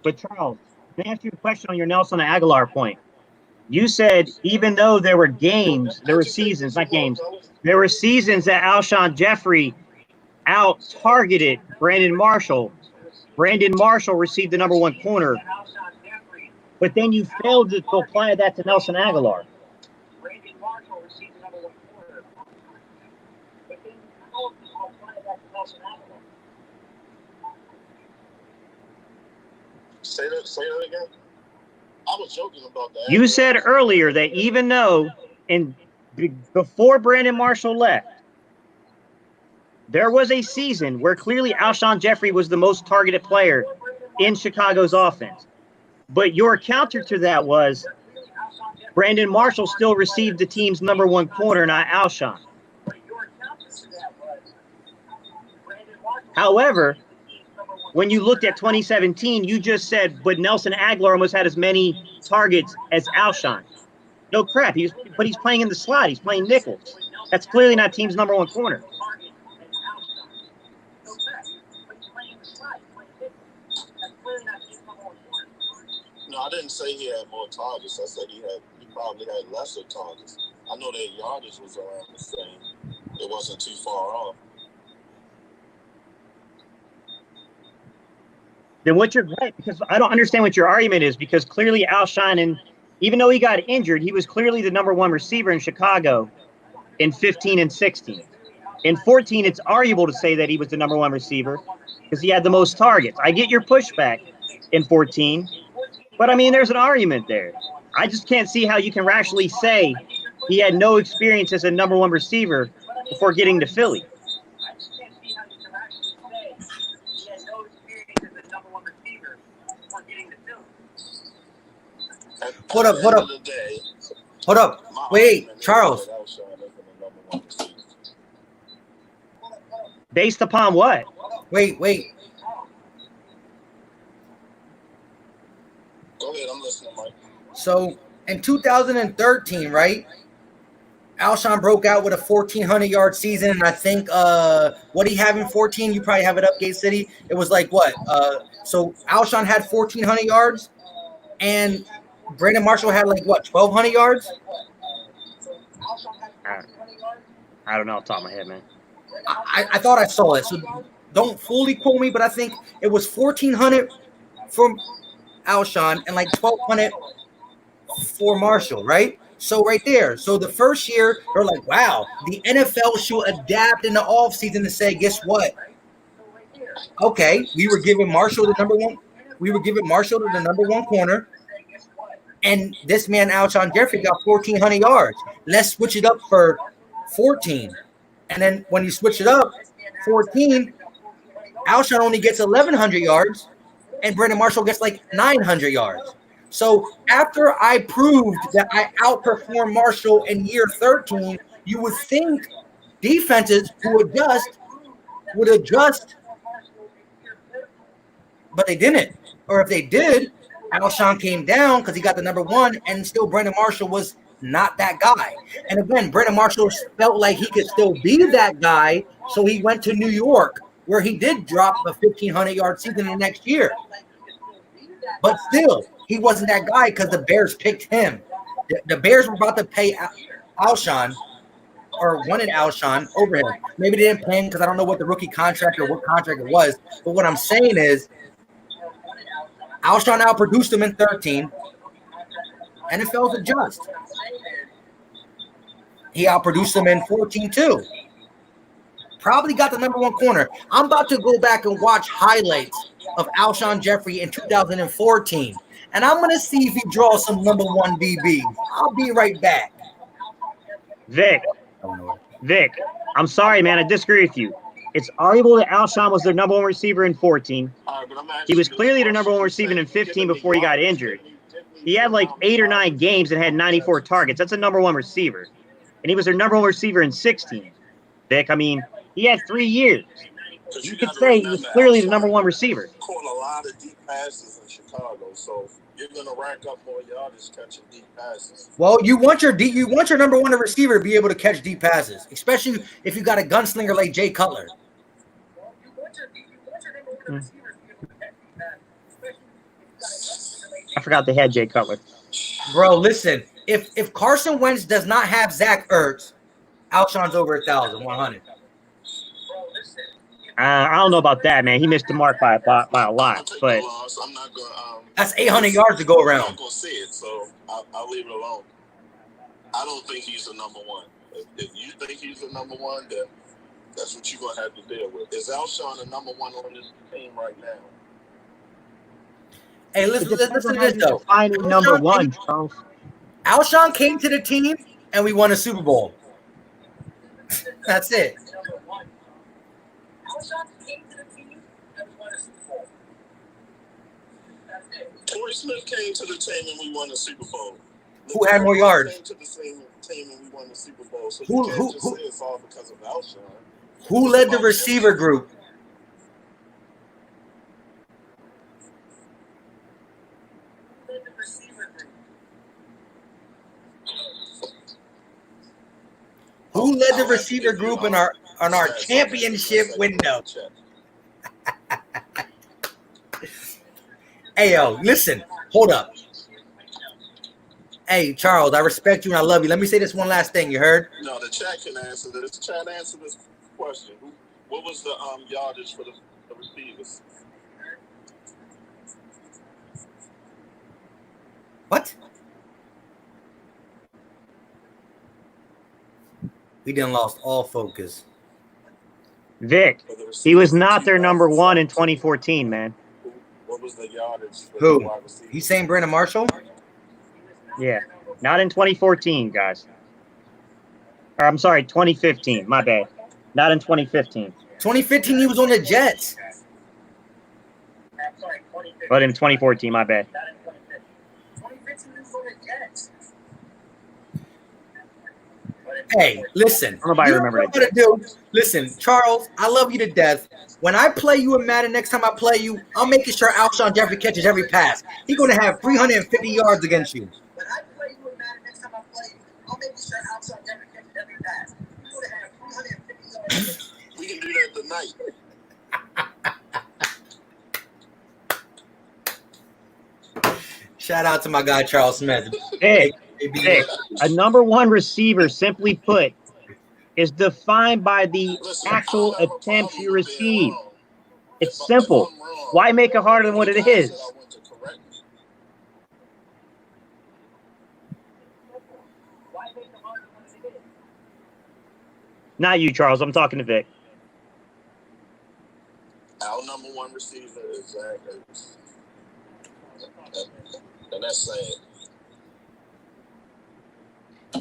But Charles, let me ask you a question on your Nelson Aguilar point. You said even though there were games, there were seasons, not games, there were seasons that Alshon Jeffrey out-targeted Brandon Marshall. Brandon Marshall received the number one corner, but then you failed to apply that to Nelson Aguilar. Say that again. I was joking about that. You said earlier that even though before Brandon Marshall left, there was a season where clearly Alshon Jeffrey was the most targeted player in Chicago's offense. But your counter to that was Brandon Marshall still received the team's number one corner, not Alshon. However, when you looked at 2017, you just said, but Nelson Aguilar almost had as many targets as Alshon. No crap. But he's playing in the slot. He's playing nickels. That's clearly not team's number one corner. No, I didn't say he had more targets. I said he probably had lesser targets. I know their yardage was around the same. It wasn't too far off. Then what you're right, because I don't understand what your argument is, because clearly Alshon, and even though he got injured, he was clearly the number one receiver in Chicago in 15 and 16. In 14, it's arguable to say that he was the number one receiver because he had the most targets. I get your pushback in 14, but I mean, there's an argument there. I just can't see how you can rationally say he had no experience as a number one receiver before getting to Philly. Hold up. Wait, Charles. Based upon what? Wait. Go ahead, I'm listening, Mike. So in 2013, right? Alshon broke out with a 1,400-yard season, and I think what he have in 14, you probably have it up, Gate City. It was like what? So Alshon had 1,400 yards, and Brandon Marshall had like what, 1,200 yards? I don't know off the top of my head, man. I thought I saw it, so don't fully quote me, but I think it was 1,400 from Alshon and like 1,200 for Marshall, right? So right there. So the first year, they're like, wow, the NFL should adapt in the offseason to say, guess what? Okay, we were giving Marshall the number one. We were giving Marshall the number one corner. And this man, Alshon Jeffrey, got 1,400 yards. Let's switch it up for 14. And then when you switch it up, 14, Alshon only gets 1,100 yards, and Brandon Marshall gets like 900 yards. So after I proved that I outperformed Marshall in year 13, you would think defenses would adjust, but they didn't. Or if they did, Alshon came down because he got the number one, and still Brandon Marshall was not that guy. And again, Brandon Marshall felt like he could still be that guy, so he went to New York, where he did drop a 1,500-yard season the next year. But still, he wasn't that guy because the Bears picked him. The Bears were about to pay Alshon, or wanted Alshon over him. Maybe they didn't pay him because I don't know what the rookie contract or what contract it was. But what I'm saying is, Alshon outproduced him in 13. NFL's adjust. He outproduced him in 14 too. Probably got the number one corner. I'm about to go back and watch highlights of Alshon Jeffrey in 2014. And I'm going to see if he draws some number one DBs. I'll be right back. Vic, I'm sorry, man. I disagree with you. It's arguable that Alshon was their number one receiver in 14. He was clearly their number one receiver in 15 before he got injured. He had like 8 or 9 games and had 94 targets. That's a number one receiver. And he was their number one receiver in 16. Vic, I mean, he had 3 years. You could say he was clearly the number one receiver. Caught a lot of deep passes in Chicago, so you're gonna rack up more yardage catching deep passes. Well, you want your number one receiver to be able to catch deep passes, especially if you got a gunslinger like Jay Cutler. I forgot they had Jay Cutler. Bro, listen, if Carson Wentz does not have Zach Ertz, Alshon's over 1,100. I don't know about that, man. He missed the mark by a lot, but I'm not gonna. That's 800 yards to go I'm around. not gonna say it, so I'll leave it alone. I don't think he's the number one. If you think he's the number one, then that's what you're gonna have to deal with. Is Alshon the number one on this team right now? Hey, listen to this though. Finding number one, Charles. Alshon came to the team and we won a Super Bowl. That's it. Torrey Smith came to the team and we won the Super Bowl. Who had more yards? Came to the same team and we won the Super Bowl. So Who- you can't who- just who- say it's all because of Alshon. Who led the receiver group? Who led the receiver group in our championship window? Hey, yo, listen, hold up. Hey, Charles, I respect you and I love you. Let me say this one last thing. You heard? No, the chat can answer this. The chat answer this question. What was the yardage for the receivers? What? We done lost all focus. Vic, he was not their number one in 2014, man. What was the yardage for Who? the wide receivers? He's saying Brandon Marshall? Yeah, not in 2014, guys. Or, I'm sorry, 2015. My bad. Not in 2015, 2015, he was on the Jets. but in 2014. My bad. Hey, listen. Nobody You know remember what I'm gonna do? Listen, Charles, I love you to death. When I play you in Madden, next time I play you, I'm making sure Alshon Jeffrey catches every pass. He's going to have 350 yards against you. When I play you in Madden, next time I play you, I'm making sure Alshon Jeffrey catches every pass. He's going to have 350 yards against you. We can do that tonight. Shout out to my guy, Charles Smith. Vic, a number one receiver, simply put, is defined by the actual attempts you receive. It's simple. Why make it harder than what it is? Not you, Charles. I'm talking to Vic. Our number one receiver is Zach Ertz. And that's saying.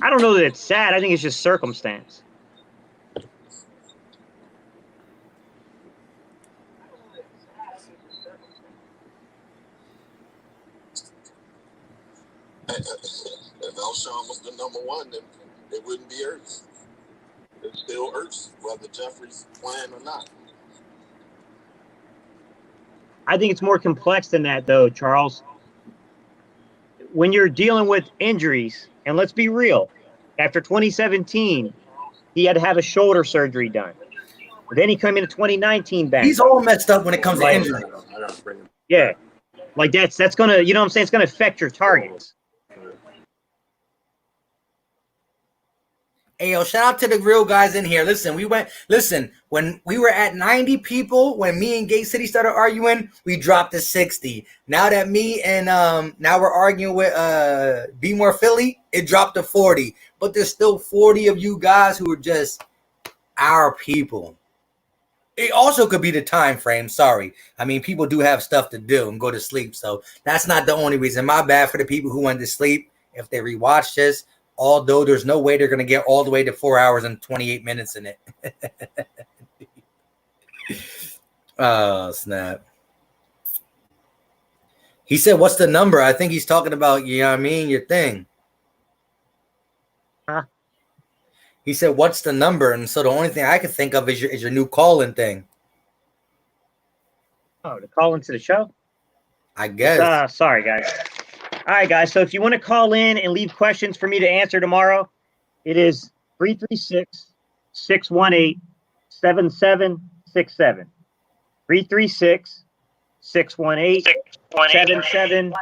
I don't know that it's sad. I think it's just circumstance. If Alshon was the number one, then it wouldn't be Ertz. It's still Ertz, whether Jeffrey's playing or not. I think it's more complex than that, though, Charles. When you're dealing with injuries, and let's be real, after 2017, he had to have a shoulder surgery done. Then he came into 2019 back. He's all messed up when it comes to injury. Yeah. Like that's gonna, you know what I'm saying? It's gonna affect your targets. Hey, yo, shout out to the real guys in here. Listen, when we were at 90 people, when me and Gate City started arguing, we dropped to 60. Now that me and now we're arguing with Be More Philly, it dropped to 40. But there's still 40 of you guys who are just our people. It also could be the time frame. Sorry. I mean, people do have stuff to do and go to sleep. So that's not the only reason. My bad for the people who went to sleep. If they rewatch this, although there's no way they're going to get all the way to 4 hours and 28 minutes in it. Oh, snap. He said, what's the number? I think he's talking about, you know what I mean, your thing. Huh? He said, what's the number? And so the only thing I can think of is your new call-in thing. Oh, to call into the show? I guess. Sorry, guys. All right, guys. So if you want to call in and leave questions for me to answer tomorrow, it is 336-618-7767. 336-618-7767.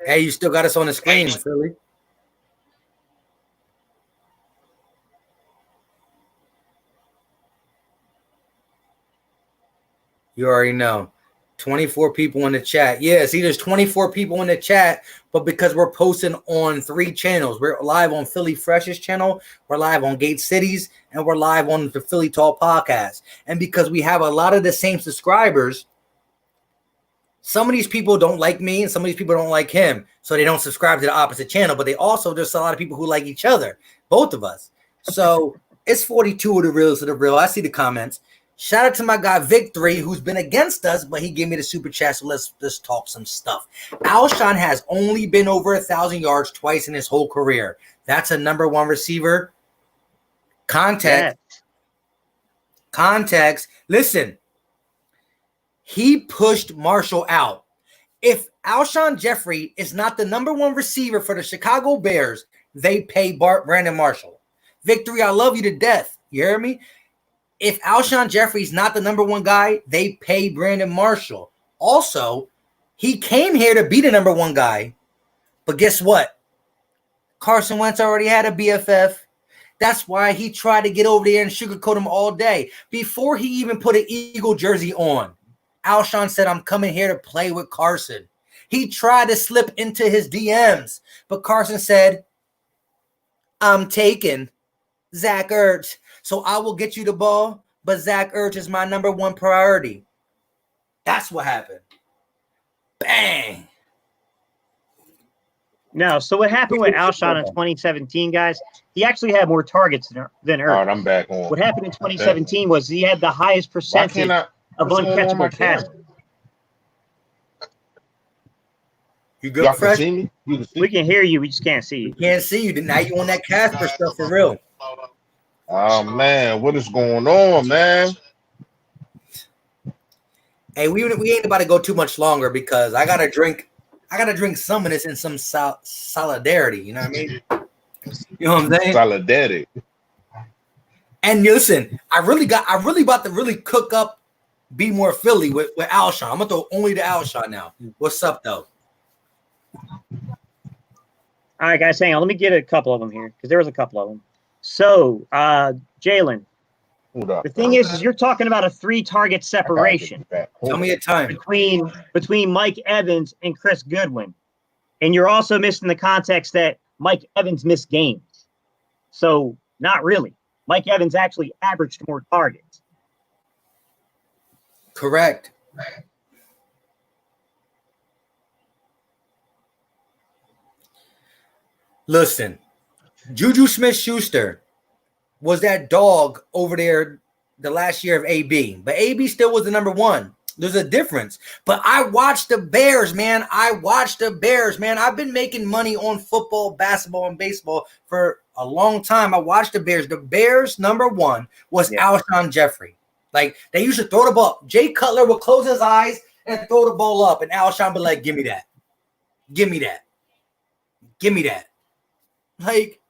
Hey, you still got us on the screen, Philly. You already know. 24 people in the chat. Yeah, see, there's 24 people in the chat, but because we're posting on 3 channels, we're live on Philly Fresh's channel, we're live on Gate Cities, and we're live on the Philly Tall podcast. And because we have a lot of the same subscribers, some of these people don't like me and some of these people don't like him, so they don't subscribe to the opposite channel. But there's a lot of people who like each other, both of us. So it's 42 of the reals of the real. I see the comments. Shout out to my guy Victory, who's been against us, but he gave me the super chat. So let's talk some stuff. Alshon has only been over 1,000 yards twice in his whole career. That's a number 1 receiver. Context. Listen, he pushed Marshall out. If Alshon Jeffrey is not the number 1 receiver for the Chicago Bears, they pay Brandon Marshall. Victory, I love you to death. You hear me? If Alshon Jeffrey's not the number 1 guy, they pay Brandon Marshall. Also, he came here to be the number 1 guy. But guess what? Carson Wentz already had a BFF. That's why he tried to get over there and sugarcoat him all day. Before he even put an Eagle jersey on, Alshon said, I'm coming here to play with Carson. He tried to slip into his DMs, but Carson said, I'm taking Zach Ertz. So I will get you the ball, but Zach Ertz is my number 1 priority. That's what happened. Bang. No, so what happened with Alshon in 2017, guys? He actually had more targets than Ertz. All right, I'm back on. What happened in 2017 was he had the highest percentage of uncatchable passes. You good, Y'all Fresh? can see me? You can see We can hear you. We just can't see you. We can't see you. Now you on that Casper stuff for real. Oh man, what is going on, man? Hey, we ain't about to go too much longer because I gotta drink some of this in some solidarity. You know what I mean? You know what I'm saying? Solidarity. And listen, I really about to really cook up Be More Philly with Alshon. I'm gonna throw only to Alshon now. What's up though? All right, guys, hang on. Let me get a couple of them here because there was a couple of them. So, Jalen, the thing is you're talking about a 3-target separation Tell me a time between Mike Evans and Chris Goodwin, and you're also missing the context that Mike Evans missed games. So, not really. Mike Evans actually averaged more targets. Correct. Listen, Juju Smith-Schuster was that dog over there the last year of AB, but AB still was the number 1. There's a difference. But I watched the Bears, man. I've been making money on football, basketball, and baseball for a long time. I watched the Bears. The Bears' number 1 was Alshon Jeffrey. Like, they used to throw the ball. Jay Cutler would close his eyes and throw the ball up, and Alshon would be like, give me that. Give me that. Give me that. Like,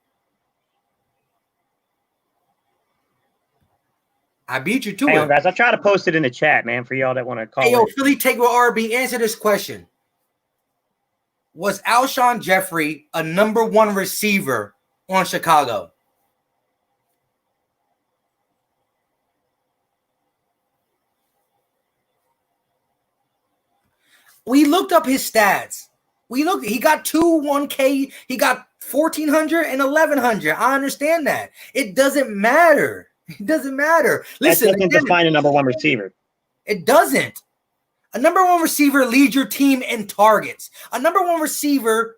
I beat you to Hang it. on, guys. I'll try to post it in the chat, man, for y'all that want to call Hey, yo, in. Philly Take with RB, answer this question. Was Alshon Jeffrey a number 1 receiver on Chicago? We looked up his stats. He got 1K, he got 1,400 and 1,100. I understand that. It doesn't matter. It doesn't matter. Listen, that doesn't define a number 1 receiver. It doesn't. A number 1 receiver leads your team in targets. A number 1 receiver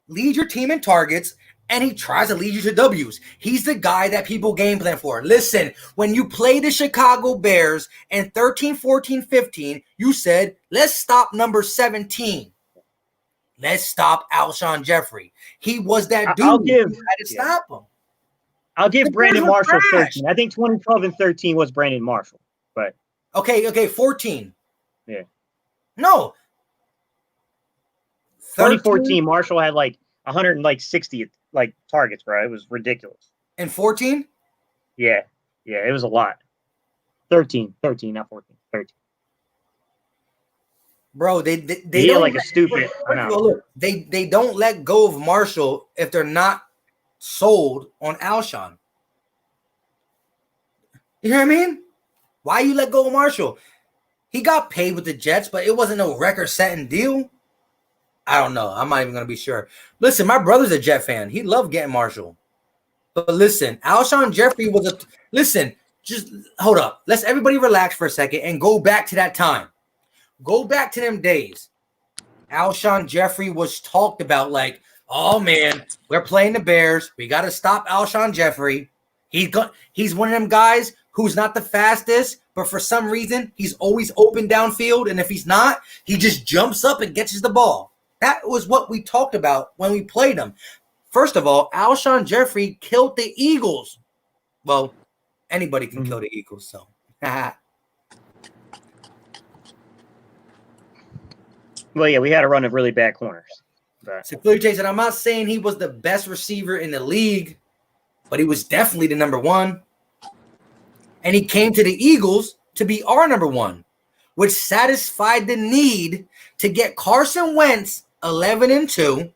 leads your team in targets and he tries to lead you to W's. He's the guy that people game plan for. Listen, when you play the Chicago Bears in 13, 14, 15, you said, let's stop number 17. Let's stop Alshon Jeffrey. He was that dude. I'll give. You had to stop him. I'll give The Brandon Bears were Marshall trash. 13. I think 2012 and 13 was Brandon Marshall, but Okay, 14. yeah. No. 2014, Marshall had like 160 like targets, bro. It was ridiculous. And 14? Yeah, it was a lot. 13, not 14, 13. Bro, they He don't like a stupid. look, they don't let go of Marshall if they're not sold on Alshon. You know what I mean? Why you let go of Marshall? He got paid with the Jets, but it wasn't no record-setting deal. I don't know. I'm not even going to be sure. Listen, my brother's a Jet fan. He loved getting Marshall. But listen, Alshon Jeffrey was a... Listen, just hold up. Let's everybody relax for a second and go back to that time. Go back to them days. Alshon Jeffrey was talked about like, oh, man, we're playing the Bears. We got to stop Alshon Jeffrey. He's one of them guys who's not the fastest, but for some reason, he's always open downfield. And if he's not, he just jumps up and catches the ball. That was what we talked about when we played him. First of all, Alshon Jeffrey killed the Eagles. Well, anybody can kill the Eagles, so. Well, yeah, we had a run of really bad corners. But. So, Philly Jason, I'm not saying he was the best receiver in the league, but he was definitely the number one. And he came to the Eagles to be our number one, which satisfied the need to get Carson Wentz 11-2,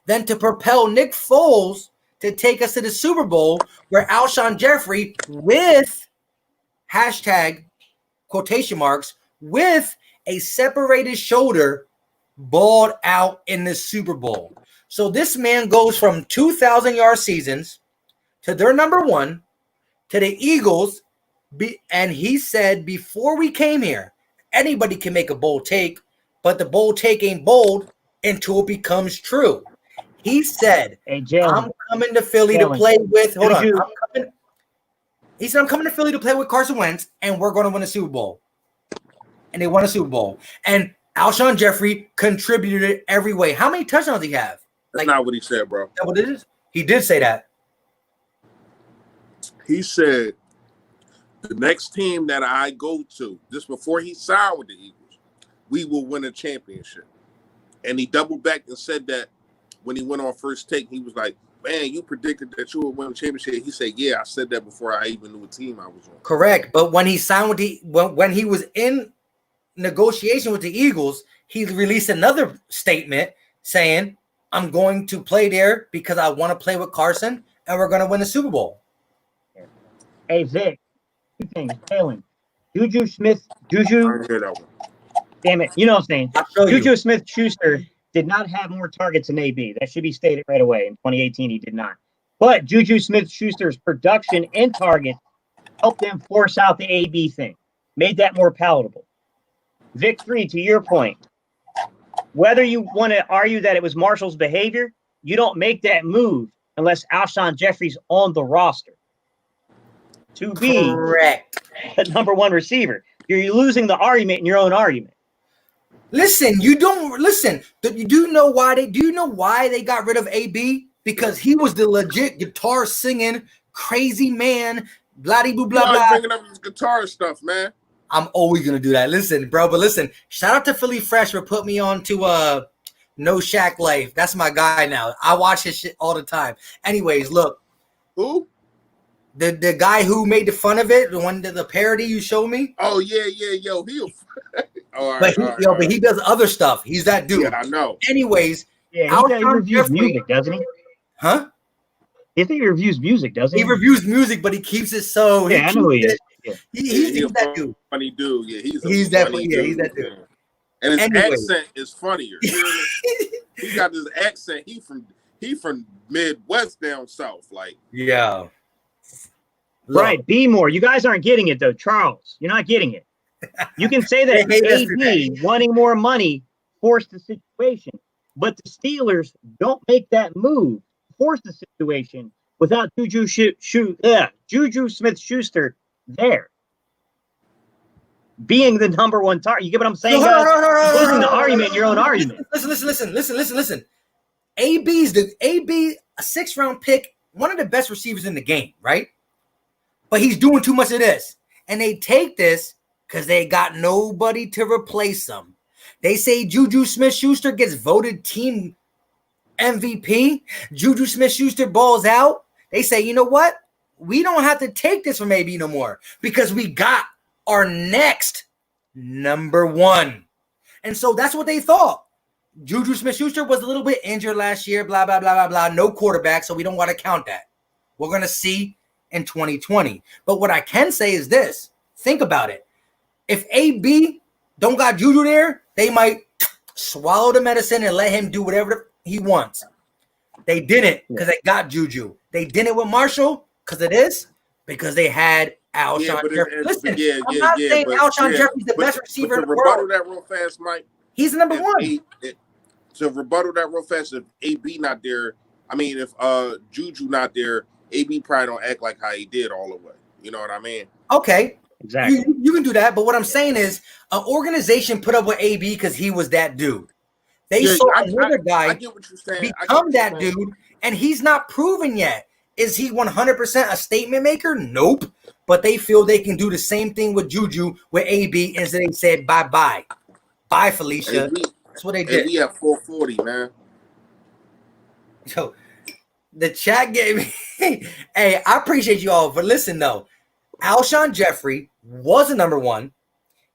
then to propel Nick Foles to take us to the Super Bowl, where Alshon Jeffrey, with hashtag quotation marks, with a separated shoulder, balled out in the Super Bowl. So this man goes from 2,000-yard seasons to their number one, to the Eagles, and he said before we came here, anybody can make a bold take, but the bold take ain't bold until it becomes true. He said, hey, Jalen, I'm coming to Philly to play with, he said, I'm coming to Philly to play with Carson Wentz, and we're going to win a Super Bowl. And they won a Super Bowl. And Alshon Jeffrey contributed every way. How many touchdowns did he have? That's not what he said, bro. That what it is? He did say that. He said, the next team that I go to, just before he signed with the Eagles, we will win a championship. And he doubled back and said that when he went on First Take, he was like, man, you predicted that you would win a championship. He said, yeah, I said that before I even knew what team I was on. Correct. But when he signed with when he was in negotiation with the Eagles, he released another statement saying, I'm going to play there because I want to play with Carson and we're going to win the Super Bowl. Hey, Vic, two things. Jalen, Juju, I didn't hear that one. damn it. You know what I'm saying? Juju Juju Smith-Schuster did not have more targets than AB. That should be stated right away. In 2018, he did not. But Juju Smith-Schuster's production and targets helped them force out the AB thing, made that more palatable. Vic 3, to your point, whether you want to argue that it was Marshall's behavior, you don't make that move unless Alshon Jeffrey's on the roster to be correct. the number one receiver. You're losing the argument in your own argument. Listen, you don't listen. Do you know why they got rid of AB? Because he was the legit guitar singing crazy man. Blah blah blah. Bringing up his guitar stuff, man. I'm always gonna do that. Listen, bro, but listen. Shout out to Philly Fresh for putting me on to No Shaq Life. That's my guy now. I watch his shit all the time. Anyways, look. Who? The guy who made the fun of it, the parody you showed me. Oh yeah, yo, he. But he does other stuff. He's that dude. Yeah, I know. Anyways, Yeah, he reviews music, doesn't he? Huh? I think he reviews music, doesn't he? He reviews music, but he keeps it so. Yeah, I know he is. Yeah. He's that dude. Funny dude. Yeah, he's definitely he's that dude. Man. And his accent is funnier. He got this accent. He from Midwest down south, like yeah. Right, be more. You guys aren't getting it though, Charles. You're not getting it. You can say that AD wanting more money forced the situation, but the Steelers don't make that move, force the situation without Juju Smith-Schuster there being the number one target. You get what I'm saying, guys? You're losing the argument in your own argument. Listen. AB's a 6th-round pick, one of the best receivers in the game, right? But he's doing too much of this. And they take this because they got nobody to replace him. They say Juju Smith-Schuster gets voted team MVP. Juju Smith-Schuster balls out. They say, you know what? We don't have to take this from AB no more because we got our next number one. And so that's what they thought. Juju Smith-Schuster was a little bit injured last year, blah, blah, blah, blah, blah. No quarterback, so we don't want to count that. We're going to see in 2020. But what I can say is this. Think about it. If AB don't got Juju there, they might swallow the medicine and let him do whatever he wants. They didn't because they got Juju. They didn't with Marshall because of this, because they had Alshon Jeffrey. Listen, I'm not saying Alshon Jeffrey's the best receiver in the world. To rebuttal that real fast, Mike. He's the number one. To rebuttal that real fast, if AB not there, I mean, if Juju not there, AB probably don't act like how he did all the way. You know what I mean? Okay. Exactly. You can do that, but what I'm saying is an organization put up with AB because he was that dude. They saw another guy become that dude, and he's not proven yet. Is he 100% a statement maker? Nope. But they feel they can do the same thing with Juju with AB, and so they said bye-bye. Bye, Felicia. AB, that's what they did. AB at 440, man. Yo, the chat gave me hey, I appreciate you all, but listen though. Alshon Jeffrey was a number one,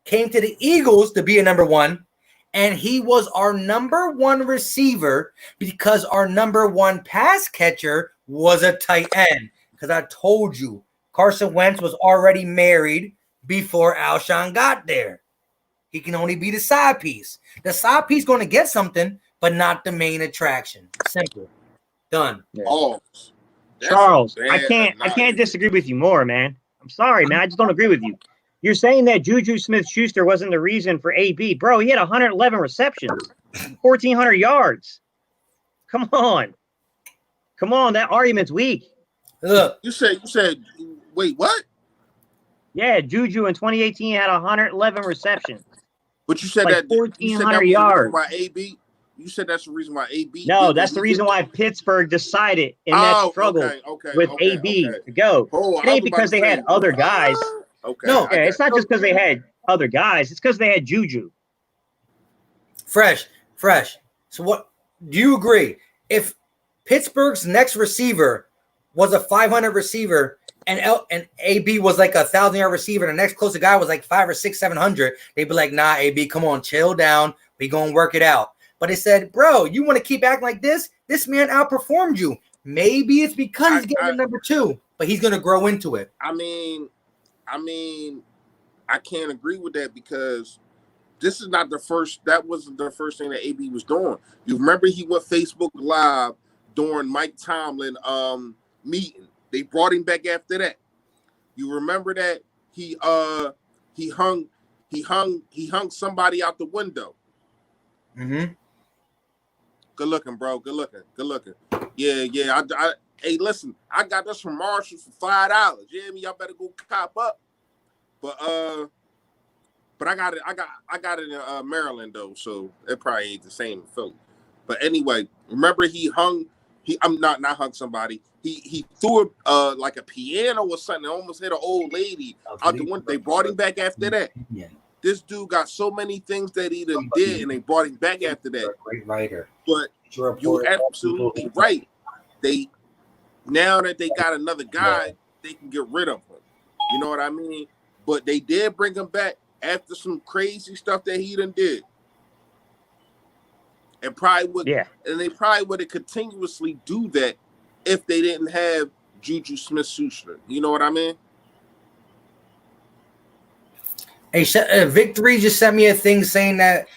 came to the Eagles to be a number one, and he was our number one receiver because our number one pass catcher was a tight end. Because I told you, Carson Wentz was already married before Alshon got there. He can only be the side piece. The side piece going to get something, but not the main attraction. Simple. Done. Oh, Charles, I can't disagree with you more, man. I'm sorry, man. I just don't agree with you. You're saying that Juju Smith-Schuster wasn't the reason for AB. Bro, he had 111 receptions, 1,400 yards. Come on. That argument's weak. Look. You said, wait, what? Yeah, Juju in 2018 had 111 receptions. But you said like that 1,400 yards. Why AB? You said that's the reason why AB. No, that's the reason why Pittsburgh decided in that struggle with AB to go. It ain't because they had other guys. No, it's not just because they had other guys. It's because they had Juju. Fresh. So what do you agree? If Pittsburgh's next receiver was a 500 receiver and AB was like a 1,000-yard receiver, and the next closest guy was like 500 or 600, 700, they'd be like, nah, AB, come on, chill down. We gonna work it out. But they said, bro, you want to keep acting like this? This man outperformed you. Maybe it's because he's getting the number two, but he's going to grow into it. I mean, I can't agree with that because this is not the first. That wasn't the first thing that AB was doing. You remember he went Facebook Live during Mike Tomlin meeting. They brought him back after that. You remember that he hung somebody out the window. Mm-hmm. Good looking, bro. Good looking. Yeah. Hey, listen, I got this from Marshall for $5. You hear me? Y'all better go cop up. But I got it in Maryland though, so it probably ain't the same in Philly. But anyway, remember I'm not hung somebody. He threw like a piano or something, almost hit an old lady out the window. They brought him back after that. Yeah. This dude got so many things that he done did, and they brought him back after that. Great writer. But you're absolutely right. Now that they got another guy, they can get rid of him. You know what I mean? But they did bring him back after some crazy stuff that he done did. And they probably would have continuously do that if they didn't have Juju Smith-Schuster. You know what I mean? Hey, Victory just sent me a thing saying that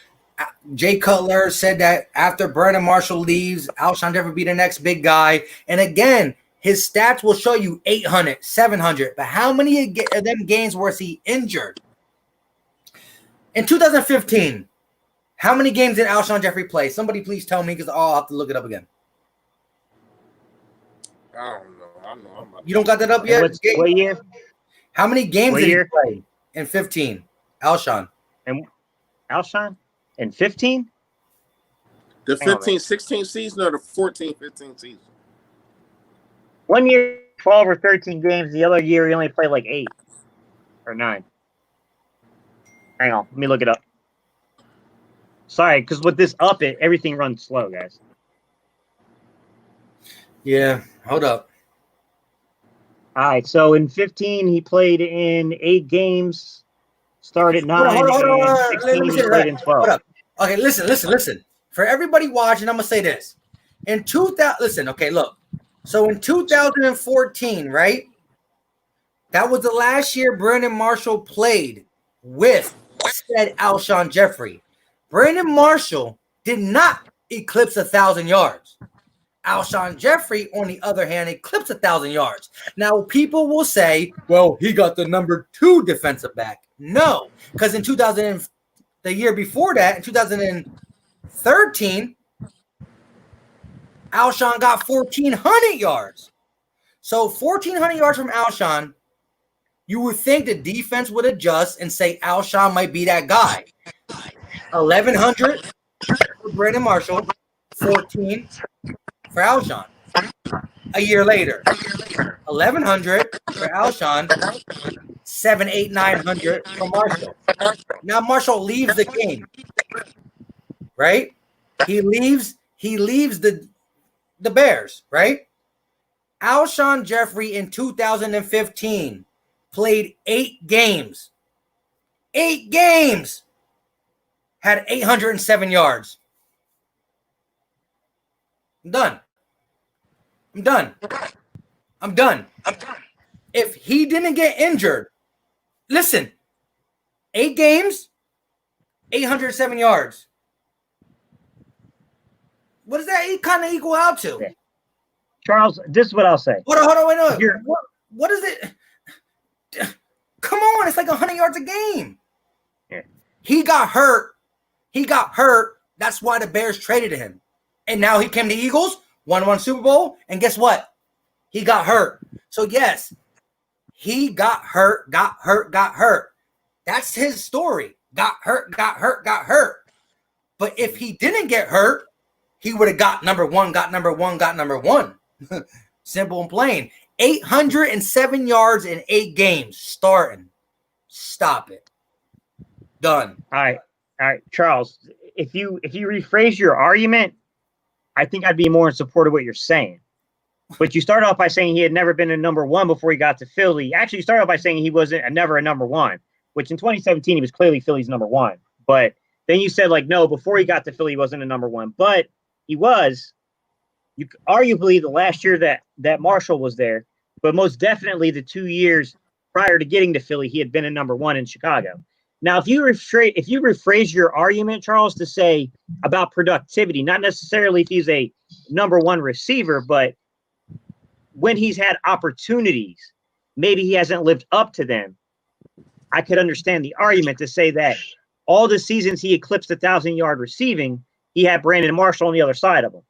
Jay Cutler said that after Brandon Marshall leaves, Alshon Jeffrey be the next big guy. And again, his stats will show you 800, 700. But how many of them games was he injured? In 2015, how many games did Alshon Jeffrey play? Somebody please tell me because I'll have to look it up again. I don't know. I know. I'm about You don't got that up And yet? what year? How many games What did year? he play in 15? Alshon. And Alshon? In 15? the Hang on, man. 15-16 season or the 14-15 season. 1 year, 12 or 13 games. The other year, he only played like 8 or 9. Hang on. Let me look it up. Sorry, because with this up, everything runs slow, guys. Yeah, hold up. All right, so in 15, he played in 8 games, started 9, Hold on. and Let 16, me he say played that. in 12. Hold up. Okay, listen. For everybody watching, I'm gonna say this. In 2000, listen. Okay, look. So in 2014, right? That was the last year Brandon Marshall played with said Alshon Jeffrey. Brandon Marshall did not eclipse 1,000 yards. Alshon Jeffrey, on the other hand, eclipsed 1,000 yards. Now, people will say, well, he got the number 2 defensive back. No, because in 2000, the year before that, in 2013, Alshon got 1,400 yards. So 1,400 yards from Alshon, you would think the defense would adjust and say Alshon might be that guy. 1,100 for Brandon Marshall, 14 for Alshon. A year later, 1,100 for Alshon, 7, 8, 900 for Marshall. Now Marshall leaves the game, right? He leaves the Bears, right? Alshon Jeffrey in 2015 played 8 games. 8 games. Had 807 yards. I'm done. If he didn't get injured, listen, 8 games, 807 yards. What does that kind of equal out to? Yeah. Charles, this is what I'll say. Hold on, wait, no. What is it? Come on, it's like 100 yards a game. Yeah. He got hurt. That's why the Bears traded him. And now he came to Eagles, won Super Bowl, and guess what? He got hurt. So yes, he got hurt. That's his story. Got hurt. But if he didn't get hurt, he would have got number one. Simple and plain. 807 yards in 8 games starting. Stop it. Done. All right, Charles. If you rephrase your argument, I think I'd be more in support of what you're saying. But you start off by saying he had never been a number 1 before he got to Philly. Actually, you started off by saying he wasn't never a number 1, which in 2017 he was clearly Philly's number 1. But then you said no, before he got to Philly he wasn't a number 1, but he was. You arguably the last year that Marshall was there, but most definitely the 2 years prior to getting to Philly, he had been a number 1 in Chicago. Now, if you rephrase your argument, Charles, to say about productivity, not necessarily if he's a number 1 receiver, but when he's had opportunities, maybe he hasn't lived up to them. I could understand the argument to say that all the seasons he eclipsed 1,000-yard receiving, he had Brandon Marshall on the other side of him.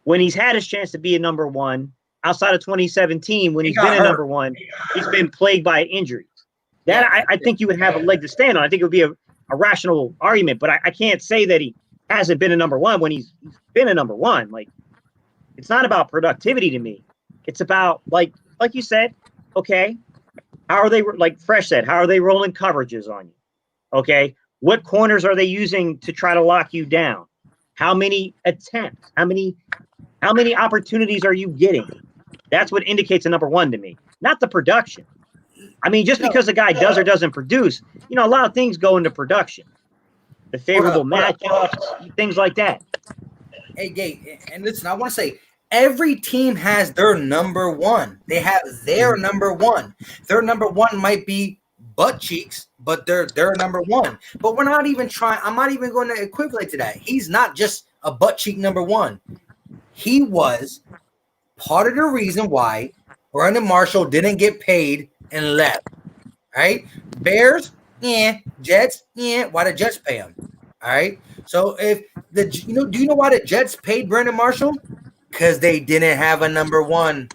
When he's had his chance to be a number 1, outside of 2017, when he's been a number 1, he's been plagued by injuries. That I think you would have a leg to stand on. I think it would be a rational argument, but I can't say that he hasn't been a number 1 when he's been a number 1. It's not about productivity to me. It's about like you said, okay, how are they, like Fresh said, how are they rolling coverages on you? Okay, what corners are they using to try to lock you down? How many attempts? How many opportunities are you getting? That's what indicates a number 1 to me, not the production. I mean, just because a guy does or doesn't produce, a lot of things go into production. The favorable matchups, things like that. Hey, Gate, and listen, I want to say every team has their number 1. They have their number 1. Their number 1 might be butt cheeks, but they're number 1. But we're not even trying. I'm not even going to equivalent to that. He's not just a butt cheek number 1. He was part of the reason why Brandon Marshall didn't get paid and left. Right? Bears, Jets, why the Jets pay him? All right. So if do you know why the Jets paid Brandon Marshall? Because they didn't have a number one.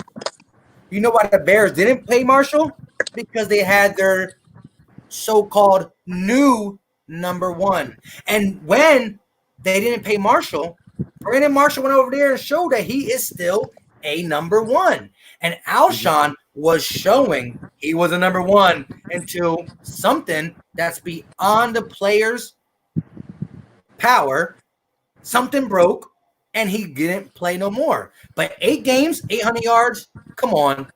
You know why the Bears didn't pay Marshall? Because they had their so-called new number one. And when they didn't pay Marshall, Brandon Marshall went over there and showed that he is still a number one. And Alshon was showing he was a number one until something that's beyond the player's power, something broke, and he didn't play no more. But 8 games, 800 yards, come on.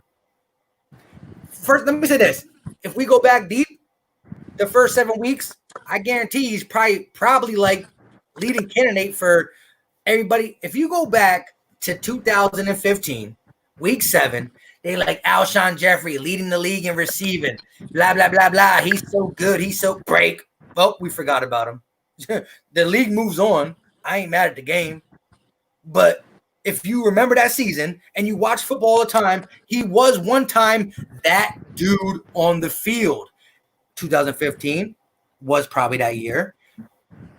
First, let me say this. If we go back deep, the first 7 weeks, I guarantee he's probably like leading candidate for everybody. If you go back to 2015, week 7, they like Alshon Jeffrey leading the league in receiving, blah, blah, blah, blah. He's so good. He's so break. Oh, we forgot about him. The league moves on. I ain't mad at the game. But if you remember that season and you watch football all the time, he was one time that dude on the field. 2015 was probably that year.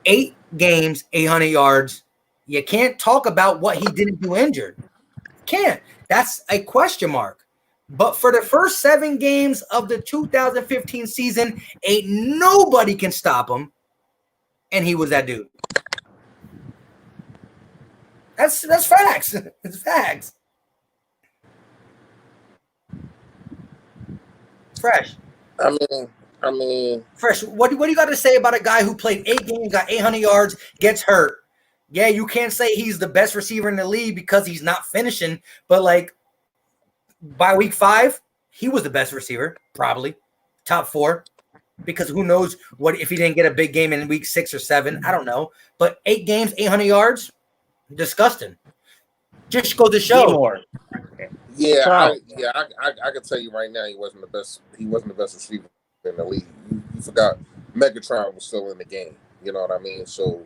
8 games, 800 yards. You can't talk about what he didn't do injured. Can't. That's a question mark. But for the first 7 games of the 2015 season, ain't nobody can stop him. And he was that dude. That's facts. It's facts. Fresh. I mean, Fresh. What do you got to say about a guy who played 8 games, got 800 yards, gets hurt? Yeah, you can't say he's the best receiver in the league because he's not finishing, but like by week 5, he was the best receiver, probably top 4, because who knows what if he didn't get a big game in week 6 or 7? I don't know, but 8 games, 800 yards, disgusting. Just go to show. More. yeah, Wow. I can tell you right now, he wasn't the best. He wasn't the best receiver in the league. You forgot Megatron was still in the game. You know what I mean? So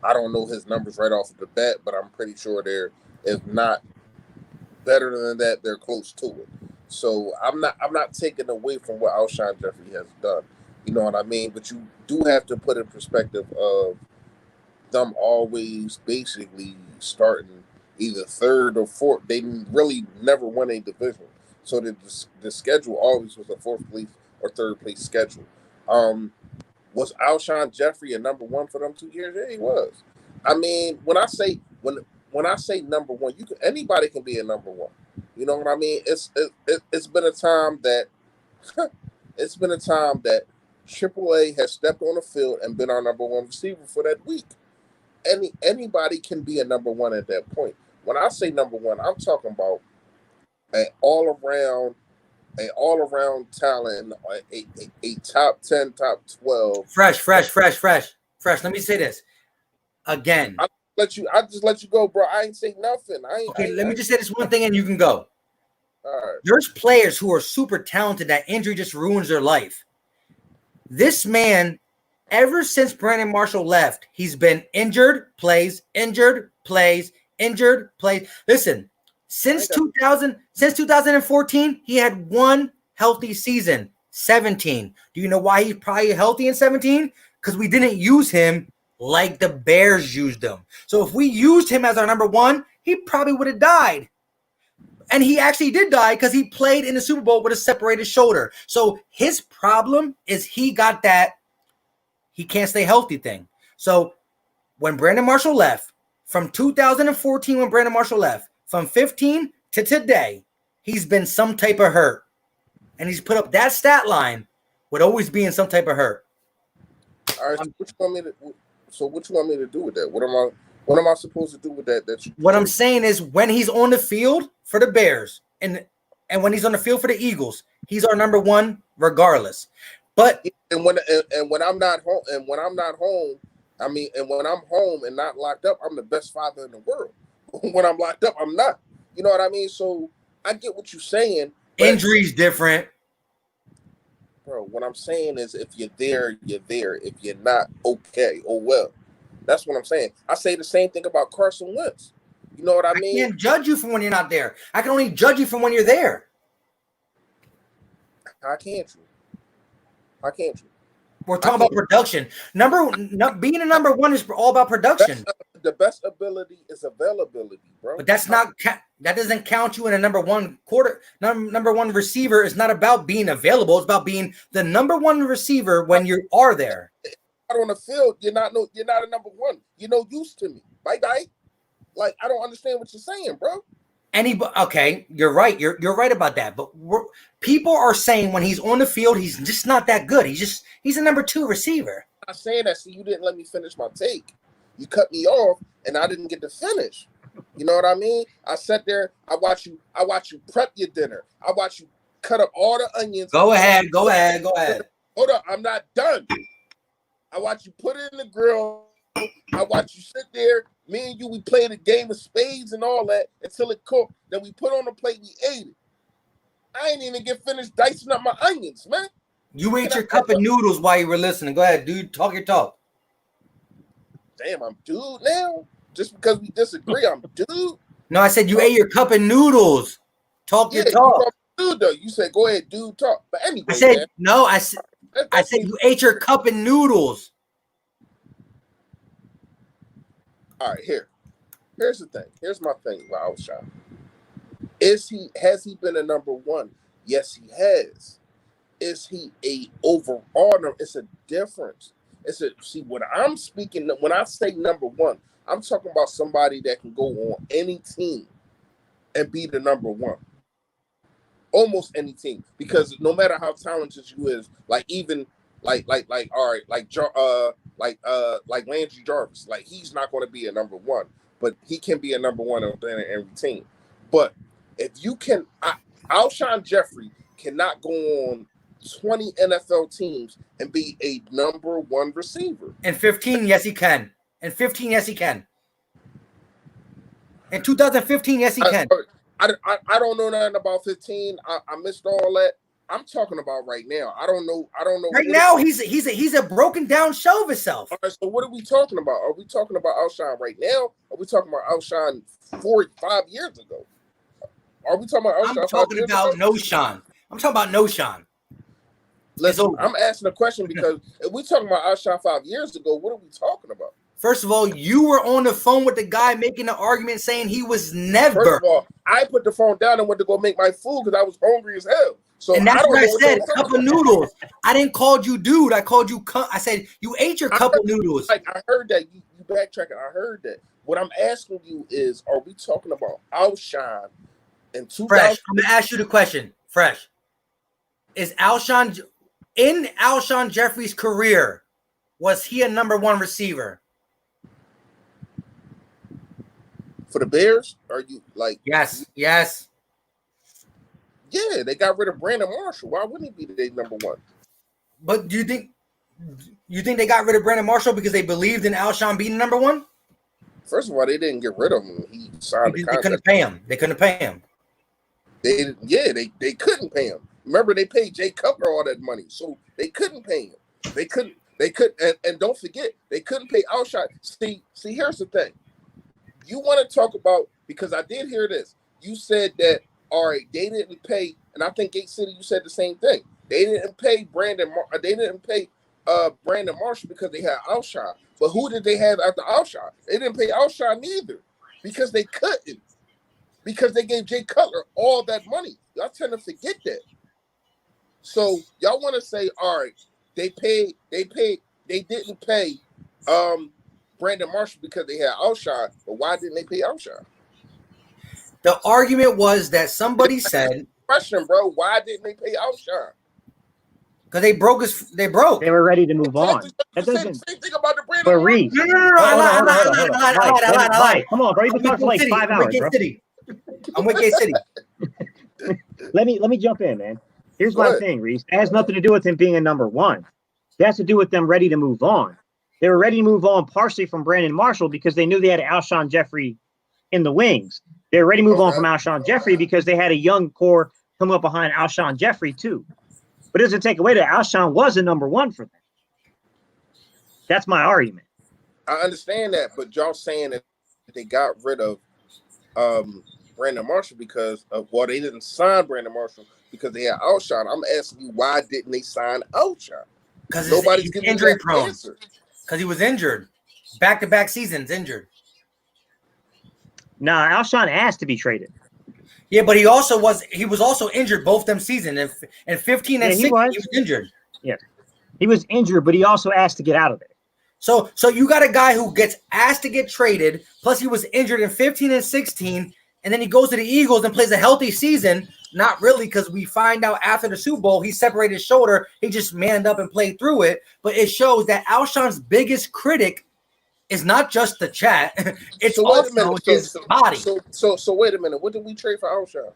I don't know his numbers right off the bat, but I'm pretty sure they're, if not better than that, they're close to it. So I'm not taking away from what Alshon Jeffrey has done. You know what I mean? But you do have to put in perspective of them always basically starting either 3rd or 4th. They really never won a division. So the schedule always was a 4th place or 3rd place schedule. Was Alshon Jeffrey a number one for them 2 years? Yeah, he was. I mean, when I say number one, anybody can be a number one. You know what I mean? It's been a time that it's been a time that AAA has stepped on the field and been our number one receiver for that week. Anybody can be a number one at that point. When I say number one, I'm talking about an all around talent, a top 10, top 12. Fresh. Let me say this again. I just let you go, bro. I ain't say nothing. Let me just say this one thing and you can go. All right. There's players who are super talented that injury just ruins their life. This man, ever since Brandon Marshall left, he's been injured, plays, injured, plays, injured, plays. Listen, since 2014, he had 1 healthy season, 17. Do you know why he's probably healthy in 17? Because we didn't use him like the Bears used him. So if we used him as our number one, he probably would have died. And he actually did die because he played in the Super Bowl with a separated shoulder. So his problem is he got that he can't stay healthy thing. So when Brandon Marshall left, from 2014 when Brandon Marshall left, from 15 to today, he's been some type of hurt. And he's put up that stat line with always being some type of hurt. All right, so what you want me to do with that? What am I supposed to do with that? What I'm saying is when he's on the field for the Bears and when he's on the field for the Eagles, he's our number one regardless. But when I'm not home, and when I'm home and not locked up, I'm the best father in the world. When I'm locked up, I'm not. You know what I mean? So I get what you're saying. Injuries different. Bro, what I'm saying is if you're there, you're there. If you're not, okay, oh well. That's what I'm saying. I say the same thing about Carson Wentz. You know what I mean? I can't judge you from when you're not there. I can only judge you from when you're there. How can't you? We're talking about production. Being a number one is all about production. the best ability is availability, bro. But that's not that doesn't count you in a number one number one receiver is not about being available. It's about being the number one receiver when you are there. Out on the field, you're not a number one. You're no use to me. Bye bye. Like, I don't understand what you're saying, bro. Okay, you're right. You're right about that. But people are saying when he's on the field, he's just not that good. He's a number two receiver. I'm not saying that. See, you didn't let me finish my take. You cut me off, and I didn't get to finish. You know what I mean? I sat there. I watch you prep your dinner. I watch you cut up all the onions. Go ahead. Hold up, I'm not done. I watch you put it in the grill. I watch you sit there. Me and you, we played a game of spades and all that until it cooked. Then we put on the plate, we ate it. I ain't even get finished dicing up my onions, man. You ate your cup of noodles while you were listening. Go ahead, dude. Talk your talk. Damn, I'm dude now? Just because we disagree, I'm dude? No, I said you ate your cup of noodles. Talk your talk. Dude, though. You said, go ahead, dude, talk. But anyway, I said, man, no, I said you ate your cup of noodles. all right, here's the thing. Here's my thing about Alshon. Has he been a number one? Yes, he has. Is he a overall? It's a difference. See what I'm speaking. When I say number one, I'm talking about somebody that can go on any team and be the number one. Almost any team, because no matter how talented you is, like even like all right, like Landry Jarvis, like he's not going to be a number one, but he can be a number one on every team. But if you can, Alshon Jeffrey cannot go on 20 NFL teams and be a number one receiver. In 15, yes, he can. In 15, yes, he can. In 2015, yes, he can. I don't know nothing about 15. I missed all that. I'm talking about right now. I don't know. Right now, he's a broken down show of himself. All right, so what are we talking about? Are we talking about Alshon right now? Are we talking about Alshon 5 years ago? Are we talking about Alshon? I'm talking about no Sean. I'm talking about no Sean. Listen, I'm asking a question because if we're talking about Alshon 5 years ago, what are we talking about? First of all, you were on the phone with the guy making the argument saying he was never. First of all, I put the phone down and went to go make my food because I was hungry as hell. So and that's what I said, cup of noodles. I didn't call you dude. I called you. I said you ate your cup of noodles. Like I heard that you backtracking. I heard that. What I'm asking you is, are we talking about Alshon in 2000? Fresh. I'm gonna ask you the question. Fresh. Is Alshon in Alshon Jeffrey's career? Was he a number one receiver? For the Bears? Are you like? Yes. Yeah, they got rid of Brandon Marshall. Why wouldn't he be the number one? But do you think they got rid of Brandon Marshall because they believed in Alshon being number one? First of all, they didn't get rid of him. He signed the contract. They couldn't pay him. They couldn't pay him. Remember, they paid Jay Cutler all that money, so they couldn't pay him. They couldn't, and don't forget, they couldn't pay Alshon. See, here's the thing. You want to talk about, because I did hear this. You said that, all right, they didn't pay, and I think Gate City, you said the same thing. They didn't pay Brandon Marshall because they had Alshon. But who did they have after Alshon? They didn't pay Alshon either because they couldn't. Because they gave Jay Cutler all that money. Y'all tend to forget that. So y'all want to say, all right, they didn't pay Brandon Marshall because they had Alshon, but why didn't they pay Alshon? The argument was that somebody said, question, bro, why didn't they pay Alshon? Because they broke. They were ready to move on. That doesn't. Same thing about the Brandon. But Reese. No. I come on, bro. You've been talking for like 5 hours, bro. I'm with Gate City. Let me jump in, man. Here's my thing, Reese. It has nothing to do with him being a number one. It has to do with them ready to move on. They were ready to move on partially from Brandon Marshall because they knew they had Alshon Jeffrey in the wings. They were ready to move on from Alshon Jeffrey because they had a young core come up behind Alshon Jeffrey too. But it doesn't take away that Alshon was a number one for them. That's my argument. I understand that, but y'all saying that they got rid of Brandon Marshall because of, well, they didn't sign Brandon Marshall because they had Alshon. I'm asking you, why didn't they sign Alshon? Because nobody's injury prone. Because he was injured. Back-to-back seasons injured. Nah, Alshon asked to be traded. Yeah, but he was also injured both them season. And 15 and Yeah, he 16, was. he was injured. Yeah, he was injured, but he also asked to get out of there. So you got a guy who gets asked to get traded, plus he was injured in 15 and 16, and then he goes to the Eagles and plays a healthy season. Not really, because we find out after the Super Bowl, he separated his shoulder. He just manned up and played through it. But it shows that Alshon's biggest critic is not just the chat. It's So wait a minute. also his body. So wait a minute. What did we trade for Alshon?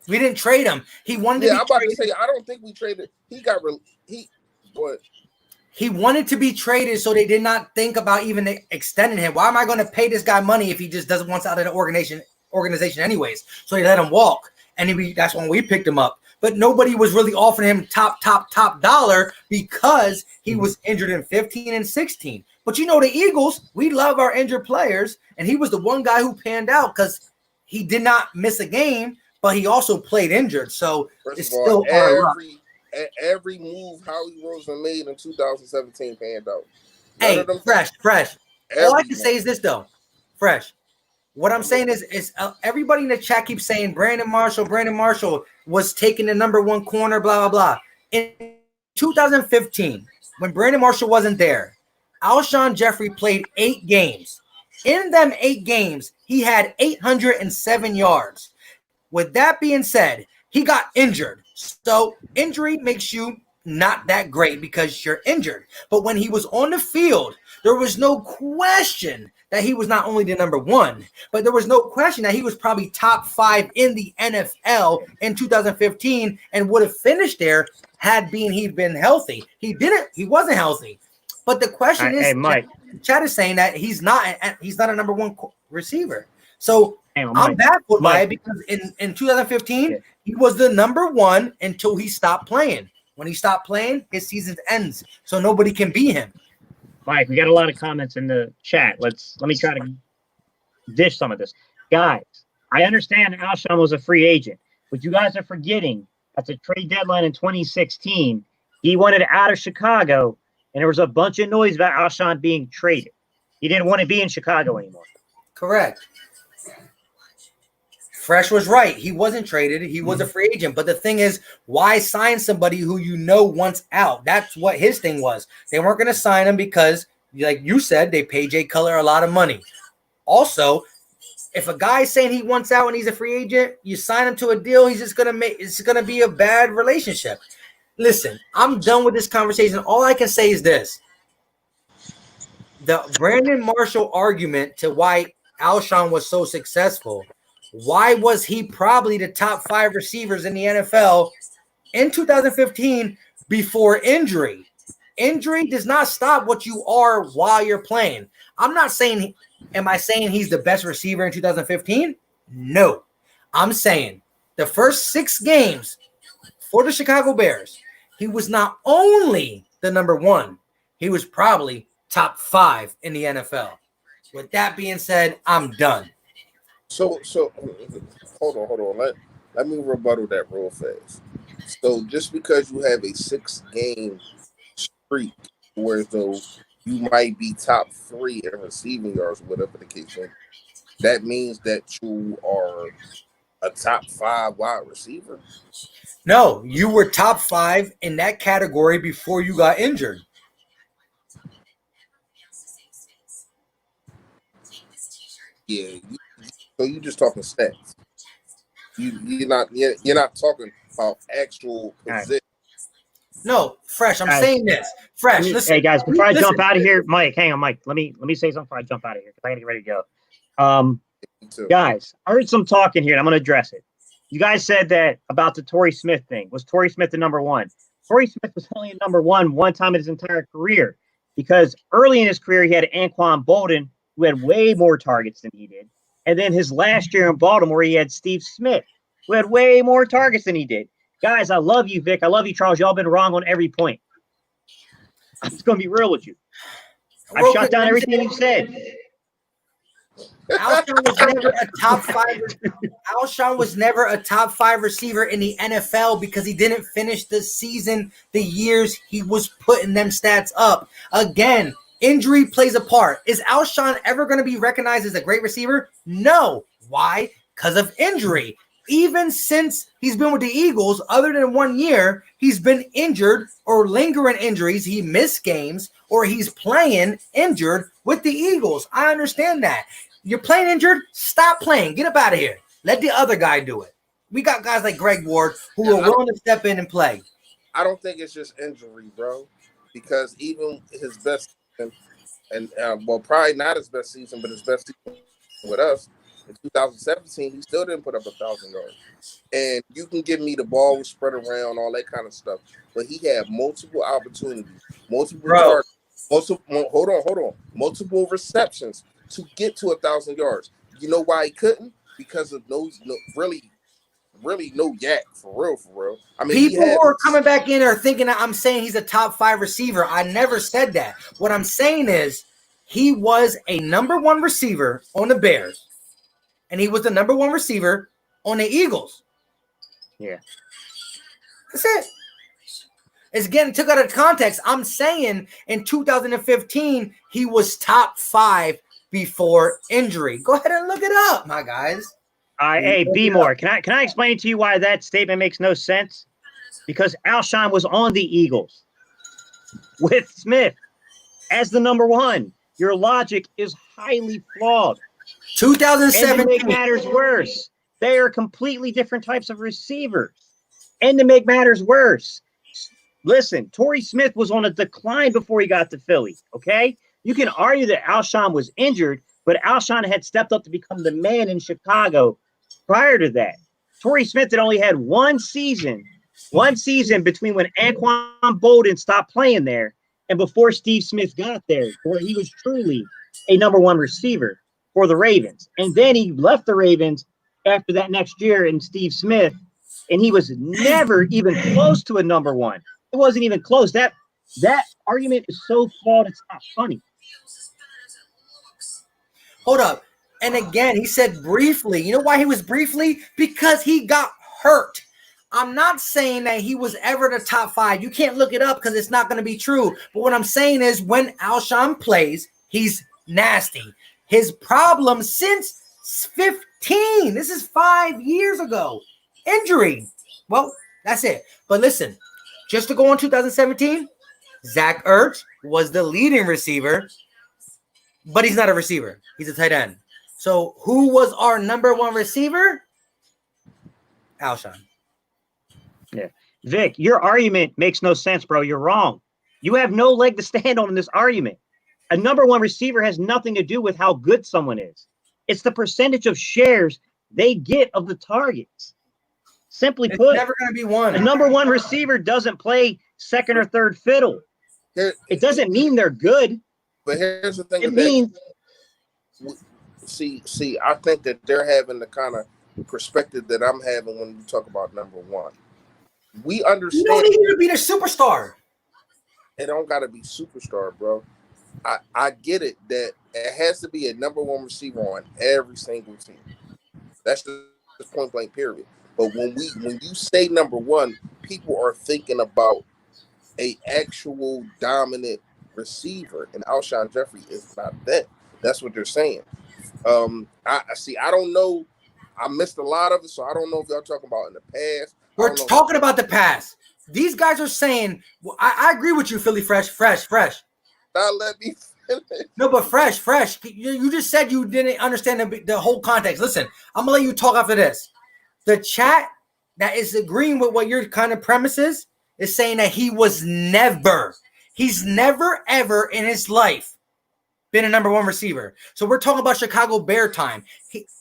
We didn't trade him. He wanted to be I'm about traded. to say I don't think we traded. He wanted to be traded, so they did not think about even extending him. Why am I going to pay this guy money if he just doesn't want out of the organization anyways? So they let him walk, and that's when we picked him up. But nobody was really offering him top dollar because he was injured in 15 and 16. But you know, the Eagles, we love our injured players, and he was the one guy who panned out because he did not miss a game, but he also played injured. So it's still our luck. Every move Howie Roseman made in 2017 panned out. Hey, fresh. All I can say is this though, fresh. What I'm saying is everybody in the chat keeps saying Brandon Marshall was taking the number one corner, blah, blah, blah. In 2015, when Brandon Marshall wasn't there, Alshon Jeffrey played 8 games. In them 8 games, he had 807 yards. With that being said, he got injured. So injury makes you not that great because you're injured. But when he was on the field, there was no question that he was not only the number one, but there was no question that he was probably top 5 in the NFL in 2015 and would have finished there had he'd been healthy. He wasn't healthy. But the question is, hey, Mike, Chad is saying that he's not a number one receiver. So I'm baffled by it because in 2015, he was the number one until he stopped playing. When he stopped playing, his season ends. So nobody can beat him. Mike, we got a lot of comments in the chat. Let me try to dish some of this. Guys, I understand Alshon was a free agent, but you guys are forgetting at the trade deadline in 2016, he wanted out of Chicago, and there was a bunch of noise about Alshon being traded. He didn't want to be in Chicago anymore. Correct. Fresh was right. He wasn't traded. He was a free agent. But the thing is, why sign somebody who you know wants out? That's what his thing was. They weren't going to sign him because, like you said, they pay Jay Cutler a lot of money. Also, if a guy's saying he wants out and he's a free agent, you sign him to a deal, it's going to be a bad relationship. Listen, I'm done with this conversation. All I can say is this. The Brandon Marshall argument to why Alshon was so successful. Why was he probably the top 5 receivers in the NFL in 2015 before injury? Injury does not stop what you are while you're playing. I'm not saying, am I saying he's the best receiver in 2015? No. I'm saying the first 6 games for the Chicago Bears, he was not only the number 1, he was probably top 5 in the NFL. With that being said, I'm done. So hold on. Let me rebuttal that real fast. So just because you have a 6-game streak where though you might be top 3 in receiving yards, whatever the case is, that means that you are a top 5 wide receiver? No, you were top 5 in that category before you got injured. Yeah. So you just talking stats. You're not talking about actual position. No, Fresh. I'm saying this. Fresh. Listen, hey guys, before I jump out of here, Mike, hang on, Mike. Let me say something before I jump out of here because I gotta get ready to go. Guys, I heard some talk in here, and I'm gonna address it. You guys said that about the Torrey Smith thing. Was Torrey Smith the number 1? Torrey Smith was only a number one time in his entire career because early in his career he had Anquan Bolden who had way more targets than he did. And then his last year in Baltimore, he had Steve Smith, who had way more targets than he did. Guys, I love you, Vic. I love you, Charles. Y'all been wrong on every point. I'm just going to be real with you. I've shot down everything you said. Alshon was never a top 5. Alshon was never a top 5 receiver in the NFL because he didn't finish the season the years he was putting them stats up. Again, injury plays a part. Is Alshon ever going to be recognized as a great receiver? No. Why? Because of injury. Even since he's been with the Eagles, other than 1 year, he's been injured or lingering injuries. He missed games or he's playing injured with the Eagles. I understand that. You're playing injured, stop playing. Get up out of here. Let the other guy do it. We got guys like Greg Ward who are willing to step in and play. I don't think it's just injury, bro, because even his best season, and well, probably not his best season, but his best season with us in 2017, he still didn't put up 1,000 yards. And you can give me the ball was spread around, all that kind of stuff, but he had multiple opportunities, multiple targets, multiple receptions to get to 1,000 yards. You know why he couldn't? Because of really no yak for real. I mean, people who are coming back in are thinking that I'm saying he's a top 5 receiver. I never said that. What I'm saying is he was a number 1 receiver on the Bears, and he was the number 1 receiver on the Eagles. Yeah, that's it. It's getting took out of context. I'm saying in 2015 he was top 5 before injury. Go ahead and look it up, my guys. Hey, B more. Can I explain to you why that statement makes no sense? Because Alshon was on the Eagles with Smith as the number 1. Your logic is highly flawed. 2017. And to make matters worse, they are completely different types of receivers. And to make matters worse, listen, Torrey Smith was on a decline before he got to Philly, okay? You can argue that Alshon was injured, but Alshon had stepped up to become the man in Chicago prior to that. Torrey Smith had only had one season between when Anquan Bolden stopped playing there and before Steve Smith got there, where he was truly a number 1 receiver for the Ravens. And then he left the Ravens after that next year in Steve Smith, and he was never even close to a number 1. It wasn't even close. That argument is so flawed, it's not funny. Hold up. And again, he said briefly. You know why he was briefly? Because he got hurt. I'm not saying that he was ever the top 5. You can't look it up because it's not going to be true. But what I'm saying is when Alshon plays, he's nasty. His problem since 15, this is 5 years ago, injury. Well, that's it. But listen, just to go on 2017, Zach Ertz was the leading receiver, but he's not a receiver. He's a tight end. So who was our number 1 receiver? Alshon. Yeah. Vic, your argument makes no sense, bro. You're wrong. You have no leg to stand on in this argument. A number 1 receiver has nothing to do with how good someone is. It's the percentage of shares they get of the targets. Simply put, it's never going to be one. A number 1 receiver doesn't play second or third fiddle. It doesn't mean they're good. But here's the thing. It means. See, I think that they're having the kind of perspective that I'm having when we talk about number 1. We understand. You don't need to be the superstar. It don't got to be superstar, bro. I get it that it has to be a number 1 receiver on every single team. That's the point blank period. But when you say number 1, people are thinking about a actual dominant receiver, and Alshon Jeffrey is not that. That's what they're saying. I don't know. I missed a lot of it, so I don't know if y'all talking about in the past. We're talking about the past. These guys are saying, well, I agree with you, Philly Fresh. Now let me finish. No, but Fresh. You just said you didn't understand the whole context. Listen, I'm going to let you talk after this. The chat that is agreeing with what your kind of premise is saying that he's never, ever in his life been a number 1 receiver. So we're talking about Chicago Bear time.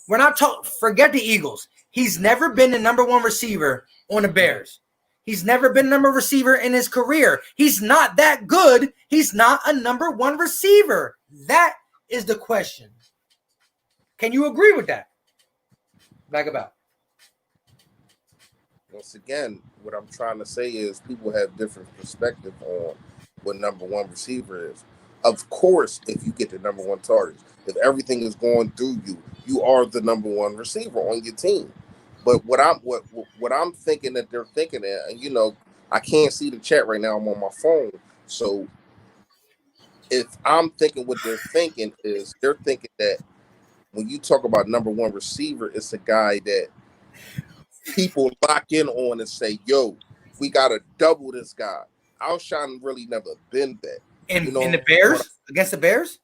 We're not talking, forget the Eagles. He's never been the number 1 receiver on the Bears. He's never been a number receiver in his career. He's not that good. He's not a number 1 receiver. That is the question. Can you agree with that? Back about. Once again, what I'm trying to say is people have different perspective on what number 1 receiver is. Of course, if you get the number 1 targets, if everything is going through you, you are the number 1 receiver on your team. But what I'm thinking that they're thinking that, and I can't see the chat right now. I'm on my phone, so if I'm thinking what they're thinking is they're thinking that when you talk about number one receiver, it's a guy that people lock in on and say, yo, we got to double this guy. Alshon really never been that. In You know, the Bears? Against the Bears?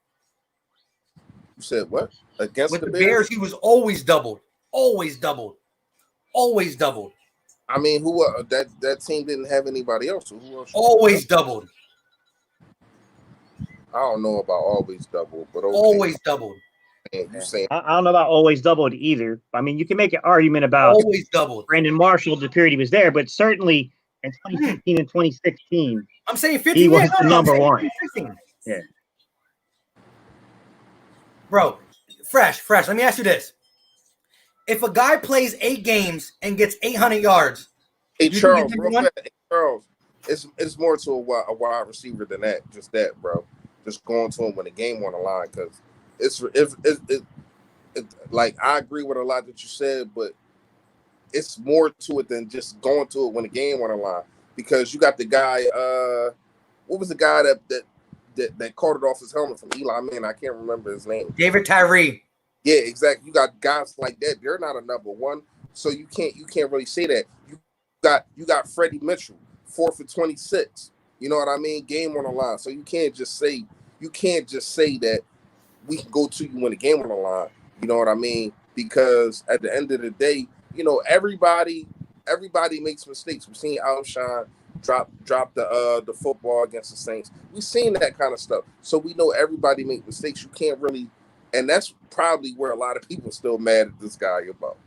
You said what? Against With the the Bears? Bears, he was always doubled. Always doubled. Always doubled. I mean, who that team didn't have anybody else. So who else? Always doubled. I don't know about always double, but okay. Always doubled. And you saying I don't know about always doubled either. I mean, you can make an argument about Always doubled. Brandon Marshall the period he was there, but certainly in 2015 and 2016, I'm saying 15. he was yeah, the I'm number saying one. 15. Yeah. Bro, fresh. Let me ask you this. If a guy plays 8 games and gets 800 yards, hey you Charles, think bro, he's number hey, Charles, it's more to a wide receiver than that. Just that, bro. Just going to him when the game on the line, because it's like I agree with a lot that you said, but it's more to it than just going to it when the game on the line. Because you got the guy, what was the guy that caught it off his helmet from Eli Manning? I can't remember his name. David Tyree. Yeah, exactly. You got guys like that. They're not a number one, so you can't really say that. You got Freddie Mitchell, 4 for 26. You know what I mean? Game on the line. So you can't just say that we can go to you when the game on the line. You know what I mean? Because at the end of the day, you know, everybody makes mistakes. We've seen Alshon drop the football against the Saints. We've seen that kind of stuff. So we know everybody make mistakes. You can't really, and that's probably where a lot of people are still mad at this guy about.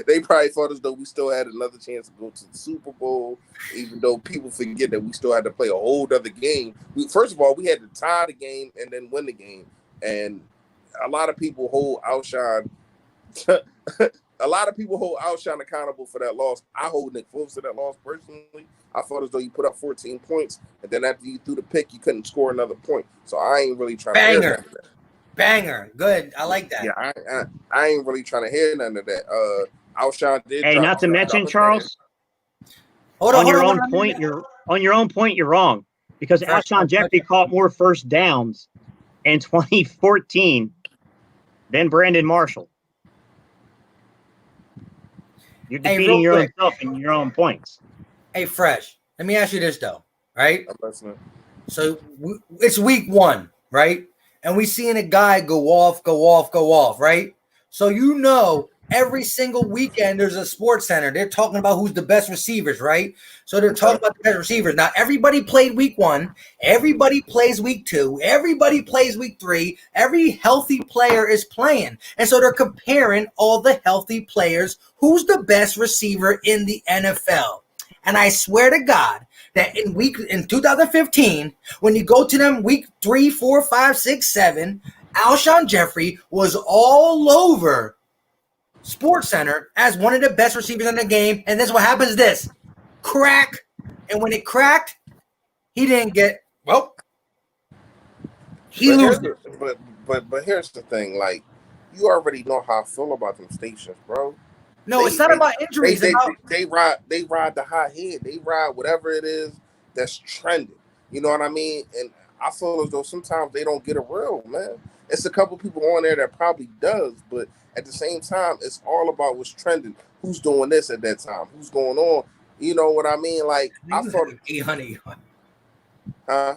They probably thought as though we still had another chance to go to the Super Bowl, even though people forget that we still had to play a whole other game. First of all, we had to tie the game and then win the game. And a lot of people hold Alshon accountable for that loss. I hold Nick Foles to that loss personally. I thought as though you put up 14 points, and then after you threw the pick, you couldn't score another point. So I ain't really trying to hear none of that. Banger. Good. I like that. Yeah, I ain't really trying to hear none of that. Alshon did. Hey, not to mention, Charles, on your own point, you're wrong, because Alshon Jeffrey caught more first downs in 2014 than Brandon Marshall. You're defeating your own self in your own points. Hey, Fresh, let me ask you this, though, right? I'm listening. So it's week 1, right? And we seeing a guy go off, right? So you know every single weekend there's a sports center. They're talking about who's the best receivers, right? So they're talking about the best receivers. Now, everybody played week 1. Everybody plays week 2. Everybody plays week 3. Every healthy player is playing. And so they're comparing all the healthy players. Who's the best receiver in the NFL? And I swear to God that in 2015, when you go to them week 3, 4, 5, 6, 7, Alshon Jeffrey was all over Sports Center as one of the best receivers in the game. And this is what happens: this crack. And when it cracked, he didn't get he loses. But here's the thing: like, you already know how I feel about them stations, bro. No, it's not about injuries. They ride the hot head. They ride whatever it is that's trending. You know what I mean? And I feel as though sometimes they don't get it real, man. It's a couple people on there that probably does, but at the same time, it's all about what's trending. Who's doing this at that time? Who's going on? You know what I mean? Like, I thought 800. Huh?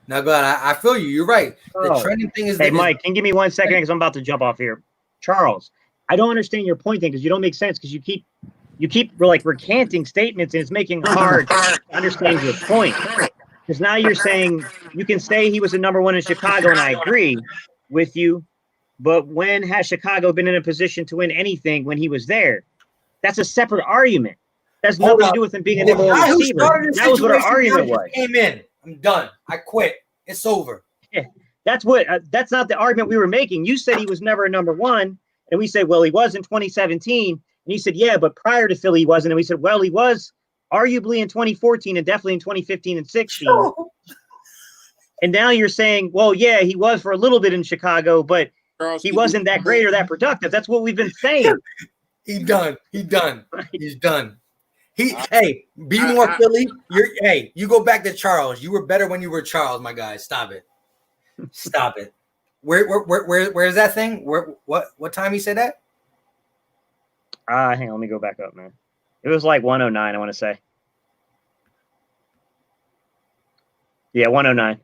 Now, go ahead. I feel you. You're right. The trending thing is. Hey, Mike, can you give me 1 second because I'm about to jump off here? Charles, I don't understand your point then because you don't make sense because you keep like recanting statements and it's making it hard to understand your point. Because now you're saying you can say he was the number 1 in Chicago, and I agree with you. But when has Chicago been in a position to win anything when he was there? That's a separate argument. That's nothing to do with him being a number 1 receiver. That was what our argument was. Came in. I'm done. I quit. It's over. Yeah, that's not the argument we were making. You said he was never a number 1, and we said, well, he was in 2017. And you said, yeah, but prior to Philly, he wasn't. And we said, well, he was arguably in 2014 and definitely in 2015 and 16. And now you're saying, well, yeah, he was for a little bit in Chicago, but he wasn't that great or that productive. That's what we've been saying. He's done. He's done. Hey, be more Philly. You go back to Charles. You were better when you were Charles, my guy. Stop it. Stop it. Where's that thing? What time he said that? Hang on, let me go back up, man. It was like 109, I want to say. Yeah, 109.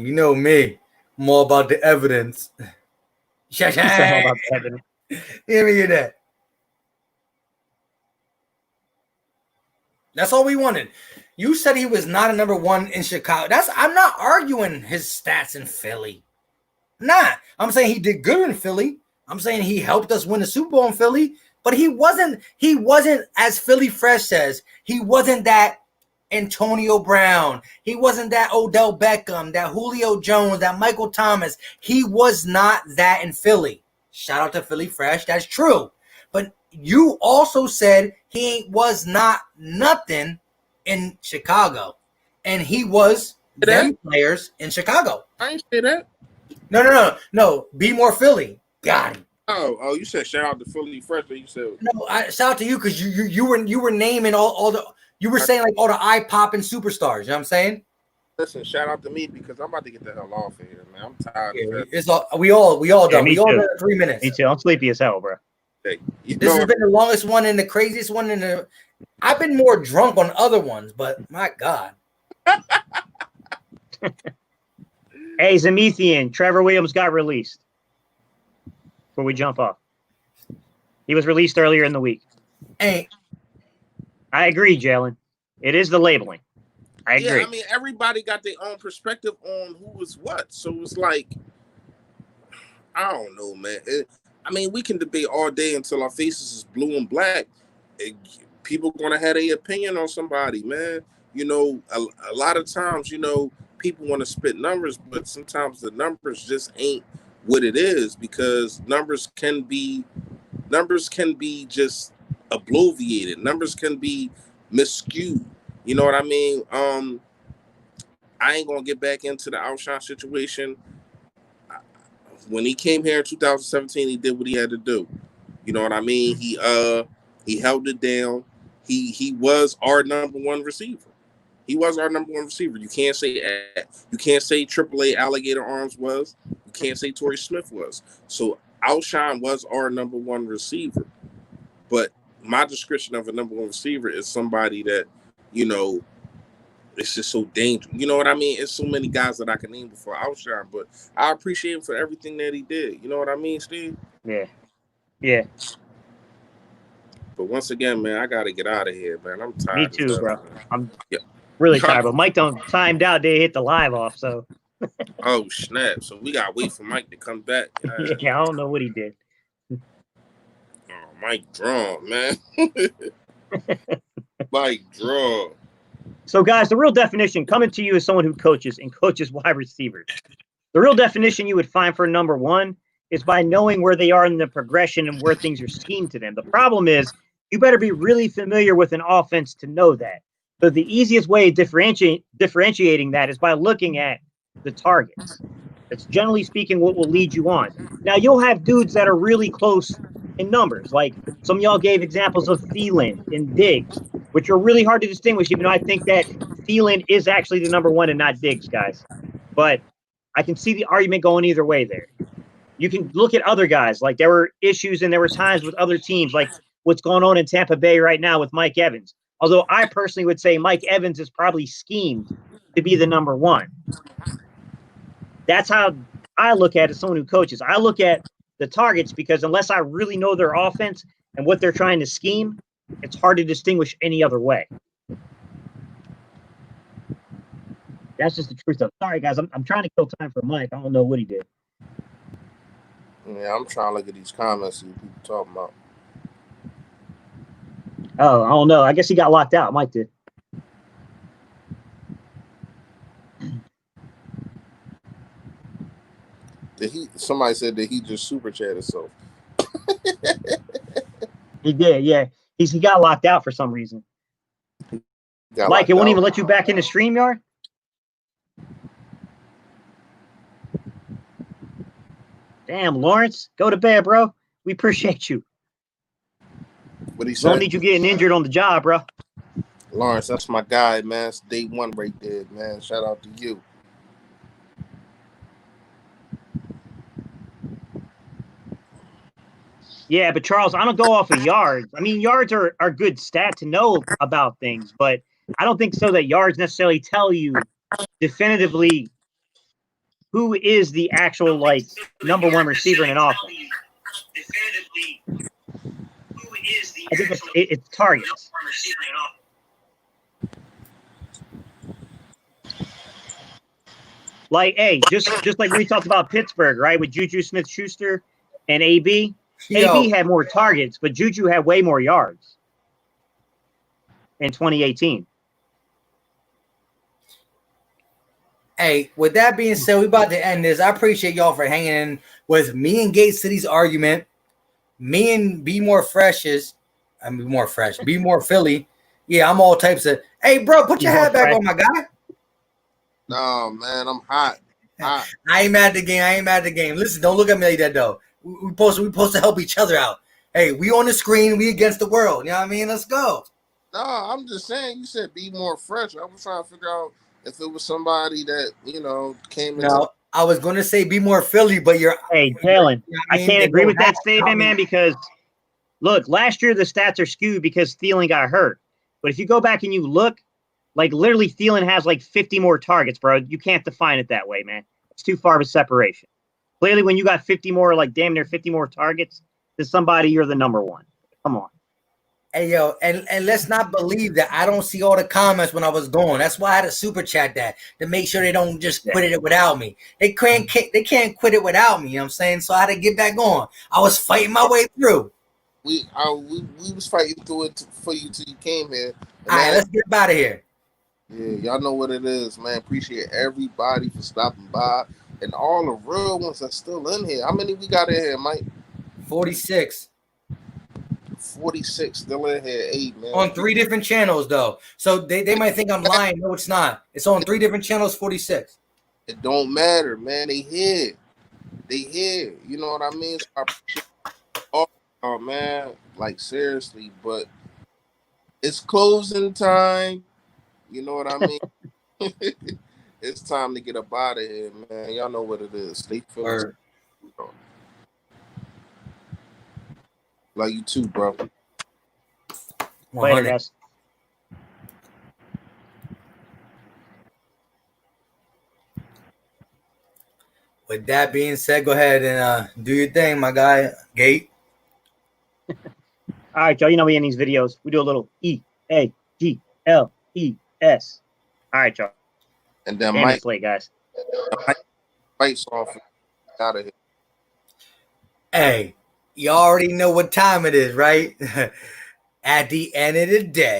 You know me. I'm all about the evidence. He said all about the evidence. Let me hear that. That's all we wanted. You said he was not a number one in Chicago. I'm not arguing his stats in Philly. Nah, I'm saying he did good in Philly. I'm saying he helped us win the Super Bowl in Philly, but he wasn't, as Philly Fresh says, he wasn't that Antonio Brown. He wasn't that Odell Beckham, that Julio Jones, that Michael Thomas. He was not that in Philly. Shout out to Philly Fresh. That's true. But you also said he was not nothing in Chicago. And he was them players in Chicago. I ain't say that. No. Be more Philly. Got him. Oh, you said shout out to Philly Fresh, but you said no. Shout out to you because you were naming all the, you were saying like all the eye popping superstars. You know what I'm saying? Listen, shout out to me because I'm about to get the hell off of here, man. I'm tired of it. It's all we all done. We all done 3 minutes. Me too. I'm sleepy as hell, bro. Hey, this has been the longest one and the craziest one in the. I've been more drunk on other ones, but my God. Hey, Zemethian, Trevor Williams got released. Before we jump off, he was released earlier in the week. Hey, I agree, Jalen. It is the labeling. I agree. Yeah, I mean, everybody got their own perspective on who was what. So it's like, I don't know, man. We can debate all day until our faces is blue and black. People going to have their opinion on somebody, man. You know, a lot of times, you know, people want to spit numbers, but sometimes the numbers just ain't what it is because numbers can be just obliviated. Numbers can be miscued. You know what I mean? I ain't gonna get back into the Alshon situation. When he came here in 2017, he did what he had to do. You know what I mean? He held it down. He was our number one receiver. He was our number one receiver. You can't say AAA Alligator Arms was. You can't say Torrey Smith was. So Alshon was our number one receiver. But my description of a number one receiver is somebody that, you know, it's just so dangerous. You know what I mean? It's so many guys that I can name before Alshon, but I appreciate him for everything that he did. You know what I mean, Steve? Yeah. But once again, man, I got to get out of here, man. I'm tired. Me too, bro. I'm really tired, but Mike done timed out. They hit the live off, so. Oh, snap. So we got to wait for Mike to come back. Yeah, I don't know what he did. Oh, Mike drawn, man. Mike drawn. So, guys, the real definition coming to you as someone who coaches and coaches wide receivers. The real definition you would find for number one is by knowing where they are in the progression and where things are schemed to them. The problem is you better be really familiar with an offense to know that. So the easiest way of differentiating that is by looking at the targets. That's generally speaking what will lead you on. Now, you'll have dudes that are really close in numbers. Like some of y'all gave examples of Thielen and Diggs, which are really hard to distinguish, even though I think that Thielen is actually the number one and not Diggs, guys. But I can see the argument going either way there. You can look at other guys. Like there were issues and there were times with other teams, like what's going on in Tampa Bay right now with Mike Evans. Although I personally would say Mike Evans is probably schemed to be the number one. That's how I look at it as someone who coaches. I look at the targets because unless I really know their offense and what they're trying to scheme, it's hard to distinguish any other way. That's just the truth of it. Sorry, guys. I'm trying to kill time for Mike. I don't know what he did. Yeah, I'm trying to look at these comments, see what people talking about. Oh, I don't know. I guess he got locked out. Mike did. Somebody said that he just super chatted, so. He did, yeah. He got locked out for some reason. Mike, it won't even let you back in the StreamYard? Damn, Lawrence, go to bed, bro. We appreciate you. What he said? Don't need you getting injured on the job, bro. Lawrence, that's my guy, man. It's day one right there, man. Shout out to you. Yeah, but Charles, I don't go off of yards. I mean, yards are a good stat to know about things, but I don't think so that yards necessarily tell you definitively who is the actual like number one receiver in an offense. I think it's targets. Like, hey, just like when we talked about Pittsburgh, right, with Juju Smith-Schuster and AB. AB had more targets, but Juju had way more yards in 2018. Hey, with that being said, we about to end this. I appreciate y'all for hanging in with me and Gate City's argument. Me and Be More Freshes. Be More Philly. Yeah, I'm all types of. Hey, bro, put your hat back on, my guy. No, man, I'm hot. I ain't mad at the game. Listen, don't look at me like that though. We supposed to help each other out. Hey, we on the screen, we against the world. You know what I mean? Let's go. No, I'm just saying. You said be more fresh. I was trying to figure out if it was somebody that came into. No, I was going to say be more Philly, but you're. Hey, Jalen, I can't agree with that statement, man. Because look, last year the stats are skewed because Thielen got hurt. But if you go back and you look, like literally Thielen has like 50 more targets, bro. You can't define it that way, man. It's too far of a separation. Clearly, when you got 50 more, like damn near 50 more targets to somebody, you're the number one. Come on. Hey, yo, and let's not believe that I don't see all the comments when I was going. That's why I had to super chat that to make sure they don't just quit it without me. They can't quit it without me. You know what I'm saying? So I had to get back on. I was fighting my way through. We was fighting through it for you till you came here. All right, let's get out of here. Yeah, y'all know what it is, man. Appreciate everybody for stopping by and all the real ones that's still in here. How many we got in here, Mike? 46. 46 still in here. 8, man. On 3 different channels, though. So they might think I'm lying. No, it's not. It's on 3 different channels, 46. It don't matter, man. They here. You know what I mean? So I appreciate oh, man. Like, seriously. But it's closing time. You know what I mean? It's time to get up out of here, man. Y'all know what it is. Stay focused. Love you too, bro. Later, guys. With that being said, go ahead and do your thing, my guy. Gate. All right, y'all. You know we in these videos. We do a little EAGLES. All right, y'all. And then Mike, it's late, guys. Fights off out of here. Hey, you already know what time it is, right? At the end of the day.